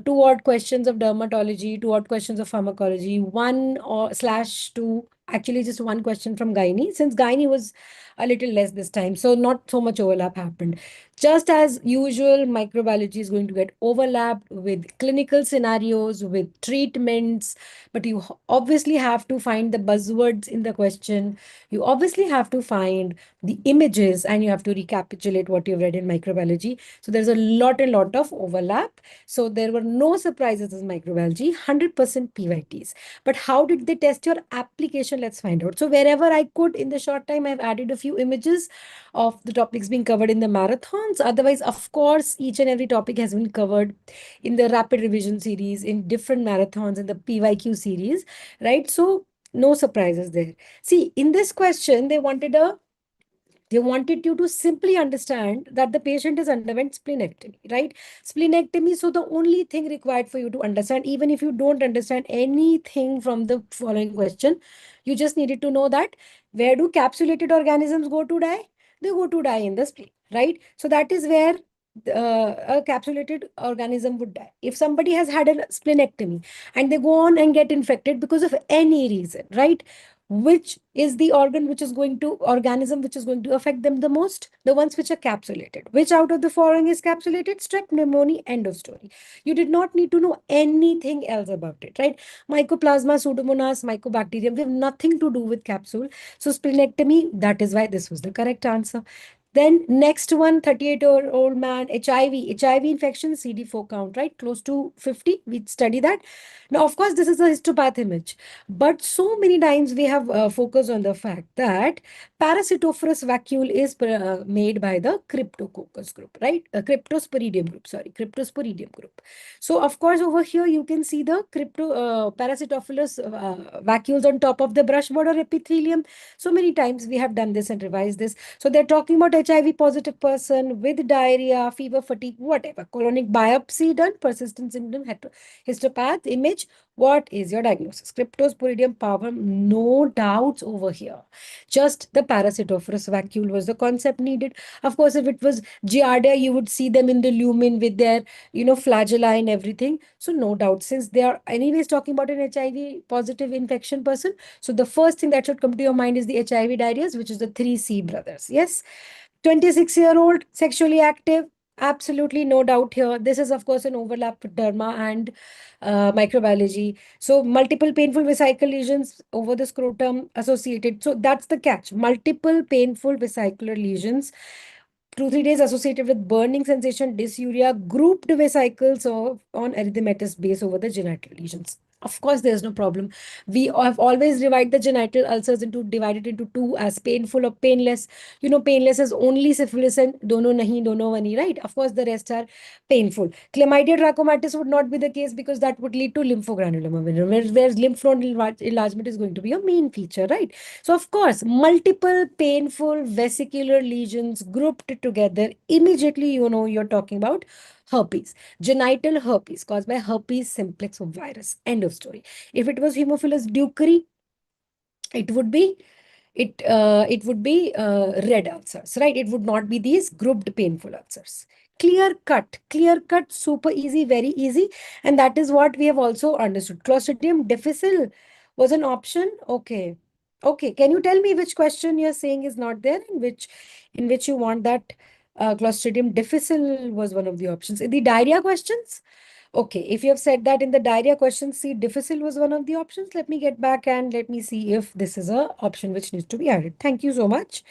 2 odd questions of dermatology, 2 odd questions of pharmacology, 1 or /2, actually just 1 question from gynae. Since gynae was a little less this time. So not so much overlap happened. Just as usual, microbiology is going to get overlapped with clinical scenarios, with treatments, but you obviously have to find the buzzwords in the question. You obviously have to find the images, and you have to recapitulate what you've read in microbiology. So there's a lot of overlap. So there were no surprises in microbiology, 100% PYTs. But how did they test your application? Let's find out. So wherever I could in the short time, I've added a few images of the topics being covered in the marathons. Otherwise, of course, each and every topic has been covered in the rapid revision series, in different marathons, in the PYQ series, right? So no surprises there. See, in this question, they wanted you to simply understand that the patient has underwent splenectomy, right? Splenectomy. So the only thing required for you to understand, even if you don't understand anything from the following question, you just needed to know that where do capsulated organisms go to die? They go to die in the spleen, right? So that is where a capsulated organism would die. If somebody has had a splenectomy and they go on and get infected because of any reason, right? Which is the organism which is going to affect them the most? The ones which are capsulated. Which out of the following is capsulated? Strep, pneumonia, end of story. You did not need to know anything else about it, right? Mycoplasma, Pseudomonas, Mycobacterium, they have nothing to do with capsule. So splenectomy, that is why this was the correct answer. Then next one, 38-year-old man, HIV infection, CD4 count, right? Close to 50. We study that. Now, of course, this is a histopath image. But so many times we have focused on the fact that parasitophorus vacuole is made by the Cryptococcus group, right? Cryptosporidium group. So, of course, over here you can see the parasitophilus vacuoles on top of the brush border epithelium. So many times we have done this and revised this. So they're talking about HIV positive person with diarrhea, fever, fatigue, whatever. Colonic biopsy done, persistent symptom, histopath, image. What is your diagnosis? Cryptosporidium parvum, no doubts over here. Just the parasitophorus vacuole was the concept needed. Of course, if it was Giardia, you would see them in the lumen with their, flagella and everything. So no doubt, since they are anyways talking about an HIV positive infection person. So the first thing that should come to your mind is the HIV diarrheas, which is the 3C brothers. Yes. 26-year-old, sexually active. Absolutely no doubt here. This is, of course, an overlap with derma and microbiology. So multiple painful vesicle lesions over the scrotum associated. So that's the catch. Multiple painful vesicular lesions. 2-3 days associated with burning sensation, dysuria, grouped vesicles on erythematous base over the genital lesions. Of course, there's no problem. We have always divided the genital ulcers divided into two as painful or painless. Painless is only syphilis and dono nahi, dono vani, right? Of course, the rest are painful. Chlamydia trachomatis would not be the case because that would lead to lymphogranuloma, whereas lymph node enlargement is going to be a main feature, right? So, of course, multiple painful vesicular lesions grouped together. Immediately, you're talking about herpes, genital herpes caused by herpes simplex virus. End of story. If it was Haemophilus ducrei, it would be red ulcers, right? It would not be these grouped painful ulcers. Clear cut, super easy, very easy. And that is what we have also understood. Clostridium difficile was an option. Okay. Can you tell me which question you're saying is not there and in which you want that Clostridium difficile was one of the options? The diarrhea questions? Okay, if you have said that in the diarrhea question, C difficile was one of the options. Let me get back and let me see if this is a option which needs to be added. Thank you so much.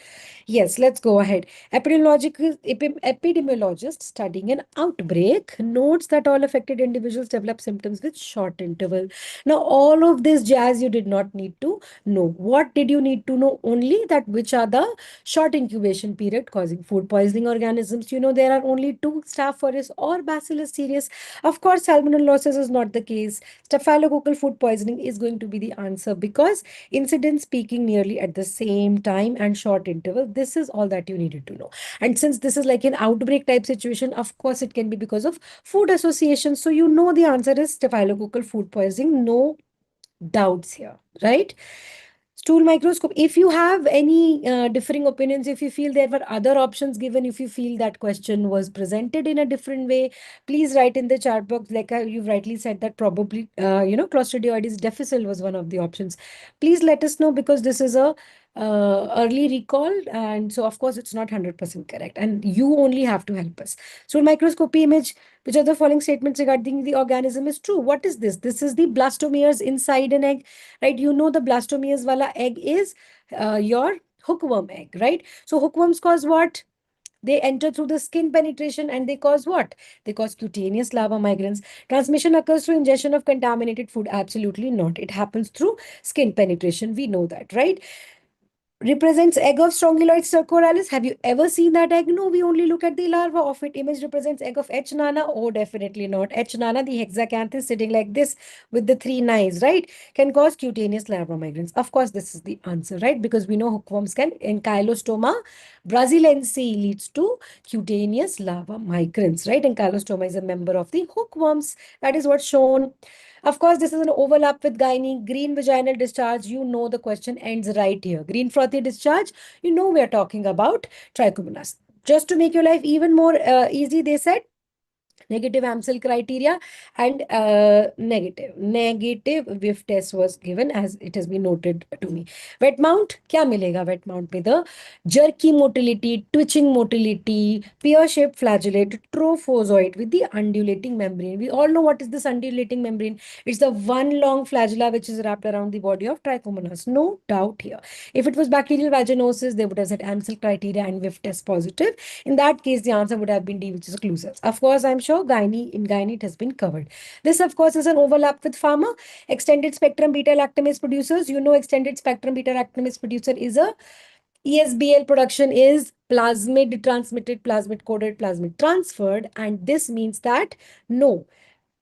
Yes, let's go ahead. Epidemiologist studying an outbreak notes that all affected individuals develop symptoms with short interval. Now, all of this jazz you did not need to know. What did you need to know? Only that which are the short incubation period causing food poisoning organisms. There are only two, Staph aureus or Bacillus cereus. Of course, salmonellosis is not the case. Staphylococcal food poisoning is going to be the answer because incidence peaking nearly at the same time and short interval. This is all that you needed to know. And since this is like an outbreak type situation, of course, it can be because of food association. So the answer is staphylococcal food poisoning. No doubts here, right? Stool microscope. If you have any differing opinions, if you feel there were other options given, if you feel that question was presented in a different way, please write in the chat box. Like you've rightly said that probably, Clostridioides difficile was one of the options. Please let us know because this is a early recall, and so of course it's not 100% correct, and you only have to help us. So microscopy image, which of the following statements regarding the organism is true? What is this? This is the blastomeres inside an egg, right? You know the blastomeres wala egg is your hookworm egg, right? So hookworms cause what? They enter through the skin penetration and they cause what? They cause cutaneous larva migrans. Transmission occurs through ingestion of contaminated food. Absolutely not. It happens through skin penetration. We know that, right? Represents egg of Strongyloids stercoralis. Have you ever seen that egg? No, we only look at the larva of it. Image represents egg of H. nana. Oh, definitely not. H. nana, the hexacanthus sitting like this with the 3 knives, right? Can cause cutaneous larva migrans. Of course, this is the answer, right? Because we know hookworms can, Ankylostoma brasilense leads to cutaneous larva migrans, right? Ankylostoma is a member of the hookworms. That is what's shown. Of course, this is an overlap with gynae. Green vaginal discharge, you know the question ends right here. Green frothy discharge, you know we are talking about trichomonas. Just to make your life even more easy, they said negative AMSEL criteria and negative whiff test was given as it has been noted to me. Wet mount, क्या मिलेगा wet mount में? The jerky motility, twitching motility, pear-shaped flagellate, trophozoite with the undulating membrane. We all know what is this undulating membrane. It's the one long flagella which is wrapped around the body of trichomonas. No doubt here. If it was bacterial vaginosis, they would have said AMSEL criteria and whiff test positive. In that case, the answer would have been D, which is occlusives. Of course, I'm sure in gynae it has been covered. This, of course, is an overlap with pharma. Extended spectrum beta lactamase producers. You know, extended spectrum beta lactamase producer is a ESBL production is plasmid transmitted, plasmid coded, plasmid transferred. And this means that no,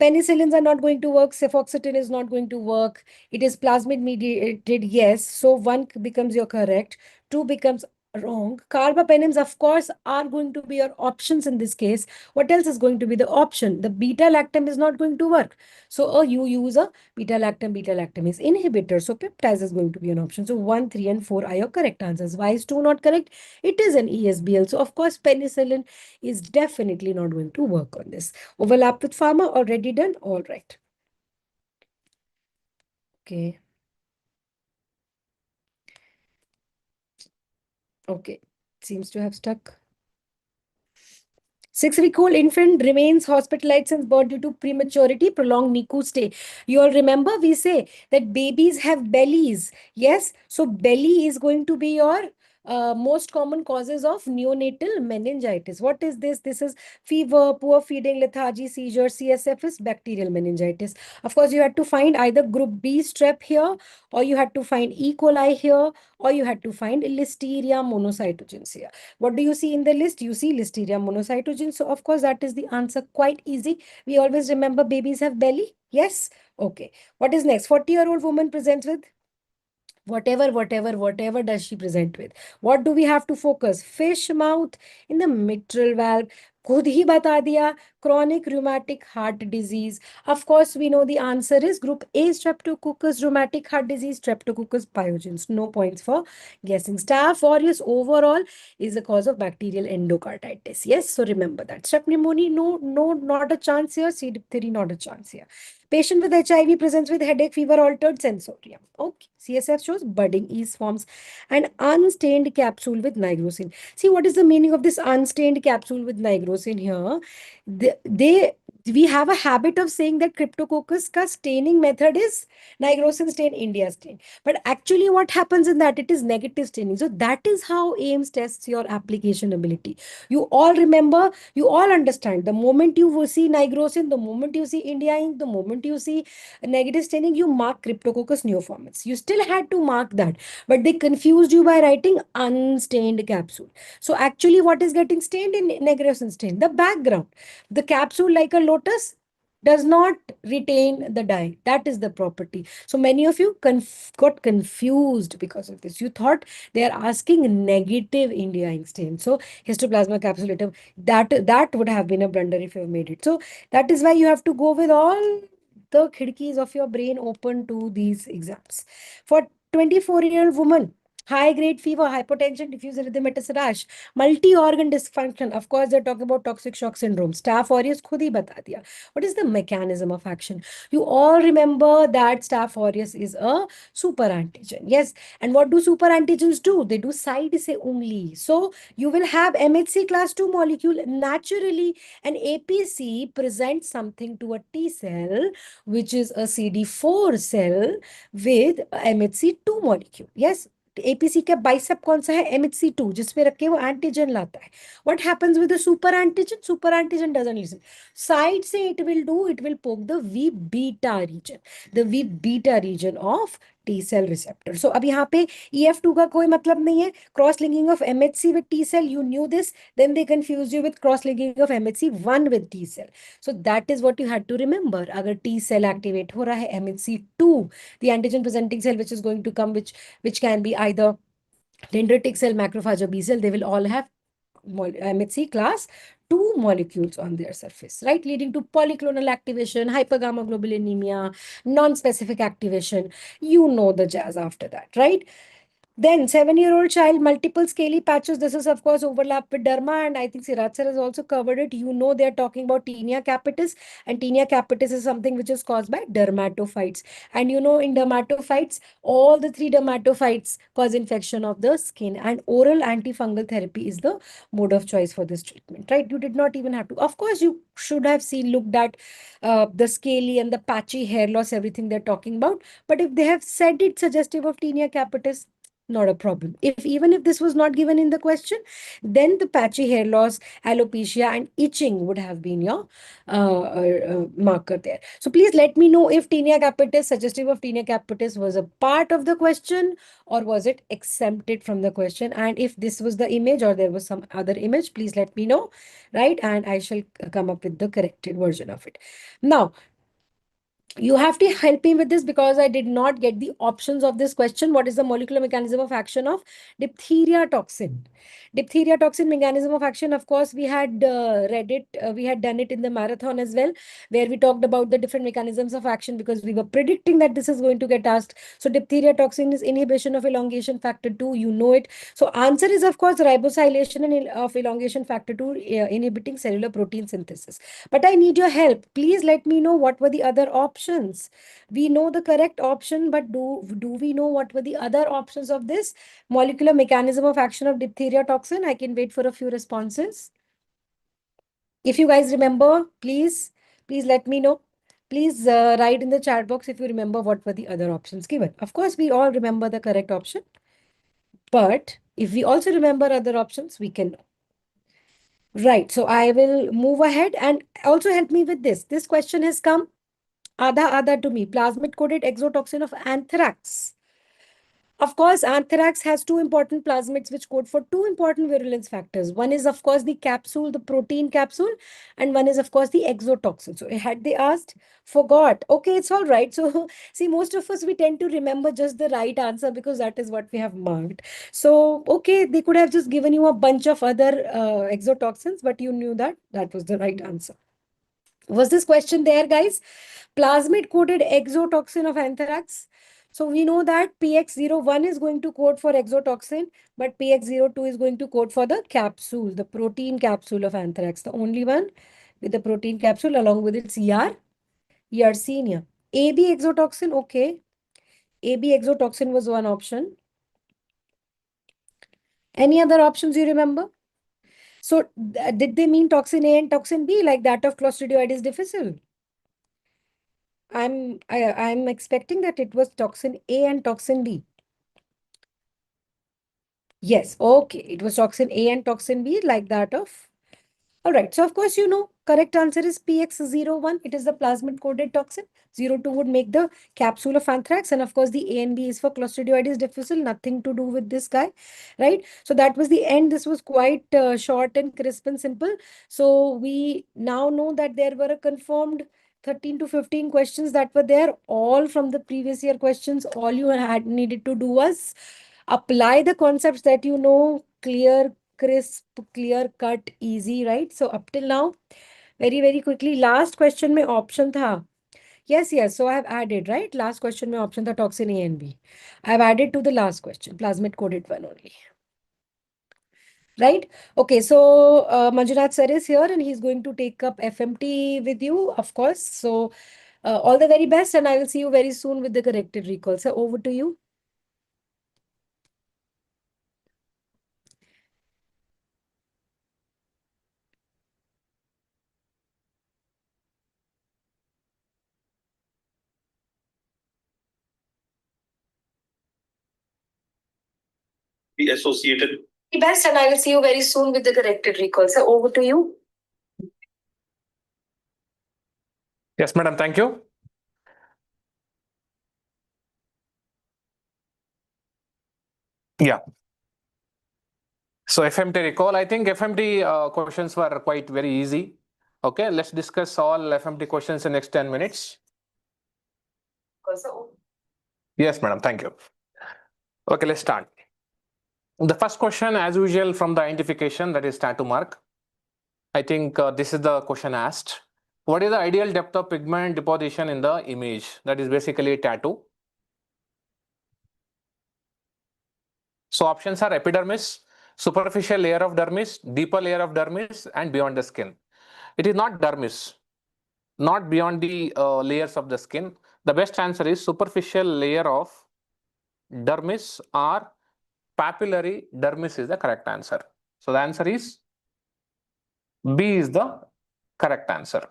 penicillins are not going to work. Cefoxitin is not going to work. It is plasmid mediated, yes. So 1 becomes your correct. 2 becomes wrong. Carbapenems, of course, are going to be your options in this case. What else is going to be the option? The beta-lactam is not going to work. So you use a beta-lactamase inhibitor. So peptide is going to be an option. So 1, 3, and 4 are your correct answers. Why is 2 not correct? It is an ESBL. So of course, penicillin is definitely not going to work on this. Overlap with pharma already done. All right. Okay. Okay. Seems to have stuck. 6-week-old infant remains hospitalized since birth due to prematurity, prolonged NICU stay. You all remember we say that babies have bellies. Yes. So belly is going to be your most common causes of neonatal meningitis. What is this? This is fever, poor feeding, lethargy, seizure. CSF is bacterial meningitis. Of course, you had to find either group B strep here, or you had to find E. coli here, or you had to find Listeria monocytogenes here. What do you see in the list? You see Listeria monocytogenes. So, of course, that is the answer. Quite easy. We always remember babies have belly. Yes. Okay. What is next? 40-year-old woman presents with whatever does she present with? What do we have to focus? Fish mouth in the mitral valve. खुद ही बता दिया, chronic rheumatic heart disease. Of course, we know the answer is group A, streptococcus rheumatic heart disease, streptococcus pyogenes. No points for guessing. Staph aureus overall is a cause of bacterial endocarditis. Yes, so remember that. Strep pneumoniae, no, not a chance here. C. diphtheria, not a chance here. Patient with HIV presents with headache, fever, altered sensorium. Okay. CSF shows budding yeast forms and unstained capsule with nigrosin. See, what is the meaning of this unstained capsule with nigrosin here? We have a habit of saying that Cryptococcus ka staining method is nigrosin stain, India stain. But actually what happens in that? It is negative staining. So that is how AIMS tests your application ability. You all remember, you all understand. The moment you see nigrosin, the moment you see India ink, the moment you see negative staining, you mark Cryptococcus neoformans. You still had to mark that, but they confused you by writing unstained capsule. So actually what is getting stained in nigrosin stain? The background. The capsule, like a lotus, does not retain the dye. That is the property. So many of you got confused because of this. You thought they are asking negative India ink stain. So histoplasma capsulatum, that would have been a blunder if you have made it. So that is why you have to go with all the khidkis of your brain open to these exams. For 24-year-old woman, high-grade fever, hypotension, diffuse erythematous rash, multi-organ dysfunction. Of course, they're talking about toxic shock syndrome. Staph aureus, khud hi bata diya. What is the mechanism of action? You all remember that Staph aureus is a super antigen. Yes. And what do super antigens do? They do side say only. So you will have MHC class 2 molecule. Naturally, an APC presents something to a T cell, which is a CD4 cell with MHC2 molecule. Yes. APC का bicep कौन सा है? MHC2, जिसमें रख के वो antigen लाता है. What happens with the super antigen? Super antigen doesn't listen. Side से it will poke the V beta region. The V beta region of T cell receptor. So अब यहाँ पे EF2 का कोई मतलब नहीं है. Cross linking of MHC with T cell, you knew this. Then they confused you with cross linking of MHC1 with T cell. So that is what you had to remember. अगर T cell activate हो रहा है MHC2, the antigen presenting cell which is going to come, which can be either dendritic cell, macrophage, or B cell, they will all have MHC class 2 molecules on their surface, right? Leading to polyclonal activation, hypergammaglobulinemia, non-specific activation. You know the jazz after that, right? Then 7-year-old child, multiple scaly patches. This is, of course, overlap with derma. And I think Siraj sir has also covered it. You know, they're talking about tinea capitis. And tinea capitis is something which is caused by dermatophytes. And you know, in dermatophytes, all the 3 dermatophytes cause infection of the skin. And oral antifungal therapy is the mode of choice for this treatment, right? You did not even have to. Of course, you should have looked at the scaly and the patchy hair loss, everything they're talking about. But if they have said it suggestive of tinea capitis, not a problem. Even if this was not given in the question, then the patchy hair loss, alopecia, and itching would have been your marker there. So please let me know if tinea capitis, suggestive of tinea capitis, was a part of the question or was it exempted from the question. And if this was the image or there was some other image, please let me know, right? And I shall come up with the corrected version of it. Now, you have to help me with this because I did not get the options of this question. What is the molecular mechanism of action of diphtheria toxin? Diphtheria toxin mechanism of action, of course, we had read it. We had done it in the marathon as well, where we talked about the different mechanisms of action because we were predicting that this is going to get asked. So diphtheria toxin is inhibition of elongation factor 2. You know it. So answer is, of course, ribosylation of elongation factor 2 inhibiting cellular protein synthesis. But I need your help. Please let me know what were the other options. We know the correct option, but do we know what were the other options of this molecular mechanism of action of diphtheria toxin? I can wait for a few responses. If you guys remember, please let me know. Please write in the chat box if you remember what were the other options given. Of course, we all remember the correct option. But if we also remember other options, we can know. Right. So I will move ahead and also help me with this. This question has come Ada to me. Plasmid coated exotoxin of anthrax. Of course, anthrax has 2 important plasmids which code for 2 important virulence factors. One is, of course, the capsule, the protein capsule, and one is, of course, the exotoxin. So had they asked, forgot. Okay, it's all right. So see, most of us, we tend to remember just the right answer because that is what we have marked. So, okay, they could have just given you a bunch of other exotoxins, but you knew that that was the right answer. Was this question there, guys? Plasmid coated exotoxin of anthrax. So we know that PX01 is going to code for exotoxin, but PX02 is going to code for the capsule, the protein capsule of anthrax, the only one with the protein capsule along with its Yersinia. AB exotoxin, okay. AB exotoxin was one option. Any other options you remember? So did they mean toxin A and toxin B like that of Clostridioides difficile? I'm expecting that it was toxin A and toxin B. Yes, okay. It was toxin A and toxin B like that of. All right. So, of course, you know, correct answer is PX01. It is the plasmid coated toxin. 02 would make the capsule of anthrax. And of course, the A and B is for Clostridioides difficile. Nothing to do with this guy, right? So that was the end. This was quite short and crisp and simple. So we now know that there were a confirmed 13 to 15 questions that were there, all from the previous year questions. All you had needed to do was apply the concepts that you know, clear, crisp, clear cut, easy, right? So up till now, very, very quickly, last question में option था. Yes, yes. So I have added, right? Last question में option था toxin A and B. I have added to the last question, plasmid coded one only. Right? Okay, so Manjunath sir is here and he's going to take up FMT with you, of course. So all the very best, and I will see you very soon with the corrected recall. So over to you. Be associated. Best, and I will see you very soon with the corrected recall. So over to you. Yes, madam. Thank you. Yeah. So FMT recall, I think FMT questions were quite very easy. Okay, let's discuss all FMT questions in next 10 minutes. Yes, madam. Thank you. Okay, let's start. The first question, as usual, from the identification, that is tattoo mark. I think this is the question asked. What is the ideal depth of pigment deposition in the image? That is basically a tattoo. So options are epidermis, superficial layer of dermis, deeper layer of dermis, and beyond the skin. It is not dermis, not beyond the layers of the skin. The best answer is superficial layer of dermis or papillary dermis is the correct answer. So the answer is B is the correct answer.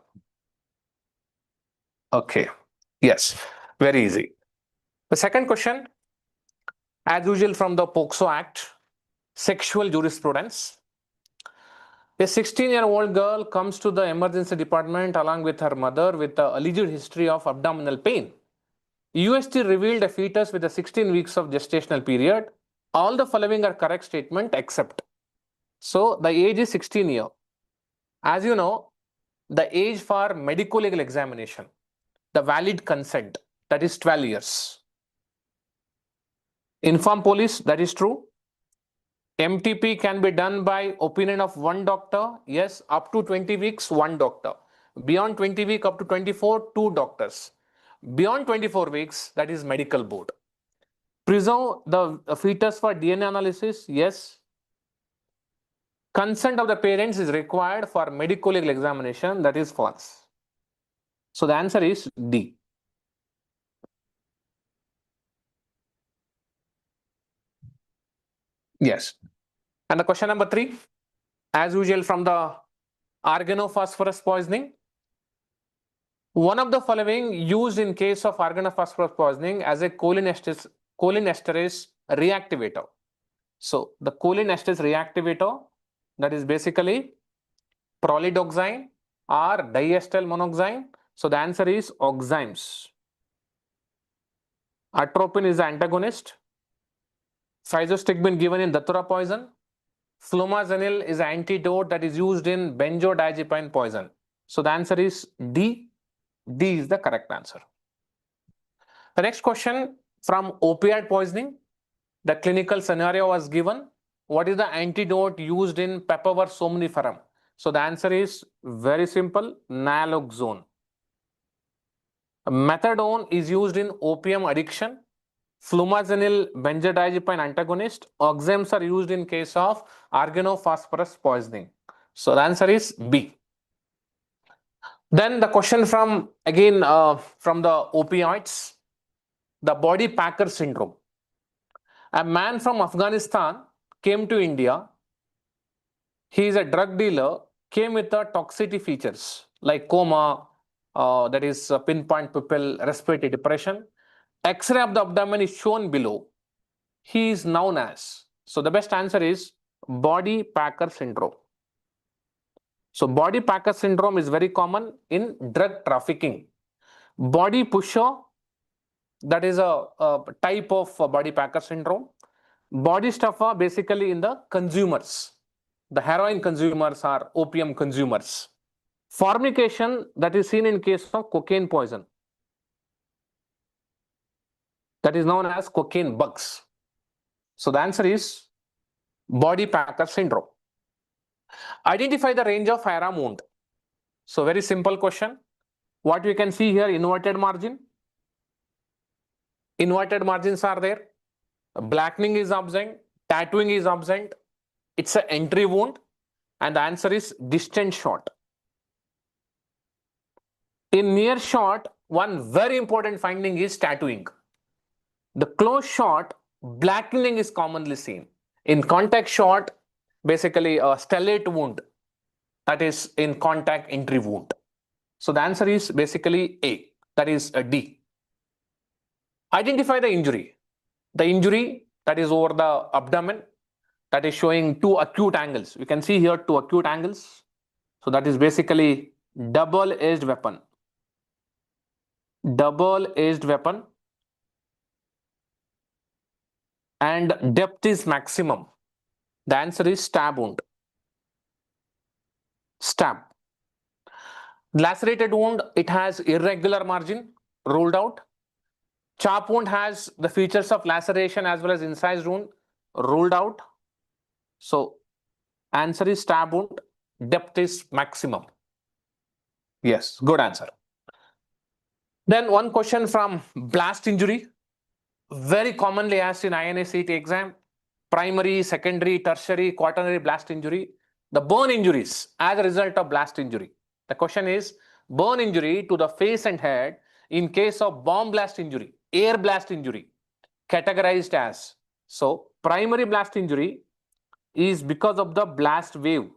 Okay. Yes. Very easy. The second question, as usual from the POCSO Act, sexual jurisprudence. A 16-year-old girl comes to the emergency department along with her mother with an alleged history of abdominal pain. UST revealed a fetus with a 16 weeks of gestational period. All the following are correct statement except. So the age is 16 years. As you know, the age for medical legal examination, the valid consent, that is 12 years. Inform police, that is true. MTP can be done by opinion of one doctor. Yes, up to 20 weeks, one doctor. Beyond 20 weeks, up to 24, two doctors. Beyond 24 weeks, that is medical board. Preserve the fetus for DNA analysis. Yes. Consent of the parents is required for medical legal examination. That is false. So the answer is D. Yes. And the question number 3, as usual from the organophosphorus poisoning. One of the following used in case of organophosphorus poisoning as a cholinesterase reactivator. So the cholinesterase reactivator, that is basically prolidoxine or diacetyl monoxide. So the answer is oximes. Atropine is the antagonist. Physostigmine given in datura poison. Flumazenil is an antidote that is used in benzodiazepine poison. So the answer is D. D is the correct answer. The next question from opioid poisoning. The clinical scenario was given. What is the antidote used in papaver somniferum? So the answer is very simple, naloxone. Methadone is used in opium addiction. Flumazenil benzodiazepine antagonist. Oximes are used in case of organophosphorus poisoning. So the answer is B. Then the question from again from the opioids, the body packer syndrome. A man from Afghanistan came to India. He is a drug dealer, came with the toxicity features like coma, that is pinpoint pupil, respiratory depression. X-ray of the abdomen is shown below. He is known as. So the best answer is body packer syndrome. So body packer syndrome is very common in drug trafficking. Body pusher, that is a type of body packer syndrome. Body stuffer basically in the consumers. The heroin consumers are opium consumers. Formication, that is seen in case of cocaine poison. That is known as cocaine bugs. So the answer is body packer syndrome. Identify the range of firearm wound. So very simple question. What you can see here, inverted margin. Inverted margins are there. Blackening is absent. Tattooing is absent. It's an entry wound. And the answer is distant shot. In near shot, one very important finding is tattooing. The close shot, blackening is commonly seen. In contact shot, basically a stellate wound, that is in contact entry wound. So the answer is basically A, that is a D. Identify the injury. The injury that is over the abdomen, that is showing two acute angles. You can see here two acute angles. So that is basically double-edged weapon. Double-edged weapon. And depth is maximum. The answer is stab wound. Stab. Lacerated wound, it has irregular margin, ruled out. Chop wound has the features of laceration as well as incised wound, ruled out. So answer is stab wound, depth is maximum. Yes, good answer. Then one question from blast injury, very commonly asked in INICET exam, primary, secondary, tertiary, quaternary blast injury. The burn injuries as a result of blast injury. The question is burn injury to the face and head in case of bomb blast injury, air blast injury, categorized as. So primary blast injury is because of the blast wave.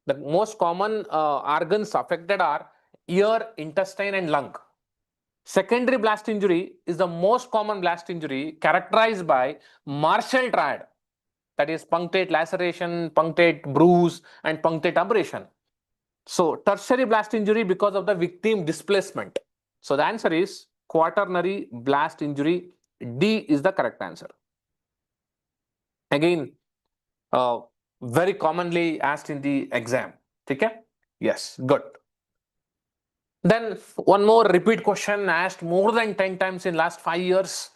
The most common organs affected are ear, intestine and lung. Secondary blast injury is the most common blast injury characterized by Marshall triad, that is punctate laceration, punctate bruise and punctate abrasion. So tertiary blast injury because of the victim displacement. So the answer is quaternary blast injury. D is the correct answer. Again, very commonly asked in the exam. Okay? Yes, good. Then one more repeat question asked more than 10 times in last 5 years.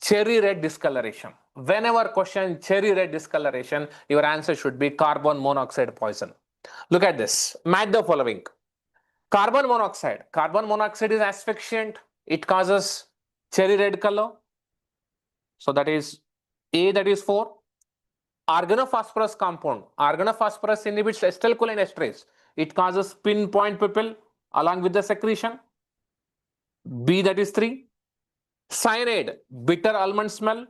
Cherry red discoloration. Whenever question cherry red discoloration, your answer should be carbon monoxide poison. Look at this. Match the following. Carbon monoxide. Carbon monoxide is asphyxiant. It causes cherry red color. So that is A, that is 4. Organophosphorus compound. Organophosphorus inhibits acetylcholine esterase. It causes pinpoint pupil along with the secretion. B, that is 3. Cyanide, bitter almond smell.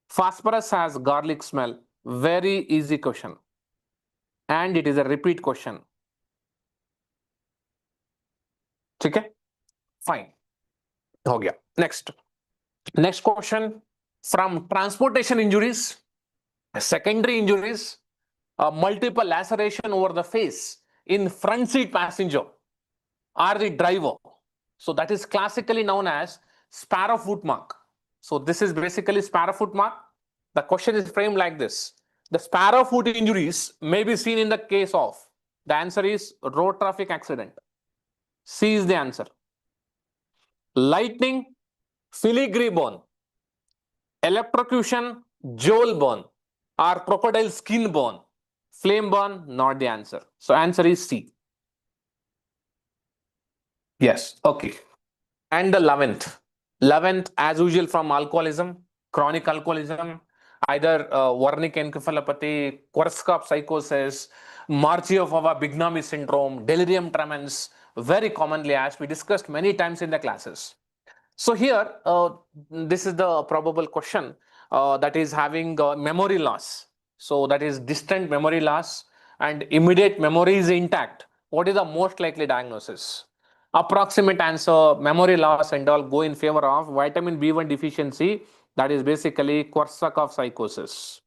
Phosphorus has garlic smell. Very easy question. And it is a repeat question. Okay? Fine. Ho gaya. Next. Next question from transportation injuries, secondary injuries, multiple laceration over the face in front seat passenger or the driver. So that is classically known as sparrow foot mark. So this is basically sparrow foot mark. The question is framed like this. The sparrow foot injuries may be seen in the case of, the answer is road traffic accident. C is the answer. Lightning, filigree burn, electrocution, joule burn, or crocodile skin burn. Flame burn, not the answer. So answer is C. Yes, okay. And the 11th. 11th, as usual, from alcoholism, chronic alcoholism, either Wernicke encephalopathy, Korsakoff psychosis, Marchiofava-Bignami syndrome, delirium tremens, very commonly asked. We discussed many times in the classes. So here, this is the probable question that is having memory loss. So that is distant memory loss and immediate memory is intact. What is the most likely diagnosis? Approximate answer, memory loss and all go in favor of vitamin B1 deficiency. That is basically Korsakoff psychosis.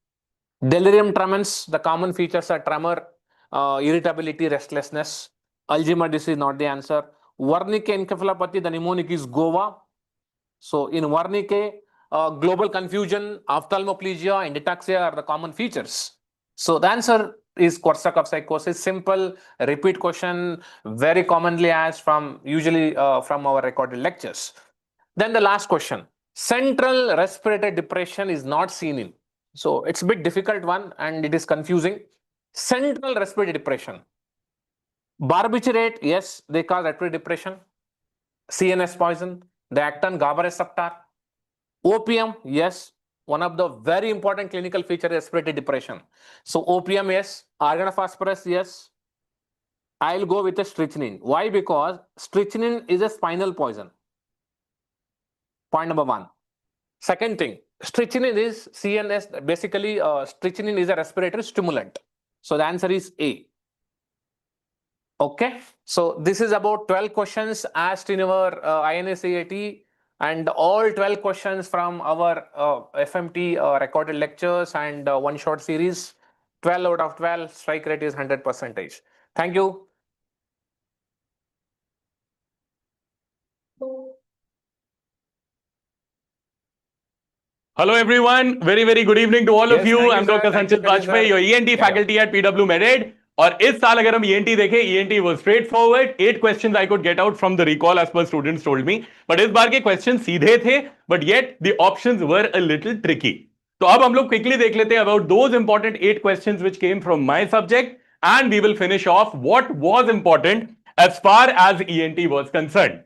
Delirium tremens, the common features are tremor, irritability, restlessness. Alzheimer's disease, not the answer. Wernicke encephalopathy, the mnemonic is GOVA. So in Wernicke, global confusion, ophthalmoplegia, and ataxia are the common features. So the answer is Korsakoff psychosis. Simple, repeat question, very commonly asked from usually from our recorded lectures. Then the last question. Central respiratory depression is not seen in. So it's a bit difficult one and it is confusing. Central respiratory depression. Barbiturate, yes, they cause respiratory depression. CNS poison, they act on GABA receptor. Opium, yes, one of the very important clinical feature is respiratory depression. So opium, yes. Organ of phosphorus, yes. I'll go with the strychnine. Why? Because strychnine is a spinal poison. Point number one. Second thing, strychnine is CNS, basically strychnine is a respiratory stimulant. So the answer is A. Okay, so this is about 12 questions asked in our INICET, and all 12 questions from our FMT recorded lectures and one short series. 12 out of 12, strike rate is 100%. Thank you. Hello everyone, very good evening to all of Yes, you. thank you, I'm sir. Dr. Thank you, Sanchit Kadir, sir. Bajpayee, your ENT Yeah, faculty at PW Med. और इस साल अगर हम ENT देखें, ENT was straightforward. 8 questions I could get out from the recall as per students told me. But इस बार के questions सीधे थे, but yet the options were a little tricky. तो अब हम लोग quickly देख लेते हैं about those important 8 questions which came from my subject, and we will finish off what was important as far as ENT was concerned.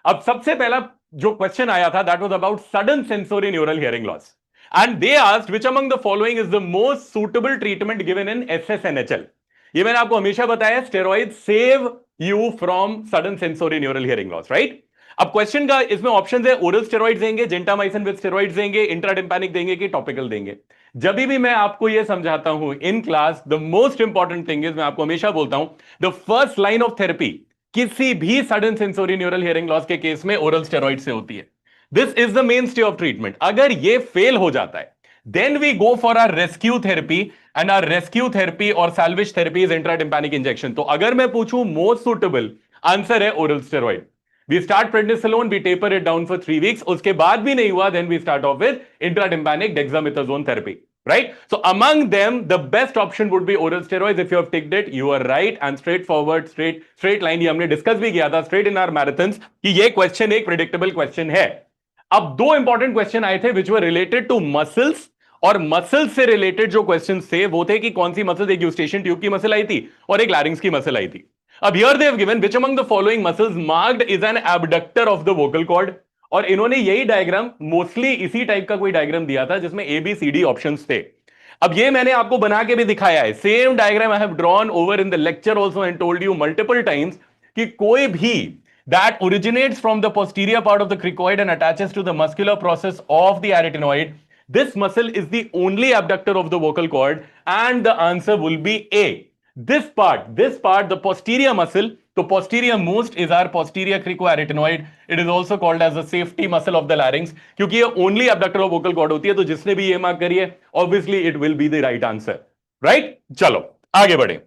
अब सबसे पहला जो क्वेश्चन आया था that was about sudden sensory neural hearing loss, and they asked which among the following is the most suitable treatment given in SSNHL. ये मैंने आपको हमेशा बताया, steroids save you from sudden sensory neural hearing loss, right? अब question का इसमें option है, oral steroid देंगे, जेंटामाइसिन विद स्टेरॉइड्स देंगे, इंट्राटिम्पैनिक देंगे कि टॉपिकल देंगे. जब भी मैं आपको ये समझाता हूं in class, the most important thing is, मैं आपको हमेशा बोलता हूं, the first line of therapy किसी भी sudden sensory neural hearing loss के केस में ओरल स्टेरॉइड से होती है. This is the main stay of treatment. अगर ये फेल हो जाता है, then we go for our rescue therapy, and our rescue therapy or salvage therapy is intratympanic injection. तो अगर मैं पूछूं most suitable, आंसर है oral steroid. We start prednisolone, we taper it down for 3 weeks. उसके बाद भी नहीं हुआ, then we start off with intratympanic dexamethasone therapy. Right? So among them, the best option would be oral steroids. If you have ticked it, you are right, and straightforward, straight line. ये हमने discuss भी किया था straight in our marathons कि ये question एक predictable question है. अब दो इंपॉर्टेंट क्वेश्चन आए थे which were related to muscles, और मसल से रिलेटेड जो क्वेश्चन थे वो थे कि कौन सी मसल, एक यूस्टेशियन ट्यूब की मसल आई थी और एक लैरिंग्स की मसल आई थी. अब here they have given which among the following muscles marked is an abductor of the vocal cord, और इन्होंने यही डायग्राम, मोस्टली इसी टाइप का कोई डायग्राम दिया था जिसमें ABCD ऑप्शंस थे. अब ये मैंने आपको बना के भी दिखाया है, same diagram I have drawn over in the lecture also and told you multiple times कि कोई भी that originates from the posterior part of the cricoid and attaches to the muscular process of the arytenoid, this muscle is the only abductor of the vocal cord, and the answer will be A. This part, the posterior muscle, the posterior most is our posterior cricoarytenoid. It is also called as the safety muscle of the larynx, क्योंकि ये only abductor of vocal cord होती है. तो जिसने भी ये mark करी है, obviously it will be the right answer. Right? चलो आगे बढ़े.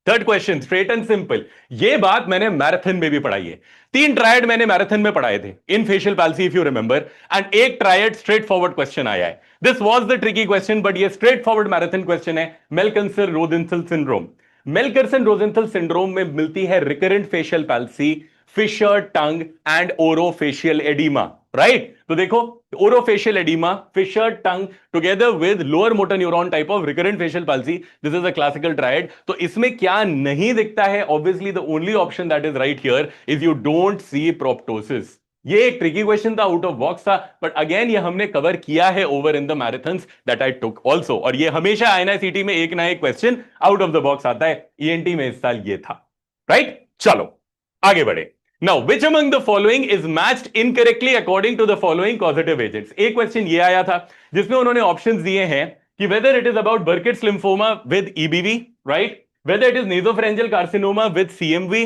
Third question, straight and simple. ये बात मैंने मैराथन में भी पढ़ाई है. 3 ट्रायड मैंने मैराथन में पढ़ाए थे in facial palsy if you remember, and एक ट्रायड स्ट्रेट फॉरवर्ड क्वेश्चन आया है. This was the tricky question, but ये स्ट्रेट फॉरवर्ड मैराथन क्वेश्चन है. Melkersson रोजेंथल syndrome. मेलकिंसन रोजेंथल सिंड्रोम में मिलती है recurrent facial palsy, fissure tongue and orofacial oedema. Right? तो देखो, orofacial oedema, fissure tongue together with lower motor neuron type of recurrent facial palsy, this is a classical triad. तो इसमें क्या नहीं दिखता है? Obviously the only option that is right here is you don't see proptosis. ये एक tricky question था, out of box था, बट अगेन ये हमने कवर किया है over in the marathons that I took also. और ये हमेशा INICET में एक ना एक question out of the box आता है. ENT में इस साल ये था. राइट? चलो आगे बढ़े. Now, which among the following is matched incorrectly according to the following causative agents? एक क्वेश्चन ये आया था जिसमें उन्होंने ऑप्शंस दिए हैं कि whether it is about Burkitt's lymphoma with EBV, right? Whether it is nasopharyngeal carcinoma with CMV,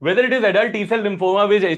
whether it is adult T-cell lymphoma with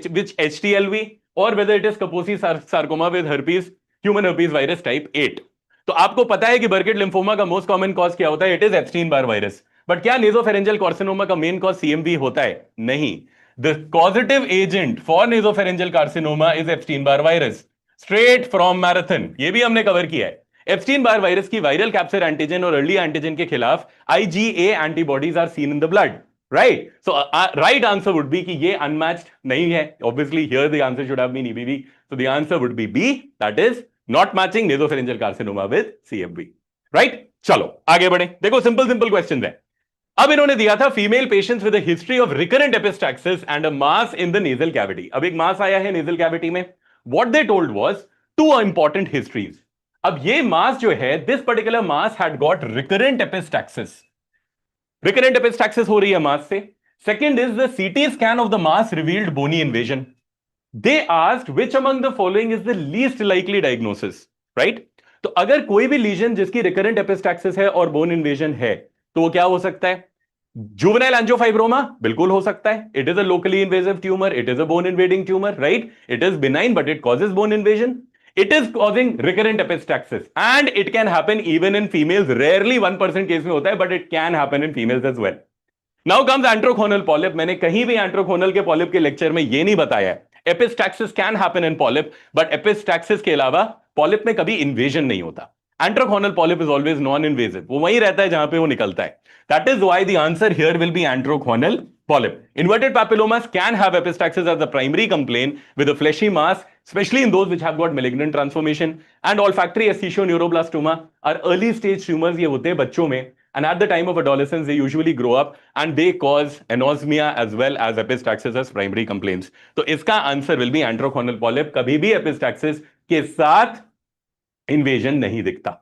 HTLV, or whether it is Kaposi sarcoma with herpes, human herpes virus type 8. तो आपको पता है कि बर्किट lymphoma का most common cause क्या होता है? It is Epstein Barr virus. But क्या नेसोफेरेंजियल कार्सिनोमा का मेन कॉज CMV होता है? नहीं. The causative agent for nasopharyngeal carcinoma is Epstein-Barr virus. Straight from marathon. ये भी हमने कवर किया है. Epstein-Barr virus की viral capsid antigen और early antigen के खिलाफ IgA antibodies are seen in the blood. Right? So right answer would be कि ये unmatched नहीं है. Obviously here the answer should have been EBV. So the answer would be B. That is not matching nasopharyngeal carcinoma with CMV. Right? चलो आगे बढ़े. देखो simple questions है. अब इन्होंने दिया था female patients with a history of recurrent epistaxis and a mass in the nasal cavity. अब एक मास आया है नेजल कैविटी में. What they told was two important histories. अब ये मास जो है, this particular mass had got recurrent epistaxis. Recurrent epistaxis हो रही है मास से. Second is the CT scan of the mass revealed bony invasion. They asked which among the following is the least likely diagnosis, right? तो अगर कोई भी legion जिसकी recurrent epistaxis है और बोन इन्वेजन है, तो वो क्या हो सकता है? जुवेनाइल एंजियोफाइब्रोमा बिल्कुल हो सकता है. It is a locally invasive tumour, it is a bone invading tumour, right? It is benign but it causes bone invasion. It is causing recurrent epistaxis and it can happen even in females. Rarely 1% case में होता है, but it can happen in females as well. Now comes antrochonal polyp. मैंने कहीं भी antrochonal के polyp के lecture में ये नहीं बताया है. Epistaxis can happen in polyp, but epistaxis के अलावा polyp में कभी invasion नहीं होता. Antrochonal polyp is always non-invasive. वो वहीं रहता है जहां पे वो निकलता है. That is why the answer here will be antrochonal polyp. Inverted papillomas can have epistaxis as the primary complaint with a fleshy mass, especially in those which have got malignant transformation. And olfactory esthesioneuroblastoma are early stage tumors. ये होते हैं बच्चों में. And at the time of adolescence, they usually grow up and they cause anosmia as well as epistaxis as primary complaints. तो इसका answer will be antrochonal polyp. कभी भी epistaxis के साथ invasion नहीं दिखता.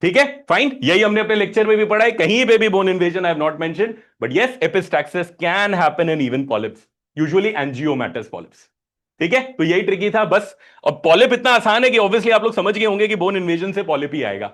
ठीक है, फाइन. यही हमने अपने लेक्चर में भी पढ़ा है. कहीं पे भी bone invasion I have not mentioned, but yes, epistaxis can happen in even polyps, usually angiomatous polyps. ठीक है, तो यही ट्रिकी था बस. और पॉलिप इतना आसान है कि ऑब्वियसली आप लोग समझ गए होंगे कि बोन इन्वेजन से पॉलिप ही आएगा.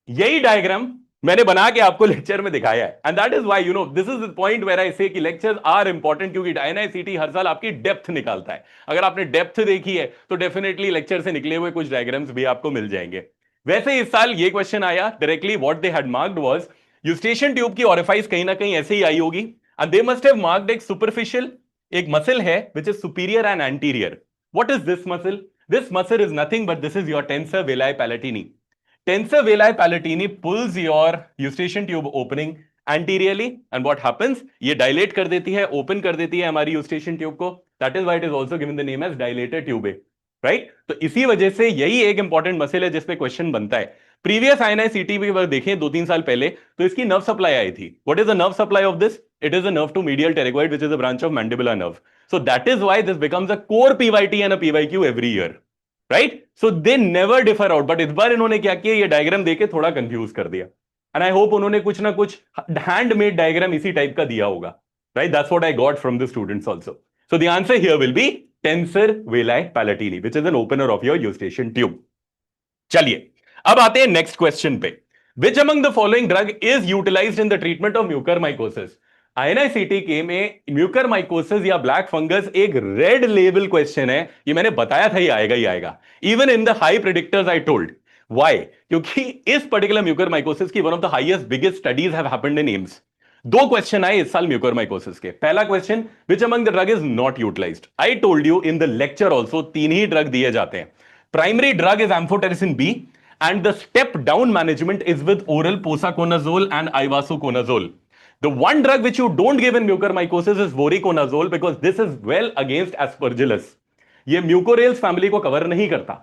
यही डायग्राम मैंने बना के आपको लेक्चर में दिखाया है. And that is why you know this is the point where I say कि लेक्चर्स आर इंपॉर्टेंट, क्योंकि INICET हर साल आपकी डेप्थ निकालता है. अगर आपने डेप्थ देखी है तो डेफिनेटली लेक्चर से निकले हुए कुछ डायग्राम्स भी आपको मिल जाएंगे. वैसे इस साल ये क्वेश्चन आया directly. What they had marked was Eustachian tube की ऑरिफाइस कहीं ना कहीं ऐसे ही आई होगी. And they must have marked एक सुपरफिशियल एक मसल है which is superior and anterior. What is this muscle? This muscle is nothing but this is your tensor veli palatini. Tensor veli palatini pulls your eustachian tube opening anteriorly and what happens? ये dilate कर देती है, open कर देती है हमारी eustachian tube को. That is why it is also given the name as dilated tube, right? तो इसी वजह से यही एक इंपॉर्टेंट मसल है जिसपे क्वेश्चन बनता है. प्रीवियस INICET भी अगर देखें 2-3 साल पहले तो इसकी नर्व सप्लाई आई थी. What is the nerve supply of this? It is a nerve to medial pterygoid, which is a branch of mandibular nerve. So that is why this becomes a core PYT and a PYQ every year. Right? So they never differ out. But इस बार इन्होंने क्या किया, ये diagram देके थोड़ा confuse कर दिया. And I hope उन्होंने कुछ ना कुछ हैंडमेड डायग्राम इसी टाइप का दिया होगा. Right? That's what I got from the students also. So the answer here will be tensor veli palatini, which is an opener of your eustachian tube. चलिए अब आते हैं नेक्स्ट क्वेश्चन पे. Which among the following drug is utilized in the treatment of mucormycosis? INICET के में mucormycosis या black fungus एक red label question है. ये मैंने बताया था, ये आएगा ही आएगा. Even in the high predictors I told. Why? क्योंकि इस पर्टिकुलर म्यूकरमाइकोसिस की one of the highest biggest studies have happened in AIIMS. 2 question आए इस साल म्यूकरमाइकोसिस के. पहला question, which among the drug is not utilized? I told you in the lecture also 3 ही drug दिए जाते हैं. Primary drug is amphotericin B and the step down management is with oral posaconazole and ivasuconazole. The one drug which you don't give in mucormycosis is voriconazole because this is well against aspergillus. ये mucorales family को cover नहीं करता.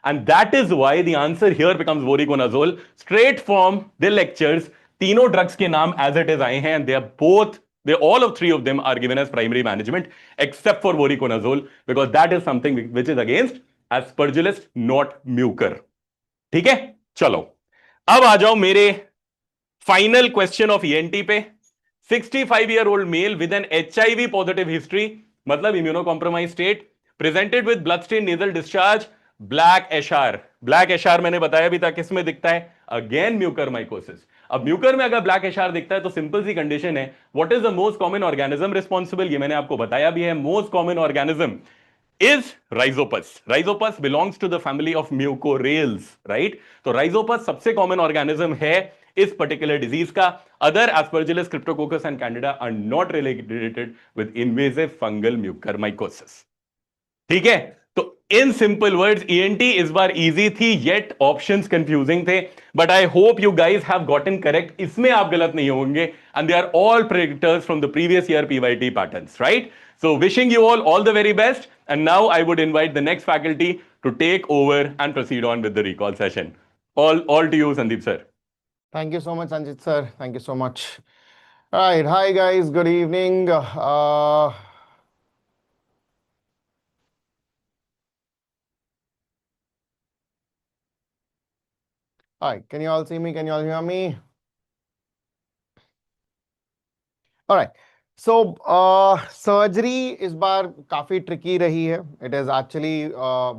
And that is why the answer here becomes voriconazole. Straight from the lectures, तीनों drugs के नाम as it is आए हैं and all of 3 of them are given as primary management except for voriconazole because that is something which is against aspergillus, not mucor. ठीक है, चलो अब आ जाओ मेरे फाइनल क्वेश्चन ऑफ ENT पे. 65-year-old male with an HIV positive history, मतलब immunocompromised state, presented with bloodstained nasal discharge, black HR. Black HR मैंने बताया भी था किस में दिखता है? Again mucormycosis. अब म्यूकर में अगर ब्लैक एशआर दिखता है तो सिंपल सी कंडीशन है. What is the most common organism responsible? ये मैंने आपको बताया भी है. Most common organism is rhizopus. Rhizopus belongs to the family of mucorales, right? तो rhizopus सबसे common organism है इस particular disease का. Other aspergillus, cryptococcus and candida are not related with invasive fungal mucormycosis. ठीक है, तो in simple words ENT इस बार easy थी yet options confusing थे, but I hope you guys have gotten correct. इसमें आप गलत नहीं होंगे and they are all predictors from the previous year PYT patterns, right? So wishing you all the very best, and now I would invite the next faculty to take over and proceed on with the recall session. All to you, Sandeep sir. Thank you so much, Sanjit sir. Thank you so much. All right. Hi, guys. Good evening. All right. Can you all see me? Can you all hear me? All right. So, surgery इस बार काफी tricky रही है. It is actually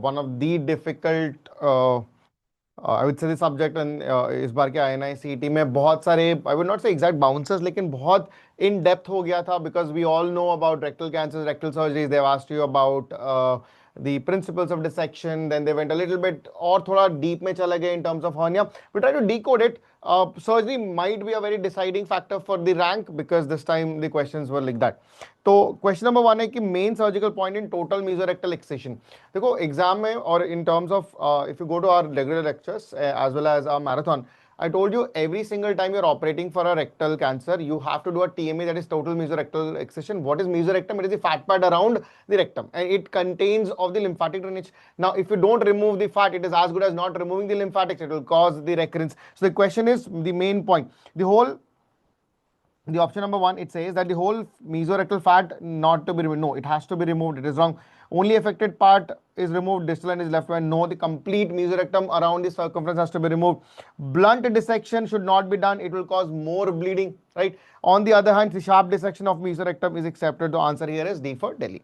one of the difficult I would say the subject and इस बार के INICET में बहुत सारे I would not say exact bouncers लेकिन बहुत in depth हो गया था because we all know about rectal cancers, rectal surgeries. They've asked you about the principles of dissection. Then they went a little bit और थोड़ा deep में चला गया in terms of hernia. We try to decode it. Surgery might be a very deciding factor for the rank because this time the questions were like that. तो question number 1 है कि main surgical point in total mesorectal excision. देखो exam में और in terms of if you go to our regular lectures as well as our marathon, I told you every single time you're operating for a rectal cancer, you have to do a TME, that is total mesorectal excision. What is mesorectum? It is the fat pad around the rectum and it contains of the lymphatic drainage. Now, if you don't remove the fat, it is as good as not removing the lymphatics. It will cause the recurrence. So the question is the main point. The option number 1, it says that the whole mesorectal fat not to be removed. No, it has to be removed. It is wrong. Only affected part is removed. Distal end is left behind. No, the complete mesorectum around the circumference has to be removed. Blunt dissection should not be done. It will cause more bleeding, right? On the other hand, the sharp dissection of mesorectum is accepted. The answer here is D for Delhi.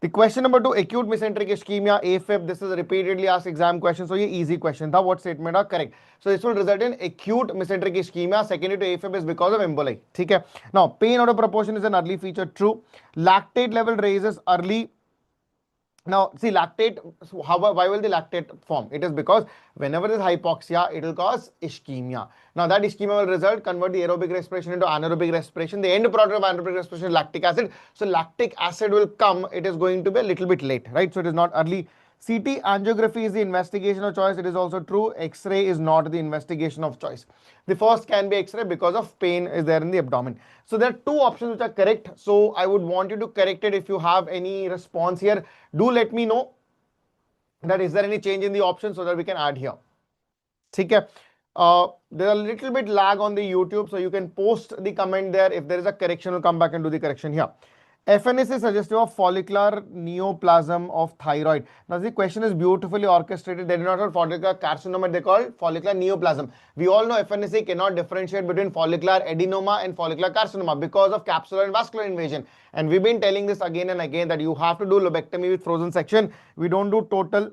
The question number 2, acute mesenteric ischemia, AFib. This is a repeatedly asked exam question. So, ये easy question था. What statement are correct? So, this will result in acute mesenteric ischemia. Secondary to AFib is because of emboli. ठीक है. Now, pain out of proportion is an early feature. True. Lactate level raises early. Now, see, lactate, why will the lactate form? It is because whenever there is hypoxia, it will cause ischemia. Now, that ischemia will result, convert the aerobic respiration into anaerobic respiration. The end product of anaerobic respiration is lactic acid. So, lactic acid will come. It is going to be a little bit late, right? So, it is not early. CT angiography is the investigation of choice. It is also true. X-ray is not the investigation of choice. The first can be X-ray because of pain is there in the abdomen. So there are 2 options which are correct. So I would want you to correct it. If you have any response here, do let me know that is there any change in the option so that we can add here. Okay. There are a little bit lag on the YouTube, so you can post the comment there. If there is a correction, we'll come back and do the correction here. FNS is suggestive of follicular neoplasm of thyroid. Now, the question is beautifully orchestrated. They do not call follicular carcinoma, they call follicular neoplasm. We all know FNSC cannot differentiate between follicular adenoma and follicular carcinoma because of capsular and vascular invasion. And we've been telling this again and again that you have to do lobectomy with frozen section. We don't do total.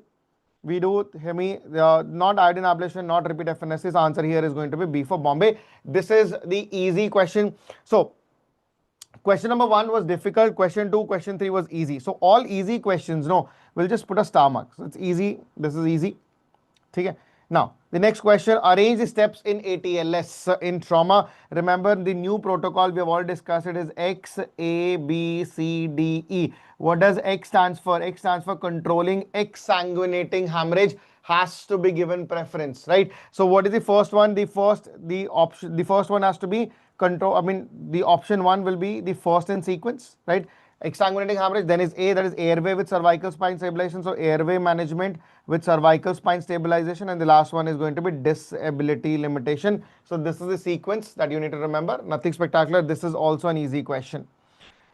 We do hemi, not iodine ablation, not repeat FNSC. The answer here is going to be B for Bombay. This is the easy question. So, question number 1 was difficult. Question 2, question 3 was easy. So all easy questions, no, we'll just put a star mark. So it's easy. This is easy. Okay. Now, the next question, arrange the steps in ATLS in trauma. Remember the new protocol we have already discussed. It is X, A, B, C, D, E. What does X stands for? X stands for controlling exsanguinating hemorrhage has to be given preference, right? So what is the first one? The first one has to be control. I mean, the option 1 will be the first in sequence, right? Exsanguinating hemorrhage. Then is A, that is airway with cervical spine stabilization. So airway management with cervical spine stabilization. And the last one is going to be disability limitation. So this is the sequence that you need to remember. Nothing spectacular. This is also an easy question.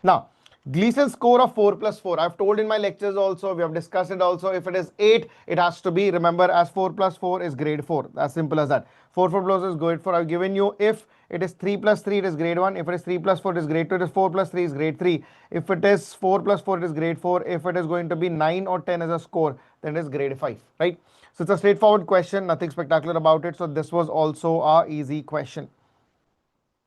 Now, Gleason score of 4 plus 4. I've told in my lectures also, we have discussed it also. If it is 8, it has to be, remember, as 4 plus 4 is grade 4. As simple as that. 4 plus is grade 4. I've given you if it is 3 plus 3, it is grade 1. If it is 3 plus 4, it is grade 2. It is 4 plus 3 is grade 3. If it is 4 plus 4, it is grade 4. If it is going to be 9 or 10 as a score, then it is grade 5, right? So it's a straightforward question, nothing spectacular about it. So this was also a easy question.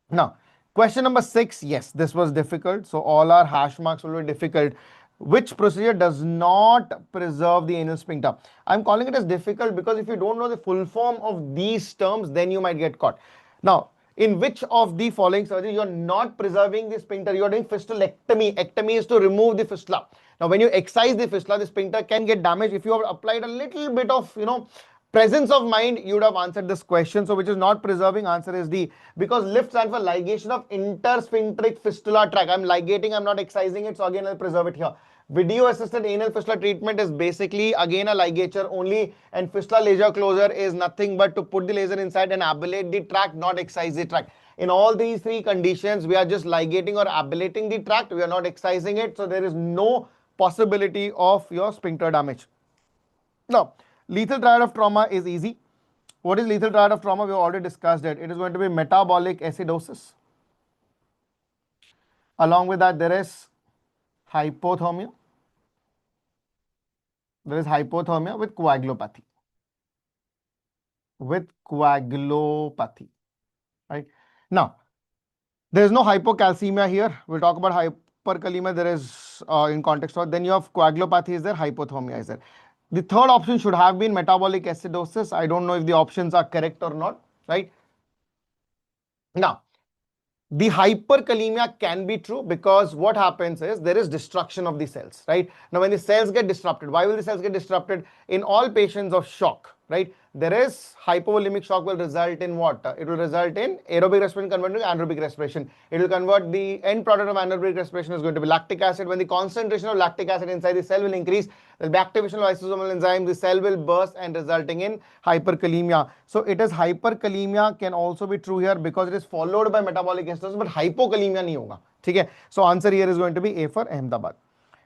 Now, question number 6, yes, this was difficult. So all our hash marks will be difficult. Which procedure does not preserve the anal sphincter? I'm calling it as difficult because if you don't know the full form of these terms, then you might get caught. Now, in which of the following surgery you're not preserving the sphincter? You're doing fistulectomy. Ectomy is to remove the fistula. Now, when you excise the fistula, the sphincter can get damaged. If you have applied a little bit of, presence of mind, you would have answered this question. So which is not preserving, answer is D. Because lift stands for ligation of intersphincteric fistula tract. I'm ligating, I'm not excising it. So again, I'll preserve it here. Video assisted anal fistula treatment is basically again a ligature only, and fistula laser closure is nothing but to put the laser inside and ablate the tract, not excise the tract. In all these three conditions, we are just ligating or ablating the tract. We are not excising it. So there is no possibility of your sphincter damage. Now, lethal triad of trauma is easy. What is lethal triad of trauma? We have already discussed it. It is going to be metabolic acidosis. Along with that, there is hypothermia. There is hypothermia with coagulopathy. With coagulopathy, right? Now, there is no hypocalcemia here. We'll talk about hyperkalemia. There is in context of, then you have coagulopathy is there, hypothermia is there. The third option should have been metabolic acidosis. I don't know if the options are correct or not, right? Now, the hyperkalemia can be true because what happens is there is destruction of the cells, right? Now, when the cells get disrupted, why will the cells get disrupted? In all patients of shock, right? There is hypovolemic shock will result in what? It will result in aerobic respiration converting to anaerobic respiration. It will convert the end product of anaerobic respiration is going to be lactic acid. When the concentration of lactic acid inside the cell will increase, there will be activation of lysosomal enzyme, the cell will burst and resulting in hyperkalemia. So it is hyperkalemia can also be true here because it is followed by metabolic acidosis, but hypokalemia nahi hoga. Okay? So answer here is going to be A for Ahmedabad.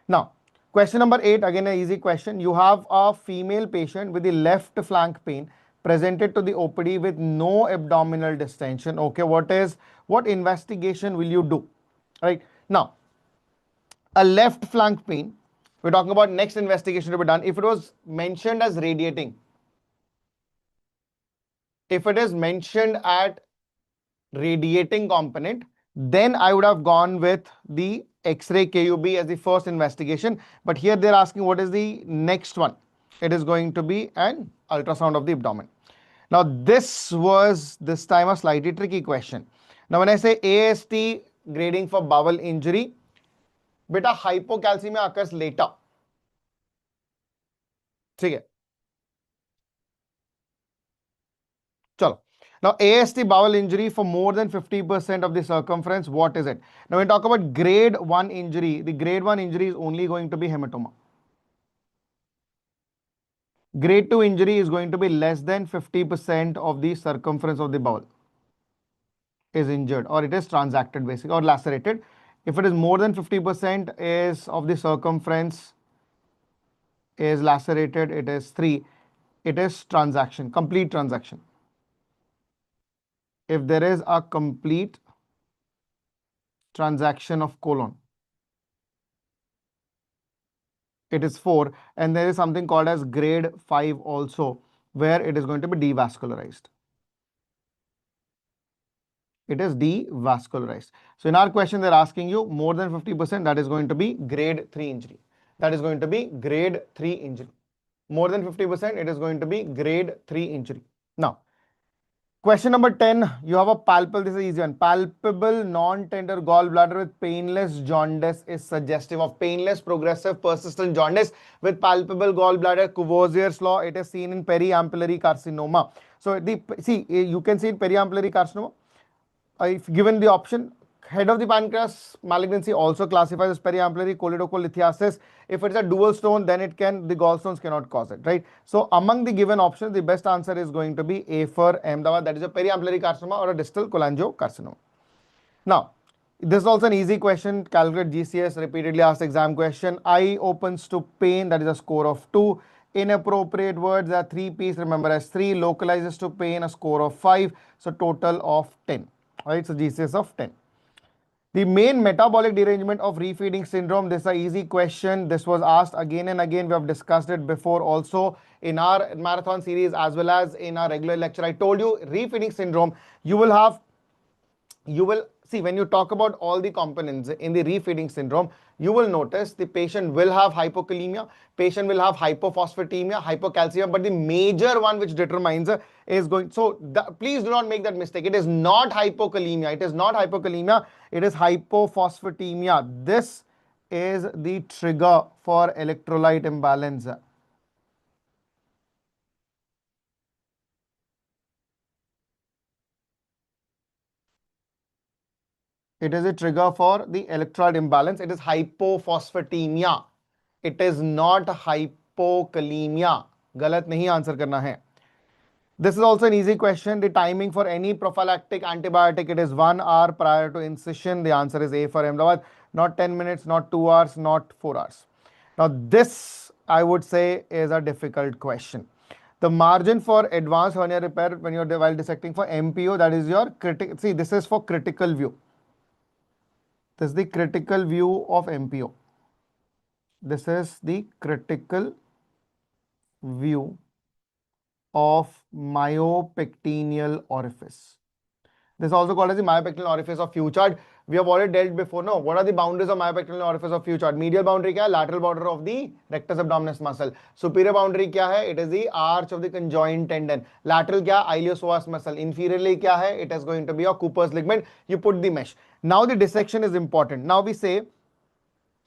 Now, question number 8, again an easy question. You have a female patient with the left flank pain presented to the OPD with no abdominal distension. Okay, what investigation will you do? Right now, a left flank pain. We're talking about next investigation to be done. If it was mentioned as radiating, if it is mentioned at radiating component, then I would have gone with the X-ray KUB as the first investigation. But here they're asking what is the next one. It is going to be an ultrasound of the abdomen. Now this was this time a slightly tricky question. Now when I say AST grading for bowel injury, beta hypocalcemia occurs later. Okay. Chalo. Now, AST bowel injury for more than 50% of the circumference, what is it? Now, when we talk about grade 1 injury, the grade 1 injury is only going to be hematoma. Grade 2 injury is going to be less than 50% of the circumference of the bowel is injured, or it is transacted basically, or lacerated. If it is more than 50% is of the circumference is lacerated, it is 3. It is transaction, complete transaction. If there is a complete transaction of colon, it is 4, and there is something called as grade 5 also, where it is going to be devascularized. It is devascularized. So in our question, they're asking you more than 50%, that is going to be grade 3 injury. That is going to be grade 3 injury. More than 50%, it is going to be grade 3 injury. Now, question number 10, you have a palpable, this is easy one. Palpable non-tender gallbladder with painless jaundice is suggestive of painless progressive persistent jaundice with palpable gallbladder, Courvoisier's law. It is seen in periampullary carcinoma. So you can see in periampullary carcinoma, if given the option, head of the pancreas malignancy also classifies as periampullary choledocholithiasis. If it's a dual stone, then the gallstones cannot cause it, right? So among the given options, the best answer is going to be A for Ahmedabad, that is a periampullary carcinoma or a distal cholangiocarcinoma. Now, this is also an easy question, calculate GCS, repeatedly asked exam question. Eye opens to pain, that is a score of 2. Inappropriate words, there are 3 P's, remember as 3. Localizes to pain, a score of 5. So total of 10, right? So GCS of 10. The main metabolic derangement of refeeding syndrome, this is an easy question. This was asked again and again. We have discussed it before also in our marathon series as well as in our regular lecture. I told you refeeding syndrome, you will see when you talk about all the components in the refeeding syndrome, you will notice the patient will have hypokalemia, patient will have hypophosphatemia, hypocalcemia, but the major one which determines is going, please do not make that mistake. It is not hypokalemia. It is not hypokalemia. It is hypophosphatemia. This is the trigger for electrolyte imbalance. It is a trigger for the electrolyte imbalance. It is hypophosphatemia. It is not hypokalemia. गलत नहीं answer करना है. This is also an easy question. The timing for any prophylactic antibiotic, it is 1 hour prior to incision. The answer is A for Ahmedabad. Not 10 minutes, not 2 hours, not 4 hours. Now this, I would say, is a difficult question. The margin for advanced hernia repair when you're while dissecting for MPO, that is your critical. See, this is for critical view. This is the critical view of MPO. This is the critical view of myopectineal orifice. This is also called as the myopectineal orifice of Feuchard. We have already dealt before. No, what are the boundaries of myopectineal orifice of Feuchard? Medial boundary क्या है? Lateral border of the rectus abdominis muscle. Superior boundary क्या है? It is the arch of the conjoined tendon. Lateral क्या? Iliopsoas muscle. Inferiorly क्या है? It is going to be a Cooper's ligament. You put the mesh. Now the dissection is important. Now we say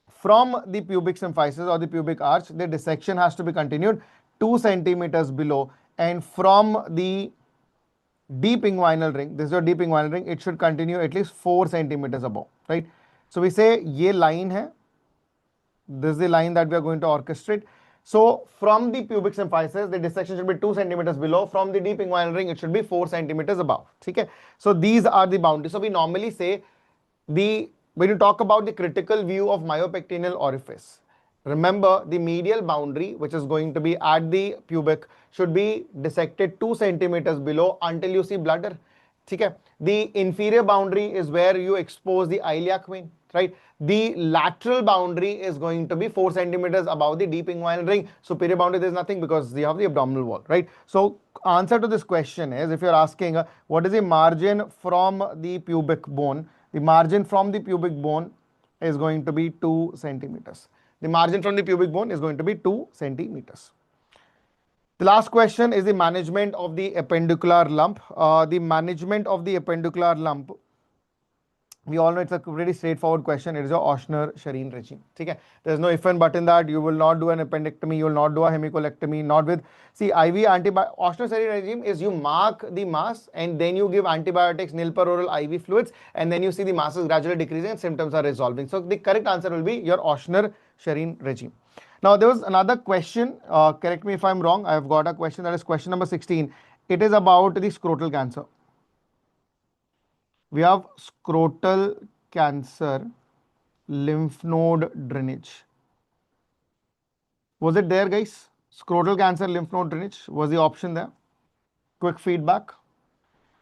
from the pubic symphysis or the pubic arch, the dissection has to be continued 2 centimeters below, and from the deep inguinal ring, this is your deep inguinal ring, it should continue at least 4 centimeters above, right? So we say ye line hai, this is the line that we are going to orchestrate. So from the pubic symphysis, the dissection should be 2 centimeters below. From the deep inguinal ring, it should be 4 centimeters above. Okay? So these are the boundaries. So we normally say when you talk about the critical view of myopectineal orifice, remember the medial boundary, which is going to be at the pubic, should be dissected 2 centimeters below until you see bladder. Okay? The inferior boundary is where you expose the iliac vein, right? The lateral boundary is going to be 4 centimeters above the deep inguinal ring. Superior boundary, there is nothing because you have the abdominal wall, right? So answer to this question is, if you're asking what is the margin from the pubic bone, the margin from the pubic bone is going to be 2 centimeters. The margin from the pubic bone is going to be 2 centimeters. The last question is the management of the appendicular lump. The management of the appendicular lump, we all know it's a pretty straightforward question. It is your Ochsner-Shereen regime. Okay? There's no if and but in that. You will not do an appendectomy. You will not do a hemicolectomy. Not with, see, IV antibiotic. Ochsner-Shereen regime is you mark the mass and then you give antibiotics, nil per oral IV fluids, and then you see the masses gradually decreasing and symptoms are resolving. So the correct answer will be your Ochsner-Shereen regime. Now there was another question. Correct me if I'm wrong. I have got a question, that is question number 16. It is about the scrotal cancer. We have scrotal cancer lymph node drainage. Was it there, guys? Scrotal cancer lymph node drainage, was the option there? Quick feedback.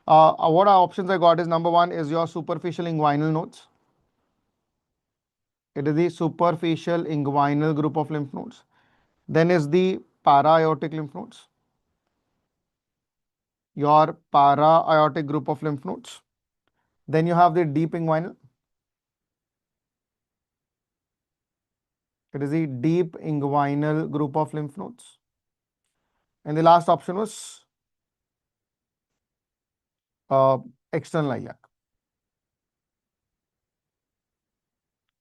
What are options I got is, number 1 is your superficial inguinal nodes. It is the superficial inguinal group of lymph nodes. Then is the para-aortic lymph nodes. Your para-aortic group of lymph nodes. Then you have the deep inguinal. It is the deep inguinal group of lymph nodes. And the last option was external iliac.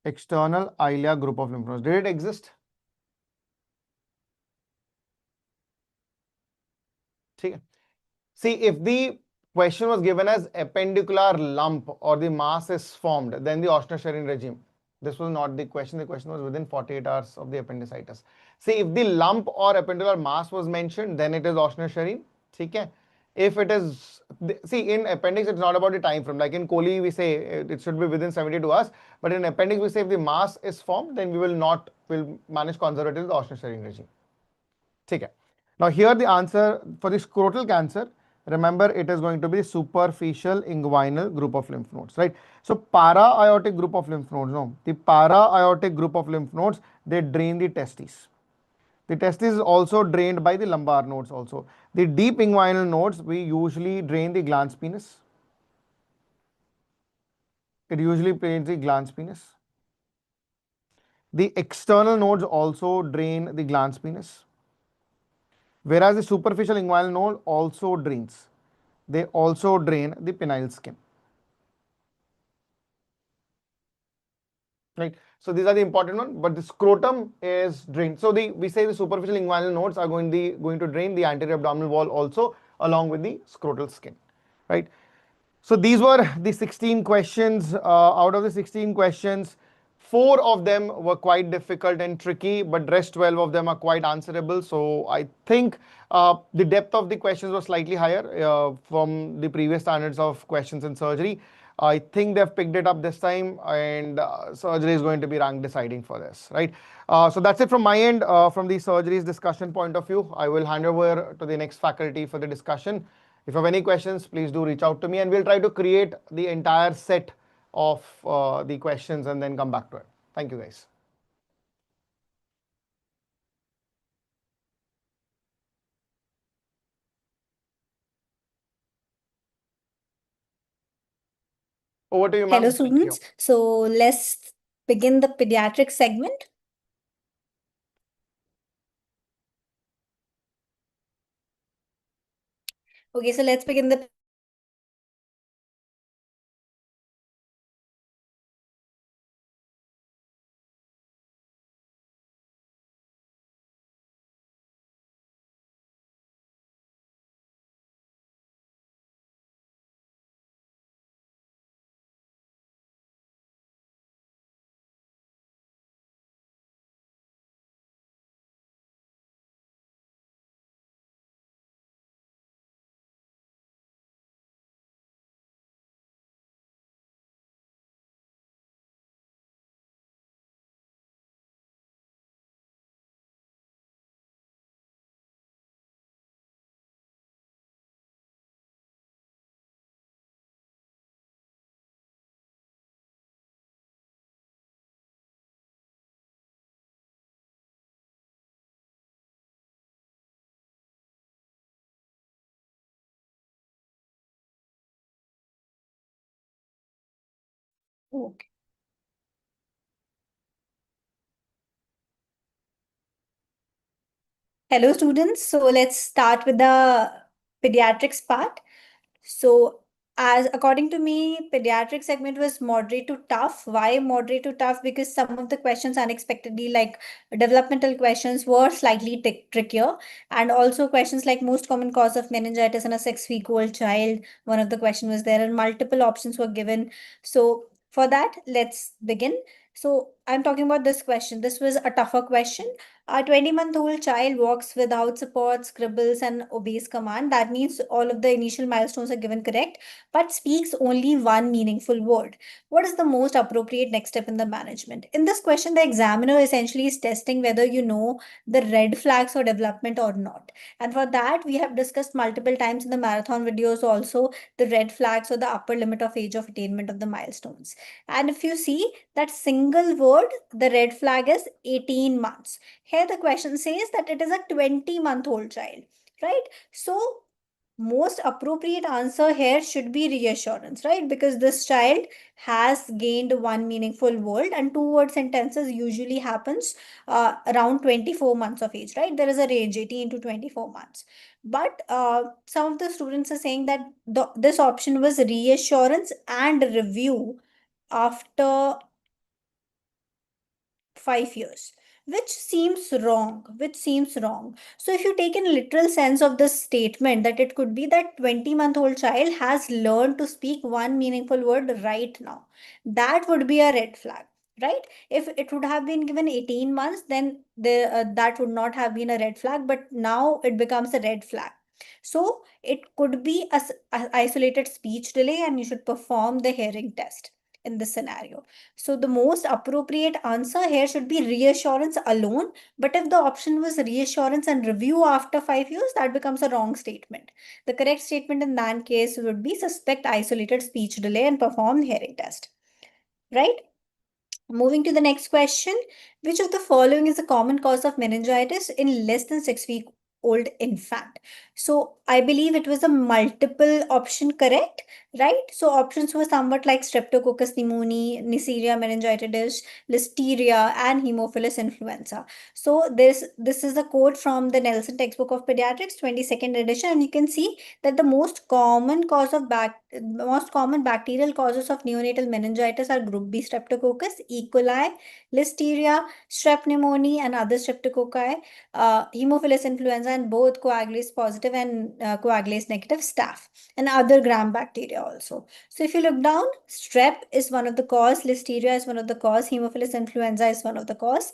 External iliac group of lymph nodes. Did it exist? See, if the question was given as appendicular lump or the mass is formed, then the Ochsner-Shereen regime. This was not the question. The question was within 48 hours of the appendicitis. See, if the lump or appendicular mass was mentioned, then it is Ochsner-Shereen. Okay? If it is, see, in appendix, it's not about the time frame. Like in coli, we say it should be within 72 hours. But in appendix, we say if the mass is formed, then we'll manage conservatively the Ochsner-Shereen regime. Okay? Now here the answer for the scrotal cancer, remember it is going to be superficial inguinal group of lymph nodes, right? So para-aortic group of lymph nodes, no, the para-aortic group of lymph nodes, they drain the testes. The testis is also drained by the lumbar nodes also. The deep inguinal nodes, we usually drain the glans penis. It usually drains the glans penis. The external nodes also drain the glans penis. Whereas the superficial inguinal node also drains. They also drain the penile skin. Right? So these are the important ones, but the scrotum is drained. So we say the superficial inguinal nodes are going to drain the anterior abdominal wall also, along with the scrotal skin. Right? So these were the 16 questions. Out of the 16 questions, 4 of them were quite difficult and tricky, but rest 12 of them are quite answerable. So I think the depth of the questions was slightly higher from the previous standards of questions in surgery. I think they've picked it up this time, and surgery is going to be rank deciding for this, right? So that's it from my end. From the surgery's discussion point of view, I will hand over to the next faculty for the discussion. If you have any questions, please do reach out to me, and we'll try to create the entire set of the questions and then come back to it. Thank you, guys. Over to you, ma'am. Hello, Thank you. students. So let's begin the pediatric segment. Okay, so let's begin the okay. Hello, students. So let's start with the pediatrics part. So, as according to me, pediatric segment was moderate to tough. Why moderate to tough? Because some of the questions unexpectedly, like developmental questions, were slightly trickier, and also questions like most common cause of meningitis in a 6-week-old child. One of the questions was there, and multiple options were given. So, for that, let's begin. So, I'm talking about this question. This was a tougher question. A 20-month-old child walks without support, scribbles, and obeys command. That means all of the initial milestones are given correct, but speaks only one meaningful word. What is the most appropriate next step in the management? In this question, the examiner essentially is testing whether you know the red flags for development or not. And for that, we have discussed multiple times in the marathon videos also the red flags or the upper limit of age of attainment of the milestones. And if you see that single word, the red flag is 18 months. Here the question says that it is a 20-month-old child, right? So most appropriate answer here should be reassurance, right? Because this child has gained one meaningful word, and 2-word sentences usually happens around 24 months of age, right? There is a range 18 to 24 months. But some of the students are saying that this option was reassurance and review after 5 years, which seems wrong. So if you take in literal sense of this statement, that it could be that 20-month-old child has learned to speak one meaningful word right now, that would be a red flag, right? If it would have been given 18 months, then that would not have been a red flag, but now it becomes a red flag. So it could be a isolated speech delay, and you should perform the hearing test in this scenario. So the most appropriate answer here should be reassurance alone. But if the option was reassurance and review after 5 years, that becomes a wrong statement. The correct statement in that case would be suspect isolated speech delay and perform hearing test, right? Moving to the next question, which of the following is a common cause of meningitis in less than 6-week-old infant? So I believe it was a multiple option correct, right? So options were somewhat like Streptococcus pneumoniae, Neisseria meningitidis, Listeria, and Haemophilus influenza. So this is a quote from the Nelson textbook of Pediatrics, 22nd edition, and you can see that the most common bacterial causes of neonatal meningitis are group B Streptococcus, E. coli, Listeria, Strep pneumoniae, and other streptococci, Haemophilus influenza, and both coagulase positive and coagulase negative staph, and other gram bacteria. also. So if you look down, strep is one of the cause, listeria is one of the cause, Haemophilus influenza is one of the cause,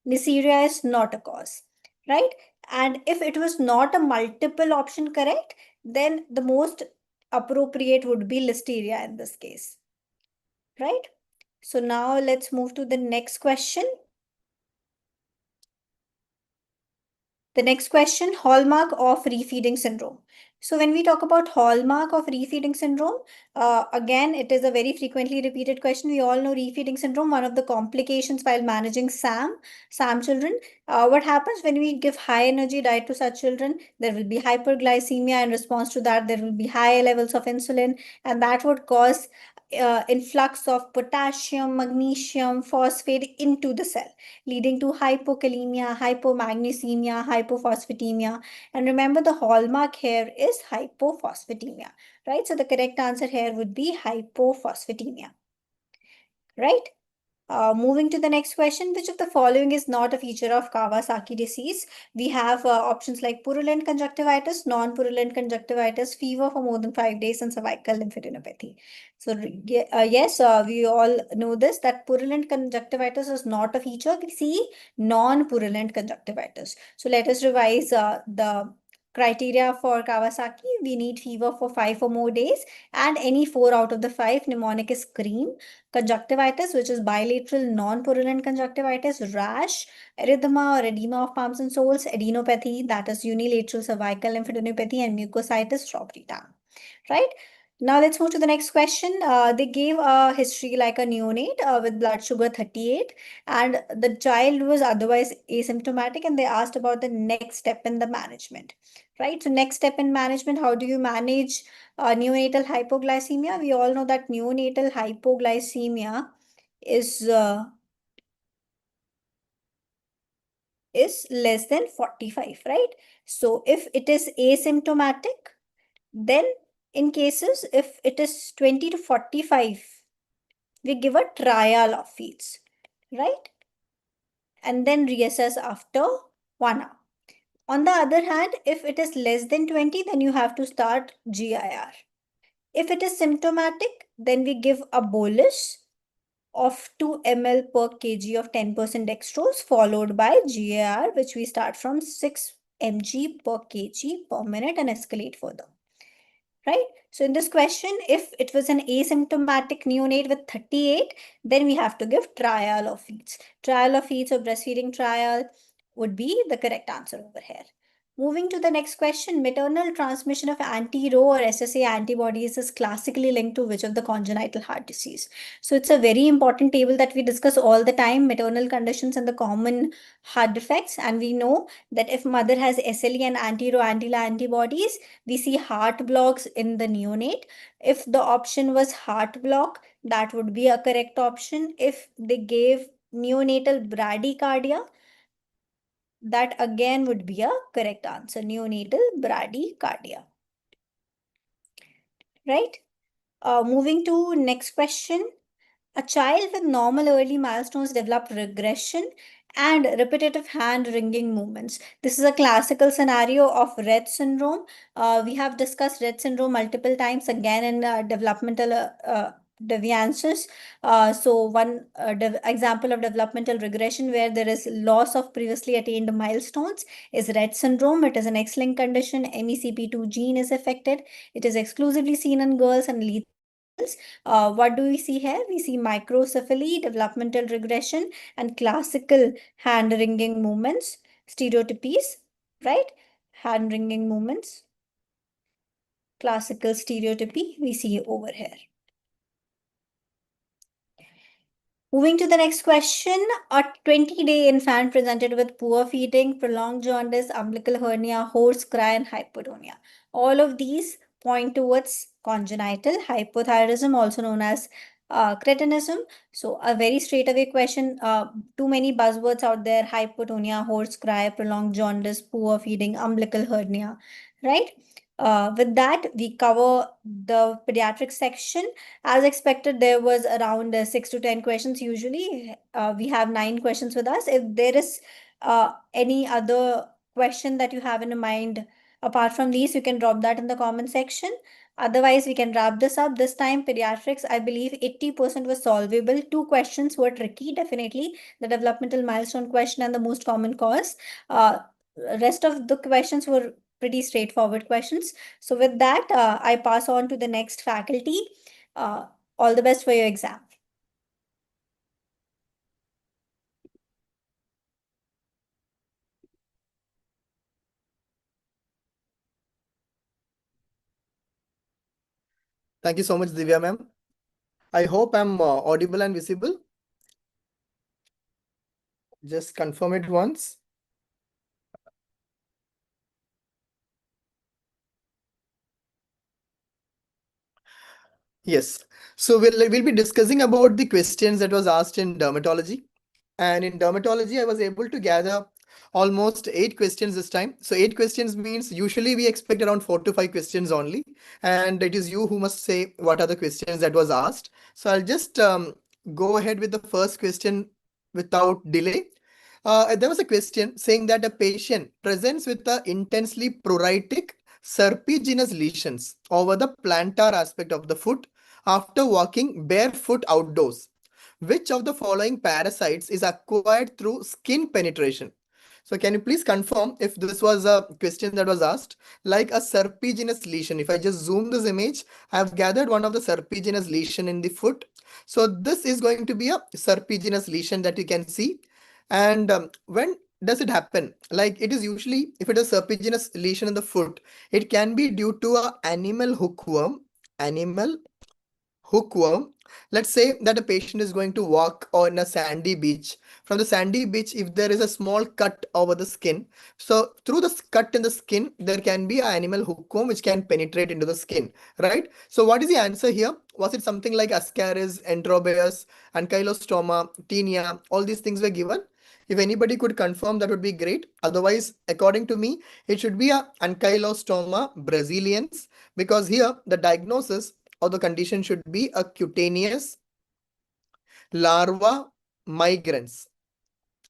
Neisseria is not a cause, right? And if it was not a multiple option correct, then the most appropriate would be listeria in this case, right? So now let's move to the next question. The next question, hallmark of refeeding syndrome. So when we talk about hallmark of refeeding syndrome, again, it is a very frequently repeated question. We all know refeeding syndrome, one of the complications while managing SAM children. What happens when we give high energy diet to such children? There will be hyperglycemia. In response to that, there will be high levels of insulin, and that would cause influx of potassium, magnesium, phosphate into the cell, leading to hypokalemia, hypomagnesemia, hypophosphatemia. And remember, the hallmark here is hypophosphatemia, right? So the correct answer here would be hypophosphatemia, right? Moving to the next question, which of the following is not a feature of Kawasaki disease? We have options like purulent conjunctivitis, non-purulent conjunctivitis, fever for more than 5 days, and cervical lymphadenopathy. So yes, we all know this, that purulent conjunctivitis is not a feature. We see non-purulent conjunctivitis. So let us revise the criteria for Kawasaki. We need fever for 5 or more days, and any 4 out of the 5 mnemonic is cream. Conjunctivitis, which is bilateral non-purulent conjunctivitis, rash, erythema or edema of palms and soles, adenopathy, that is unilateral cervical lymphadenopathy, and mucositis, strawberry tongue, right? Now let's move to the next question. They gave a history like a neonate with blood sugar 38, and the child was otherwise asymptomatic, and they asked about the next step in the management, right? So next step in management, how do you manage neonatal hypoglycemia? We all know that neonatal hypoglycemia is less than 45, right? So if it is asymptomatic, then in cases, if it is 20 to 45, we give a trial of feeds, right? And then reassess after 1 hour. On the other hand, if it is less than 20, then you have to start GIR. If it is symptomatic, then we give a bolus of 2 ml per kg of 10% dextrose, followed by GAR, which we start from 6 mg per kg per minute and escalate further, right? So in this question, if it was an asymptomatic neonate with 38, then we have to give trial of feeds. Trial of feeds or breastfeeding trial would be the correct answer over here. Moving to the next question, maternal transmission of anti-Ro or SSA antibodies is classically linked to which of the congenital heart disease? So it's a very important table that we discuss all the time, maternal conditions and the common heart defects. And we know that if mother has SLE and anti-Ro antibodies, we see heart blocks in the neonate. If the option was heart block, that would be a correct option. If they gave neonatal bradycardia, that again would be a correct answer, neonatal bradycardia, right? Moving to next question. A child with normal early milestones develop regression and repetitive hand wringing movements. This is a classical scenario of Rett syndrome. We have discussed Rett syndrome multiple times again in developmental deviances. So one example of developmental regression where there is loss of previously attained milestones is Rett syndrome. It is an X-linked condition. MECP2 gene is affected. It is exclusively seen in girls and lethal. What do we see here? We see microcephaly, developmental regression, and classical hand wringing movements, stereotypies, right? Hand wringing movements, classical stereotypy we see over here. Moving to the next question, a 20-day infant presented with poor feeding, prolonged jaundice, umbilical hernia, hoarse cry, and hypotonia. All of these point towards congenital hypothyroidism, also known as cretinism. So a very straightaway question, too many buzzwords out there: hypotonia, hoarse cry, prolonged jaundice, poor feeding, umbilical hernia, right? With that, we cover the pediatric section. As expected, there was around 6 to 10 questions usually. We have 9 questions with us. If there is any other question that you have in mind apart from these, you can drop that in the comment section. Otherwise, we can wrap this up. This time, pediatrics, I believe 80% was solvable. 2 questions were tricky, definitely. The developmental milestone question and the most common cause. Rest of the questions were pretty straightforward questions. So with that, I pass on to the next faculty. All the best for your exam. Thank you so much, Divya ma'am. I hope I'm audible and visible. Just confirm it once. Yes. So we'll be discussing about the questions that was asked in dermatology. And in dermatology, I was able to gather almost 8 questions this time. So 8 questions means usually we expect around 4 to 5 questions only. And it is you who must say what are the questions that was asked. So I'll just go ahead with the first question without delay. There was a question saying that a patient presents with the intensely pruritic serpiginous lesions over the plantar aspect of the foot after walking barefoot outdoors. Which of the following parasites is acquired through skin penetration? So can you please confirm if this was a question that was asked? Like a serpiginous lesion. If I just zoom this image, I have gathered one of the serpiginous lesion in the foot. So this is going to be a serpiginous lesion that you can see. And when does it happen? Like it is usually, if it is serpiginous lesion in the foot, it can be due to a animal hookworm. Let's say that a patient is going to walk on a sandy beach. From the sandy beach, if there is a small cut over the skin, so through the cut in the skin, there can be an animal hookworm which can penetrate into the skin, right? So what is the answer here? Was it something like Ascaris, Enterobius, Ankylostoma, Tinea? All these things were given. If anybody could confirm, that would be great. Otherwise, according to me, it should be a Ankylostoma brasiliensis, because here the diagnosis or the condition should be a cutaneous larva migrans.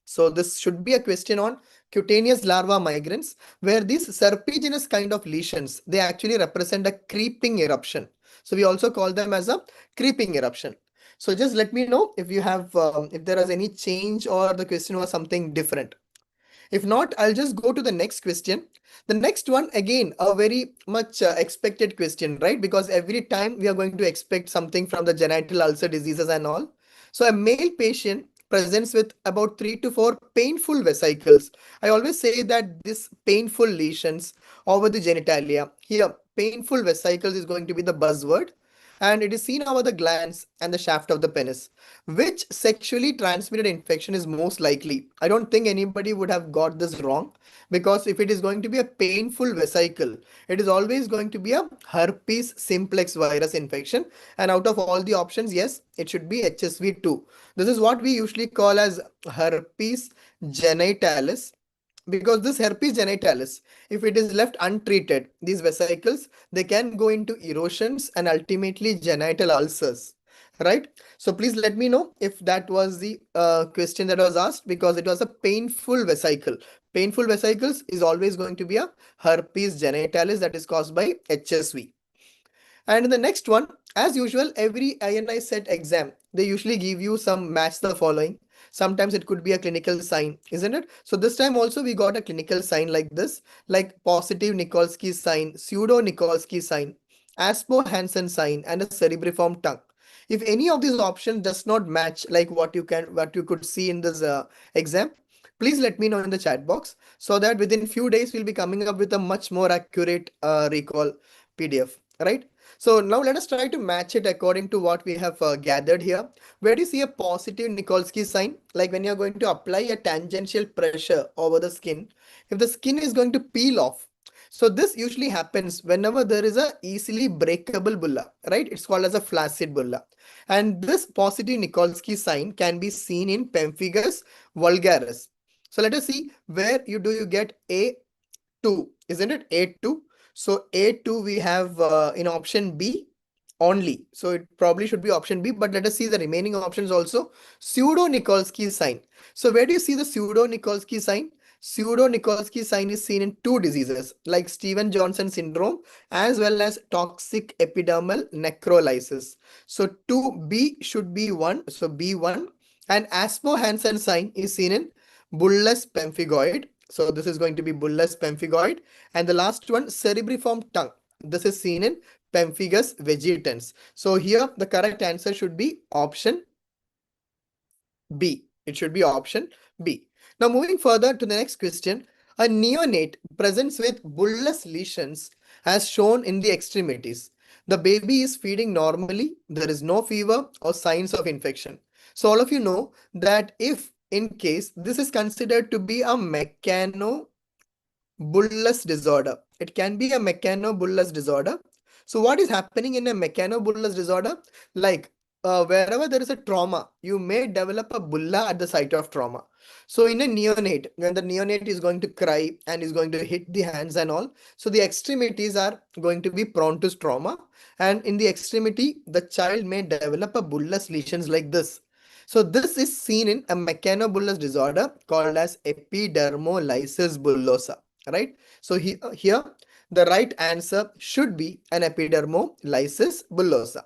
So this should be a question on cutaneous larva migrans, where these serpiginous kind of lesions, they actually represent a creeping eruption. So we also call them as a creeping eruption. So just let me know if you have, if there is any change or the question was something different. If not, I'll just go to the next question. The next one, again, a very much expected question, right? Because every time we are going to expect something from the genital ulcer diseases and all. So a male patient presents with about 3 to 4 painful vesicles. I always say that this painful lesions over the genitalia. Here, painful vesicles is going to be the buzzword. And it is seen over the glands and the shaft of the penis. Which sexually transmitted infection is most likely? I don't think anybody would have got this wrong, because if it is going to be a painful vesicle, it is always going to be a herpes simplex virus infection. And out of all the options, yes, it should be HSV2. This is what we usually call as herpes genitalis. Because this herpes genitalis, if it is left untreated, these vesicles, they can go into erosions and ultimately genital ulcers, right? So please let me know if that was the question that was asked, because it was a painful vesicle. Painful vesicles is always going to be a herpes genitalis that is caused by HSV. And in the next one, as usual, every INICET exam, they usually give you some match the following. Sometimes it could be a clinical sign, isn't it? So this time also we got a clinical sign like this, like positive Nikolsky sign, pseudo Nikolsky sign, Aspo-Hansen sign, and a cerebriform tongue. If any of these options does not match like what you could see in this exam, please let me know in the chat box, so that within few days we'll be coming up with a much more accurate recall PDF, right? So now let us try to match it according to what we have gathered here. Where do you see a positive Nikolsky sign? Like when you're going to apply a tangential pressure over the skin, if the skin is going to peel off. So this usually happens whenever there is a easily breakable bulla, right? It's called as a flaccid bulla. And this positive Nikolsky sign can be seen in pemphigus vulgaris. So let us see where you get A2, isn't it? A2. So A2 we have in option B only. So it probably should be option B, but let us see the remaining options also. Pseudo Nikolsky sign. So where do you see the pseudo Nikolsky sign? Pseudo-Nikolsky sign is seen in two diseases like Steven-Johnson syndrome as well as toxic epidermal necrolysis. So 2B should be 1, so B1. And Aspo-Hansen sign is seen in bullous pemphigoid. So this is going to be bullous pemphigoid. And the last one, cerebriform tongue. This is seen in pemphigus vegetans. So here the correct answer should be option B. It should be option B. Now moving further to the next question. A neonate presents with bullous lesions as shown in the extremities. The baby is feeding normally. There is no fever or signs of infection. So all of you know that if in case this is considered to be a mechanobullous disorder. It can be a mechanobullous disorder. So what is happening in a mechanobullous disorder? Like wherever there is a trauma, you may develop a bulla at the site of trauma. So in a neonate, when the neonate is going to cry and is going to hit the hands and all, so the extremities are going to be prone to trauma. And in the extremity, the child may develop a bullous lesions like this. So this is seen in a mechanobullous disorder called as epidermolysis bullosa, right? So here the right answer should be an epidermolysis bullosa.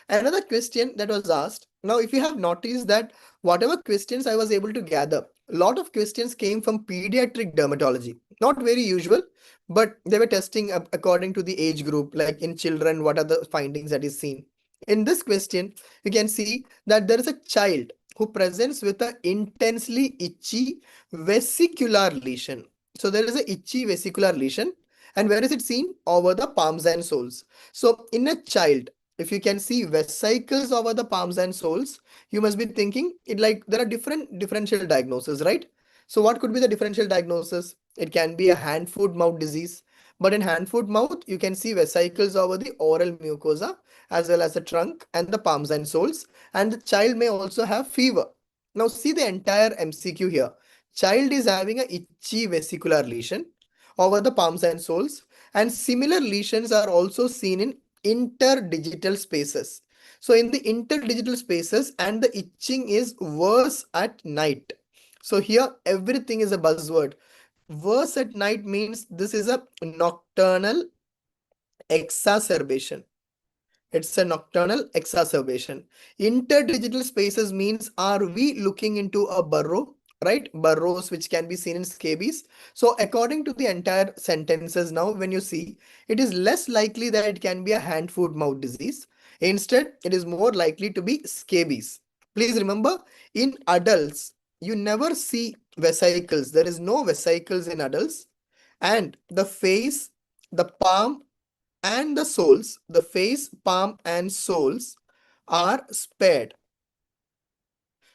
Another question that was asked. Now, if you have noticed that whatever questions I was able to gather, a lot of questions came from pediatric dermatology. Not very usual, but they were testing according to the age group, like in children, what are the findings that is seen. In this question, you can see that there is a child who presents with an intensely itchy vesicular lesion. So there is an itchy vesicular lesion. And where is it seen? Over the palms and soles. So in a child, if you can see vesicles over the palms and soles, you must be thinking it like there are different differential diagnoses, right? So what could be the differential diagnosis? It can be a hand, foot, mouth disease. But in hand, foot, mouth, you can see vesicles over the oral mucosa as well as the trunk and the palms and soles. And the child may also have fever. Now see the entire MCQ here. Child is having a itchy vesicular lesion over the palms and soles. And similar lesions are also seen in interdigital spaces. So in the interdigital spaces, and the itching is worse at night. So here everything is a buzzword. Worse at night means this is a nocturnal exacerbation. It's a nocturnal exacerbation. Interdigital spaces means, are we looking into a burrow? Right? Burrows which can be seen in scabies. So according to the entire sentences now, when you see, it is less likely that it can be a hand, foot, mouth disease. Instead, it is more likely to be scabies. Please remember, in adults, you never see vesicles. There is no vesicles in adults. And the face, the palm, and the soles, the face, palm, and soles are spared.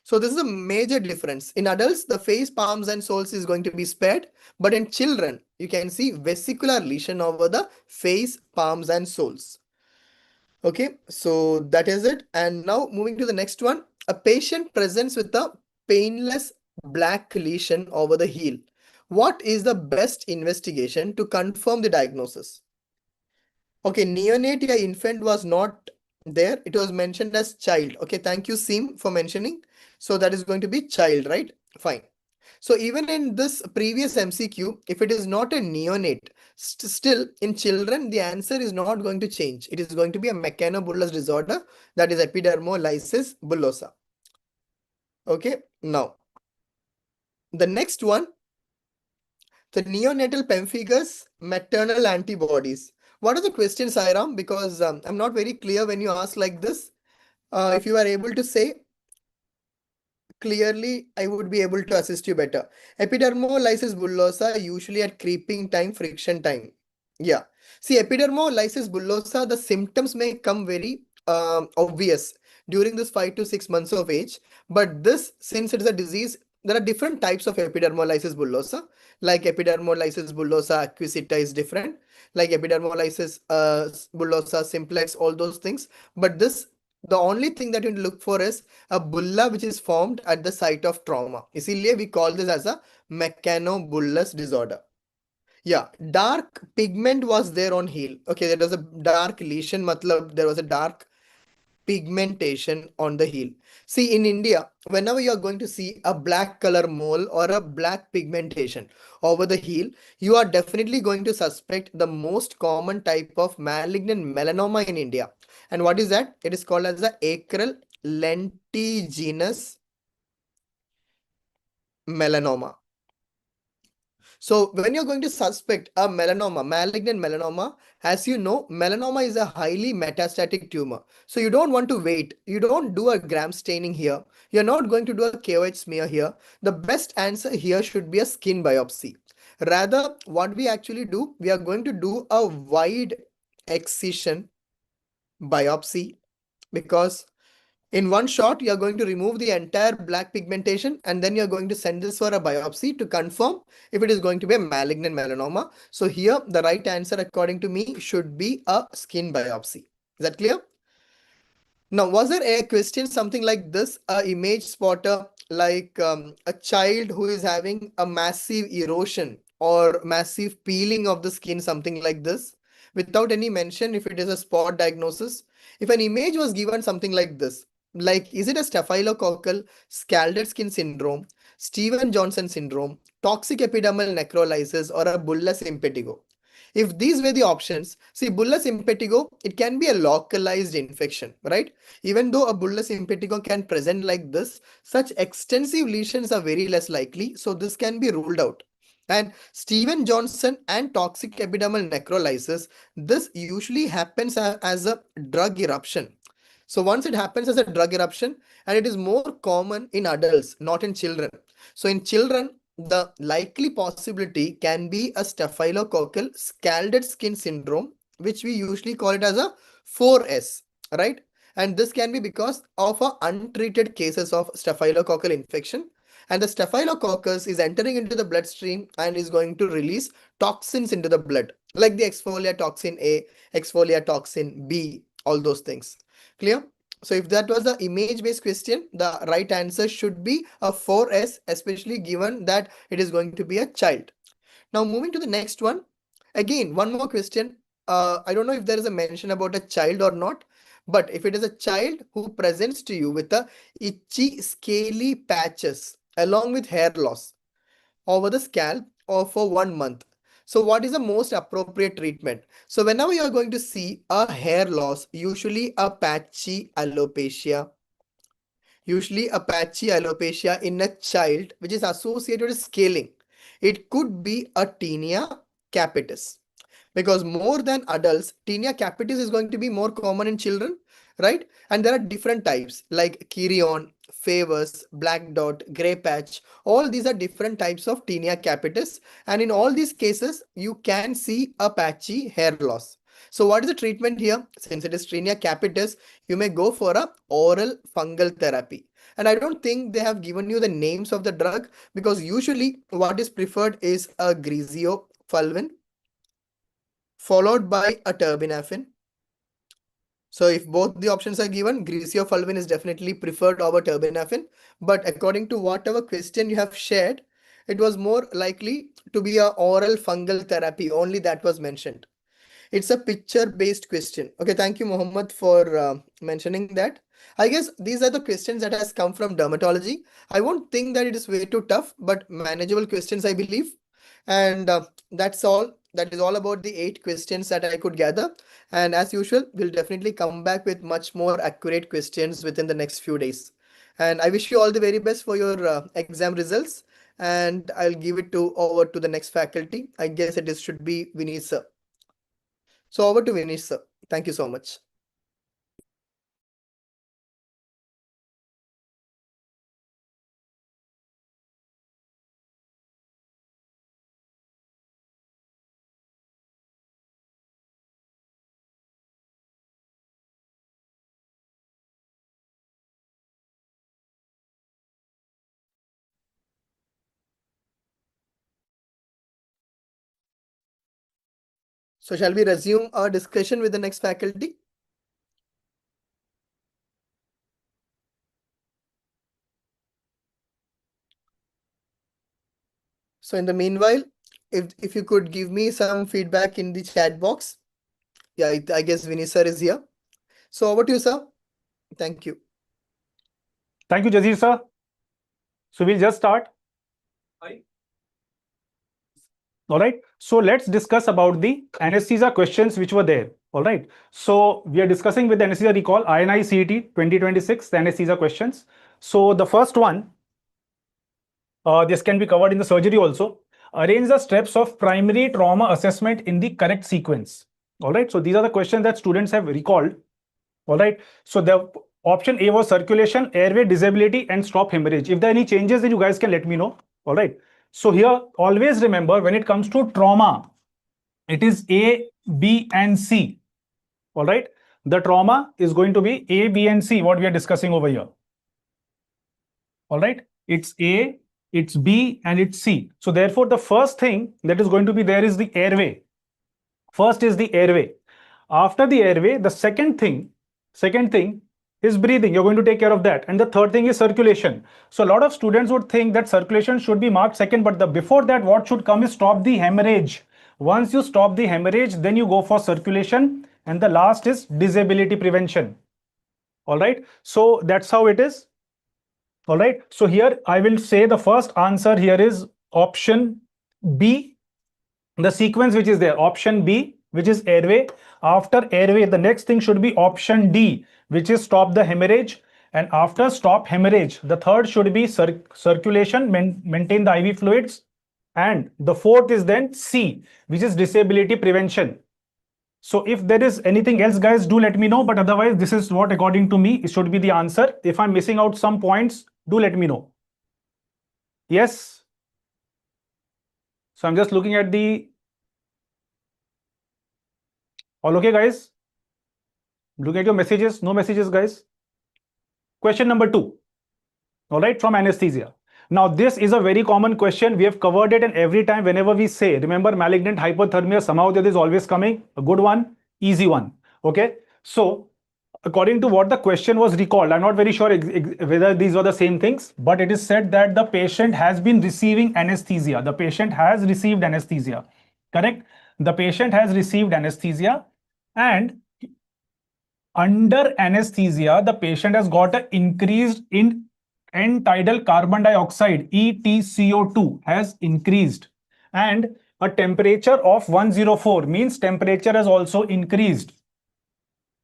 So this is a major difference. In adults, the face, palms, and soles is going to be spared. But in children, you can see vesicular lesion over the face, palms, and soles. Okay, so that is it. And now moving to the next one. A patient presents with a painless black lesion over the heel. What is the best investigation to confirm the diagnosis? Okay, neonate or infant was not there. It was mentioned as child. Okay, thank you, Seem, for mentioning. So that is going to be child, right? Fine. So even in this previous MCQ, if it is not a neonate, still in children, the answer is not going to change. It is going to be a mechanobullous disorder, that is epidermolysis bullosa. Okay, now the next one, the neonatal pemphigus maternal antibodies. What are the questions, Sairam? Because I'm not very clear when you ask like this. If you are able to say clearly, I would be able to assist you better. Epidermolysis bullosa, usually at creeping time, friction time. Yeah. See, epidermolysis bullosa, the symptoms may come very obvious during this 5 to 6 months of age. But this, since it is a disease, there are different types of epidermolysis bullosa. Like epidermolysis bullosa acquisita is different. Like epidermolysis bullosa simplex, all those things. But this, the only thing that you look for is a bulla which is formed at the site of trauma. Isliye we call this as a mechanobullous disorder. Yeah, dark pigment was there on heel. Okay, there was a dark lesion, matlab there was a dark pigmentation on the heel. See, in India, whenever you're going to see a black color mole or a black pigmentation over the heel, you are definitely going to suspect the most common type of malignant melanoma in India. And what is that? It is called as the acral lentiginous melanoma. So when you're going to suspect a melanoma, malignant melanoma, as you know, melanoma is a highly metastatic tumor. So you don't want to wait. You don't do a gram staining here. You're not going to do a KOH smear here. The best answer here should be a skin biopsy. Rather, what we actually do, we are going to do a wide excision biopsy, because in one shot, you're going to remove the entire black pigmentation and then you're going to send this for a biopsy to confirm if it is going to be a malignant melanoma. So here, the right answer according to me should be a skin biopsy. Is that clear? Now, was there a question something like this, a image spotter, like a child who is having a massive erosion or massive peeling of the skin, something like this, without any mention if it is a spot diagnosis? If an image was given something like this, like is it a staphylococcal scalded skin syndrome, Steven-Johnson syndrome, toxic epidermal necrolysis, or a bullous impetigo? If these were the options, see, bullous impetigo, it can be a localized infection, right? Even though a bullous impetigo can present like this, such extensive lesions are very less likely, so this can be ruled out. And Steven-Johnson and toxic epidermal necrolysis, this usually happens as a drug eruption. So once it happens as a drug eruption, and it is more common in adults, not in children. So in children, the likely possibility can be a staphylococcal scalded skin syndrome, which we usually call it as a 4S, right? And this can be because of untreated cases of staphylococcal infection. And the staphylococcus is entering into the bloodstream and is going to release toxins into the blood, like the exfoliar toxin A, exfoliar toxin B, all those things. Clear? So if that was the image-based question, the right answer should be a 4S, especially given that it is going to be a child. Now moving to the next one. Again, one more question. I don't know if there is a mention about a child or not, but if it is a child who presents to you with a itchy, scaly patches along with hair loss over the scalp or for 1 month. So what is the most appropriate treatment? So whenever you are going to see a hair loss, usually a patchy alopecia in a child which is associated with scaling, it could be a tinea capitis. Because more than adults, tinea capitis is going to be more common in children, right? And there are different types like Kirion, Favors, Black Dot, Grey Patch. All these are different types of tinea capitis. And in all these cases, you can see a patchy hair loss. So what is the treatment here? Since it is tinea capitis, you may go for a oral fungal therapy. And I don't think they have given you the names of the drug, because usually what is preferred is a griseofulvin followed by a terbinafine. So if both the options are given, griseofulvin is definitely preferred over terbinafine. But according to whatever question you have shared, it was more likely to be a oral fungal therapy. Only that was mentioned. It's a picture-based question. Okay, thank you, Mohammed, for mentioning that. I guess these are the questions that has come from dermatology. I won't think that it is way too tough, but manageable questions, I believe. And that's all. That is all about the 8 questions that I could gather. And as usual, we'll definitely come back with much more accurate questions within the next few days. And I wish you all the very best for your exam results. And I'll give it over to the next faculty. I guess it should be Vineet sir. So over to Vineet sir. Thank you so much. So shall we resume our discussion with the next faculty? So in the meanwhile, if you could give me some feedback in the chat box. Yeah, I guess Vinny sir is here. So over to you, sir. Thank you. Thank you, Jazir sir. So we'll just start. All right. So let's discuss about the anesthesia questions which were there. All right. So we are discussing with the anesthesia recall INICET 2026 the anesthesia questions. So the first one, this can be covered in the surgery also. Arrange the steps of primary trauma assessment in the correct sequence. All right. So these are the questions that students have recalled. All right. So the option A was circulation, airway, disability, and stop hemorrhage. If there are any changes, then you guys can let me know. All right. So here, always remember when it comes to trauma, it is A, B, and C. All right. The trauma is going to be A, B, and C, what we are discussing over here. All right. It's A, it's B, and it's C. So therefore, the first thing that is going to be there is the airway. First is the airway. After the airway, the second thing is breathing. You're going to take care of that. And the third thing is circulation. So a lot of students would think that circulation should be marked second, but before that, what should come is stop the hemorrhage. Once you stop the hemorrhage, then you go for circulation. And the last is disability prevention. All right. So that's how it is. All right. So here I will say the first answer here is option B. The sequence which is there, option B, which is airway. After airway, the next thing should be option D, which is stop the hemorrhage. And after stop hemorrhage, the third should be circulation, maintain the IV fluids. And the fourth is then C, which is disability prevention. So if there is anything else, guys, do let me know. But otherwise, this is what, according to me, it should be the answer. If I'm missing out some points, do let me know. Yes. So I'm just looking at the... All okay, guys? Look at your messages. No messages, guys. Question number 2. All right, from anesthesia. Now, this is a very common question. We have covered it, and every time whenever we say, remember, malignant hypothermia, somehow that is always coming. A good one, easy one. Okay. So, according to what the question was recalled, I'm not very sure whether these are the same things, but it is said that the patient has been receiving anesthesia. The patient has received anesthesia. Correct? The patient has received anesthesia, and under anesthesia, the patient has got an increased in end-tidal carbon dioxide, EtCO2 has increased, and a temperature of 104 means temperature has also increased.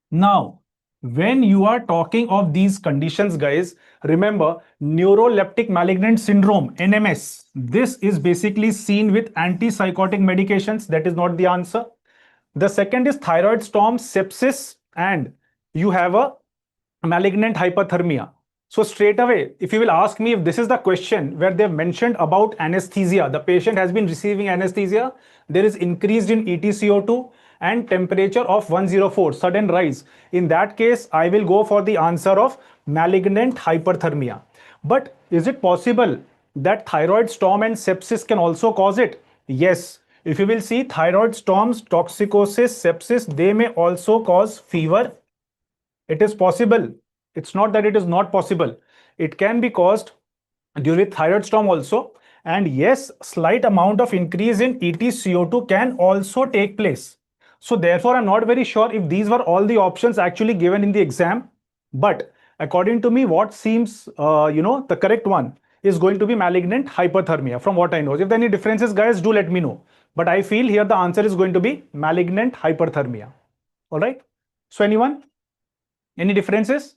Now, when you are talking of these conditions, guys, remember neuroleptic malignant syndrome, NMS. This is basically seen with antipsychotic medications. That is not the answer. The second is thyroid storm, sepsis, and you have a malignant hyperthermia. So straight away, if you will ask me if this is the question where they've mentioned about anesthesia, the patient has been receiving anesthesia, there is increased in EtCO2 and temperature of 104, sudden rise. In that case, I will go for the answer of malignant hyperthermia. But is it possible that thyroid storm and sepsis can also cause it? Yes. If you will see, thyroid storms, toxicosis, sepsis, they may also cause fever. It is possible. It's not that it is not possible. It can be caused during thyroid storm also. And yes, slight amount of increase in EtCO2 can also take place. So therefore, I'm not very sure if these were all the options actually given in the exam. But according to me, what seems, the correct one is going to be malignant hyperthermia from what I know. If there are any differences, guys, do let me know. But I feel here the answer is going to be malignant hyperthermia. All right. So anyone? Any differences?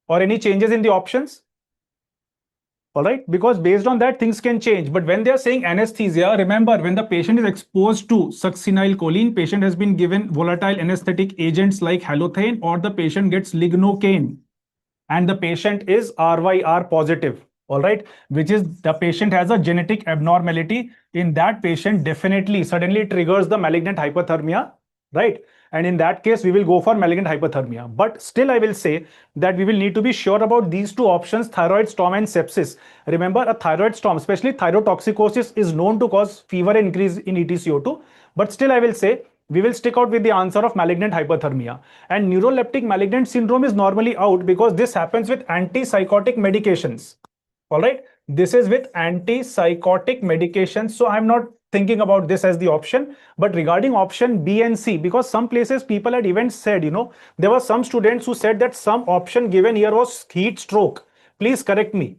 Or any changes in the options? All right, because based on that, things can change. But when they are saying anesthesia, remember, when the patient is exposed to succinylcholine, patient has been given volatile anesthetic agents like halothane, or the patient gets lignocaine, and the patient is RYR positive. All right, which is the patient has a genetic abnormality. In that patient, definitely suddenly triggers the malignant hyperthermia, right? And in that case, we will go for malignant hyperthermia. But still, I will say that we will need to be sure about these two options, thyroid storm and sepsis. Remember, a thyroid storm, especially thyrotoxicosis, is known to cause fever and increase in EtCO2. But still, I will say we will stick out with the answer of malignant hyperthermia. And neuroleptic malignant syndrome is normally out because this happens with antipsychotic medications. All right, this is with antipsychotic medications. So I'm not thinking about this as the option. But regarding option B and C, because some places people had even said, there were some students who said that some option given here was heat stroke. Please correct me.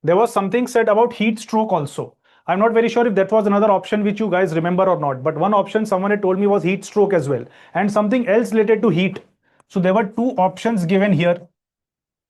There was something said about heat stroke also. I'm not very sure if that was another option which you guys remember or not, but one option someone had told me was heat stroke as well, and something else related to heat. So there were two options given here,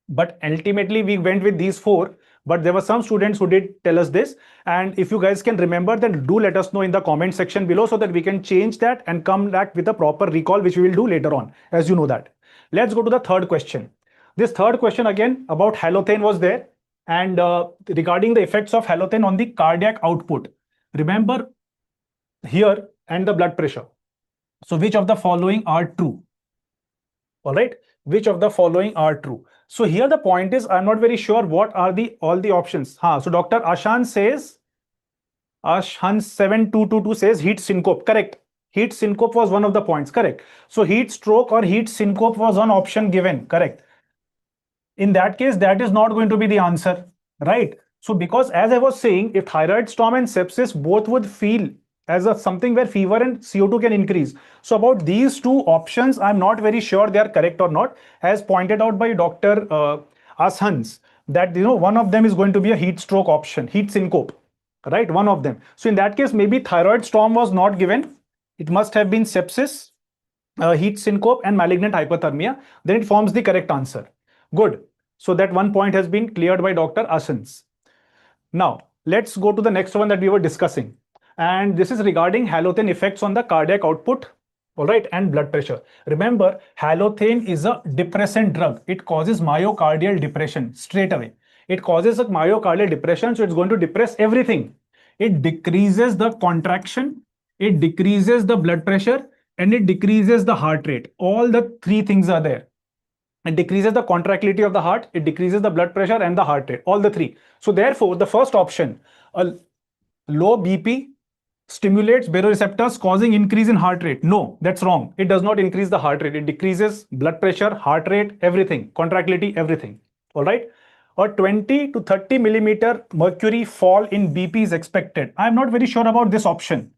but ultimately we went with these four. But there were some students who did tell us this, and if you guys can remember, then do let us know in the comment section below so that we can change that and come back with a proper recall, which we will do later on, as you know that. Let's go to the third question. This third question again about halothane was there, and regarding the effects of halothane on the cardiac output. Remember here, and the blood pressure. So which of the following are true? All right, which of the following are true? So here the point is, I'm not very sure what are all the options. So Dr. Ashan says, Ashan 7222 says heat syncope. Correct. Heat syncope was one of the points. Correct. So heat stroke or heat syncope was one option given. Correct. In that case, that is not going to be the answer, right? So because as I was saying, if thyroid storm and sepsis both would feel as something where fever and CO2 can increase. So about these two options, I'm not very sure they are correct or not, as pointed out by Dr. Ashans, that one of them is going to be a heat stroke option, heat syncope, right? One of them. So in that case, maybe thyroid storm was not given. It must have been sepsis, heat syncope, and malignant hypothermia. Then it forms the correct answer. Good. So that one point has been cleared by Dr. Ashans. Now, let's go to the next one that we were discussing. And this is regarding halothane effects on the cardiac output, all right, and blood pressure. Remember, halothane is a depressant drug. It causes myocardial depression straight away. It causes a myocardial depression, so it's going to depress everything. It decreases the contraction, it decreases the blood pressure, and it decreases the heart rate. All the three things are there. It decreases the contractility of the heart, it decreases the blood pressure and the heart rate, all the three. So therefore, the first option, a low BP stimulates baroreceptors causing increase in heart rate. No, that's wrong. It does not increase the heart rate. It decreases blood pressure, heart rate, everything, contractility, everything. All right. A 20 to 30 millimeter mercury fall in BP is expected. I'm not very sure about this option.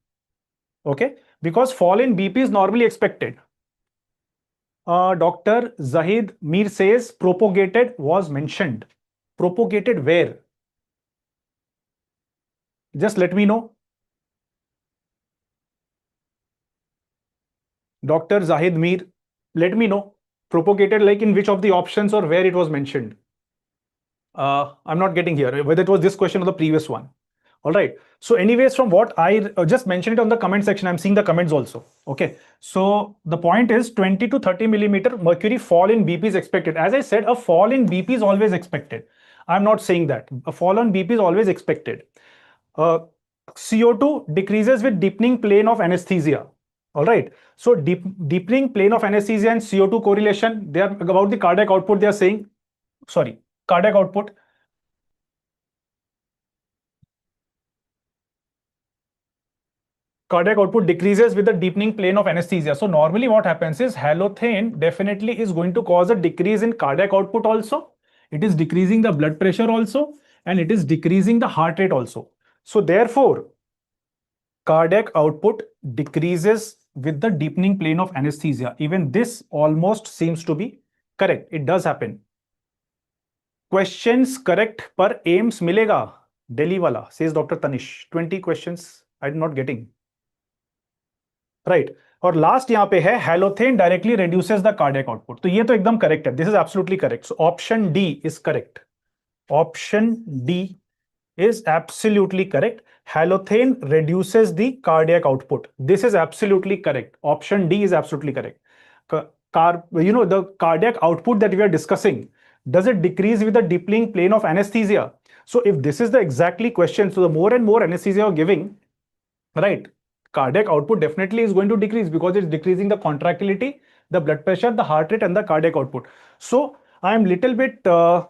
Okay, because fall in BP is normally expected. Dr. Zahid Mir says propagated was mentioned. Propagated where? Just let me know. Dr. Zahid Mir, let me know. Propagated like in which of the options or where it was mentioned. I'm not getting here, whether it was this question or the previous one. All right. So anyways, from what I just mentioned it on the comment section, I'm seeing the comments also. Okay. So the point is 20 to 30 millimeter mercury fall in BP is expected. As I said, a fall in BP is always expected. I'm not saying that. A fall on BP is always expected. CO2 decreases with deepening plane of anesthesia. All right. So deepening plane of anesthesia and CO2 correlation, they are about the cardiac output. They are saying, sorry, cardiac output. Cardiac output decreases with the deepening plane of anesthesia. So normally what happens is halothane definitely is going to cause a decrease in cardiac output also. It is decreasing the blood pressure also, and it is decreasing the heart rate also. So therefore, cardiac output decreases with the deepening plane of anesthesia. Even this almost seems to be correct. It does happen. Questions correct per AIMS milega. Delhi wala, says Dr. Tanish. 20 questions I'm not getting. Right. और last यहाँ पे है halothane directly reduces the cardiac output. तो ये तो एकदम correct है. This is absolutely correct. So option D is correct. Option D is absolutely correct. Halothane reduces the cardiac output. This is absolutely correct. Option D is absolutely correct. The cardiac output that we are discussing, does it decrease with the deepening plane of anesthesia? So if this is the exactly question, so the more and more anesthesia you're giving, right, cardiac output definitely is going to decrease because it's decreasing the contractility, the blood pressure, the heart rate, and the cardiac output. So I'm little bit, I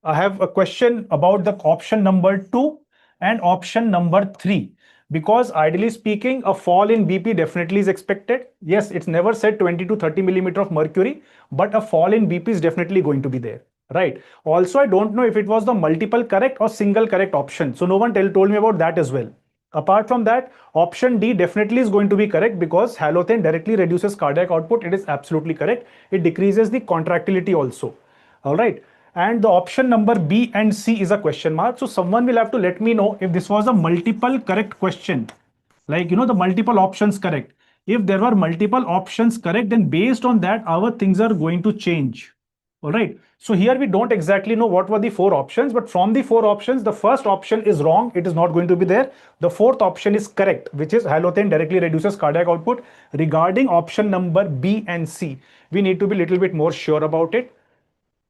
have a question about the option number 2 and option number 3. Because ideally speaking, a fall in BP definitely is expected. Yes, it's never said 20 to 30 millimeter of mercury, but a fall in BP is definitely going to be there, right? Also, I don't know if it was the multiple correct or single correct option. So no one told me about that as well. Apart from that, option D definitely is going to be correct because halothane directly reduces cardiac output. It is absolutely correct. It decreases the contractility also. All right. And the option number B and C is a question mark. So someone will have to let me know if this was a multiple correct question. Like, the multiple options correct. If there were multiple options correct, then based on that, our things are going to change. All right. So here we don't exactly know what were the 4 options, but from the 4 options, the first option is wrong. It is not going to be there. The fourth option is correct, which is halothane directly reduces cardiac output. Regarding option number B and C, we need to be a little bit more sure about it.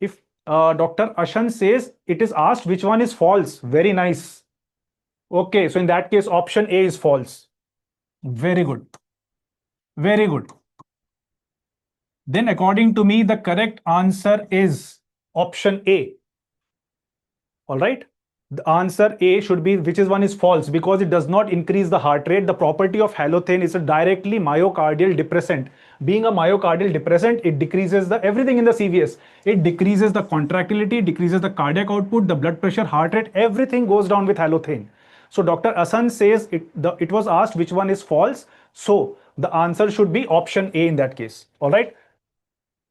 If Dr. Ashan says it is asked which one is false, very nice. Okay, so in that case, option A is false. Very good. Very good. Then according to me, the correct answer is option A. All right. The answer A should be, which is one is false because it does not increase the heart rate. The property of halothane is a directly myocardial depressant. Being a myocardial depressant, it decreases the everything in the CVS. It decreases the contractility, decreases the cardiac output, the blood pressure, heart rate, everything goes down with halothane. So Dr. Asan says it was asked which one is false. So the answer should be option A in that case. All right.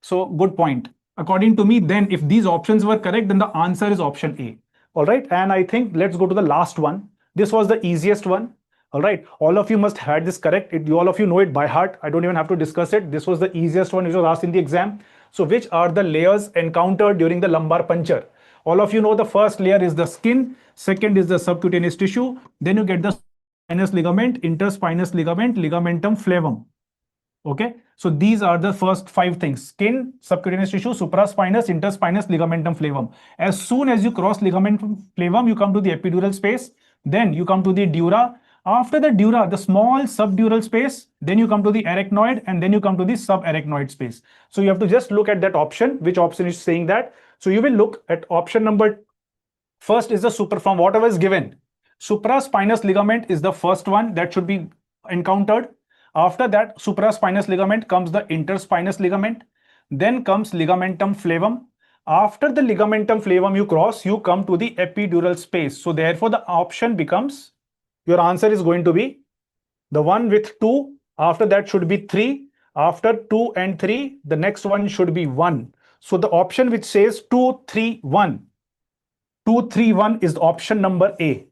So good point. According to me, then if these options were correct, then the answer is option A. All right. And I think let's go to the last one. This was the easiest one. All right. All of you must have had this correct. All of you know it by heart. I don't even have to discuss it. This was the easiest one which was asked in the exam. So which are the layers encountered during the lumbar puncture? All of you know the first layer is the skin. Second is the subcutaneous tissue. Then you get the spinous ligament, interspinous ligament, ligamentum flavum. Okay, so these are the first 5 things: skin, subcutaneous tissue, supraspinous, interspinous, ligamentum flavum. As soon as you cross ligamentum flavum, you come to the epidural space. Then you come to the dura. After the dura, the small subdural space. Then you come to the arachnoid, and then you come to the subarachnoid space. So you have to just look at that option. Which option is saying that? So you will look at option number. First is the from whatever is given. Supraspinous ligament is the first one that should be encountered. After that supraspinous ligament comes the interspinous ligament. Then comes ligamentum flavum. After the ligamentum flavum you cross, you come to the epidural space. So therefore the option becomes, your answer is going to be the one with 2. After that should be 3. After 2 and 3, the next one should be 1. So the option which says 2, 3, 1. 2, 3, 1 is option number A.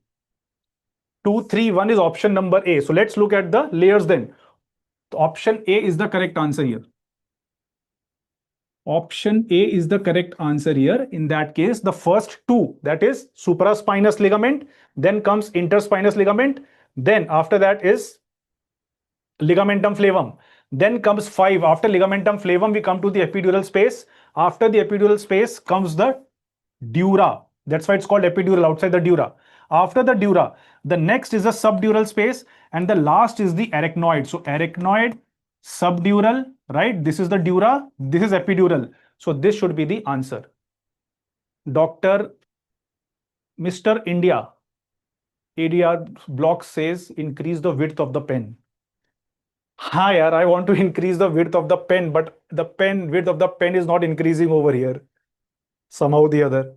2, 3, 1 is option number A. So let's look at the layers then. Option A is the correct answer here. Option A is the correct answer here. In that case, the first 2, that is supraspinous ligament, then comes interspinous ligament, then after that is ligamentum flavum. Then comes 5. After ligamentum flavum, we come to the epidural space. After the epidural space comes the dura. That's why it's called epidural, outside the dura. After the dura, the next is the subdural space, and the last is the arachnoid. So arachnoid, subdural, right? This is the dura, this is epidural. So this should be the answer. Mr. India, ADR block says increase the width of the pen. Hi, yaar, I want to increase the width of the pen, but the width of the pen is not increasing over here. Somehow or the other.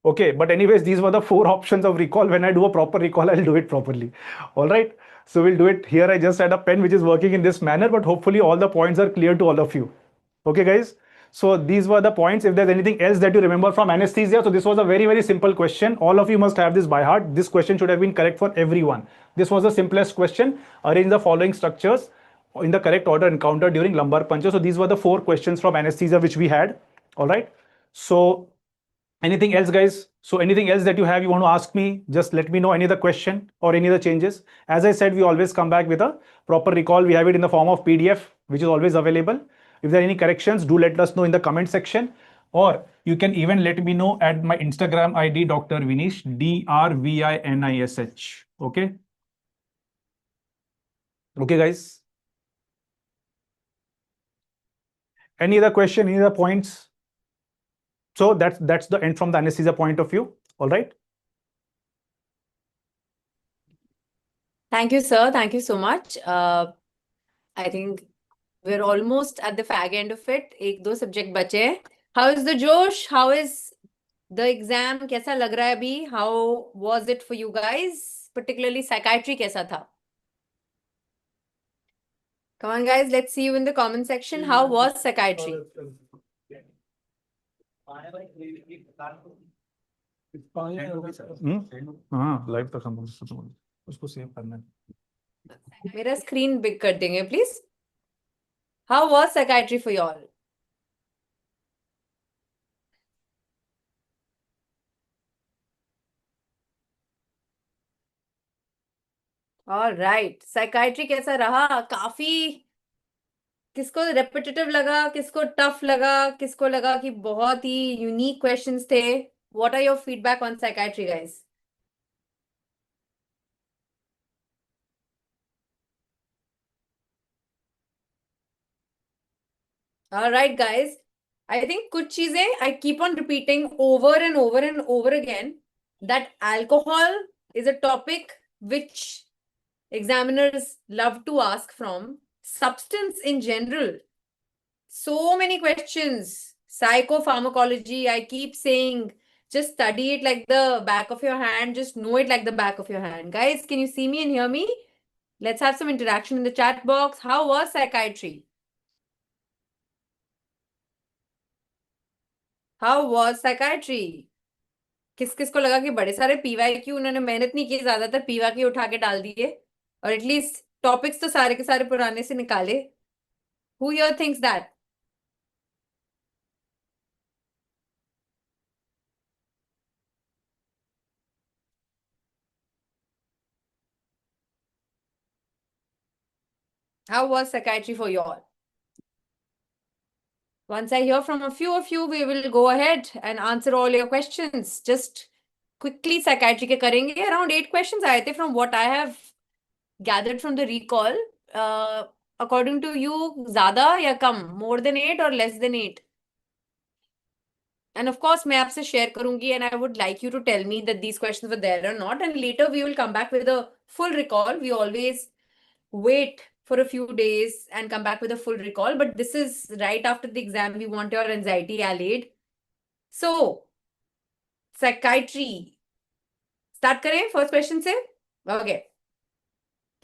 Okay, but anyways, these were the 4 options of recall. When I do a proper recall, I'll do it properly. All right. So we'll do it here. I just had a pen which is working in this manner, but hopefully all the points are clear to all of you. Okay, guys. So these were the points. If there's anything else that you remember from anesthesia, so this was a very, very simple question. All of you must have this by heart. This question should have been correct for everyone. This was the simplest question. Arrange the following structures in the correct order encountered during lumbar puncture. So these were the 4 questions from anesthesia which we had. All right. So anything else, guys? So anything else that you want to ask me, just let me know. Any other question or any other changes? As I said, we always come back with a proper recall. We have it in the form of PDF, which is always available. If there are any corrections, do let us know in the comment section, or you can even let me know at my Instagram ID, Dr. Vinish, DRVINISH. Okay. Okay, guys. Any other question, any other points? So that's the end from the anesthesia point of view. All right. Thank you, sir. Thank you so much. I think we're almost at the fag end of it. 1-2 subject bache. How is the Josh? How is the exam? Kaisa lag raha hai abhi? How was it for you guys? particularly psychiatry कैसा था? Come on guys, let's see you in the comment section. How was psychiatry? हाँ live तक हम उसको save करना है. मेरा screen big कर देंगे please. How was psychiatry for you all? All right, psychiatry कैसा रहा? काफी किसको repetitive लगा, किसको tough लगा, किसको लगा कि बहुत ही unique questions थे? What are your feedback on psychiatry, guys? All right, guys. I think कुछ चीजें I keep on repeating over and over and over again that alcohol is a topic which examiners love to ask from. Substance in general. So many questions. Psychopharmacology, I keep saying, just study it like the back of your hand. Just know it like the back of your hand. Guys, can you see me and hear me? Let's have some interaction in the chat box. How was psychiatry? How was psychiatry? किस किस को लगा कि बड़े सारे PYQ उन्होंने मेहनत नहीं की, ज्यादातर PYQ उठा के डाल दिए और एटलीस्ट टॉपिक्स तो सारे के सारे पुराने से निकाले? Who here thinks that? How was psychiatry for you all? Once I hear from a few of you, we will go ahead and answer all your questions. Just quickly psychiatry के करेंगे. Around 8 questions आए थे from what I have gathered from the recall. According to you, ज़्यादा या कम? More than 8 or less than 8? And of course, मैं आपसे share करूंगी and I would like you to tell me that these questions were there or not. And later we will come back with a full recall. We always wait for a few days and come back with a full recall. But this is right after the exam. We want your anxiety allayed. So, psychiatry. Start करें first question से? Okay.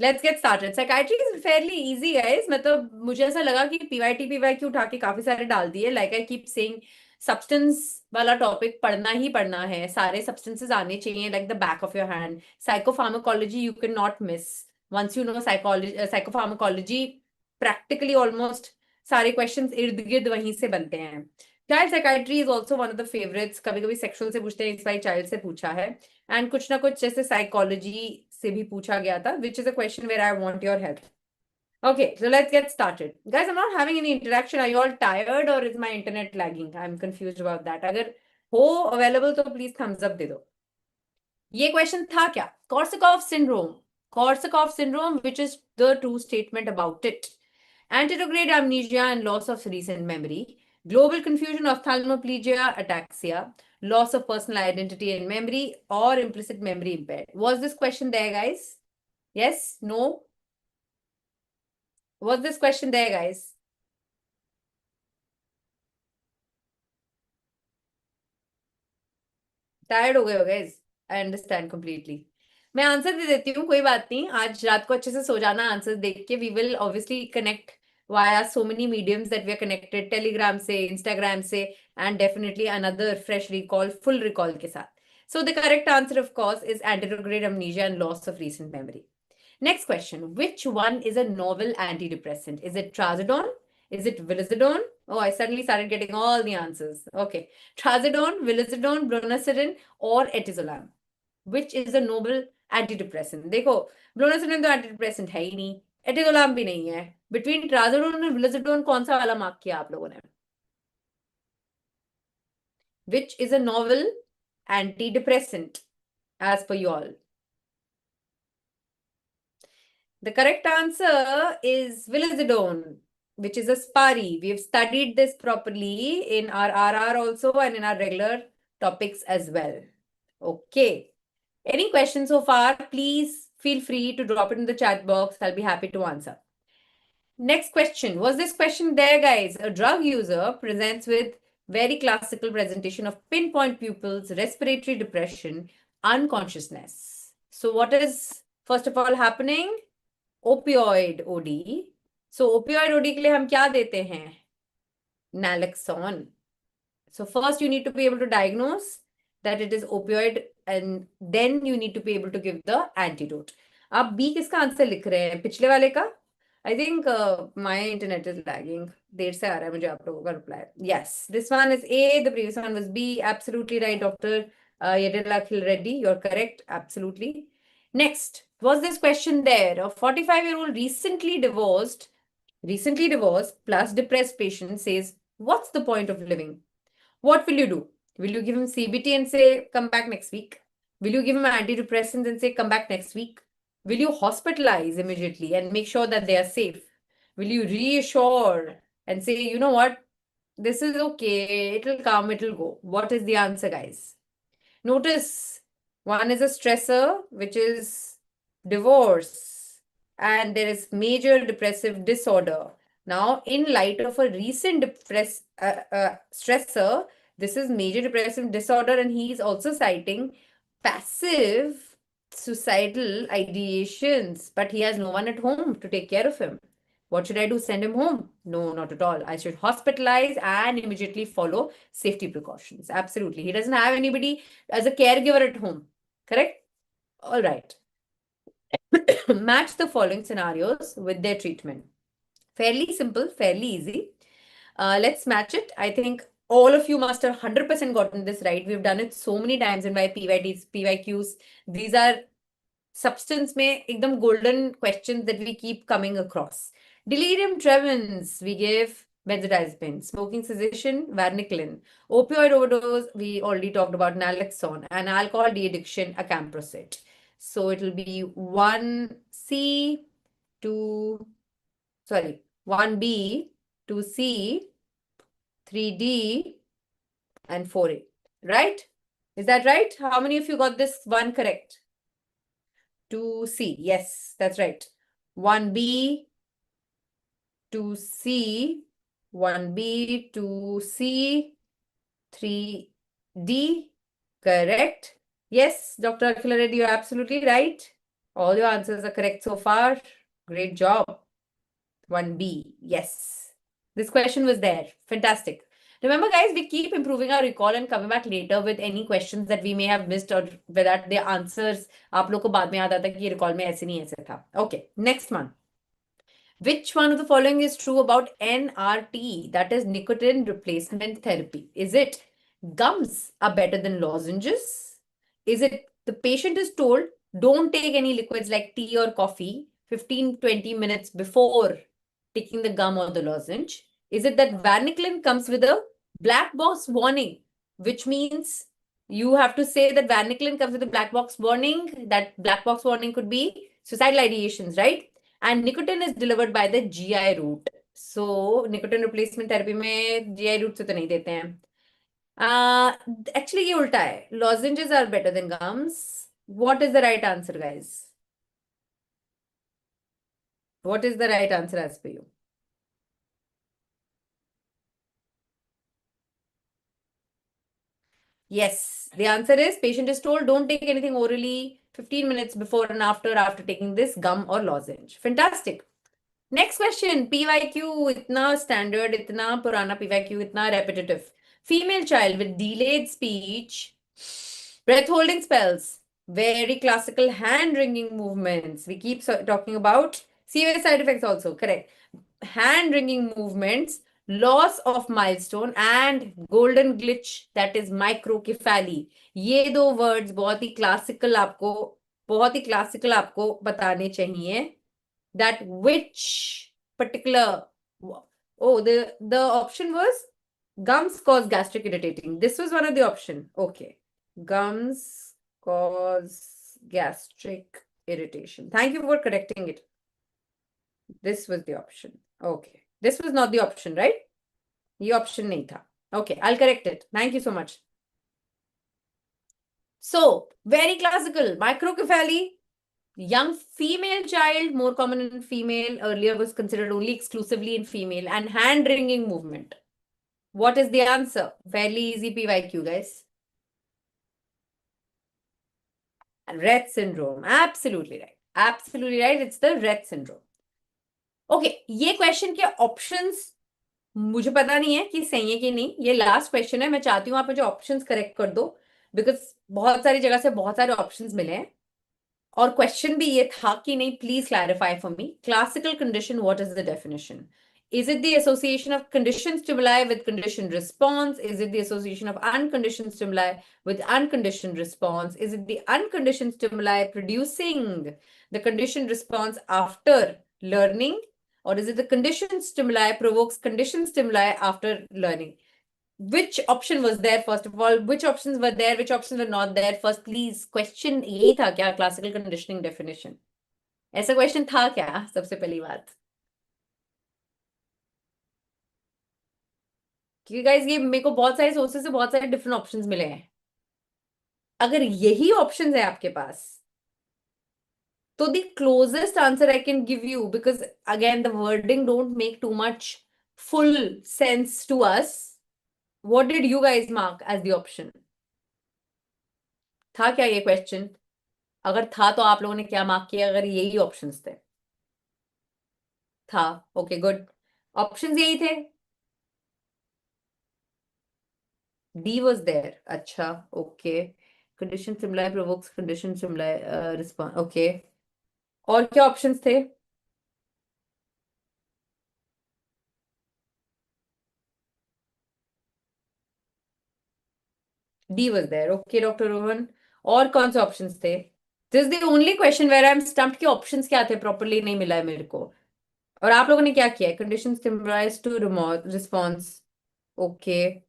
Let's get started. Psychiatry is fairly easy, guys. मतलब मुझे ऐसा लगा कि PYQ उठा के काफी सारे डाल दिए. Like I keep saying, substance वाला topic पढ़ना ही पढ़ना है. सारे substances आने चाहिए like the back of your hand. Psychopharmacology you cannot miss. Once you know psychopharmacology, practically almost सारे questions इर्द गिर्द वहीं से बनते हैं. Child psychiatry is also one of the favorites. कभी कभी sexual से पूछते हैं, इस बार child से पूछा है. And कुछ ना कुछ जैसे psychology से भी पूछा गया था, which is a question where I want your help. Okay, so let's get started. Guys, I'm not having any interaction. Are you all tired or is my internet lagging? I'm confused about that. अगर हो available तो please thumbs up दे दो. ये question था क्या? Korsakoff syndrome. Korsakoff syndrome, which is the true statement about it. Anterograde amnesia and loss of recent memory. Global confusion, ophthalmoplegia, ataxia. Loss of personal identity and memory or implicit memory impaired. Was this question there, guys? Yes? No? Was this question there, guys? Tired हो गए हो guys? I understand completely. मैं answer दे देती हूँ, कोई बात नहीं. आज रात को अच्छे से सो जाना आंसर देख के. We will obviously connect via so many mediums that we are connected. Telegram से, Instagram से, and definitely another fresh recall, full recall के साथ. So the correct answer, of course, is anterograde amnesia and loss of recent memory. Next question. Which one is a novel antidepressant? Is it trazodone? Is it vilazodone? Oh, I suddenly started getting all the answers. Okay. Trazodone, vilazodone, bromocedin, or etizolam. Which is a novel antidepressant? देखो, bromocedin तो antidepressant है ही नहीं. etizolam भी नहीं है. Between trazodone and vilazodone कौन सा वाला mark किया आप लोगों ने? Which is a novel antidepressant as per you all? The correct answer is vilazodone, which is a SPARI. We have studied this properly in our RR also and in our regular topics as well. Okay. Any questions so far? Please feel free to drop it in the chat box. I'll be happy to answer. Next question. Was this question there, guys? A drug user presents with very classical presentation of pinpoint pupils, respiratory depression, unconsciousness. So what is first of all happening? Opioid OD. So opioid OD के लिए हम क्या देते हैं? Naloxone. So first you need to be able to diagnose that it is opioid and then you need to be able to give the antidote. आप B किसका answer लिख रहे हैं? पिछले वाले का? I think my internet is lagging. देर से आ रहा है मुझे आप लोगों का reply. Yes, this one is A. The previous one was B. Absolutely right, Dr. Yedila Reddy. You're correct. Absolutely. Next, was this question there? A 45-year-old recently divorced plus depressed patient says, what's the point of living? What will you do? Will you give him CBT and say, come back next week? Will you give him antidepressants and say, come back next week? Will you hospitalize immediately and make sure that they are safe? Will you reassure and say, you know what? This is okay. It'll come, it'll go. What is the answer, guys? Notice one is a stressor, which is divorce, and there is major depressive disorder. Now, in light of a recent stressor, this is major depressive disorder, and he is also citing passive suicidal ideations, but he has no one at home to take care of him. What should I do? Send him home? No, not at all. I should hospitalize and immediately follow safety precautions. Absolutely. He doesn't have anybody as a caregiver at home. Correct? All right. Match the following scenarios with their treatment. Fairly simple, fairly easy. Let's match it. I think all of you must have 100% gotten this right. We've done it so many times in my PYTs, PYQs. These are substance mein ekdam golden questions that we keep coming across. Delirium tremens, we give benzodiazepine. Smoking cessation, varenicline. Opioid overdose, we already talked about naloxone. And alcohol de-addiction, acamprosate. So it will be 1C, 1B, 2C, 3D, and 4A. Right? Is that right? How many of you got this one correct? 2C. Yes, that's right. 1B, 2C, 1B, 2C, 3D. Correct. Yes, Dr. Akhila Reddy, you're absolutely right. All your answers are correct so far. Great job. 1B. Yes. This question was there. Fantastic. Remember, guys, we keep improving our recall and coming back later with any questions that we may have missed or that the answers आप लोग को बाद में याद आता कि ये recall में ऐसे नहीं ऐसे था. Okay, next one. Which one of the following is true about NRT, that is nicotine replacement therapy? Is it gums are better than lozenges? Is it the patient is told don't take any liquids like tea or coffee 15-20 minutes before taking the gum or the lozenge? Is it that varenicline comes with a black box warning, which means you have to say that varenicline comes with a black box warning? That black box warning could be suicidal ideations, right? And nicotine is delivered by the GI route. So nicotine replacement therapy में GI route से तो नहीं देते हैं. Actually ये उल्टा है. Lozenges are better than gums. What is the right answer, guys? What is the right answer as per you? Yes, the answer is patient is told don't take anything orally 15 minutes before and after taking this gum or lozenge. Fantastic. Next question, PYQ, itna standard, itna purana PYQ, itna repetitive. Female child with delayed speech, breath holding spells, very classical hand wringing movements. We keep talking about severe side effects also, correct. Hand wringing movements, loss of milestone and golden glitch, that is microcephaly. ये दो words बहुत ही classical आपको बताने चाहिए. That which particular, the option was gums cause gastric irritating. This was one of the option. Okay, gums cause gastric irritation. Thank you for correcting it. This was the option. Okay, this was not the option, right? The option nahi tha. Okay, I'll correct it. Thank you so much. So very classical, microcephaly. Young female child, more common in female, earlier was considered only exclusively in female, and hand wringing movement. What is the answer? Fairly easy PYQ, guys. Rett syndrome. Absolutely right. Absolutely right. It's the Rett syndrome. Okay, ये question के options मुझे पता नहीं है कि सही है कि नहीं. ये लास्ट क्वेश्चन है. मैं चाहती हूँ आप मुझे ऑप्शंस करेक्ट कर दो, बिकॉज बहुत सारी जगह से बहुत सारे ऑप्शंस मिले हैं. और क्वेश्चन भी ये था कि नहीं, please clarify for me. Classical condition, what is the definition? Is it the association of conditioned stimuli with conditioned response? Is it the association of unconditioned stimuli with unconditioned response? Is it the unconditioned stimuli producing the conditioned response after learning? Or is it the conditioned stimuli provokes conditioned stimuli after learning? Which option was there, first of all? Which options were there? Which options were not there? First, please. Question यही था क्या? Classical conditioning definition. ऐसा question था क्या? सबसे पहली बात. क्योंकि गाइस ये मेरे को बहुत सारे सोर्सेस से बहुत सारे डिफरेंट ऑप्शंस मिले हैं. अगर यही ऑप्शंस है आपके पास, तो the closest answer I can give you, because again the wording don't make too much full sense to us. What did you guys mark as the option? था क्या ये क्वेश्चन? अगर था तो आप लोगों ने क्या मार्क किया अगर यही ऑप्शंस थे? था. Okay good. ऑप्शंस यही थे. D was there. अच्छा okay. Condition similar provokes condition similar response. Okay. और क्या ऑप्शंस थे? D was there. Okay doctor Rohan. और कौन से ऑप्शंस थे? This is the only question where I am stumped कि ऑप्शंस क्या थे, प्रॉपर्ली नहीं मिला है मेरे को. और आप लोगों ने क्या किया है? Condition stimulize to response. Okay.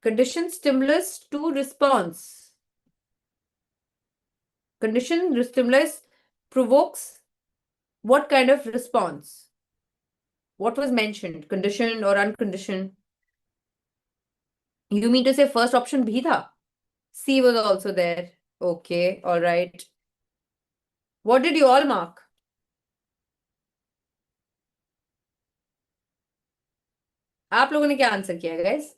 Condition stimulus to response. Condition stimulus provokes what kind of response? What was mentioned? Conditioned or unconditioned? You mean to say first option भी था? C was also there. Okay, all right. What did you all mark? आप लोगों ने क्या answer किया guys?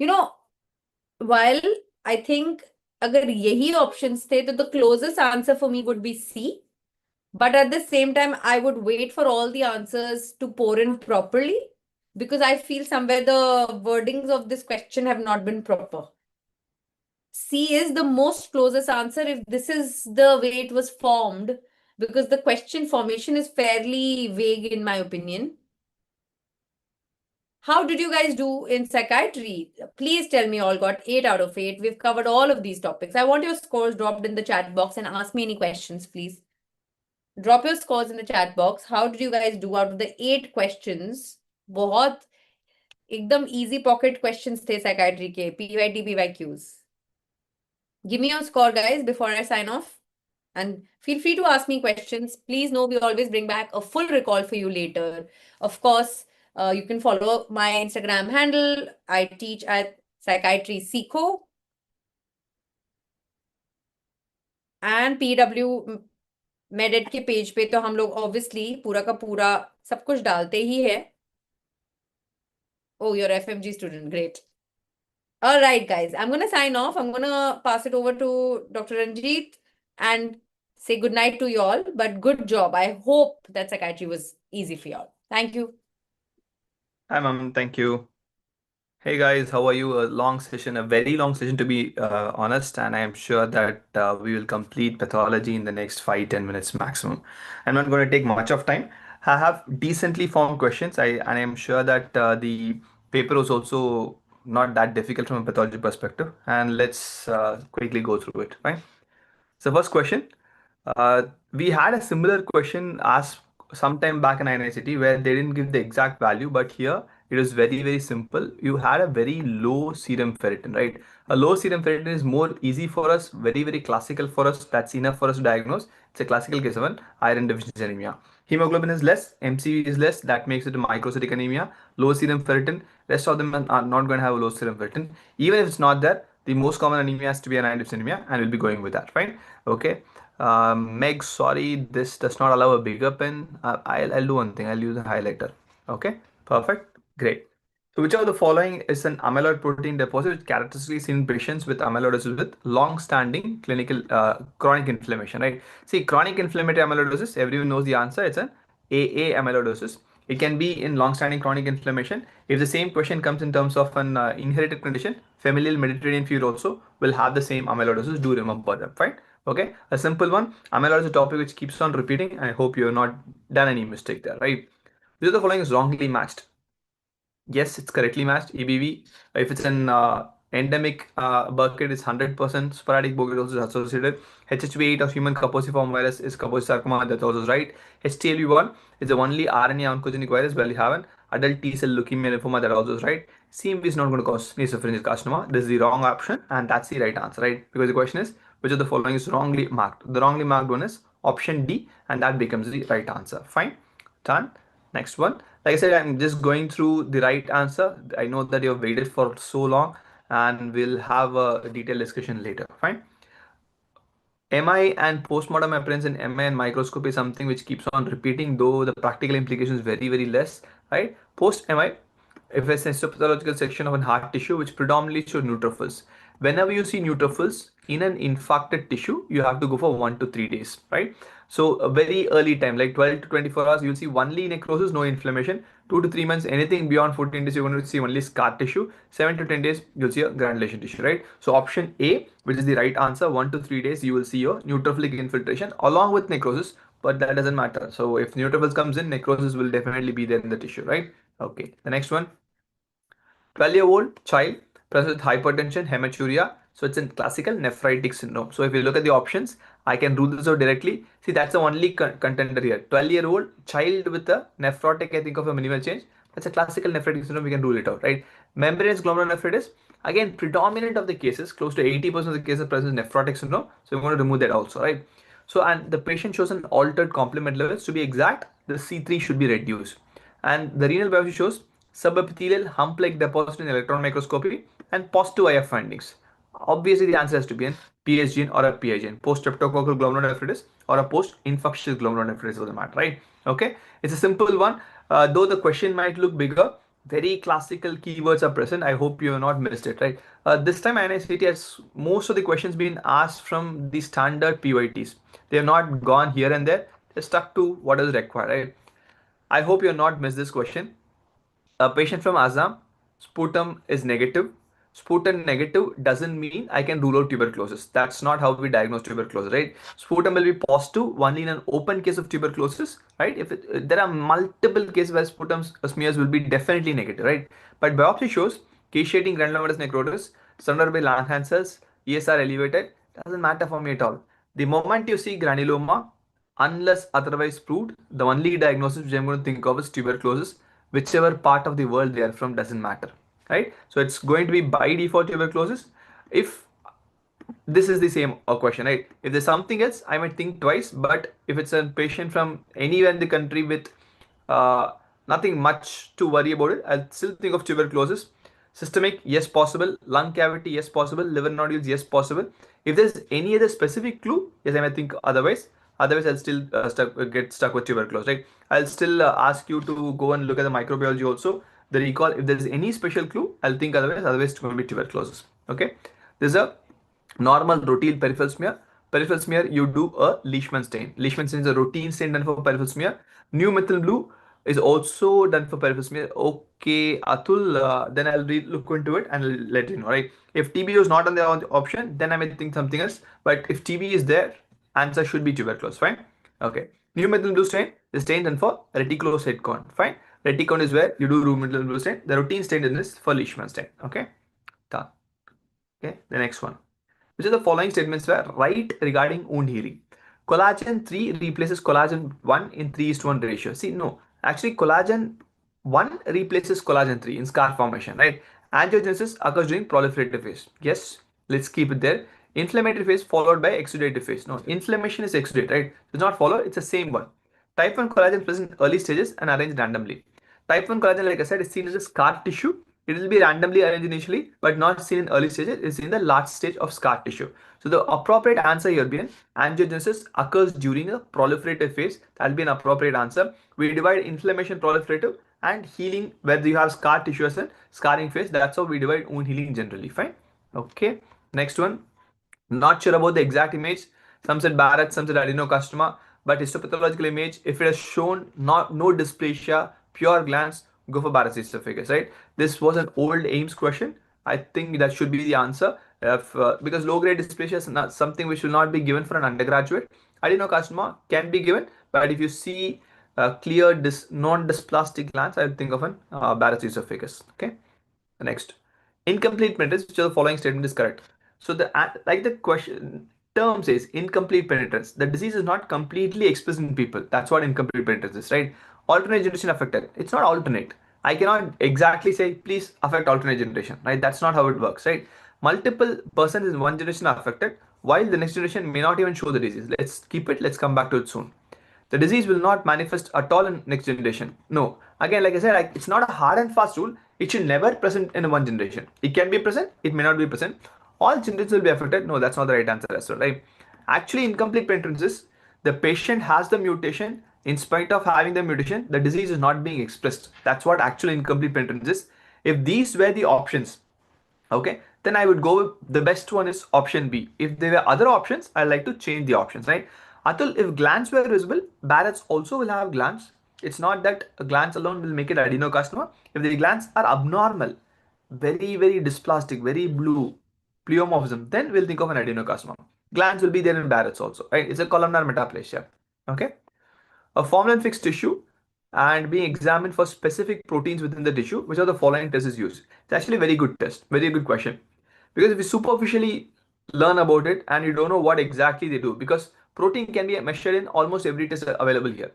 You know, while I think अगर यही options थे तो the closest answer for me would be C. But at the same time, I would wait for all the answers to pour in properly, because I feel somewhere the wordings of this question have not been proper. C is the most closest answer if this is the way it was formed, because the question formation is fairly vague in my opinion. How did you guys do in psychiatry? Please tell me. All got 8 out of 8. We've covered all of these topics. I want your scores dropped in the chat box and ask me any questions, please. Drop your scores in the chat box. How did you guys do out of the 8 questions? बहुत एकदम easy pocket questions थे psychiatry के, PYT, PYQs. Give me your score, guys, before I sign off. And feel free to ask me questions. Please know we always bring back a full recall for you later. Of course, you can follow my Instagram handle. I teach at Psychiatry Seco. And PW मेडेट के page पे तो हम लोग obviously पूरा का पूरा सब कुछ डालते ही है. Oh, you're FMG student. Great. All right, guys. I'm going to sign off. I'm going to pass it over to Dr. Ranjit and say good night to you all. But good job. I hope that psychiatry was easy for you all. Thank you. Hi, ma'am. Thank you. Hey guys, how are you? A long session, a very long session to be honest, and I am sure that we will complete pathology in the next 5-10 minutes maximum. I'm not going to take much of time. I have decently formed questions. I am sure that the paper was also not that difficult from a pathology perspective, and let's quickly go through it. Right. So first question, we had a similar question asked sometime back in INICET where they didn't give the exact value, but here it was very, very simple. You had a very low serum ferritin, right? A low serum ferritin is more easy for us, very, very classical for us. That's enough for us to diagnose. It's a classical case of an iron deficiency anemia. Hemoglobin is less, MCV is less, that makes it a microcytic anemia. Low serum ferritin, rest of them are not going to have a low serum ferritin. Even if it's not there, the most common anemia has to be an iron deficiency anemia, and we'll be going with that, right? Okay. Meg, sorry, this does not allow a bigger pen. I'll do one thing. I'll use a highlighter. Okay, perfect, great. So which of the following is an amyloid protein deposit which characteristically seen in patients with amyloidosis with long-standing clinical chronic inflammation, right? See, chronic inflammatory amyloidosis, everyone knows the answer. It's an AA amyloidosis. It can be in long-standing chronic inflammation. If the same question comes in terms of an inherited condition, familial Mediterranean fever also will have the same amyloidosis. Do remember that, right? Okay, a simple one. Amyloid is a topic which keeps on repeating. I hope you have not done any mistake there, right? Which of the following is wrongly matched? Yes, it's correctly matched. EBV, if it's an endemic bucket, it's 100% sporadic botulism is associated. HHV8 of human Kaposiform virus is Kaposi sarcoma, that's also right. HTLV1 is the only RNA oncogenic virus where you have an adult T cell leukemia lymphoma, that also is right. CMV is not going to cause nasopharyngeal carcinoma. This is the wrong option, and that's the right answer, right? Because the question is, which of the following is wrongly marked? The wrongly marked one is option D, and that becomes the right answer. Fine, done. Next one. Like I said, I'm just going through the right answer. I know that you've waited for so long, and we'll have a detailed discussion later. Fine. MI and postmortem appearance in MI and microscopy is something which keeps on repeating, though the practical implication is very, very less, right? Post MI, if it's a histopathological section of a heart tissue which predominantly show neutrophils. Whenever you see neutrophils in an infarcted tissue, you have to go for 1 to 3 days, right? So a very early time, like 12 to 24 hours, you'll see only necrosis, no inflammation. 2 to 3 months, anything beyond 14 days, you're going to see only scar tissue. 7 to 10 days, you'll see a granulation tissue, right? So option A, which is the right answer, 1 to 3 days, you will see your neutrophilic infiltration along with necrosis, but that doesn't matter. So if neutrophils comes in, necrosis will definitely be there in the tissue, right? Okay, the next one. 12-year-old child presents with hypertension, hematuria. So it's a classical nephritic syndrome. So if you look at the options, I can rule this out directly. See, that's the only contender here. 12-year-old child with a nephrotic, I think of a minimal change. That's a classical nephritic syndrome. We can rule it out, right? Membranous glomerulonephritis. Again, predominant of the cases, close to 80% of the cases present nephrotic syndrome. So we're going to remove that also, right? So, and the patient shows an altered complement levels. To be exact, the C3 should be reduced. And the renal biopsy shows subepithelial hump-like deposit in electron microscopy and positive IF findings. Obviously, the answer has to be an PS gene or a PI gene, post-streptococcal glomerulonephritis or a post-infectious glomerulonephritis for the matter, right? Okay, it's a simple one. Though the question might look bigger, very classical keywords are present. I hope you have not missed it, right? This time INICET has most of the questions been asked from the standard PYTs. They have not gone here and there. They're stuck to what is required, right? I hope you have not missed this question. A patient from Assam, sputum is negative. Sputum negative doesn't mean I can rule out tuberculosis. That's not how we diagnose tuberculosis, right? Sputum will be positive only in an open case of tuberculosis, right? If there are multiple cases where sputum smears will be definitely negative, right? But biopsy shows caseating granulomatous necrosis, surrounded by Langhans, ESR elevated, doesn't matter for me at all. The moment you see granuloma, unless otherwise proved, the only diagnosis which I'm going to think of is tuberculosis. Whichever part of the world they are from doesn't matter, right? So it's going to be by default tuberculosis. If this is the same question, right? If there's something else, I might think twice. But if it's a patient from anywhere in the country with nothing much to worry about it, I'll still think of tuberculosis. Systemic, yes, possible. Lung cavity, yes, possible. Liver nodules, yes, possible. If there's any other specific clue, yes, I might think otherwise. Otherwise, I'll still get stuck with tuberculosis, right? I'll still ask you to go and look at the microbiology also. The recall, if there's any special clue, I'll think otherwise. Otherwise, it's going to be tuberculosis. Okay. There's a normal routine peripheral smear. Peripheral smear, you do a Leishman stain. Leishman stain is a routine stain done for peripheral smear. New methyl blue is also done for peripheral smear. Okay, Atul, then I'll look into it and I'll let you know, right? If TB is not on the option, then I may think something else. But if TB is there, answer should be tuberculosis, fine? Okay. New methyl blue stain is stain done for reticulocyte count, fine? Reticount is where you do new methyl blue stain. The routine stain is for Leishman stain, okay? Done. Okay, the next one. Which of the following statements were right regarding wound healing? Collagen 3 replaces collagen 1 in 3:1 ratio. See, no. Actually, collagen 1 replaces collagen 3 in scar formation, right? Angiogenesis occurs during proliferative phase. Yes, let's keep it there. Inflammatory phase followed by exudative phase. No, inflammation is exudate, right? Does not follow, it's the same one. Type 1 collagen present in early stages and arranged randomly. Type 1 collagen, like I said, is seen as a scar tissue. It will be randomly arranged initially, but not seen in early stages. It's in the last stage of scar tissue. So the appropriate answer here will be angiogenesis occurs during a proliferative phase. That will be an appropriate answer. We divide inflammation proliferative. and healing where you have scar tissue as a scarring phase. That's how we divide wound healing generally. Fine. Okay. Next one. Not sure about the exact image. Some said Barrett, some said adenocarcinoma. But histopathological image, if it has shown no dysplasia, pure glands, go for Barrett's esophagus, right? This was an old AIMS question. I think that should be the answer. Because low-grade dysplasia is not something which will not be given for an undergraduate. Adenocarcinoma can be given, but if you see clear non-dysplastic glands, I would think of an Barrett's esophagus. Okay. Next, incomplete penetrance, which of the following statement is correct? So the question term says incomplete penetrance. The disease is not completely expressed in people. That's what incomplete penetrance is, right? Alternate generation affected. It's not alternate. I cannot exactly say please affect alternate generation, right? That's not how it works, right? Multiple persons in one generation are affected, while the next generation may not even show the disease. Let's keep it. Let's come back to it soon. The disease will not manifest at all in next generation. No. Again, like I said, it's not a hard and fast rule. It should never present in one generation. It can be present. It may not be present. All generations will be affected. No, that's not the right answer as well, right? Actually, incomplete penetrance is the patient has the mutation. In spite of having the mutation, the disease is not being expressed. That's what actually incomplete penetrance is. If these were the options, okay, then I would go with the best one is option B. If there were other options, I like to change the options, right? Atul, if glands were visible, Barrett's also will have glands. It's not that glands alone will make it adenocarcinoma. If the glands are abnormal, very, very dysplastic, very blue, pleomorphism, then we'll think of an adenocarcinoma. Glands will be there in Barrett's also, right? It's a columnar metaplasia, okay? A formalin fixed tissue and being examined for specific proteins within the tissue, which are the following tests is used. It's actually a very good test, very good question. Because if you superficially learn about it and you don't know what exactly they do, because protein can be measured in almost every test available here.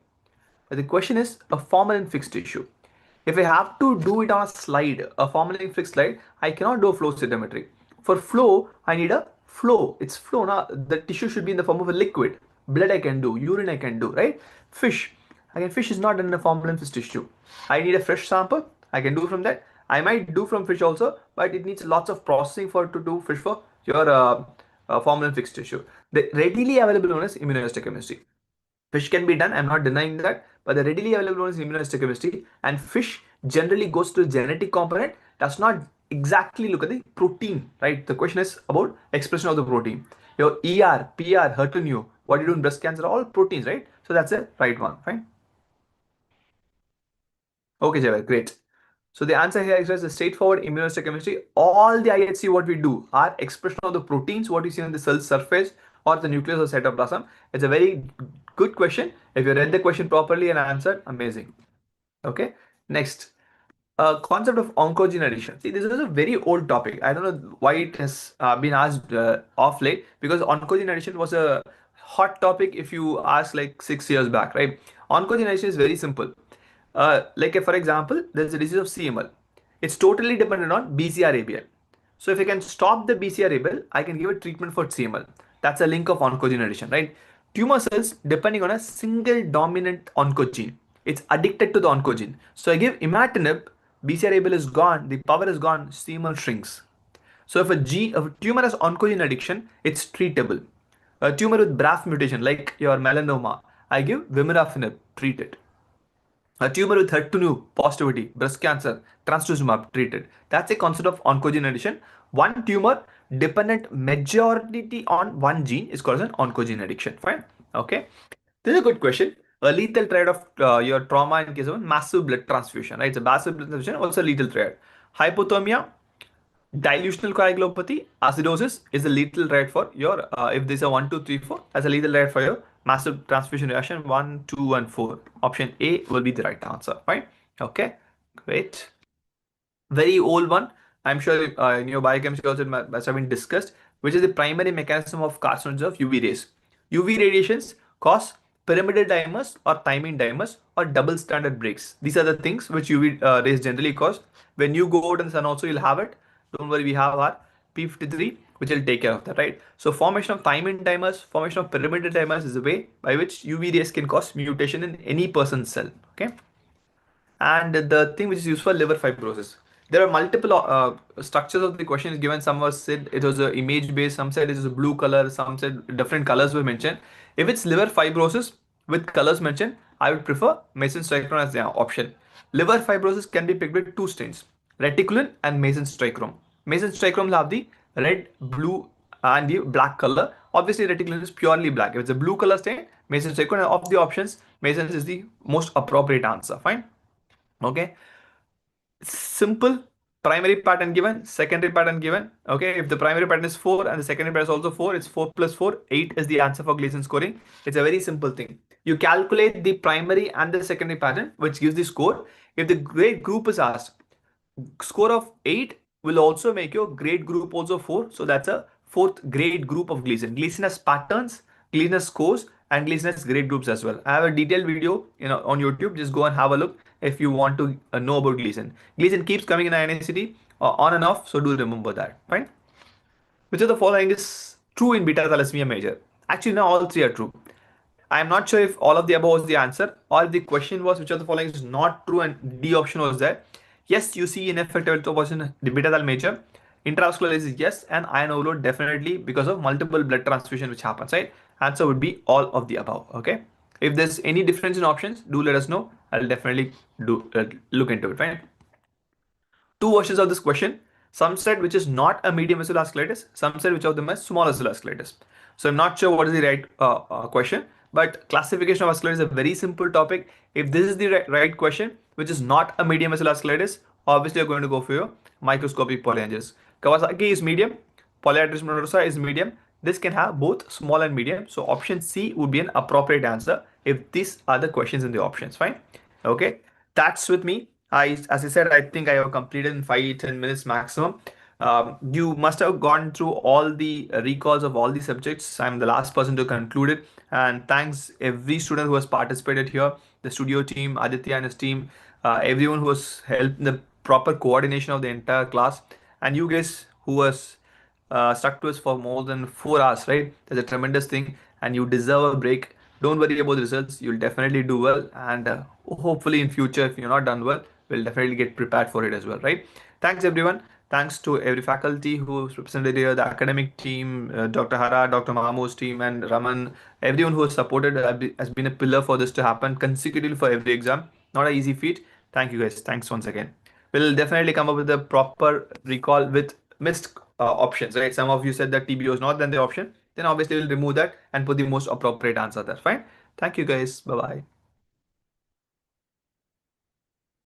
But the question is a formalin fixed tissue. If I have to do it on a slide, a formalin fixed slide, I cannot do a flow cytometry. For flow, I need a flow. It's flow. Now, the tissue should be in the form of a liquid. Blood I can do, urine I can do, right? Fish. Again, fish is not in a formalin fixed tissue. I need a fresh sample. I can do from that. I might do from fish also, but it needs lots of processing to do fish for your formalin fixed tissue. The readily available one is immunohistochemistry. Fish can be done, I'm not denying that, but the readily available one is immunohistochemistry, and fish generally goes to the genetic component, does not exactly look at the protein, right? The question is about expression of the protein. Your ER, PR, HER2/neu, what you do in breast cancer, all proteins, right? So that's the right one, fine. Okay, Javed, great. So the answer here is just a straightforward immunohistochemistry. All the IHC what we do are expression of the proteins, what you see on the cell surface or the nucleus or cytoplasm. It's a very good question. If you read the question properly and answered, amazing. Okay, next. Concept of oncogene addition. See, this is a very old topic. I don't know why it has been asked off late, because oncogene addition was a hot topic if you ask like 6 years back, right? Oncogene addition is very simple. Like for example, there's a disease of CML. It's totally dependent on BCR-ABL. So if I can stop the BCR-ABL, I can give a treatment for CML. That's a link of oncogene addition, right? Tumor cells depending on a single dominant oncogene. It's addicted to the oncogene. So I give imatinib, BCR-ABL is gone, the power is gone, CML shrinks. So if a tumor has oncogene addiction, it's treatable. A tumor with BRAF mutation like your melanoma, I give vemurafenib, treat it. A tumor with HER2/neu positivity, breast cancer, trastuzumab, treated. That's a concept of oncogene addiction. One tumor dependent majority on one gene is called as an oncogene addiction. Fine. Okay. This is a good question. A lethal triad of your trauma in case of massive blood transfusion, right? It's a massive blood transfusion, also a lethal triad. Hypothermia, dilutional coagulopathy, acidosis is a lethal triad for your, if this is a 1, 2, 3, 4, as a lethal triad for your massive transfusion reaction 1, 2, and 4. Option A will be the right answer, right? Okay, great. Very old one. I'm sure in your biochemistry also must have been discussed, which is the primary mechanism of carcinogens of UV rays. UV radiations cause pyramidal dimers or thymine dimers or double standard breaks. These are the things which UV rays generally cause. When you go out in the sun also, you'll have it. Don't worry, we have our P53, which will take care of that, right? So formation of thymine dimers, formation of pyramidal dimers is the way by which UV rays can cause mutation in any person's cell, okay? And the thing which is used for liver fibrosis. There are multiple structures of the question is given. Some was said it was an image based, some said it is a blue color, some said different colors were mentioned. If it's liver fibrosis with colors mentioned, I would prefer Mason's trichrono as the option. Liver fibrosis can be picked with two stains, reticulin and Mason's trichome. Mason's trichome will have the red, blue, and the black color. Obviously, reticulin is purely black. If it's a blue color stain, Mason's trichome, of the options, Mason's is the most appropriate answer. Fine. Okay. Simple. Primary pattern given, secondary pattern given. Okay, if the primary pattern is 4 and the secondary pattern is also 4, it's 4 plus 4, 8 is the answer for Gleason scoring. It's a very simple thing. You calculate the primary and the secondary pattern, which gives the score. If the grade group is asked, score of 8 will also make your grade group also 4. So that's a fourth grade group of Gleason. Gleason has patterns, Gleason has scores, and Gleason has grade groups as well. I have a detailed video, on YouTube. Just go and have a look if you want to know about Gleason. Gleason keeps coming in INICET on and off, so do remember that. Fine. Which of the following is true in beta thalassemia major? Actually, now all three are true. I am not sure if all of the above was the answer, or if the question was which of the following is not true and D option was there. Yes, you see ineffective erythropoiesis in the beta thal major. Intravascular is yes, and iron overload definitely because of multiple blood transfusion which happens, right? Answer would be all of the above. Okay. If there's any difference in options, do let us know. I'll definitely look into it. Fine. Two versions of this question. Some said which is not a medium vessel vasculitis. Some said which of them is small vessel vasculitis. So I'm not sure what is the right question, but classification of vasculitis is a very simple topic. If this is the right question, which is not a medium vessel vasculitis, obviously you're going to go for your microscopic polyangiosis. Kawasaki is medium, polyarteritis nodosa is medium. This can have both small and medium. So option C would be an appropriate answer if these are the questions in the options. Fine. Okay. That's with me. As I said, I think I have completed in 5-10 minutes maximum. You must have gone through all the recalls of all the subjects. I'm the last person to conclude it. And thanks every student who has participated here, the studio team, Aditya and his team, everyone who has helped in the proper coordination of the entire class, and you guys who was stuck to us for more than 4 hours, right? That's a tremendous thing, and you deserve a break. Don't worry about the results. You'll definitely do well, and hopefully in future, if you're not done well, we'll definitely get prepared for it as well, right? Thanks everyone. Thanks to every faculty who's represented here, the academic team, Dr. Hara, Dr. Mahamo's team, and Raman, everyone who has supported has been a pillar for this to happen consecutively for every exam. Not an easy feat. Thank you guys. Thanks once again. We'll definitely come up with a proper recall with missed options, right? Some of you said that TBO is not then the option. Then obviously we'll remove that and put the most appropriate answer there. Fine. Thank you guys. Bye-bye.